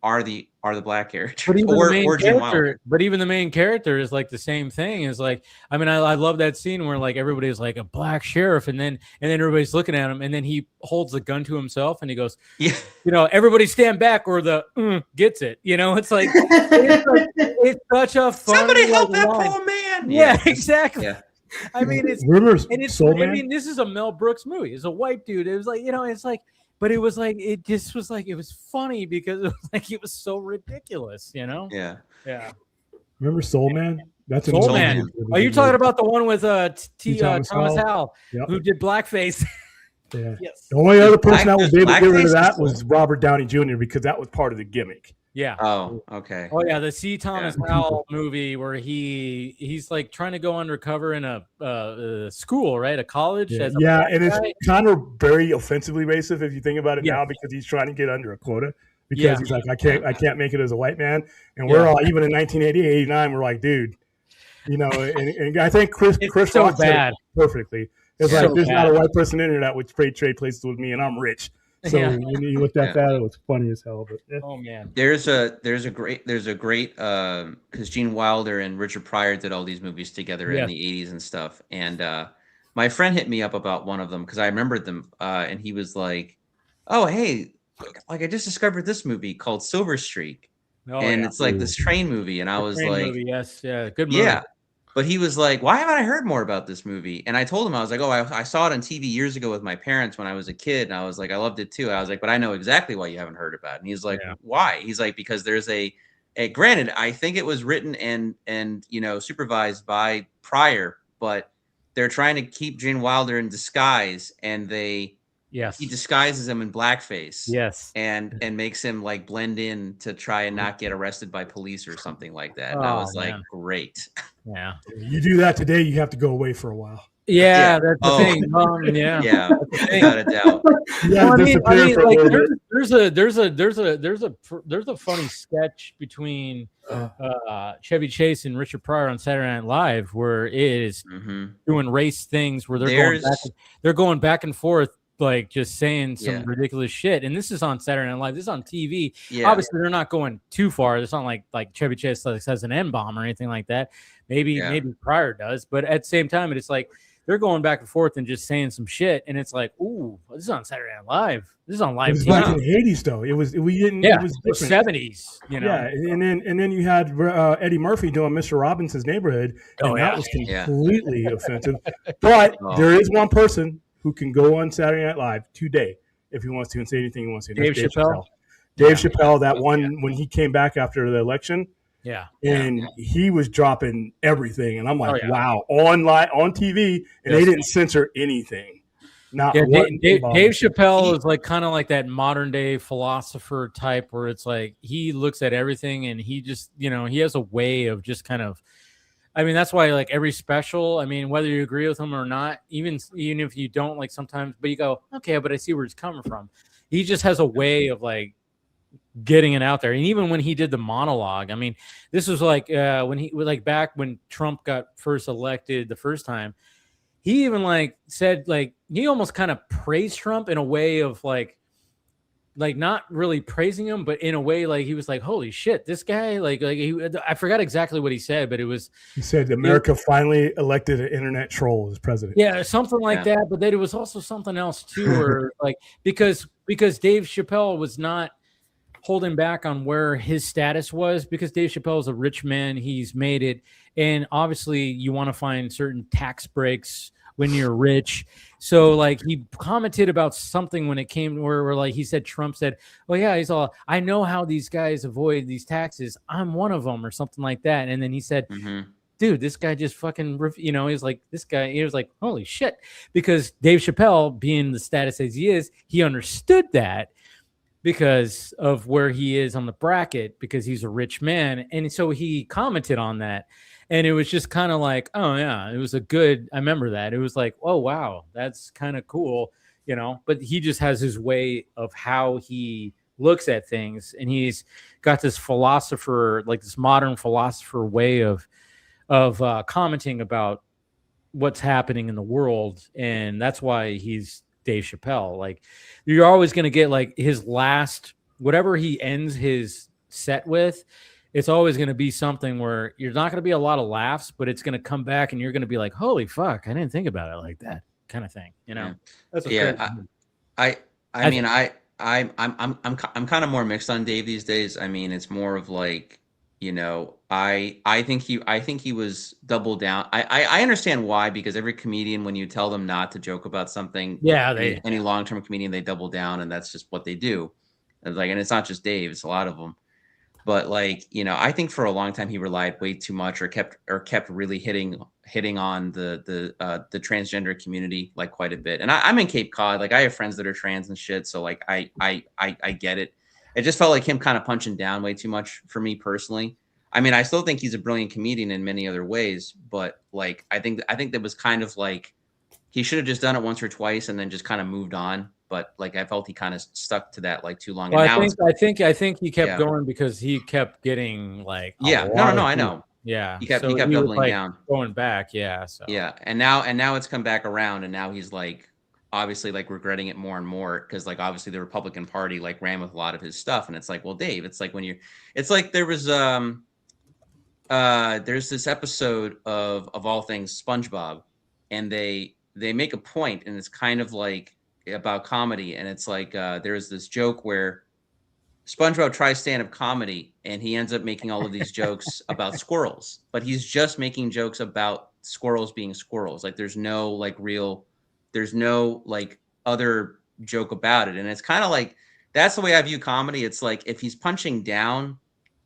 are the black characters. But even, or even the main character is like the same thing. Is like, I mean, I love that scene where like everybody's like a black sheriff, and then everybody's looking at him, and then he holds the gun to himself, and he goes, you know, everybody stand back, or the gets it. You know, it's like it's such a fun. Somebody help that poor man. Yeah, exactly. Yeah. I mean, it's Soul Man? I mean, this is a Mel Brooks movie. It's a white dude. It was like, you know, it's like. But it was like, it just was like, it was funny because it was like, it was so ridiculous, you know? Yeah. Remember Soul Man? That's Soul Man. Are you talking about the one with Thomas Howell, who did blackface? Yeah. Yes. The only other person that was able to get rid of that was Robert Downey Jr. because that was part of the gimmick. Yeah. Oh, okay. Oh yeah, the C. Thomas Howell movie where he's like trying to go undercover in a school, right? A college. And it's kind of very offensively racist if you think about it now, because he's trying to get under a quota because he's like, I can't make it as a white man, and we're all, even in 1988, 89, we're like, dude, you know, and I think Chris so Rock said bad. it perfectly. It's like, there's not a white person in here that would trade places with me, and I'm rich. So when you looked at that, it was funny as hell. But oh man, there's a great because Gene Wilder and Richard Pryor did all these movies together in the 80s and stuff. And my friend hit me up about one of them because I remembered them, and he was like, "Oh hey, like I just discovered this movie called Silver Streak, and it's like this train movie." And I was like, good movie. Yeah. But he was like, why haven't I heard more about this movie? And I told him, I was like, I saw it on TV years ago with my parents when I was a kid. And I was like, I loved it too. I was like, but I know exactly why you haven't heard about it. And he's like, why? He's like, because there's a granted, I think it was written and you know, supervised by Pryor, but they're trying to keep Gene Wilder in disguise, and he disguises him in blackface. And makes him like blend in to try and not get arrested by police or something like that. And I was like, great. Yeah. You do that today, you have to go away for a while. Yeah, that's the thing. Yeah, without a doubt. Well, I mean, like, there's a funny sketch between Chevy Chase and Richard Pryor on Saturday Night Live where it is doing race things where they're going back and forth, like just saying some ridiculous shit. And this is on Saturday Night Live. This is on TV. Obviously, they're not going too far. It's not like Chevy Chase has an N-bomb or anything like that. Maybe Pryor does, but at the same time, it's like they're going back and forth and just saying some shit, and it's like, ooh, this is on Saturday Night Live. This is on live. It was back in the 80s, though. It was it was different. 70s, you know. Yeah, and then you had Eddie Murphy doing Mr. Robinson's Neighborhood, and that was completely offensive. But there is one person who can go on Saturday Night Live today if he wants to and say anything he wants to. Dave Chappelle. Dave Chappelle, that one when he came back after the election. And he was dropping everything, and I'm like, wow, on TV, and they didn't censor anything. Not Dave Chappelle is like kind of like that modern day philosopher type, where it's like he looks at everything, and he just, you know, he has a way of just kind of. I mean, that's why like every special. I mean, whether you agree with him or not, even if you don't, like sometimes, but you go, okay, but I see where it's coming from. He just has a way of like getting it out there. And even when he did the monologue, I mean, this was like when he like back when Trump got first elected the first time, he even like said like he almost kind of praised Trump in a way of like not really praising him, but in a way like he was like, holy shit, this guy I forgot exactly what he said, but he said America finally elected an internet troll as president. Yeah, something like that. But then it was also something else too, or like because Dave Chappelle was not holding back on where his status was, because Dave Chappelle is a rich man. He's made it. And obviously you want to find certain tax breaks when you're rich. So like he commented about something when it came where like he said, Trump said, oh yeah, he's all, I know how these guys avoid these taxes. I'm one of them, or something like that. And then he said, dude, this guy just fucking, he's like, this guy, he was like, holy shit. Because Dave Chappelle, being the status as he is, he understood that because of where he is on the bracket, because he's a rich man. And so he commented on that. And it was just kind of like, oh yeah, it was I remember that. It was like, oh wow, that's kind of cool, but he just has his way of how he looks at things. And he's got this philosopher, like this modern philosopher way of commenting about what's happening in the world. And that's why he's Dave Chappelle. Like you're always going to get like his last, whatever he ends his set with, it's always going to be something where you're not going to be a lot of laughs, but it's going to come back and you're going to be like, holy fuck, I didn't think about it like that, kind of thing. That's I'm kind of more mixed on Dave these days. I mean, it's more of like, I think he was double down. I understand why, because every comedian, when you tell them not to joke about something, any long-term comedian, they double down, and that's just what they do. And it's not just Dave, it's a lot of them. But like, I think for a long time he relied way too much, or kept really hitting on the transgender community like quite a bit. And I'm in Cape Cod, like I have friends that are trans and shit, so like I get it. It just felt like him kind of punching down way too much for me personally. I mean, I still think he's a brilliant comedian in many other ways, but like I think that was kind of like he should have just done it once or twice and then just kind of moved on. But like I felt he kind of stuck to that like too long. Well, and I think he kept going because he kept getting like I know. Yeah, he kept doubling down, going back. Yeah, so and now it's come back around, and now he's like obviously like regretting it more and more, because like obviously the Republican Party like ran with a lot of his stuff, and it's like, well, Dave, it's like it's like there was there's this episode of all things SpongeBob, and they make a point, and it's kind of like about comedy, and it's like there's this joke where SpongeBob tries stand-up comedy and he ends up making all of these jokes about squirrels, but he's just making jokes about squirrels being squirrels. Like there's no other joke about it. And it's kind of like, that's the way I view comedy. It's like, if he's punching down,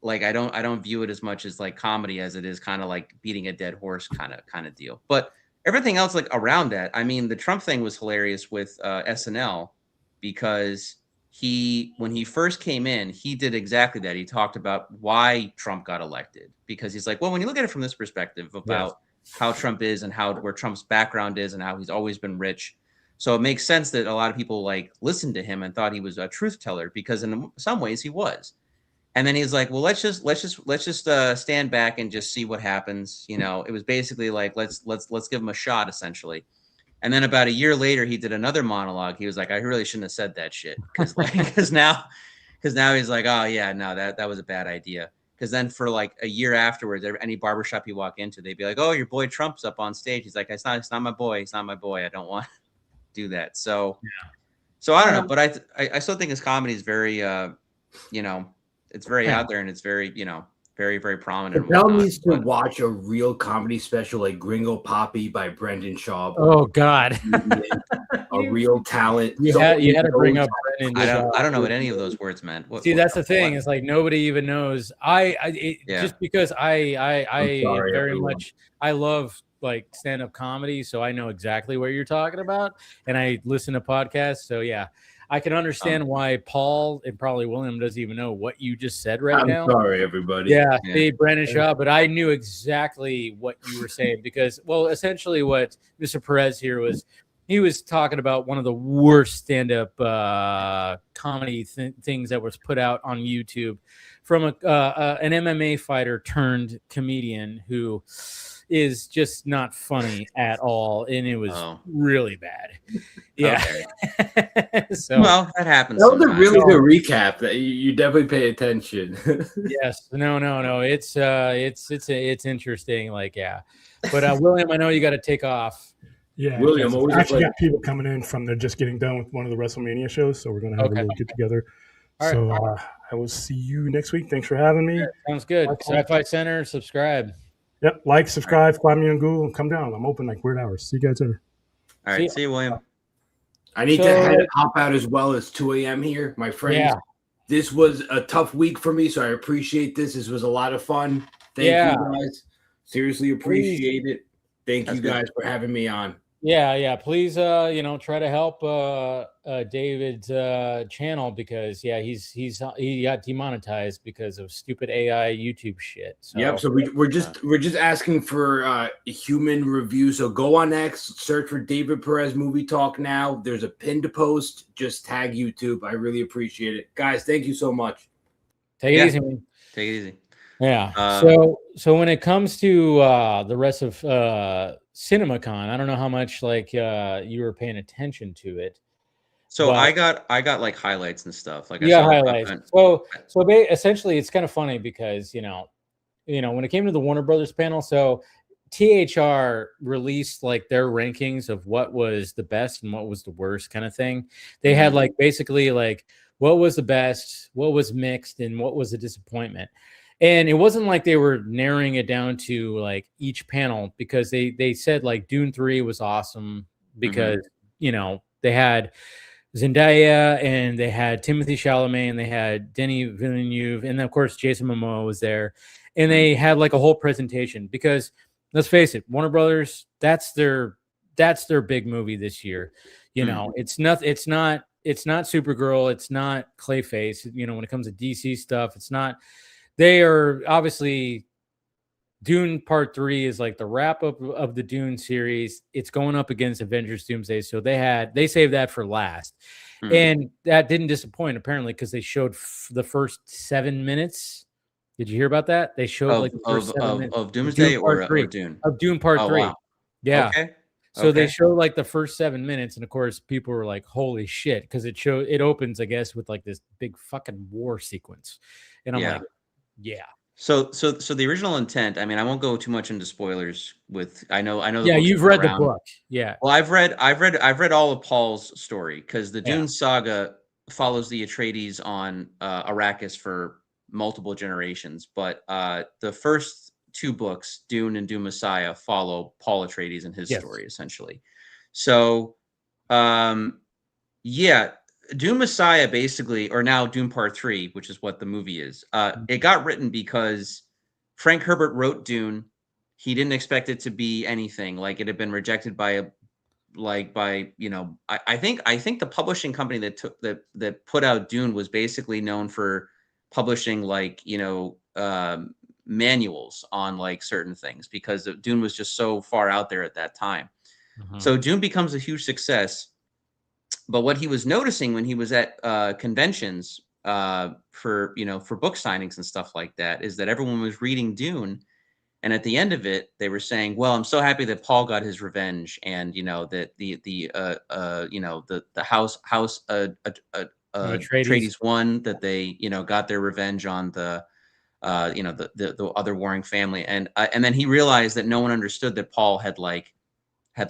like I don't view it as much as like comedy as it is kind of like beating a dead horse kind of deal. But everything else like around that, I mean, the Trump thing was hilarious with SNL, because when he first came in, he did exactly that. He talked about why Trump got elected, because he's like, well, when you look at it from this perspective about how Trump is and where Trump's background is and how he's always been rich. So it makes sense that a lot of people like listened to him and thought he was a truth teller, because in some ways he was. And then he's like, well, let's just stand back and just see what happens. It was basically like, let's give him a shot, essentially. And then about a year later, he did another monologue. He was like, I really shouldn't have said that shit, because now he's like, oh yeah, no, that was a bad idea. Because then for like a year afterwards, any barbershop you walk into, they'd be like, oh, your boy Trump's up on stage. He's like, it's not my boy. It's not my boy. I don't want to do that. So I don't know, but I still think his comedy is very, it's very out there, and it's very, very, very prominent. Bell needs to watch a real comedy special like Gringo Poppy by Brendan Schaub. Oh God, a real talent. You had to bring up Brendan. I don't know what any of those words meant. That's the thing. It's like nobody even knows. Just because I very much love like stand-up comedy, so I know exactly what you're talking about, and I listen to podcasts. So yeah. I can understand why Paul and probably William doesn't even know what you just said now. I'm sorry, everybody. Yeah. Brandon Shaw, but I knew exactly what you were saying, because, well, essentially what Mr. Perez here was, he was talking about one of the worst stand-up comedy things that was put out on YouTube from an MMA fighter turned comedian who is just not funny at all, and it was really bad. Yeah. Okay. So well, that happens. That was a really good recap. That you definitely pay attention. Yes. No. It's interesting. Like, yeah. But William, I know you got to take off. Yeah, William, I actually got people coming in from they're just getting done with one of the WrestleMania shows, so we're gonna have a little get together. All so right. I will see you next week. Thanks for having me. Sounds good. Sci-Fi Center, subscribe. Yep, like, subscribe, find me on Google, and come down. I'm open like weird hours. See you guys later. All right, see you, William. I need to hop out as well. It's 2 a.m. here, my friends. Yeah. This was a tough week for me, so I appreciate this. This was a lot of fun. Thank you guys. Seriously appreciate it. Thank you guys for having me on. Yeah. Please, try to help David's channel because he got demonetized because of stupid AI YouTube shit. So. Yep. So we're just asking for human review. So go on X, search for David Perez Movie Talk now. There's a pinned post. Just tag YouTube. I really appreciate it, guys. Thank you so much. Take it easy, man. Take it easy. Yeah. So when it comes to the rest of CinemaCon, I don't know how much you were paying attention to it. So I got like highlights and stuff. Like highlights. So essentially, it's kind of funny because when it came to the Warner Brothers panel, so THR released like their rankings of what was the best and what was the worst kind of thing. They had like basically like what was the best, what was mixed, and what was a disappointment. And it wasn't like they were narrowing it down to like each panel because they said like Dune 3 was awesome because, they had Zendaya and they had Timothée Chalamet and they had Denis Villeneuve. And of course, Jason Momoa was there. And they had like a whole presentation because let's face it, Warner Brothers, that's their big movie this year. It's not Supergirl. It's not Clayface. When it comes to DC stuff, it's not. They are obviously Dune Part 3 is like the wrap up of the Dune series. It's going up against Avengers Doomsday. So they saved that for last. And that didn't disappoint apparently because they showed the first 7 minutes. Did you hear about that? They showed the first 7 minutes of Doomsday or Dune? Of Dune Part 3. Wow. Yeah. Okay. So they showed like the first 7 minutes, and of course, people were like, "Holy shit!" Because it opens, I guess, with like this big fucking war sequence, and I'm like, "Yeah." So the original intent. I mean, I won't go too much into spoilers. I know. Yeah, you've read the book. Yeah. Well, I've read all of Paul's story because the Dune saga follows the Atreides on Arrakis for multiple generations, but the first 2 books, Dune and Dune Messiah, follow Paul Atreides and his story essentially. So, Dune Messiah basically, or now Dune Part 3, which is what the movie is. It got written because Frank Herbert wrote Dune. He didn't expect it to be anything. Like it had been rejected by I think the publishing company that put out Dune was basically known for publishing manuals on like certain things because Dune was just so far out there at that time. So Dune becomes a huge success. But what he was noticing when he was at conventions for book signings and stuff like that is that everyone was reading Dune, and at the end of it, they were saying, "Well, I'm so happy that Paul got his revenge, and that the house Atreides won, that they got their revenge on the other warring family," and then he realized that no one understood that Paul had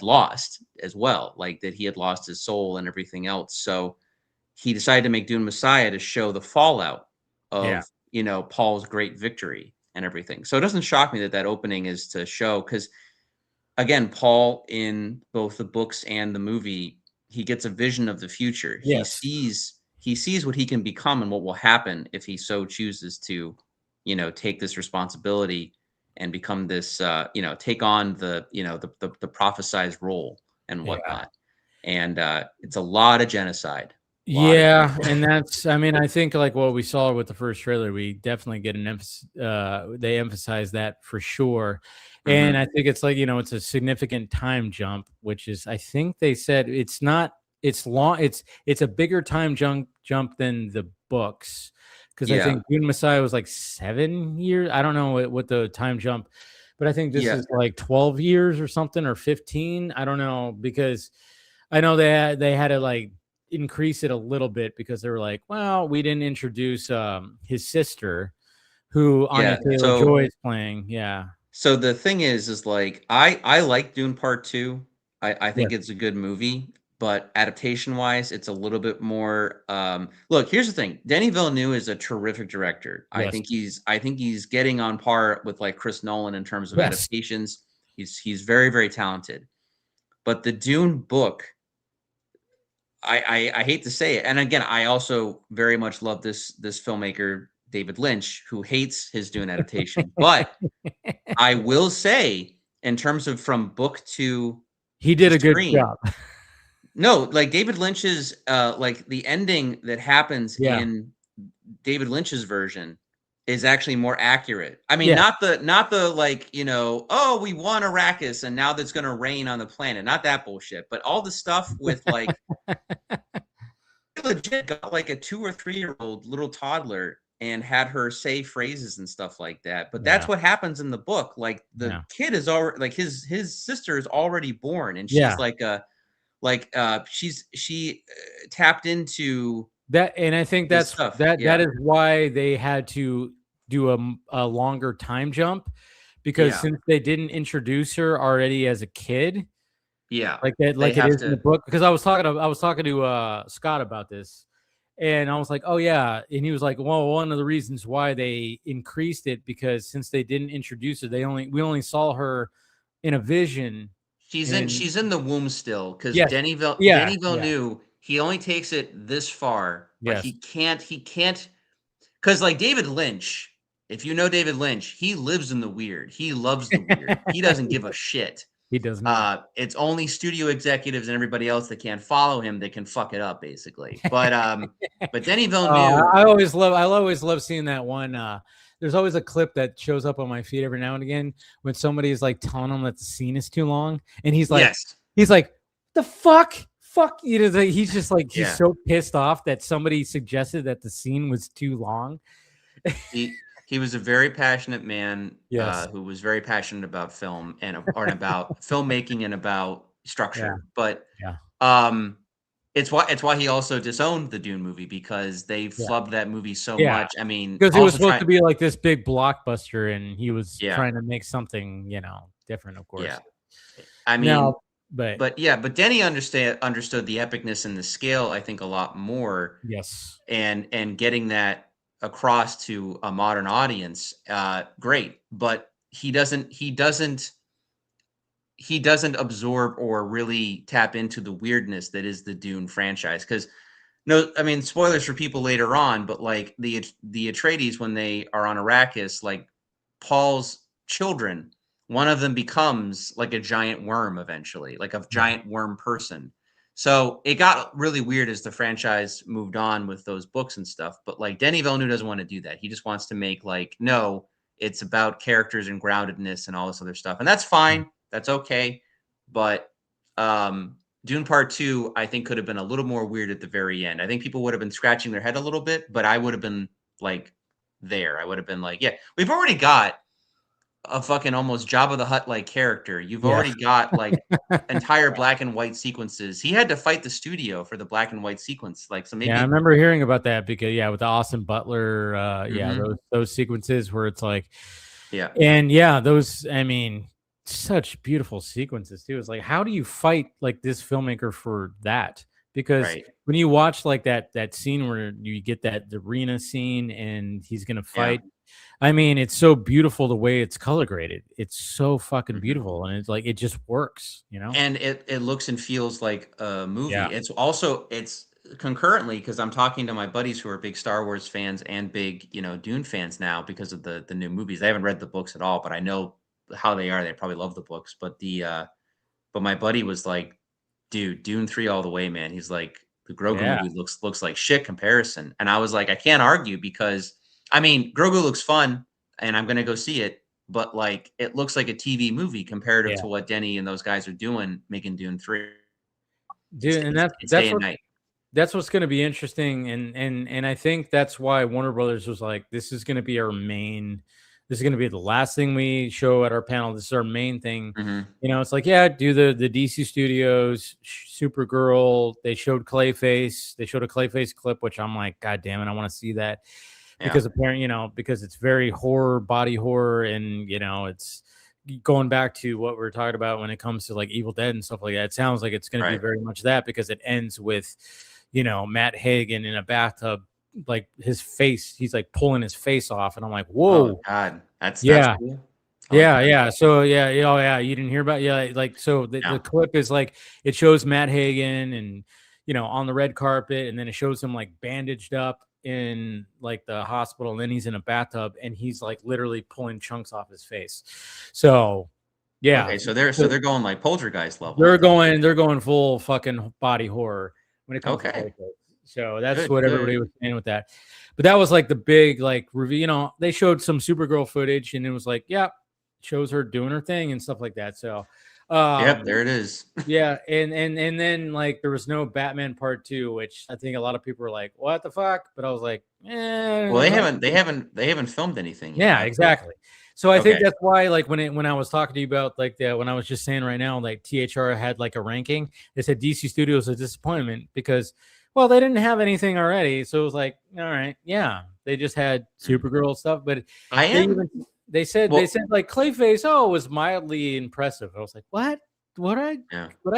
lost as well, like that he had lost his soul and everything else. So he decided to make Dune Messiah to show the fallout of Paul's great victory and everything. So it doesn't shock me that opening is to show, because again, Paul in both the books and the movie, he gets a vision of the future. He sees what he can become and what will happen if he so chooses to take this responsibility and become this, take on the prophesized role and whatnot. And it's a lot of genocide. And that's, I think like what we saw with the first trailer, we definitely get an emphasis. They emphasize that for sure. And I think it's like, it's a significant time jump, which is, I think they said it's not, it's long, it's a bigger time jump than the books. Because I think Dune Messiah was like 7 years. I don't know what the time jump, but I think this is like 12 years or something, or 15. I don't know, because I know they had to like increase it a little bit because they were like, well, we didn't introduce his sister, who Anya Taylor-Joy is playing. Yeah. So the thing is like I like Dune Part 2. I think it's a good movie, but adaptation wise, it's a little bit more. Look, here's the thing: Denis Villeneuve is a terrific director. I think he's getting on par with like Chris Nolan in terms of adaptations. He's very, very talented. But the Dune book, I hate to say it, and again, I also very much love this filmmaker David Lynch, who hates his Dune adaptation. But I will say, in terms of from book to he did a good job. No, like David Lynch's like the ending that happens in David Lynch's version is actually more accurate. I mean, not the like, oh, we won Arrakis and now that's gonna rain on the planet. Not that bullshit, but all the stuff with like legit got like a 2 or 3 year old little toddler and had her say phrases and stuff like that. But that's what happens in the book. Like the kid is already like his sister is already born, and she's she tapped into that. And I think that's that is why they had to do a longer time jump, because since they didn't introduce her already as a kid, like that, like it is in the book. Because I was talking to Scott about this. And I was like, oh, yeah. And he was like, well, one of the reasons why they increased it, because since they didn't introduce her, we only saw her in a vision. She's in the womb still, because Denis Villeneuve, he only takes it this far. But he can't, because like David Lynch, if you know David Lynch, he lives in the weird. He loves the weird. He doesn't give a shit. He does not. It's only studio executives and everybody else that can't follow him that can fuck it up, basically. But Denis Villeneuve, I always love seeing that one. There's always a clip that shows up on my feed every now and again when somebody is like telling him that the scene is too long, and he's like, the fuck, he's just like he's so pissed off that somebody suggested that the scene was too long. He was a very passionate man who was very passionate about film and about filmmaking and about structure. But it's why he also disowned the Dune movie, because they flubbed that movie so much. I mean, because it was supposed to be like this big blockbuster, and he was trying to make something different, of course. I mean, but Denny understood the epicness and the scale, I think, a lot more. And getting that across to a modern audience, great. But he doesn't absorb or really tap into the weirdness that is the Dune franchise. Because spoilers for people later on, but like the Atreides, when they are on Arrakis, like Paul's children, one of them becomes like a giant worm eventually, like a giant worm person. So it got really weird as the franchise moved on with those books and stuff. But like Denis Villeneuve doesn't want to do that. He just wants to make like, no, it's about characters and groundedness and all this other stuff. And that's fine. That's okay. But Dune Part 2, I think, could have been a little more weird at the very end. I think people would have been scratching their head a little bit, but I would have been like there. I would have been like, yeah, we've already got a fucking almost Jabba the Hutt like character. You've already got like entire black and white sequences. He had to fight the studio for the black and white sequence. Like, so maybe I remember hearing about that, because with the Austin Butler, those sequences where it's like, those, I mean, such beautiful sequences too. It's like, how do you fight like this filmmaker for that? Because when you watch like that scene where you get that arena scene and he's gonna fight, I mean, it's so beautiful the way it's color graded. It's so fucking beautiful, and it's like it just works, And it looks and feels like a movie. It's concurrently, because I'm talking to my buddies who are big Star Wars fans and big Dune fans now because of the new movies. They haven't read the books at all, but I know how they are. They probably love the books, but my buddy was like, dude, Dune 3 all the way, man. He's like, the Grogu movie looks like shit comparison. And I was like, I can't argue, because I mean, Grogu looks fun and I'm going to go see it, but like it looks like a TV movie comparative Yeah. to what Denny and those guys are doing, making Dune 3. Dude, and It's day and what, night. that's what's going to be interesting, and I think that's why Warner Brothers was like, this is going to be our main. This is going to be the last thing we show at our panel. This is our main thing. You know, it's like, yeah, do the DC Studios, Supergirl. They showed Clayface. They showed a Clayface clip, which I'm like, God damn it, I want to see that. Because apparently, you know, because it's very horror, body horror, and you know, it's going back to what we're talking about when it comes to like Evil Dead and stuff like that. It sounds like it's going to be very much that, because it ends with, you know, Matt Hagen in a bathtub, like his face, he's like pulling his face off, and I'm like, whoa, oh God, that's cool. yeah. So you didn't hear about like so the clip is like it shows Matt Hagen and you know on the red carpet, and then it shows him like bandaged up in like the hospital, and then he's in a bathtub and he's like literally pulling chunks off his face. So yeah, okay, so they're going like Poltergeist level. They're going full fucking body horror when it comes to Poltergeist. So that's what everybody was saying with that. But that was like the big like review. You know, they showed some Supergirl footage, and it was like, yeah, shows her doing her thing and stuff like that. So yep, there it is. Yeah, and then like there was no Batman Part 2, which I think a lot of people were like, what the fuck? But I was like, well, they haven't filmed anything yet. Yeah, exactly. So I think that's why, like when I was talking to you about like when I was just saying right now, like THR had like a ranking. They said DC Studios a disappointment because, well, they didn't have anything already. So it was like, all right, yeah, they just had Supergirl stuff. But they said like Clayface, was mildly impressive. I was like, what? What I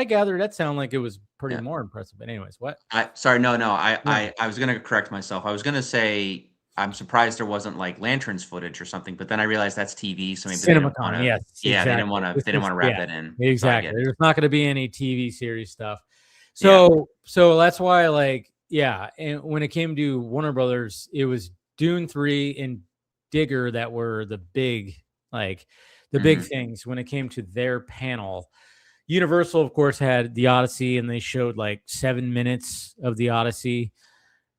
gathered, that sounded like it was pretty more impressive. But anyways, what? I was gonna correct myself. I was gonna say I'm surprised there wasn't like Lanterns footage or something, but then I realized that's TV, so maybe Cinemacon, they didn't want to. Yes, yeah, exactly. they didn't want to wrap that in. Exactly. So there's not going to be any TV series stuff. So that's why, like, yeah. And when it came to Warner Brothers, it was Dune 3 and Digger that were the big, big things when it came to their panel. Universal, of course, had the Odyssey, and they showed like 7 minutes of the Odyssey,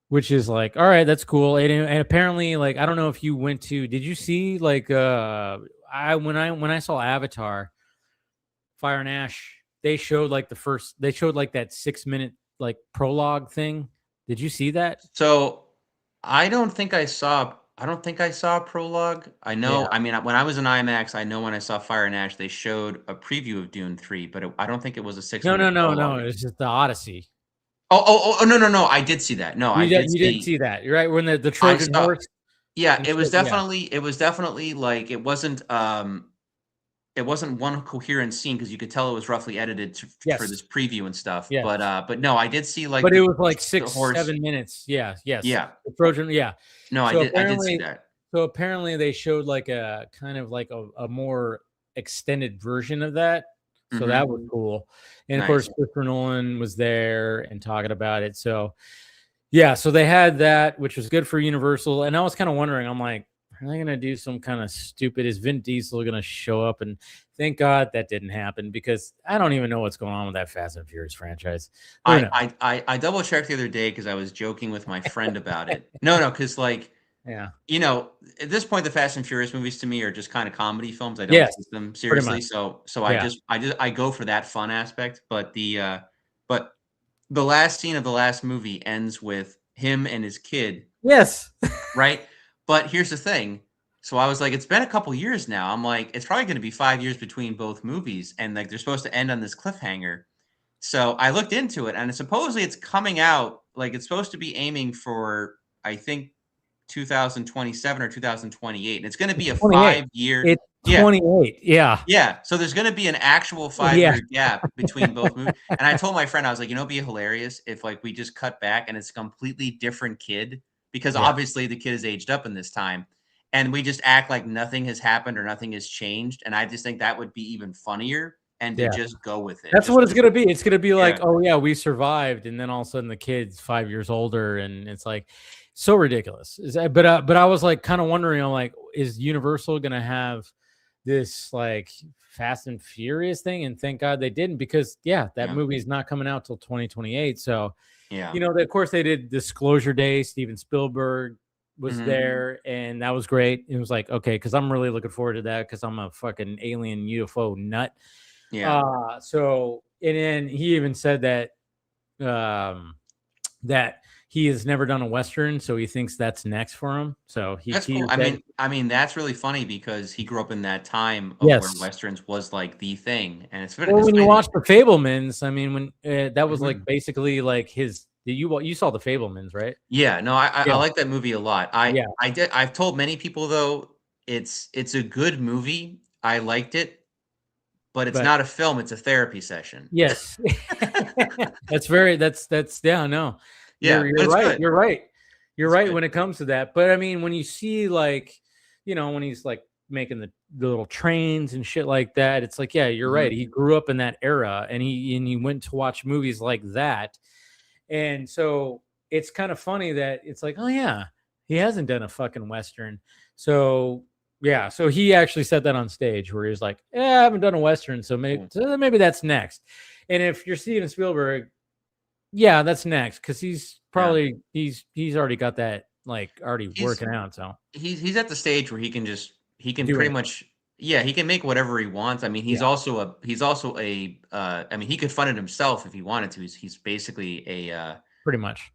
which is like, all right, that's cool. And apparently, like, I don't know if you went to, did you see like when I saw Avatar, Fire and Ash, they showed like that 6 minute like prologue thing. Did you see that? So I don't think I saw a prologue. I know, I mean, when I was in IMAX, I know when I saw Fire and Ash, they showed a preview of Dune 3, but I don't think it was a 6 minute prologue. No. It's just the Odyssey. Oh, no. I did see that. No, you did see that. You're right. When the Trojan horse. Yeah, it was definitely like, it wasn't one coherent scene because you could tell it was roughly edited for this preview and stuff. Yes. But no, I did see like. But it was like 6-7 minutes. Yeah. Yes. Yeah. The Trojan. Yeah. No, I did see that. So apparently they showed like a kind of like a more extended version of that. So that was cool. And of course, Christopher Nolan was there and talking about it. So yeah, so they had that, which was good for Universal. And I was kind of wondering, I'm like, are they going to do some kind of stupid? Is Vin Diesel going to show up? And thank God that didn't happen, because I don't even know what's going on with that Fast and Furious franchise. I double checked the other day because I was joking with my friend about it. No, because like, you know, at this point, the Fast and Furious movies to me are just kind of comedy films. I don't take them seriously. So I go for that fun aspect. But the last scene of the last movie ends with him and his kid. Yes. Right. But here's the thing. So I was like, it's been a couple years now. I'm like, it's probably going to be 5 years between both movies. And like, they're supposed to end on this cliffhanger. So I looked into it, and supposedly it's coming out, like it's supposed to be aiming for, I think, 2027 or 2028. And it's going to be a 5-year. It's 28. Yeah. Yeah. So there's going to be an actual 5-year gap between both movies. And I told my friend, I was like, it'd be hilarious if like we just cut back and it's a completely different kid, because obviously the kid is aged up in this time, and we just act like nothing has happened or nothing has changed. And I just think that would be even funnier, and to just go with it. That's what it's going to be. It's going to be like, oh yeah, we survived. And then all of a sudden the kid's 5 years older, and it's like so ridiculous. But I was like kind of wondering, I'm like, is Universal going to have this like Fast and Furious thing? And thank God they didn't, because that movie is not coming out till 2028. So you know, of course they did Disclosure Day, Steven Spielberg, was Mhm. there, and that was great. It was like, okay, because I'm really looking forward to that because I'm a fucking alien UFO nut. Yeah. So and then he even said that that he has never done a Western, so he thinks that's next for him. So That's cool. I mean, that's really funny because he grew up in that time of where yes. Westerns was like the thing, and it's Well, when you watch the Fablemans, I mean, when that was like Mhm. basically like his. You saw the Fablemans, right? Yeah, no, I Yeah. like that movie a lot. Yeah. I've told many people though it's a good movie. I liked it, but it's But not a film. It's a therapy session. yes, that's yeah. No, Yeah, but you're it's right. good. You're right. You're It's right good. when it comes to that. But I mean, when you see like, when he's like making the little trains and shit like that, it's like, yeah, you're right. Mhm. He grew up in that era, and he went to watch movies like that, and so it's kind of funny that it's like, oh yeah, he hasn't done a fucking Western. So yeah, so he actually said that on stage where he was like, yeah, I haven't done a Western, so maybe that's next. And if you're Steven Spielberg, yeah, that's next because he's probably he's already got that like already working out. So He's at the stage where he can do pretty it. much he can make whatever he wants. I mean, he's Yeah. also a I mean, he could fund it himself if he wanted to. He's basically a Pretty much.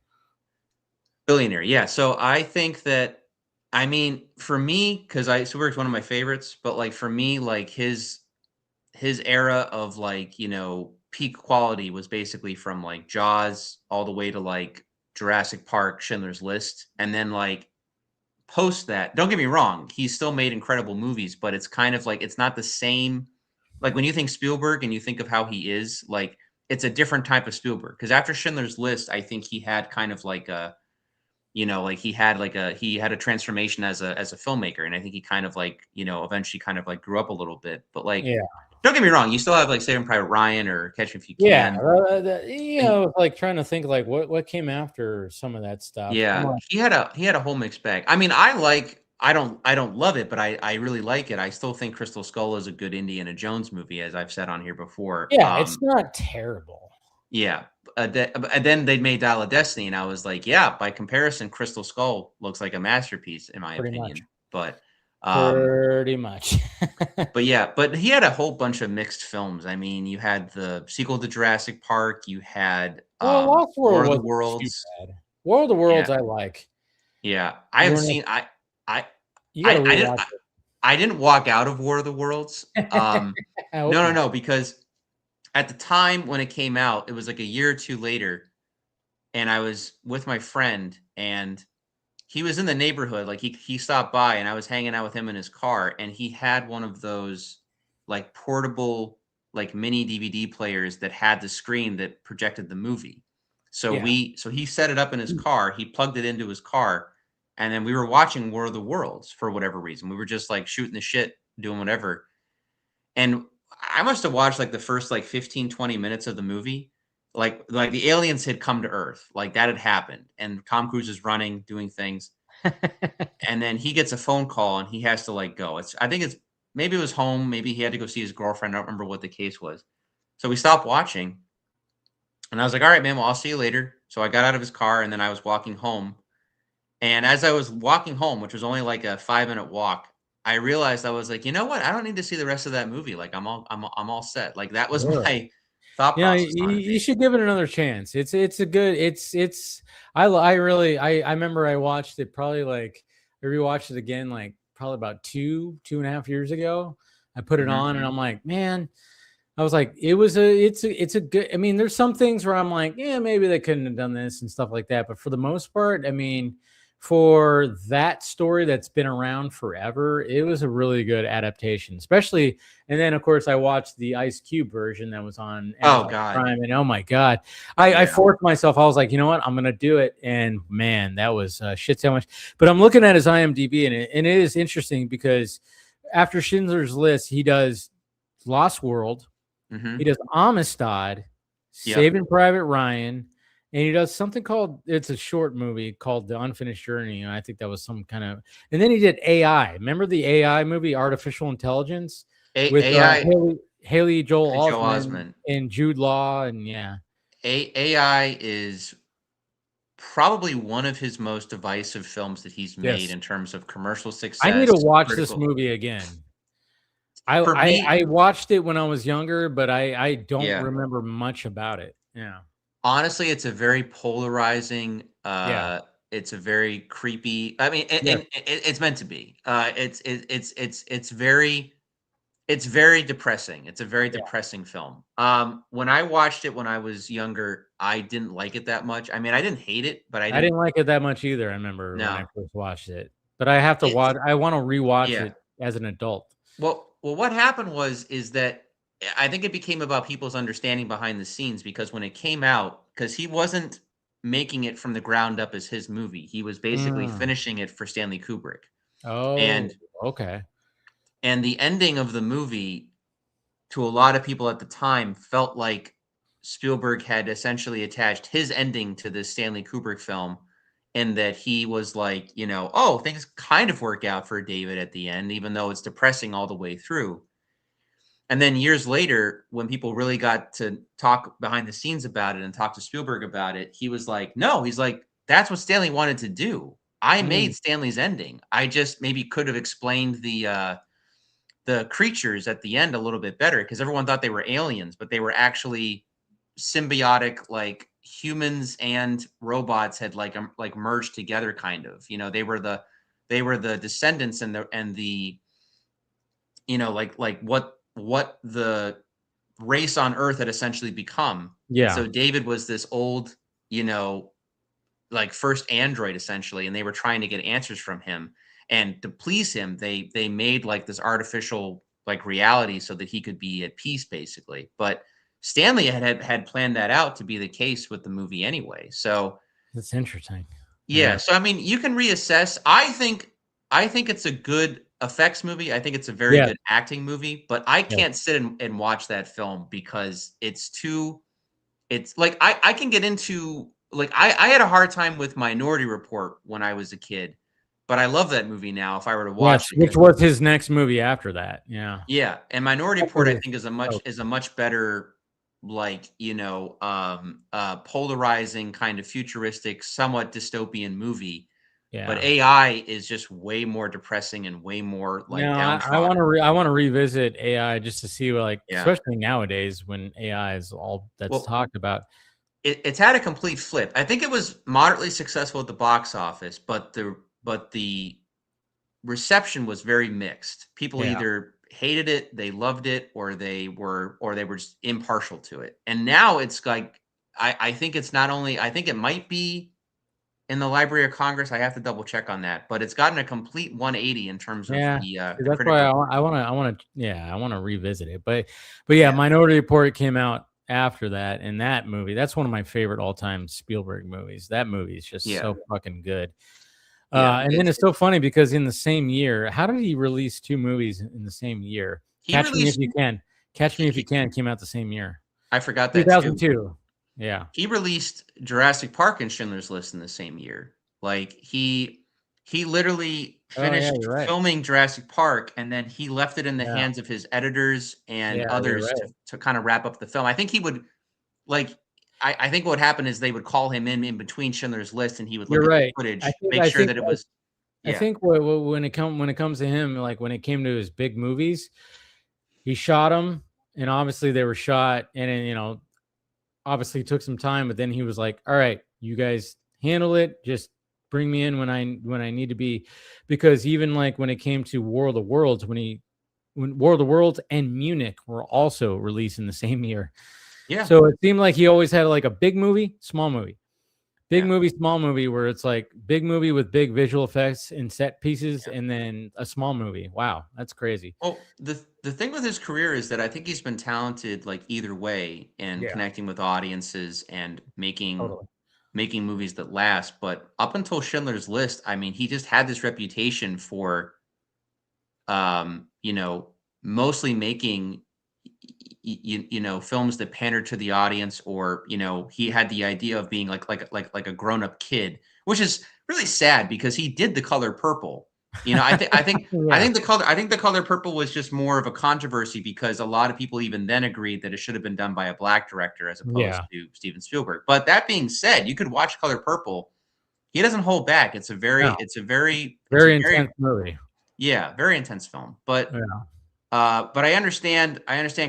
billionaire. Yeah. So I think that I mean, for me, because Spielberg's one of my favorites, but like for me, like his era of like, peak quality was basically from like Jaws all the way to like Jurassic Park, Schindler's List, and then like post that, don't get me wrong, he's still made incredible movies, but it's kind of like it's not the same. Like when you think Spielberg and you think of how he is, like it's a different type of Spielberg. Because after Schindler's List, I think he had kind of like a, like he had a transformation as a filmmaker, and I think he kind of like eventually kind of like grew up a little bit. But like, Yeah. don't get me wrong, you still have like Saving Private Ryan or Catch Me If You Yeah, Can. like trying to think like what came after some of that stuff. Come Yeah, on. he had a whole mixed bag. I mean, I don't love it, but I really like it. I still think Crystal Skull is a good Indiana Jones movie, as I've said on here before. Yeah, it's not terrible. Yeah, and then they made Dial of Destiny, and I was like, yeah, by comparison, Crystal Skull looks like a masterpiece in my Pretty opinion. much. But Pretty much. but yeah, but he had a whole bunch of mixed films. I mean, you had the sequel to Jurassic Park, you had Well, Lost War World of the wasn't too Worlds. bad. War of the Worlds Yeah. I like. Yeah, I haven't We're seen. You gotta rewatch I didn't walk out of War of the Worlds. No, because at the time when it came out, it was like a year or two later, and I was with my friend, and he was in the neighborhood. Like he stopped by, and I was hanging out with him in his car, and he had one of those like portable like mini DVD players that had the screen that projected the movie. So Yeah. he set it up in his car. He plugged it into his car, and then we were watching War of the Worlds for whatever reason. We were just like shooting the shit, doing whatever. And I must have watched like the first like 15, 20 minutes of the movie. Like the aliens had come to Earth. Like that had happened. And Tom Cruise is running, doing things. And then he gets a phone call and he has to like go. I think maybe it was home, maybe he had to go see his girlfriend. I don't remember what the case was. So we stopped watching. And I was like, all right, man, well, I'll see you later. So I got out of his car and then I was walking home. And as I was walking home, which was only like a 5-minute walk, I realized I was like, you know what? I don't need to see the rest of that movie. Like I'm all set. Like that was my thought Yeah, process on it. you should give it another chance. It's a good. I remember I watched it probably like I rewatched it again like probably about 2.5 years ago. I put it on and I'm like, man, I was like, it's a good. I mean, there's some things where I'm like, yeah, maybe they couldn't have done this and stuff like that. But for the most part, I mean, for that story that's been around forever, it was a really good adaptation, especially. And then, of course, I watched the Ice Cube version that was on Amazon Prime, and oh my god, I forced myself. I was like, you know what, I'm gonna do it, and man, that was shit sandwich. But I'm looking at his IMDb, and it is interesting because after Schindler's List, he does Lost World, he does Amistad, Saving Private Ryan. And he does something called, it's a short movie called The Unfinished Journey. And I think that was some kind of, and then he did AI. Remember the AI movie, Artificial Intelligence? With Haley Joel Osment and Jude Law. And yeah. AI is probably one of his most divisive films that he's made Yes. in terms of commercial success. I need to watch this critical. movie again. For me- I watched it when I was younger, but I don't Yeah. remember much about it. Yeah. Honestly, it's a very polarizing. It's a very creepy. I mean, and it's meant to be. It's very depressing. It's a very depressing film. When I watched it when I was younger, I didn't like it that much. I mean, I didn't hate it, but I didn't like it that much either. I remember when I No. first watched it, but I have to watch. I want to rewatch Yeah. it as an adult. Well, what happened is that I think it became about people's understanding behind the scenes, because when it came out, because he wasn't making it from the ground up as his movie. He was basically finishing it for Stanley Kubrick. Oh, And okay. And the ending of the movie, to a lot of people at the time, felt like Spielberg had essentially attached his ending to this Stanley Kubrick film, and that he was like, oh, things kind of work out for David at the end, even though it's depressing all the way through. And then years later, when people really got to talk behind the scenes about it and talk to Spielberg about it, he was like, no, he's like, that's what Stanley wanted to do. I made Stanley's ending. I just maybe could have explained the creatures at the end a little bit better, because everyone thought they were aliens, but they were actually symbiotic, like humans and robots had like merged together, kind of. They were the descendants and the like what the race on Earth had essentially become. Yeah. So David was this old, like first android essentially, and they were trying to get answers from him. And to please him, they made like this artificial like reality so that he could be at peace, basically. But Stanley had planned that out to be the case with the movie anyway. So that's interesting. Yeah. So I mean, you can reassess. I think it's a good effects movie. I think it's a very good acting movie. But I can't sit and watch that film because it's like I can get into like I had a hard time with Minority Report when I was a kid. But I love that movie now. If I were to watch it, which was his next movie after that, yeah. And Minority Report, I think, is a much better, like polarizing, kind of futuristic, somewhat dystopian movie. Yeah. But AI is just way more depressing and way more like downtrodden. I want to revisit AI just to see especially nowadays when AI is all that's talked about. It's had a complete flip. I think it was moderately successful at the box office, but the reception was very mixed. People either hated it, they loved it, or they were just impartial to it. And now it's like, I think it's not only, I think it might be in the Library of Congress. I have to double check on that, but it's gotten a complete 180 in terms of the that's why I want to revisit it. But Minority Report came out after that, and that's one of my favorite all-time Spielberg movies. That movie is just so fucking good. And then it's so funny because in the same year, how did he release two movies in the same year? Catch Me If You Can came out the same year. I forgot that 2002. Yeah. He released Jurassic Park and Schindler's List in the same year. Like he literally finished filming Jurassic Park, and then he left it in the hands of his editors and others to kind of wrap up the film. I think he would I think what would happen is they would call him in between Schindler's List, and he would look at the footage, make sure that it was. I think when it comes to him, like when it came to his big movies, he shot them, and obviously they were shot, and then, obviously it took some time, but then he was like, "All right, you guys handle it. Just bring me in when I need to be," because even like when it came to War of the Worlds, when War of the Worlds and Munich were also released in the same year. Yeah. So it seemed like he always had like a big movie, small movie, big movie, small movie, where it's like big movie with big visual effects and set pieces, and then a small movie. Wow, that's crazy. Well, the thing with his career is that I think he's been talented like either way in connecting with audiences and making movies that last. But up until Schindler's List, I mean, he just had this reputation for, mostly making films that pandered to the audience, or he had the idea of being like a grown-up kid, which is really sad because he did The Color Purple, You know, I think the color purple was just more of a controversy because a lot of people even then agreed that it should have been done by a black director as opposed to Steven Spielberg. But that being said, you could watch Color Purple. He doesn't hold back. It's a very intense movie. Yeah, very intense film. But I understand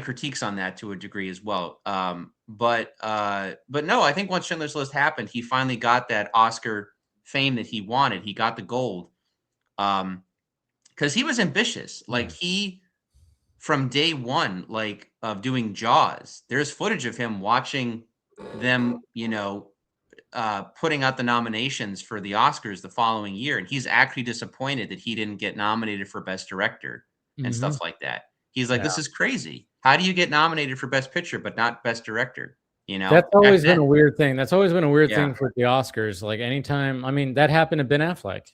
critiques on that to a degree as well. But no, I think once Schindler's List happened, he finally got that Oscar fame that he wanted. He got the gold. Because he was ambitious. Like he, from day one, like of doing Jaws, there's footage of him watching them, you know, putting out the nominations for the Oscars the following year, and he's actually disappointed that he didn't get nominated for Best Director and stuff like that. He's like, this is crazy. How do you get nominated for Best Picture but not Best Director? You know, that's always been a weird thing. That's always been a weird thing for the Oscars. Like anytime, I mean, that happened to Ben Affleck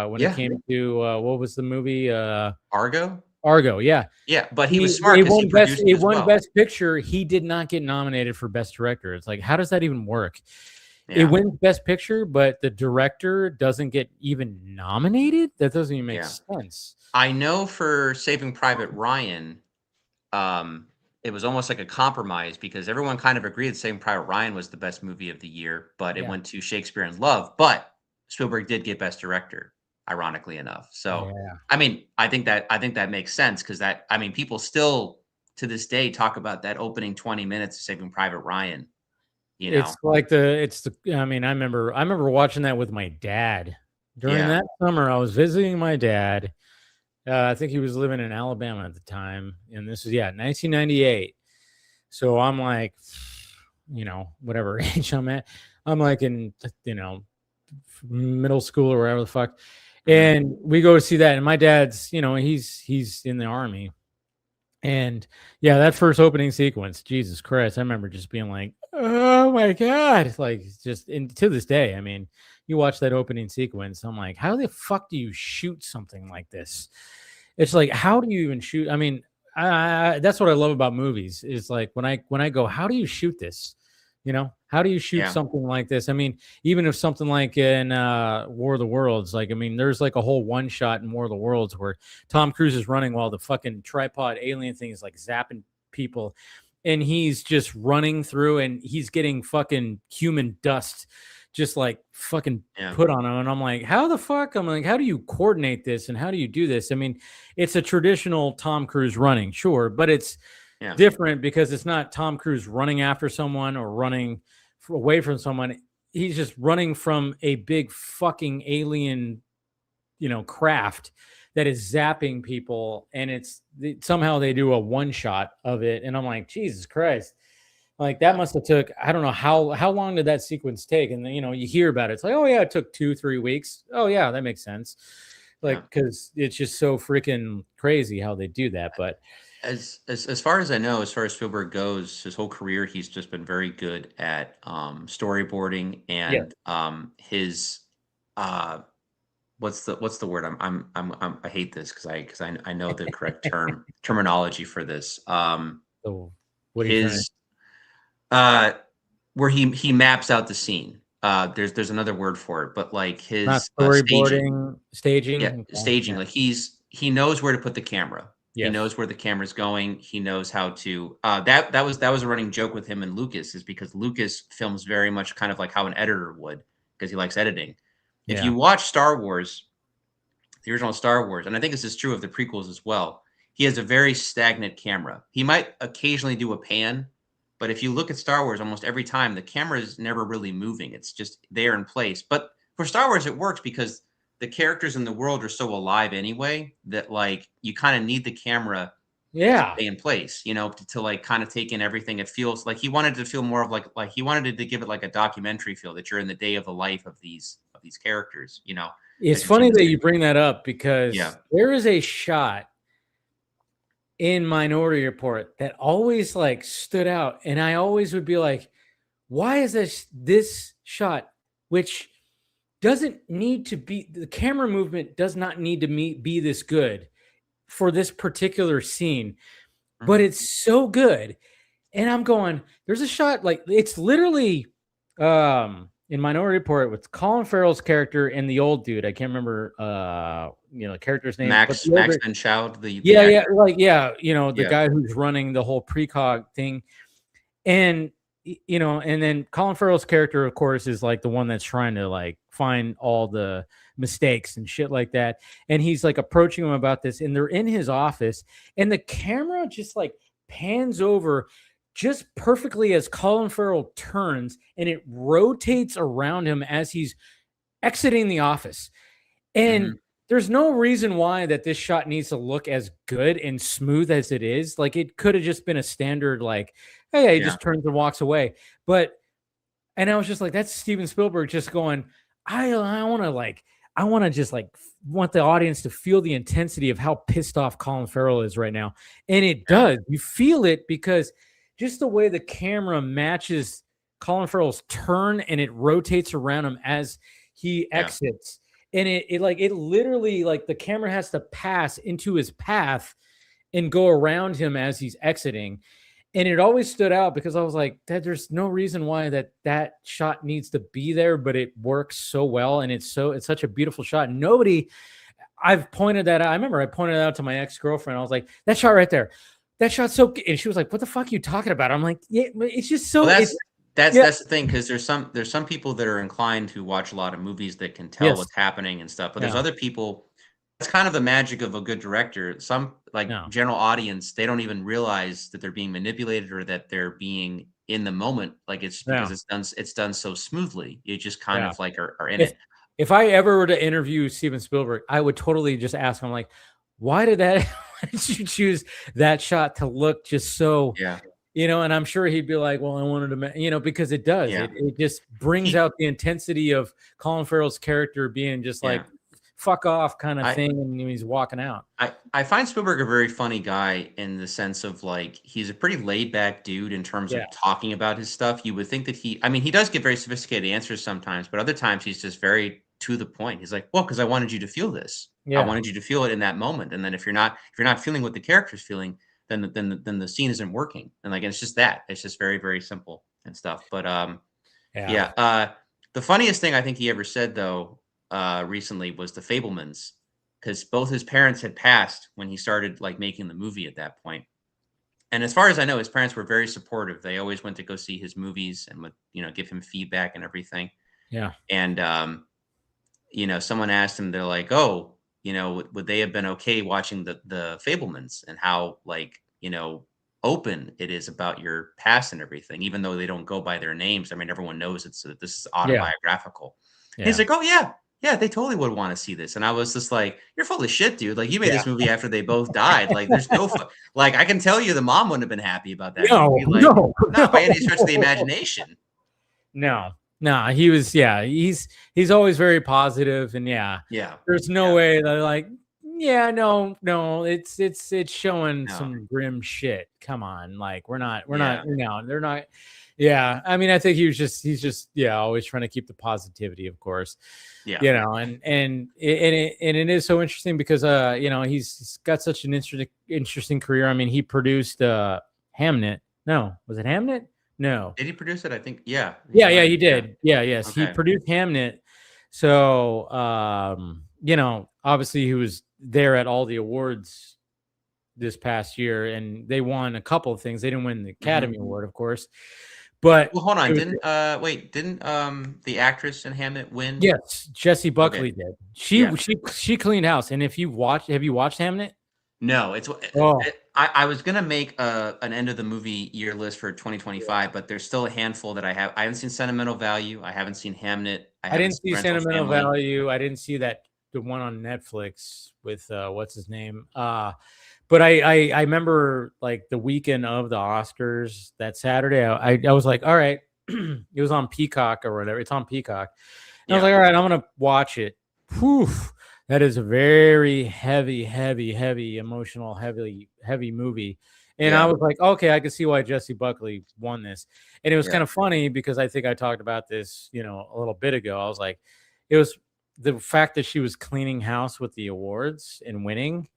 when it came to what was the movie? Argo. Yeah. Yeah, but he was smart. He won Best Picture. He did not get nominated for Best Director. It's like, how does that even work? It wins Best Picture, but the director doesn't get even nominated. That doesn't even make sense. I know for Saving Private Ryan, it was almost like a compromise because everyone kind of agreed that Saving Private Ryan was the best movie of the year, but it went to Shakespeare in Love. But Spielberg did get Best Director, ironically enough. So, I mean, I think that makes sense because people still to this day talk about that opening 20 minutes of Saving Private Ryan. You know, I mean, I remember watching that with my dad during that summer. I was visiting my dad. I think he was living in Alabama at the time. And this is, 1998. So I'm like, you know, whatever age I'm at. I'm like in, you know, middle school or whatever the fuck. And we go to see that. And my dad's, you know, he's in the Army. And that first opening sequence, Jesus Christ, I remember just being like, oh my God. Like just to this day, I mean, you watch that opening sequence, I'm like, how the fuck do you shoot something like this? It's like, how do you even shoot? I mean, that's what I love about movies is like when I go, how do you shoot this? You know, how do you shoot something like this? I mean, even if something like in War of the Worlds, like, I mean, there's like a whole one shot in War of the Worlds where Tom Cruise is running while the fucking tripod alien thing is like zapping people. And he's just running through and he's getting fucking human dust just like fucking put on him. And I'm like, how the fuck? I'm like, how do you coordinate this? And how do you do this? I mean, it's a traditional Tom Cruise running, sure, but it's different because it's not Tom Cruise running after someone or running away from someone. He's just running from a big fucking alien, you know, craft that is zapping people. And somehow they do a one shot of it. And I'm like, Jesus Christ. Like that must have took, I don't know how long did that sequence take? And then, you know, you hear about it. It's like, oh yeah, it took 2-3 weeks. Oh yeah, that makes sense. Like, because it's just so freaking crazy how they do that. But as far as I know, as far as Spielberg goes, his whole career, he's just been very good at storyboarding and his what's the word? I hate this because I know the correct terminology for this. So what are you where he maps out the scene. There's another word for it, but like his storyboarding, staging. Yeah, staging. Like he knows where to put the camera. He knows where the camera's going. He knows how to. That was a running joke with him and Lucas, is because Lucas films very much kind of like how an editor would, because he likes editing. If you watch Star Wars, the original Star Wars, and I think this is true of the prequels as well, he has a very stagnant camera. He might occasionally do a pan, but if you look at Star Wars, almost every time the camera is never really moving. It's just there in place. But for Star Wars, it works because the characters in the world are so alive anyway that like you kind of need the camera to stay in place, you know, to like kind of take in everything. It feels like he wanted to feel more of like he wanted to give it like a documentary feel that you're in the day of the life of these characters, you know. It's funny that you bring that up because there is a shot in Minority Report that always like stood out, and I always would be like, why is this shot, which doesn't need to be, the camera movement does not need to be this good for this particular scene, but it's so good. And I'm going, there's a shot like it's literally in Minority Report with Colin Farrell's character and the old dude. I can't remember, the character's name. Max Van Schoud, the the guy who's running the whole precog thing, and and then Colin Farrell's character, of course, is like the one that's trying to like find all the mistakes and shit like that, and he's like approaching him about this, and they're in his office, and the camera just like pans over just perfectly as Colin Farrell turns, and it rotates around him as he's exiting the office. And there's no reason why that this shot needs to look as good and smooth as it is. Like, it could have just been a standard, like, hey, he just turns and walks away. And I was just like, that's Steven Spielberg just going, I want the audience to feel the intensity of how pissed off Colin Farrell is right now. And it does. You feel it because just the way the camera matches Colin Farrell's turn and it rotates around him as he exits. And it literally, like, the camera has to pass into his path and go around him as he's exiting. And it always stood out because I was like, there's no reason why that shot needs to be there, but it works so well. And it's such a beautiful shot. I've pointed that out. I remember I pointed it out to my ex-girlfriend. I was like, that shot right there, that shot's so good. And she was like, what the fuck are you talking about? I'm like, yeah, it's just so. Well, that's the thing, because there's some people that are inclined to watch a lot of movies that can tell what's happening and stuff, but there's other people. It's kind of the magic of a good director. Some general audience, they don't even realize that they're being manipulated or that they're being in the moment. Like, it's because it's done so smoothly. You just kind of like are in it. If I ever were to interview Steven Spielberg, I would totally just ask him, like, why did you choose that shot to look just so, and I'm sure he'd be like, well, I wanted to, because it does. It just brings out the intensity of Colin Farrell's character being just like, fuck off kind of thing, and he's walking out. I find Spielberg a very funny guy in the sense of, like, he's a pretty laid back dude in terms of talking about his stuff. You would think that he does get very sophisticated answers sometimes, but other times he's just very to the point. He's like, well, because I wanted you to feel this. I wanted you to feel it in that moment. And then if you're not feeling what the character's feeling, then the scene isn't working. And like, it's just that. It's just very, very simple and stuff. But the funniest thing I think he ever said, though, recently was the Fabelmans, because both his parents had passed when he started like making the movie at that point. And as far as I know, his parents were very supportive. They always went to go see his movies and would, give him feedback and everything. Yeah. And someone asked him, they're like, oh, would they have been okay watching the Fabelmans and how, like, open it is about your past and everything, even though they don't go by their names. I mean, everyone knows this is autobiographical. He's like, oh yeah, they totally would want to see this. And I was just like, you're full of shit, dude. Like, you made this movie after they both died. Like, there's no like, I can tell you the mom wouldn't have been happy about that movie. Like, not by any stretch of the imagination. No, he was, he's always very positive, and there's no way that, like, it's showing some grim shit. Come on, like, they're not. Yeah, I mean, I think he's just always trying to keep the positivity, of course. And it is so interesting because he's got such an interesting career. I mean, he produced Hamnet. No, was it Hamnet? No. Did he produce it? I think, yeah. He did. Okay. He produced Hamnet. So, obviously he was there at all the awards this past year, and they won a couple of things. They didn't win the Academy Award, of course. But hold on, didn't the actress in Hamnet win? Yes, Jessie Buckley did. She cleaned house. And have you watched Hamnet? No, I was gonna make an end of the movie year list for 2025, but there's still a handful that I haven't seen. Sentimental Value, I haven't seen Hamnet. I didn't see Sentimental Value. I didn't see the one on Netflix with what's his name. But I remember, like, the weekend of the Oscars, that Saturday, I was like, all right, it was on Peacock or whatever. It's on Peacock. And I was like, all right, I'm going to watch it. Whew. That is a very heavy, emotional, heavy movie. And I was like, okay, I can see why Jessie Buckley won this. And it was kind of funny because I think I talked about this, a little bit ago. I was like, it was the fact that she was cleaning house with the awards and winning.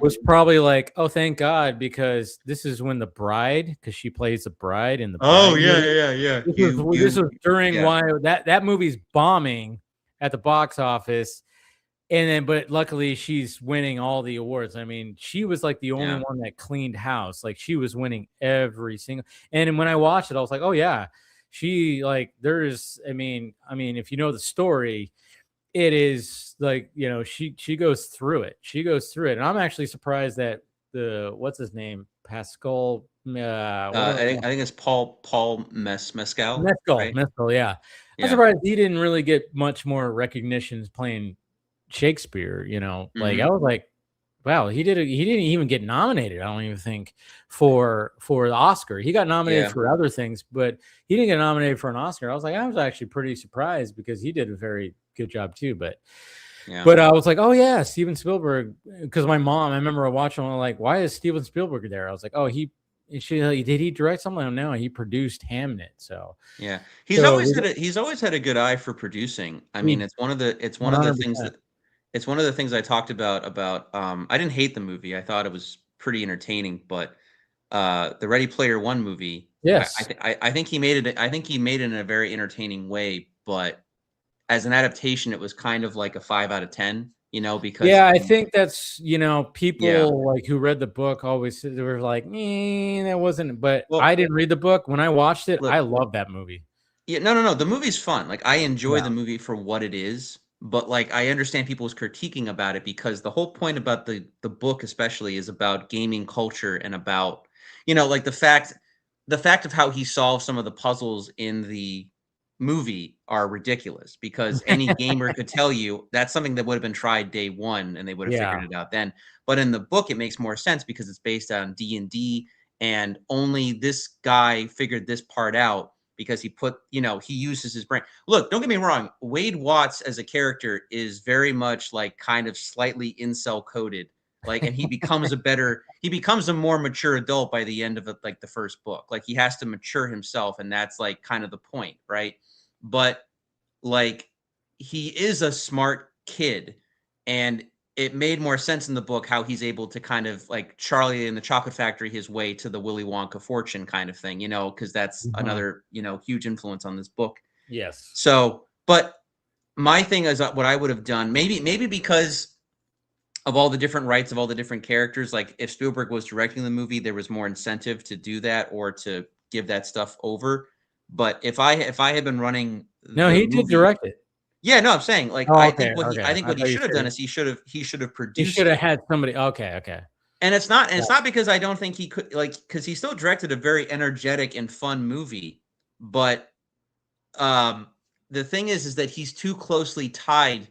was probably like, oh, thank God, because this is when the bride, because she plays the bride in the Oh Bride yeah. This was during why that movie's bombing at the box office. And then, but luckily she's winning all the awards. I mean, she was like the only one that cleaned house. Like she was winning every single. And when I watched it, I was like, oh yeah, she like there's. I mean, if you know the story, it is like she goes through it. She goes through it, and I'm actually surprised that what's his name, Pascal. I think it's Paul Mescal. Right? Mescal, yeah. I'm surprised he didn't really get much more recognition playing Shakespeare, like I was like, wow, he didn't even get nominated. I don't even think for the Oscar. He got nominated for other things, but he didn't get nominated for an Oscar. I was actually pretty surprised because he did a very good job too. But I was like, oh yeah, Steven Spielberg. Because my mom, I remember watching, I'm like, why is Steven Spielberg there? I was like, oh, did he direct something? No, he produced Hamnet. So he's always had a good eye for producing. I mean, it's one of the things I talked about I didn't hate the movie. I thought it was pretty entertaining, but the Ready Player One movie, I think he made it. I think he made it in a very entertaining way, but as an adaptation, it was kind of like a 5 out of 10. Because I think that's people like who read the book always they were like, that wasn't. But I didn't read the book. When I watched it, I loved that movie. Yeah, no. The movie's fun. Like I enjoy the movie for what it is. But like I understand people's critiquing about it because the whole point about the book especially is about gaming culture and about like the fact of how he solved some of the puzzles in the movie are ridiculous because any gamer could tell you that's something that would have been tried day one and they would have figured it out then. But in the book it makes more sense because it's based on D&D and only this guy figured this part out because he uses his brain. Look, don't get me wrong. Wade Watts as a character is very much like kind of slightly incel coded. Like, and he becomes a more mature adult by the end of like the first book. Like he has to mature himself. And that's like kind of the point. Right. But like, he is a smart kid and it made more sense in the book how he's able to kind of like Charlie in the Chocolate Factory his way to the Willy Wonka fortune kind of thing, because that's another, huge influence on this book. Yes. So, but my thing is what I would have done, maybe because of all the different rights of all the different characters, like if Spielberg was directing the movie, there was more incentive to do that or to give that stuff over. But if I had been running, he did direct it. Yeah, no, I'm saying like I think what he should have done is he should have produced. He should have had somebody. Okay. And it's not because I don't think he could because he still directed a very energetic and fun movie, but the thing is that he's too closely tied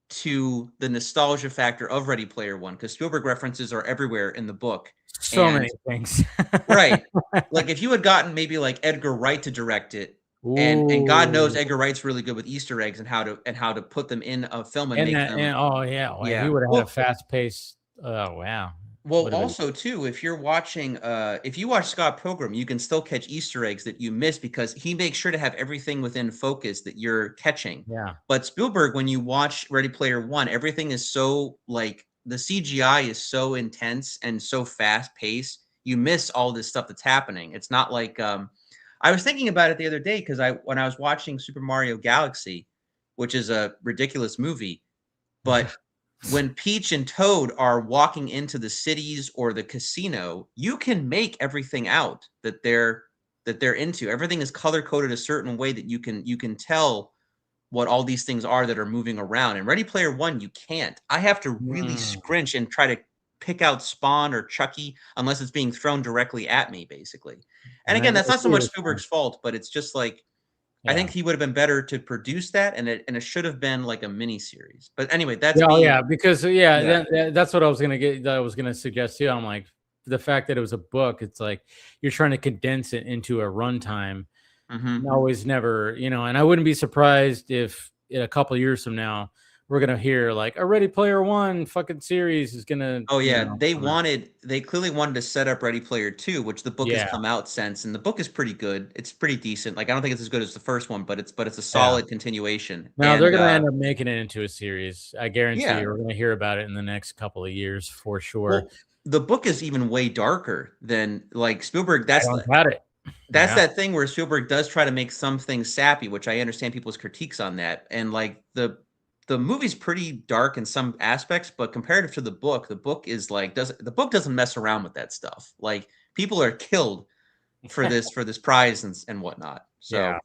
to the nostalgia factor of Ready Player One because Spielberg references are everywhere in the book. So many things, right? Like if you had gotten maybe like Edgar Wright to direct it. And God knows Edgar Wright's really good with Easter eggs and how to put them in a film and make them. He would have had a fast pace. Oh wow. Well, also too, if you're watching, if you watch Scott Pilgrim, you can still catch Easter eggs that you miss because he makes sure to have everything within focus that you're catching. Yeah. But Spielberg, when you watch Ready Player One, everything is so like the CGI is so intense and so fast paced. You miss all this stuff that's happening. It's not like. I was thinking about it the other day because when I was watching Super Mario Galaxy, which is a ridiculous movie, but when Peach and Toad are walking into the cities or the casino, you can make everything out that they're into. Everything is color coded a certain way that you can tell what all these things are that are moving around. In Ready Player One, you can't. I have to really scrunch and try to pick out Spawn or Chucky unless it's being thrown directly at me, basically. And again, that's not so much Spielberg's fault, but it's just like I think he would have been better to produce that, and it should have been like a mini series. But anyway, that's because that's what I was gonna suggest too. I'm like the fact that it was a book, it's like you're trying to condense it into a runtime. Always never, and I wouldn't be surprised if in a couple of years from now, we're gonna hear like a Ready Player One fucking series is gonna. Oh yeah, they clearly wanted to set up Ready Player 2, which the book has come out since, and the book is pretty good. It's pretty decent. Like I don't think it's as good as the first one, but it's a solid continuation. No, they're gonna end up making it into a series. I guarantee you, we're gonna hear about it in the next couple of years for sure. Well, the book is even way darker than like Spielberg. That's That's that thing where Spielberg does try to make some things sappy, which I understand people's critiques on that. And like the movie's pretty dark in some aspects, but comparative to the book is like the book doesn't mess around with that stuff. Like people are killed for this prize and whatnot. So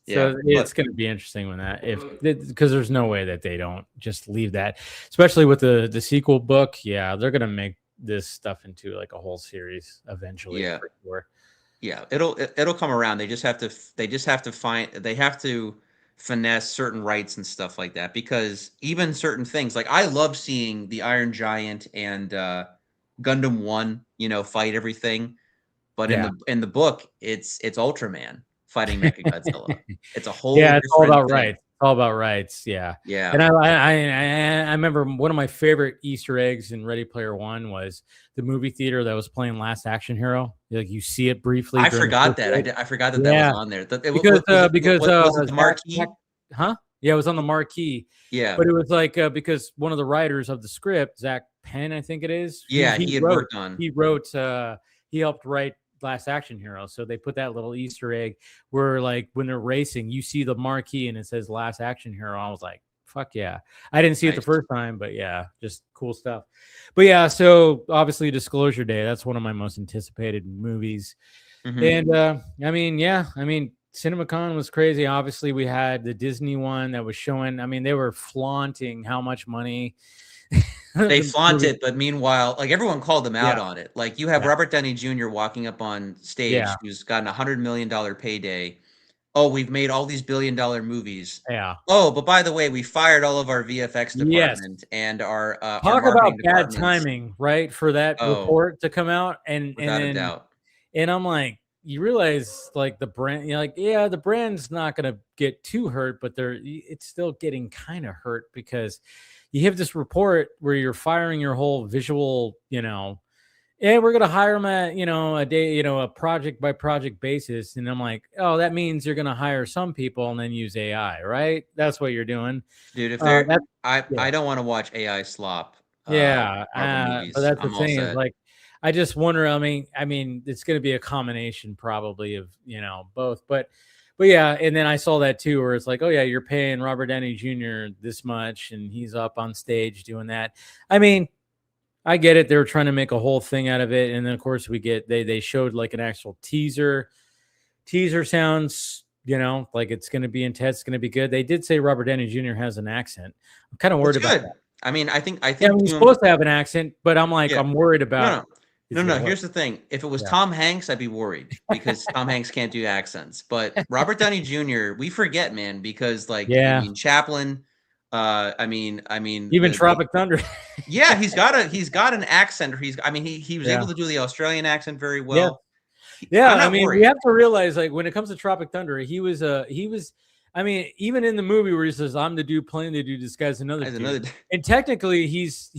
it's going to be interesting when that because there's no way that they don't just leave that, especially with the sequel book. Yeah, they're going to make this stuff into like a whole series eventually. Yeah, for sure. Yeah, it'll come around. They have to finesse certain rights and stuff like that, because even certain things, like I love seeing the Iron Giant and Gundam 1, fight everything, but in the book it's Ultraman fighting Mechagodzilla. It's a whole it's all about rights. All about rights. Yeah. And I remember one of my favorite Easter eggs in Ready Player One was the movie theater that was playing Last Action Hero. Like you see it briefly. I forgot that. I forgot that was on there. Because was it the marquee? Huh? Yeah, it was on the marquee. Yeah. But it was like because one of the writers of the script, Zach Penn, I think it is. Yeah, he helped write Last Action Hero, so they put that little Easter egg where like when they're racing you see the marquee and it says Last Action Hero. I was like, fuck yeah. I didn't see it the first time, but yeah, just cool stuff. But yeah, so obviously Disclosure Day, that's one of my most anticipated movies. And I mean CinemaCon was crazy. Obviously we had the Disney one that was showing, I mean they were flaunting how much money they flaunt it, but meanwhile, like everyone called them out on it. Like you have Robert Downey Jr. walking up on stage who's gotten $100 million payday. Oh, we've made all these billion-dollar movies. Yeah. Oh, but by the way, we fired all of our VFX department and our talk about bad timing, right? For that report to come out, and without a doubt. And I'm like, you realize like the brand, you're like, yeah, the brand's not gonna get too hurt, but it's still getting kind of hurt because you have this report where you're firing your whole visual, and we're going to hire them at, a day, a project by project basis. And I'm like, oh, that means you're going to hire some people and then use AI, right? That's what you're doing. Dude, if they're, I don't want to watch AI slop. But that's the thing is like, I just wonder, I mean, it's going to be a combination probably of, both, but yeah, and then I saw that too, where it's like, oh yeah, you're paying Robert Downey Jr. this much, and he's up on stage doing that. I mean, I get it; they were trying to make a whole thing out of it, and then of course they showed like an actual teaser. Teaser sounds, like it's going to be intense, it's going to be good. They did say Robert Downey Jr. has an accent. I'm kind of worried about that. I mean, I think he's supposed to have an accent, but I'm like, I'm worried about. No. Here's the thing. If it was Tom Hanks, I'd be worried because Tom Hanks can't do accents. But Robert Downey Jr., we forget, man, because I mean, Chaplin. I mean, even Tropic Thunder. Yeah, he's got an accent. He was able to do the Australian accent very well. Yeah. I mean, we have to realize, like, when it comes to Tropic Thunder, he was. I mean, even in the movie where he says, "I'm the dude playing the dude disguised another dude," and technically he's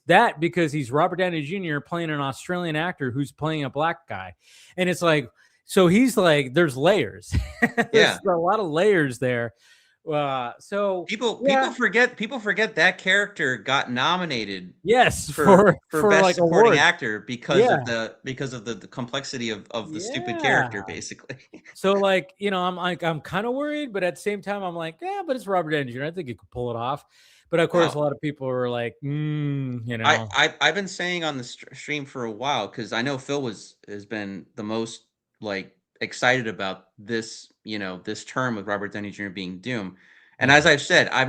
that because he's Robert Downey Jr. playing an Australian actor who's playing a black guy. And it's like, so he's like, there's layers. There's a lot of layers there. So people forget that character got nominated. Yes. For best like supporting actor because of the complexity of the stupid character, basically. So like, I'm kind of worried, but at the same time, I'm like, yeah, but it's Robert Downey Jr. I think he could pull it off. But of course, a lot of people were like, I've been saying on the stream for a while, because I know Phil has been the most like excited about this, this term with Robert Downey Jr. being Doom. And as I've said, I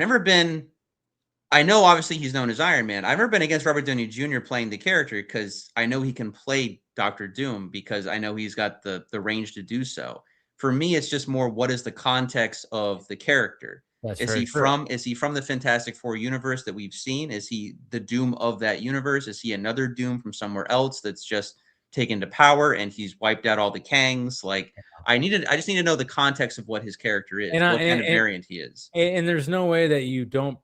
know obviously he's known as Iron Man. I've never been against Robert Downey Jr. playing the character because I know he can play Dr. Doom, because I know he's got the range to do so. For me, it's just more, what is the context of the character? Is he from the Fantastic Four universe that we've seen? Is he the Doom of that universe? Is he another Doom from somewhere else that's just taken to power and he's wiped out all the Kangs? Like, I just need to know the context of what his character is, what kind of variant he is. And there's no way that you don't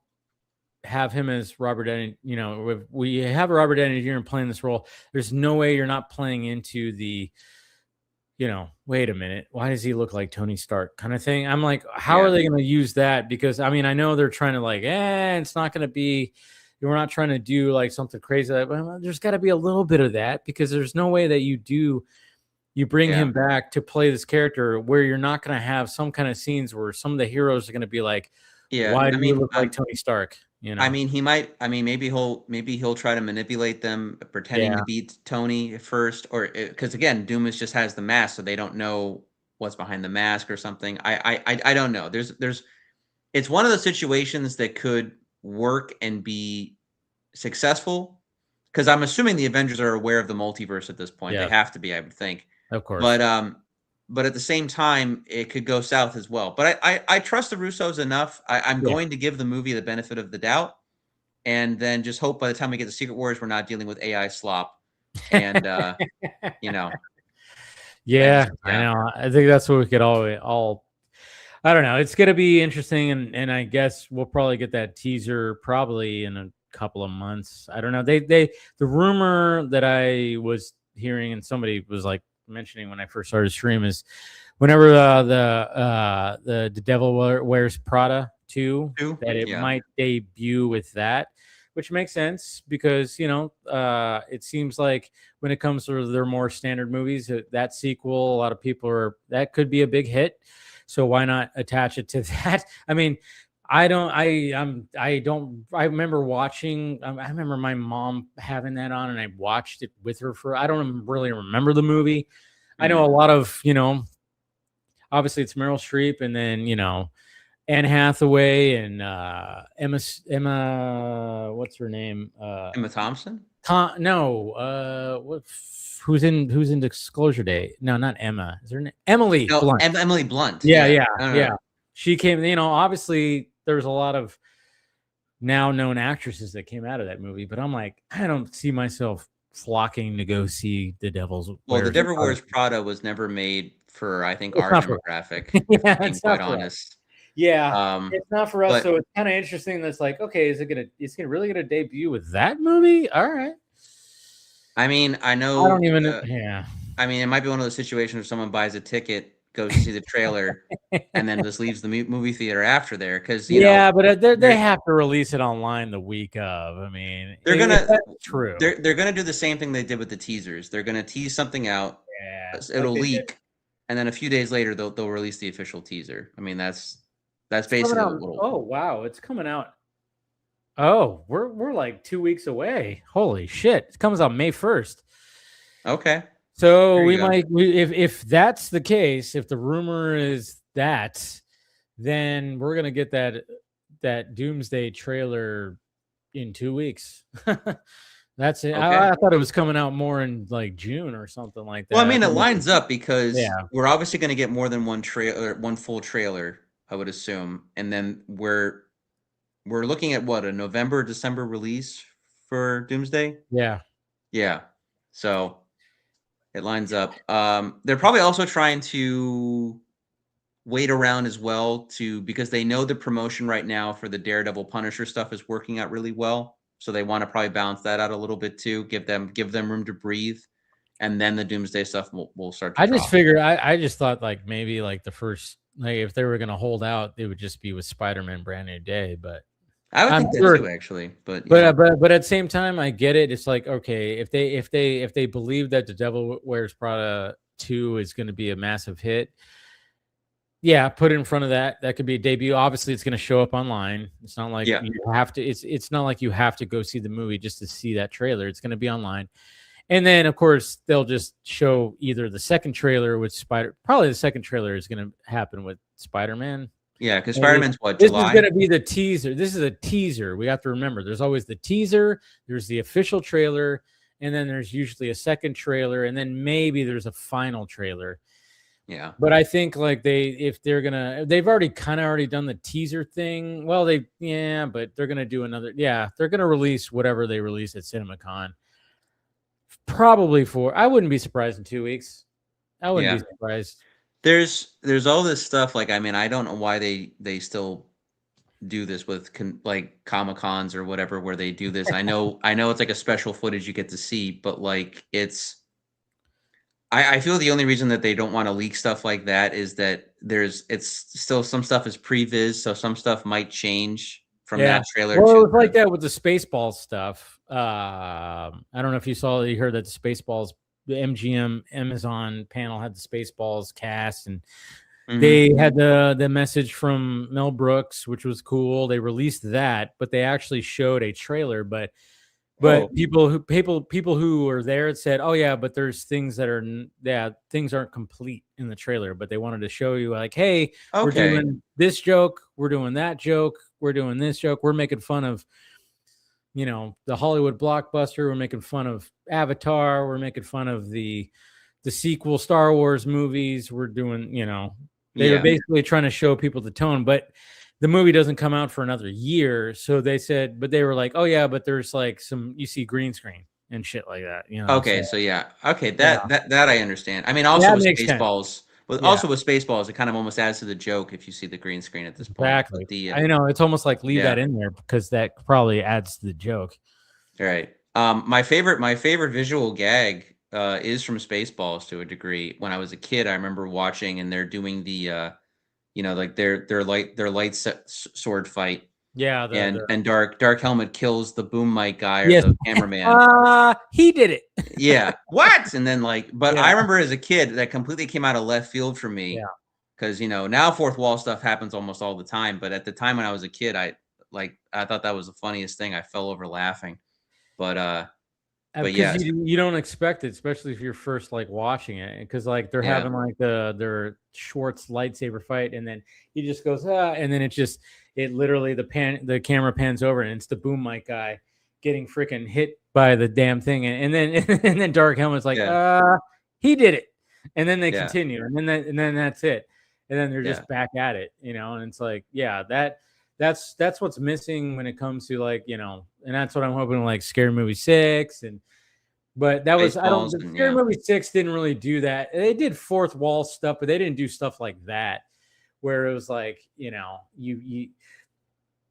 have him as Robert Downey, if we have Robert Downey Jr. playing this role, there's no way you're not playing into the, wait a minute, why does he look like Tony Stark kind of thing? I'm like, how are they going to use that? Because I mean, I know they're trying to like, it's not going to be, we're not trying to do like something crazy. Well, there's got to be a little bit of that, because there's no way that you bring him back to play this character where you're not going to have some kind of scenes where some of the heroes are going to be like, why do you look like Tony Stark? I mean, he might. I mean, maybe he'll try to manipulate them, pretending to be Tony at first, or because again, Doom just has the mask, so they don't know what's behind the mask or something. I don't know. It's one of those situations that could work and be successful, because I'm assuming the Avengers are aware of the multiverse at this point. They have to be, I would think. Of course. But at the same time, it could go south as well. But I trust the Russos enough. I'm going to give the movie the benefit of the doubt, and then just hope by the time we get to Secret Wars, we're not dealing with AI slop. And Yeah, I know. I think that's what we could all. I don't know. It's going to be interesting, and I guess we'll probably get that teaser probably in a couple of months. I don't know. The rumor that I was hearing, and somebody was like mentioning when I first started stream, is whenever the Devil Wears Prada 2, that it might debut with that, which makes sense because it seems like when it comes to their more standard movies, that sequel, a lot of people that could be a big hit. So why not attach it to that? I mean, I remember watching. I remember my mom having that on, and I watched it with her I don't really remember the movie. I know a lot of, obviously it's Meryl Streep, and then Anne Hathaway and Emma. What's her name? Emma Thompson. Who's in Disclosure Day? No, not Emma. Is her name Emily Blunt? Emily Blunt. Yeah. She came. Obviously there's a lot of now known actresses that came out of that movie, but I'm like, I don't see myself flocking to go see The Devil's. Well, The Devil Wears Prada was never made for, I think, our demographic. Being quite honest. Yeah, it's not for us. So it's kind of interesting. That's like, okay, is it really gonna debut with that movie? All right. I mean, I know. I don't even. I mean, it might be one of those situations where someone buys a ticket, goes to see the trailer, and then just leaves the movie theater after there. Because but they have to release it online the week of. I mean, that's true. They're gonna do the same thing they did with the teasers. They're gonna tease something out. Yeah, it'll leak, and then a few days later they'll release the official teaser. I mean, that's basically a little. Oh wow, it's coming out. Oh, we're like 2 weeks away. Holy shit! It comes out May 1st. Okay. So if that's the case, if the rumor is that, then we're gonna get that Doomsday trailer in 2 weeks. That's it. Okay. I thought it was coming out more in like June or something like that. Well, I mean, it lines up because we're obviously going to get more than one full trailer, I would assume, and then we're looking at what, a November, December release for Doomsday. Yeah. So it lines up. They're probably also trying to wait around as well because they know the promotion right now for the Daredevil Punisher stuff is working out really well. So they want to probably balance that out a little bit too, give them room to breathe, and then the Doomsday stuff will start to just figured, I just thought like maybe like the first, like if they were going to hold out, it would just be with Spider-Man Brand New Day, but I would think that too, actually. But at the same time, I get it. It's like, okay, if they believe that The Devil Wears Prada 2 is going to be a massive hit, put it in front of that. That could be a debut. Obviously, it's going to show up online. It's not like you have to. It's not like you have to go see the movie just to see that trailer. It's going to be online, and then of course they'll just show either the second trailer with Probably the second trailer is going to happen with Spider-Man. Yeah, because Spider-Man's what, July? This is going to be the teaser. This is a teaser. We have to remember. There's always the teaser. There's the official trailer, and then there's usually a second trailer, and then maybe there's a final trailer. Yeah, but I think like they've already done the teaser thing. Well, but they're gonna do another. Yeah, they're gonna release whatever they release at CinemaCon. Probably I wouldn't be surprised in 2 weeks. I wouldn't be surprised. There's all this stuff. Like, I mean, I don't know why they still do this with like Comic-Cons or whatever, where they do this. I know it's like a special footage you get to see, but like I feel the only reason that they don't want to leak stuff like that is that it's still some stuff is previs, so some stuff might change from that trailer. Well, it was like that with the Spaceballs stuff. I don't know if you heard that the Spaceballs, the MGM Amazon panel had the Spaceballs cast, and they had the message from Mel Brooks, which was cool. They released that, but they actually showed a trailer. But people who were there said, "Oh yeah, but there's things that things aren't complete in the trailer." But they wanted to show you like, "Hey, we're doing this joke, we're doing that joke, we're doing this joke, we're making fun of, the Hollywood blockbuster, we're making fun of Avatar, we're making fun of the sequel Star Wars movies, we're doing, they were basically trying to show people the tone, but." The movie doesn't come out for another year, so they said, but they were like, "Oh yeah, but there's like you see green screen and shit like that." Okay, so that I understand. I mean, also with Spaceballs, also with Spaceballs, it kind of almost adds to the joke if you see the green screen at this point. Exactly. I know it's almost like leave that in there because that probably adds to the joke. All right. My favorite visual gag is from Spaceballs to a degree. When I was a kid, I remember watching, and they're doing the. Like their light sword fight. Yeah, and Dark Helmet kills the boom mic guy or the cameraman. He did it. Yeah. What? And then I remember as a kid that completely came out of left field for me. Yeah. Because now fourth wall stuff happens almost all the time, but at the time when I was a kid, I thought that was the funniest thing. I fell over laughing. But yeah, you don't expect it, especially if you're first watching it, because they're having their Schwartz lightsaber fight, and then he just goes and then it literally the camera pans over, and it's the boom mic guy getting freaking hit by the damn thing, and then Dark Helmet's like, he did it, and then they continue, and then that's it, and then they're just back at it, and it's like, that's what's missing when it comes to and that's what I'm hoping Scary Movie 6 but that was Scary Movie 6 didn't really do that. They did fourth wall stuff, but they didn't do stuff like that where it was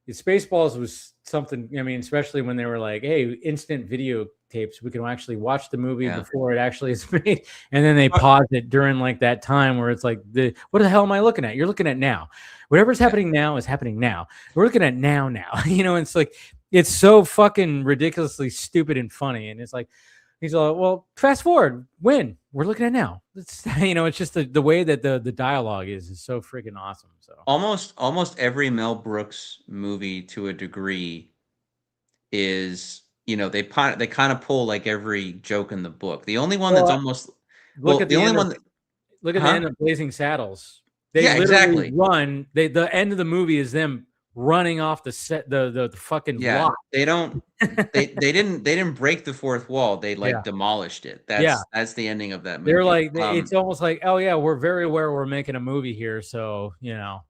Spaceballs was something. I mean, especially when they were like, "Hey, instant video tapes, we can actually watch the movie before it actually is made," and then they pause it during that time where it's like, what the hell am I looking at? You're looking at now. Whatever's happening now is happening now. We're looking at now. It's like it's so fucking ridiculously stupid and funny, and it's like he's like, well, fast forward when we're looking at now. It's it's just the way that the dialogue is so freaking awesome. So almost every Mel Brooks movie to a degree is they kind of pull every joke in the book. The only one that's almost look at the end of Blazing Saddles. They literally run. The end of the movie is them running off the set, the fucking lot. They don't. they didn't break the fourth wall. They demolished it. That's the ending of that movie. They're like, it's almost like, oh yeah, we're very aware we're making a movie here, so And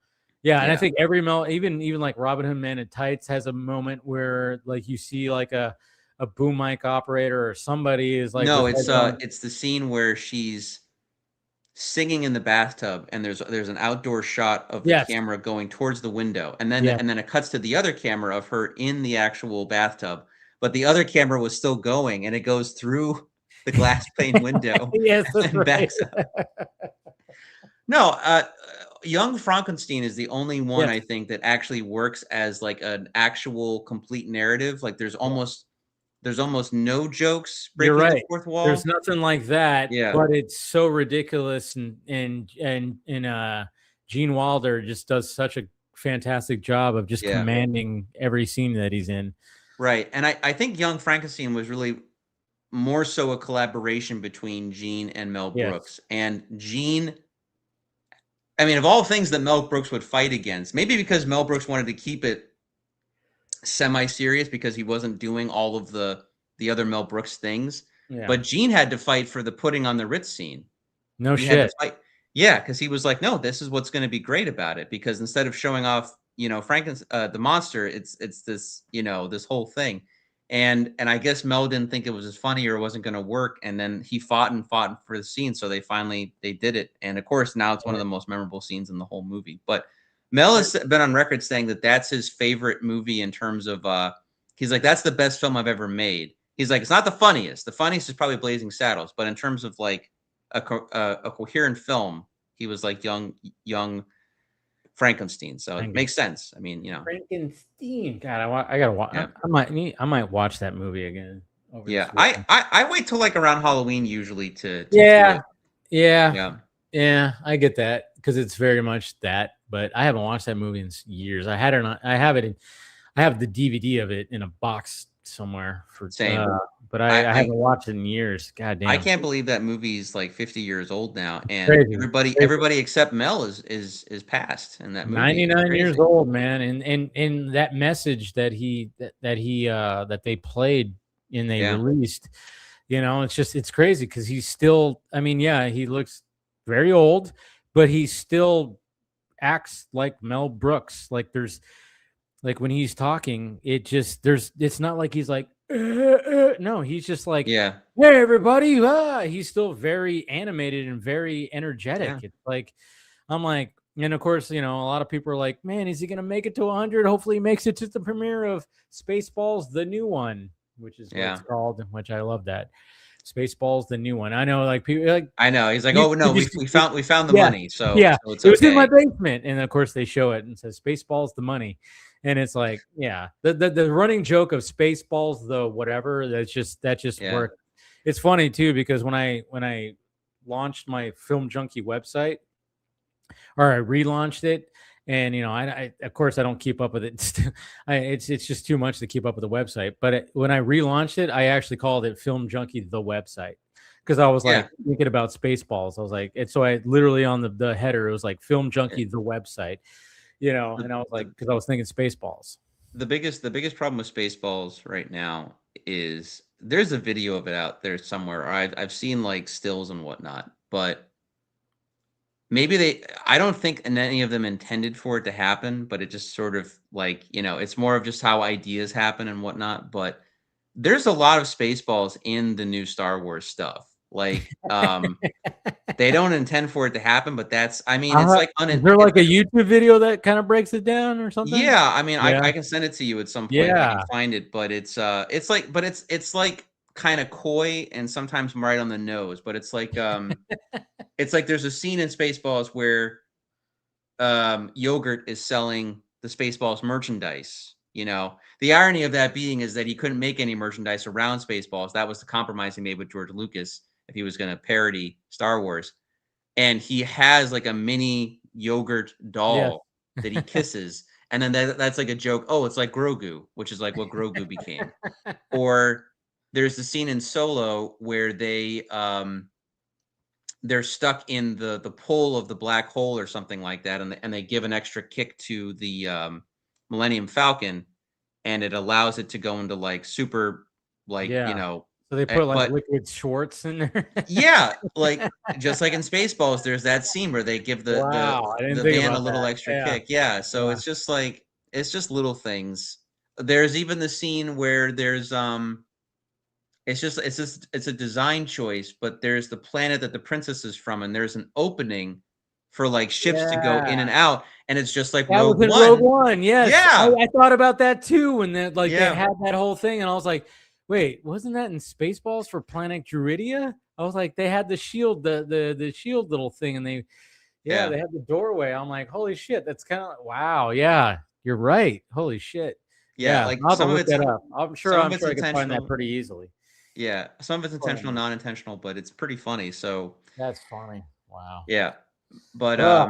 I think every even like Robin Hood Man in Tights has a moment where you see a boom mic operator or somebody is no, it's the scene where she's singing in the bathtub, and there's an outdoor shot of the camera going towards the window, and then it cuts to the other camera of her in the actual bathtub, but the other camera was still going, and it goes through the glass pane window. Yes, that's right. Backs up. No, Young Frankenstein is the only one I think that actually works as an actual complete narrative. There's almost no jokes breaking the fourth wall. There's nothing like that. But it's so ridiculous, and Gene Wilder just does such a fantastic job of just commanding every scene that he's in. Right, and I think Young Frankenstein was really more so a collaboration between Gene and Mel Brooks. And Gene, I mean, of all things that Mel Brooks would fight against, maybe because Mel Brooks wanted to keep it semi-serious because he wasn't doing all of the other Mel Brooks things, but Gene had to fight for the putting on the Ritz scene. No shit. Because he was like, no, this is what's going to be great about it, because instead of showing off the monster, it's this this whole thing, and I guess Mel didn't think it was as funny or it wasn't going to work, and then he fought for the scene, so they did it, and of course now it's one of the most memorable scenes in the whole movie. But Mel has been on record saying that that's his favorite movie in terms of he's like, that's the best film I've ever made. He's like, it's not the funniest. The funniest is probably Blazing Saddles, but in terms of like a coherent film, he was like young Frankenstein. So it makes sense. I mean, you know, Frankenstein. God, I gotta watch. Yeah. I might watch that movie again. Yeah, I wait till like around Halloween usually to yeah. I get that because it's very much that. But I haven't watched that movie in years. I have the DVD of it in a box somewhere for same. But I haven't watched it in years. God damn. I can't believe that movie's like 50 years old now, and everybody except Mel is passed in that movie. 99 years old, man, and that message that they played and they released, you know, it's crazy because he's still. I mean, yeah, he looks very old, but he still acts like Mel Brooks. Like there's, like when he's talking, it's not like he's like. No, he's just like, hey everybody, he's still very animated and very energetic. It's like, I'm like, and of course, you know, a lot of people are like, man, is he gonna make it to 100? Hopefully he makes it to the premiere of Spaceballs, the new one, which is what it's called, which I love that. Spaceballs, the new one. I know, like people like, I know, he's like, oh no, we found the money, so yeah, so it's it was in my basement, and of course they show it and says Spaceballs, the money. And it's like, yeah, the running joke of Spaceballs, the whatever, that just worked. It's funny too, because when I launched my Film Junkie website, or I relaunched it, and you know, I of course I don't keep up with it. It's just too much to keep up with the website. But when I relaunched it, I actually called it Film Junkie the website, because I was like thinking about Spaceballs. I was like, and so I literally on the header it was like Film Junkie the website. You know, and I was like, because I was thinking Spaceballs. The biggest problem with Spaceballs right now is there's a video of it out there somewhere. I've seen like stills and whatnot, but maybe I don't think any of them intended for it to happen, but it just sort of like, you know, it's more of just how ideas happen and whatnot. But there's a lot of Spaceballs in the new Star Wars stuff. Like, they don't intend for it to happen, but that's, I mean, it's like, is there like a YouTube video that kind of breaks it down or something? Yeah. I mean, I can send it to you at some point if I can find it, but it's like kind of coy and sometimes right on the nose, but it's like, it's like there's a scene in Spaceballs where, Yogurt is selling the Spaceballs merchandise. You know, the irony of that being is that he couldn't make any merchandise around Spaceballs. That was the compromise he made with George Lucas if he was going to parody Star Wars. And he has like a mini Yogurt doll that he kisses. And then that's like a joke. Oh, it's like Grogu, which is like what Grogu became. Or there's the scene in Solo where they're stuck in the pull of the black hole or something like that. And they give an extra kick to the Millennium Falcon, and it allows it to go into like super, like, you know, so they put like liquid shorts in there. Yeah, like just like in Spaceballs, there's that scene where they give the van a little extra kick. Yeah, so it's just like, it's just little things. There's even the scene where there's it's a design choice, but there's the planet that the princess is from, and there's an opening for like ships to go in and out, and it's just like Rogue One. Rogue One, yes. Yeah, I thought about that too when they had that whole thing, and I was like, wait, wasn't that in Spaceballs for Planet Druidia? I was like, they had the shield, the shield little thing, and they had the doorway. I'm like, holy shit, that's kind of wow. Yeah, you're right. Holy shit. Yeah, like I'll look that up. I'm sure I can find that pretty easily. Yeah, some of it's intentional, non-intentional, but it's pretty funny. So that's funny. Wow. Yeah, but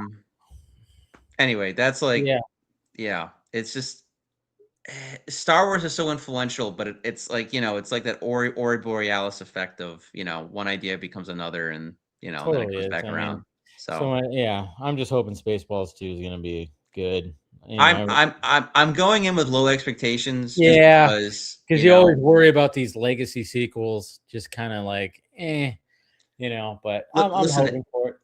anyway, that's like it's just Star Wars is so influential, but it's like, you know, it's like that Ori Borealis effect of, you know, one idea becomes another, and you know, then it goes back around. So I'm just hoping Spaceballs 2 is going to be good. You know, I'm going in with low expectations. Yeah, because you always worry about these legacy sequels, just kind of like, you know. But I'm hoping for it.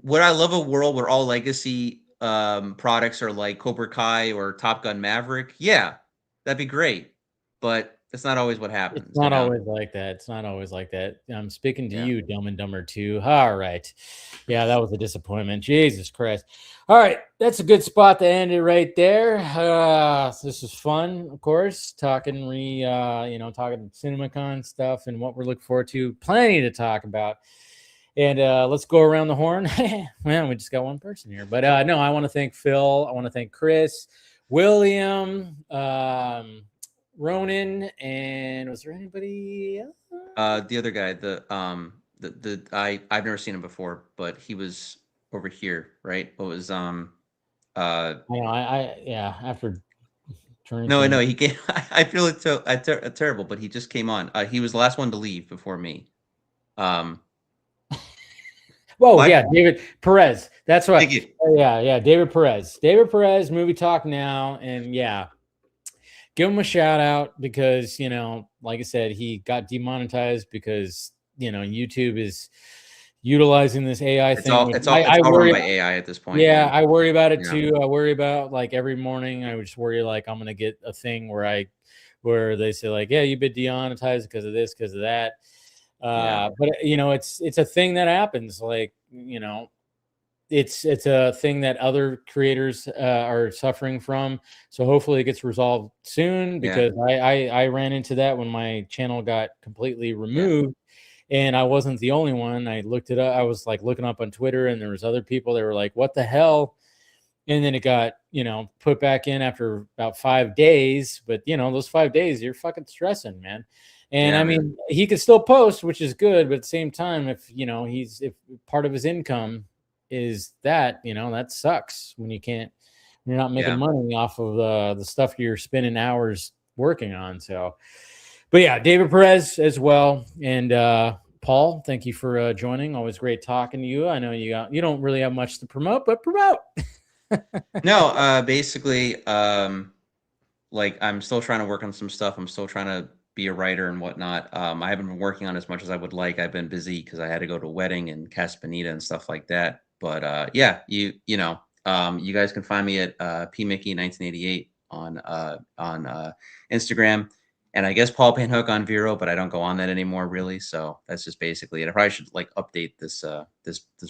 Would I love a world where all legacy products are like Cobra Kai or Top Gun Maverick? Yeah, that'd be great. But That's not always what happens. It's not always like that. It's not always like that. I'm speaking to you, Dumb and Dumber 2. All right. Yeah, that was a disappointment. Jesus Christ. All right. That's a good spot to end it right there. This is fun, of course, talking talking CinemaCon stuff and what we're looking forward to. Plenty to talk about. And let's go around the horn. Well, we just got one person here. But no, I want to thank Phil. I want to thank Chris, William, Ronan, and was there anybody else? The other guy, I've never seen him before, but he was over here, right? What was after turning. No, he came. I feel it's so terrible, but he just came on. He was the last one to leave before me. Whoa, yeah, David Perez. That's right. Thank you. Yeah, David Perez. David Perez, Movie Talk Now, and yeah. Give him a shout out because, like I said, he got demonetized because, YouTube is utilizing this AI thing. It's all run by AI at this point. Yeah, I worry about it too. I worry about like every morning. I would just worry like I'm going to get a thing where they say like, yeah, you've been demonetized because of this, because of that. But it's a thing that happens. Like, it's a thing that other creators are suffering from. So hopefully it gets resolved soon because I ran into that when my channel got completely removed and I wasn't the only one. I looked it up. I was like looking up on Twitter and there was other people that were like, what the hell? And then it got, put back in after about 5 days. But those 5 days, you're fucking stressing, man. And I mean, he could still post, which is good. But at the same time, if part of his income is that, that sucks when you're not making money off of the stuff you're spending hours working on. So, but yeah, David Perez as well. And Paul, thank you for joining. Always great talking to you. I know you don't really have much to promote, but promote. No, basically, like I'm still trying to work on some stuff. I'm still trying to be a writer and whatnot. I haven't been working on as much as I would like. I've been busy because I had to go to a wedding in Casa Bonita and stuff like that. But you guys can find me at pmickey1988 on Instagram, and I guess Paul Panhook on Vero, but I don't go on that anymore really. So that's just basically it. I probably should like update this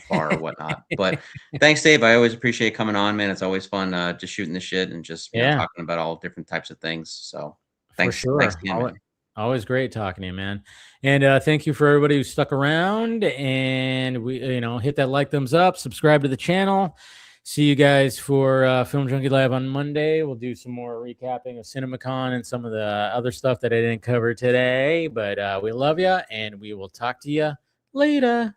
bar or whatnot. But thanks, Dave. I always appreciate coming on, man. It's always fun just shooting the shit and just talking about all different types of things. So thanks. For sure. Thanks again, Always great talking to you, man. And thank you for everybody who stuck around. And we, hit that like, thumbs up, subscribe to the channel. See you guys for Film Junkie Live on Monday. We'll do some more recapping of CinemaCon and some of the other stuff that I didn't cover today. But we love you, and we will talk to you later.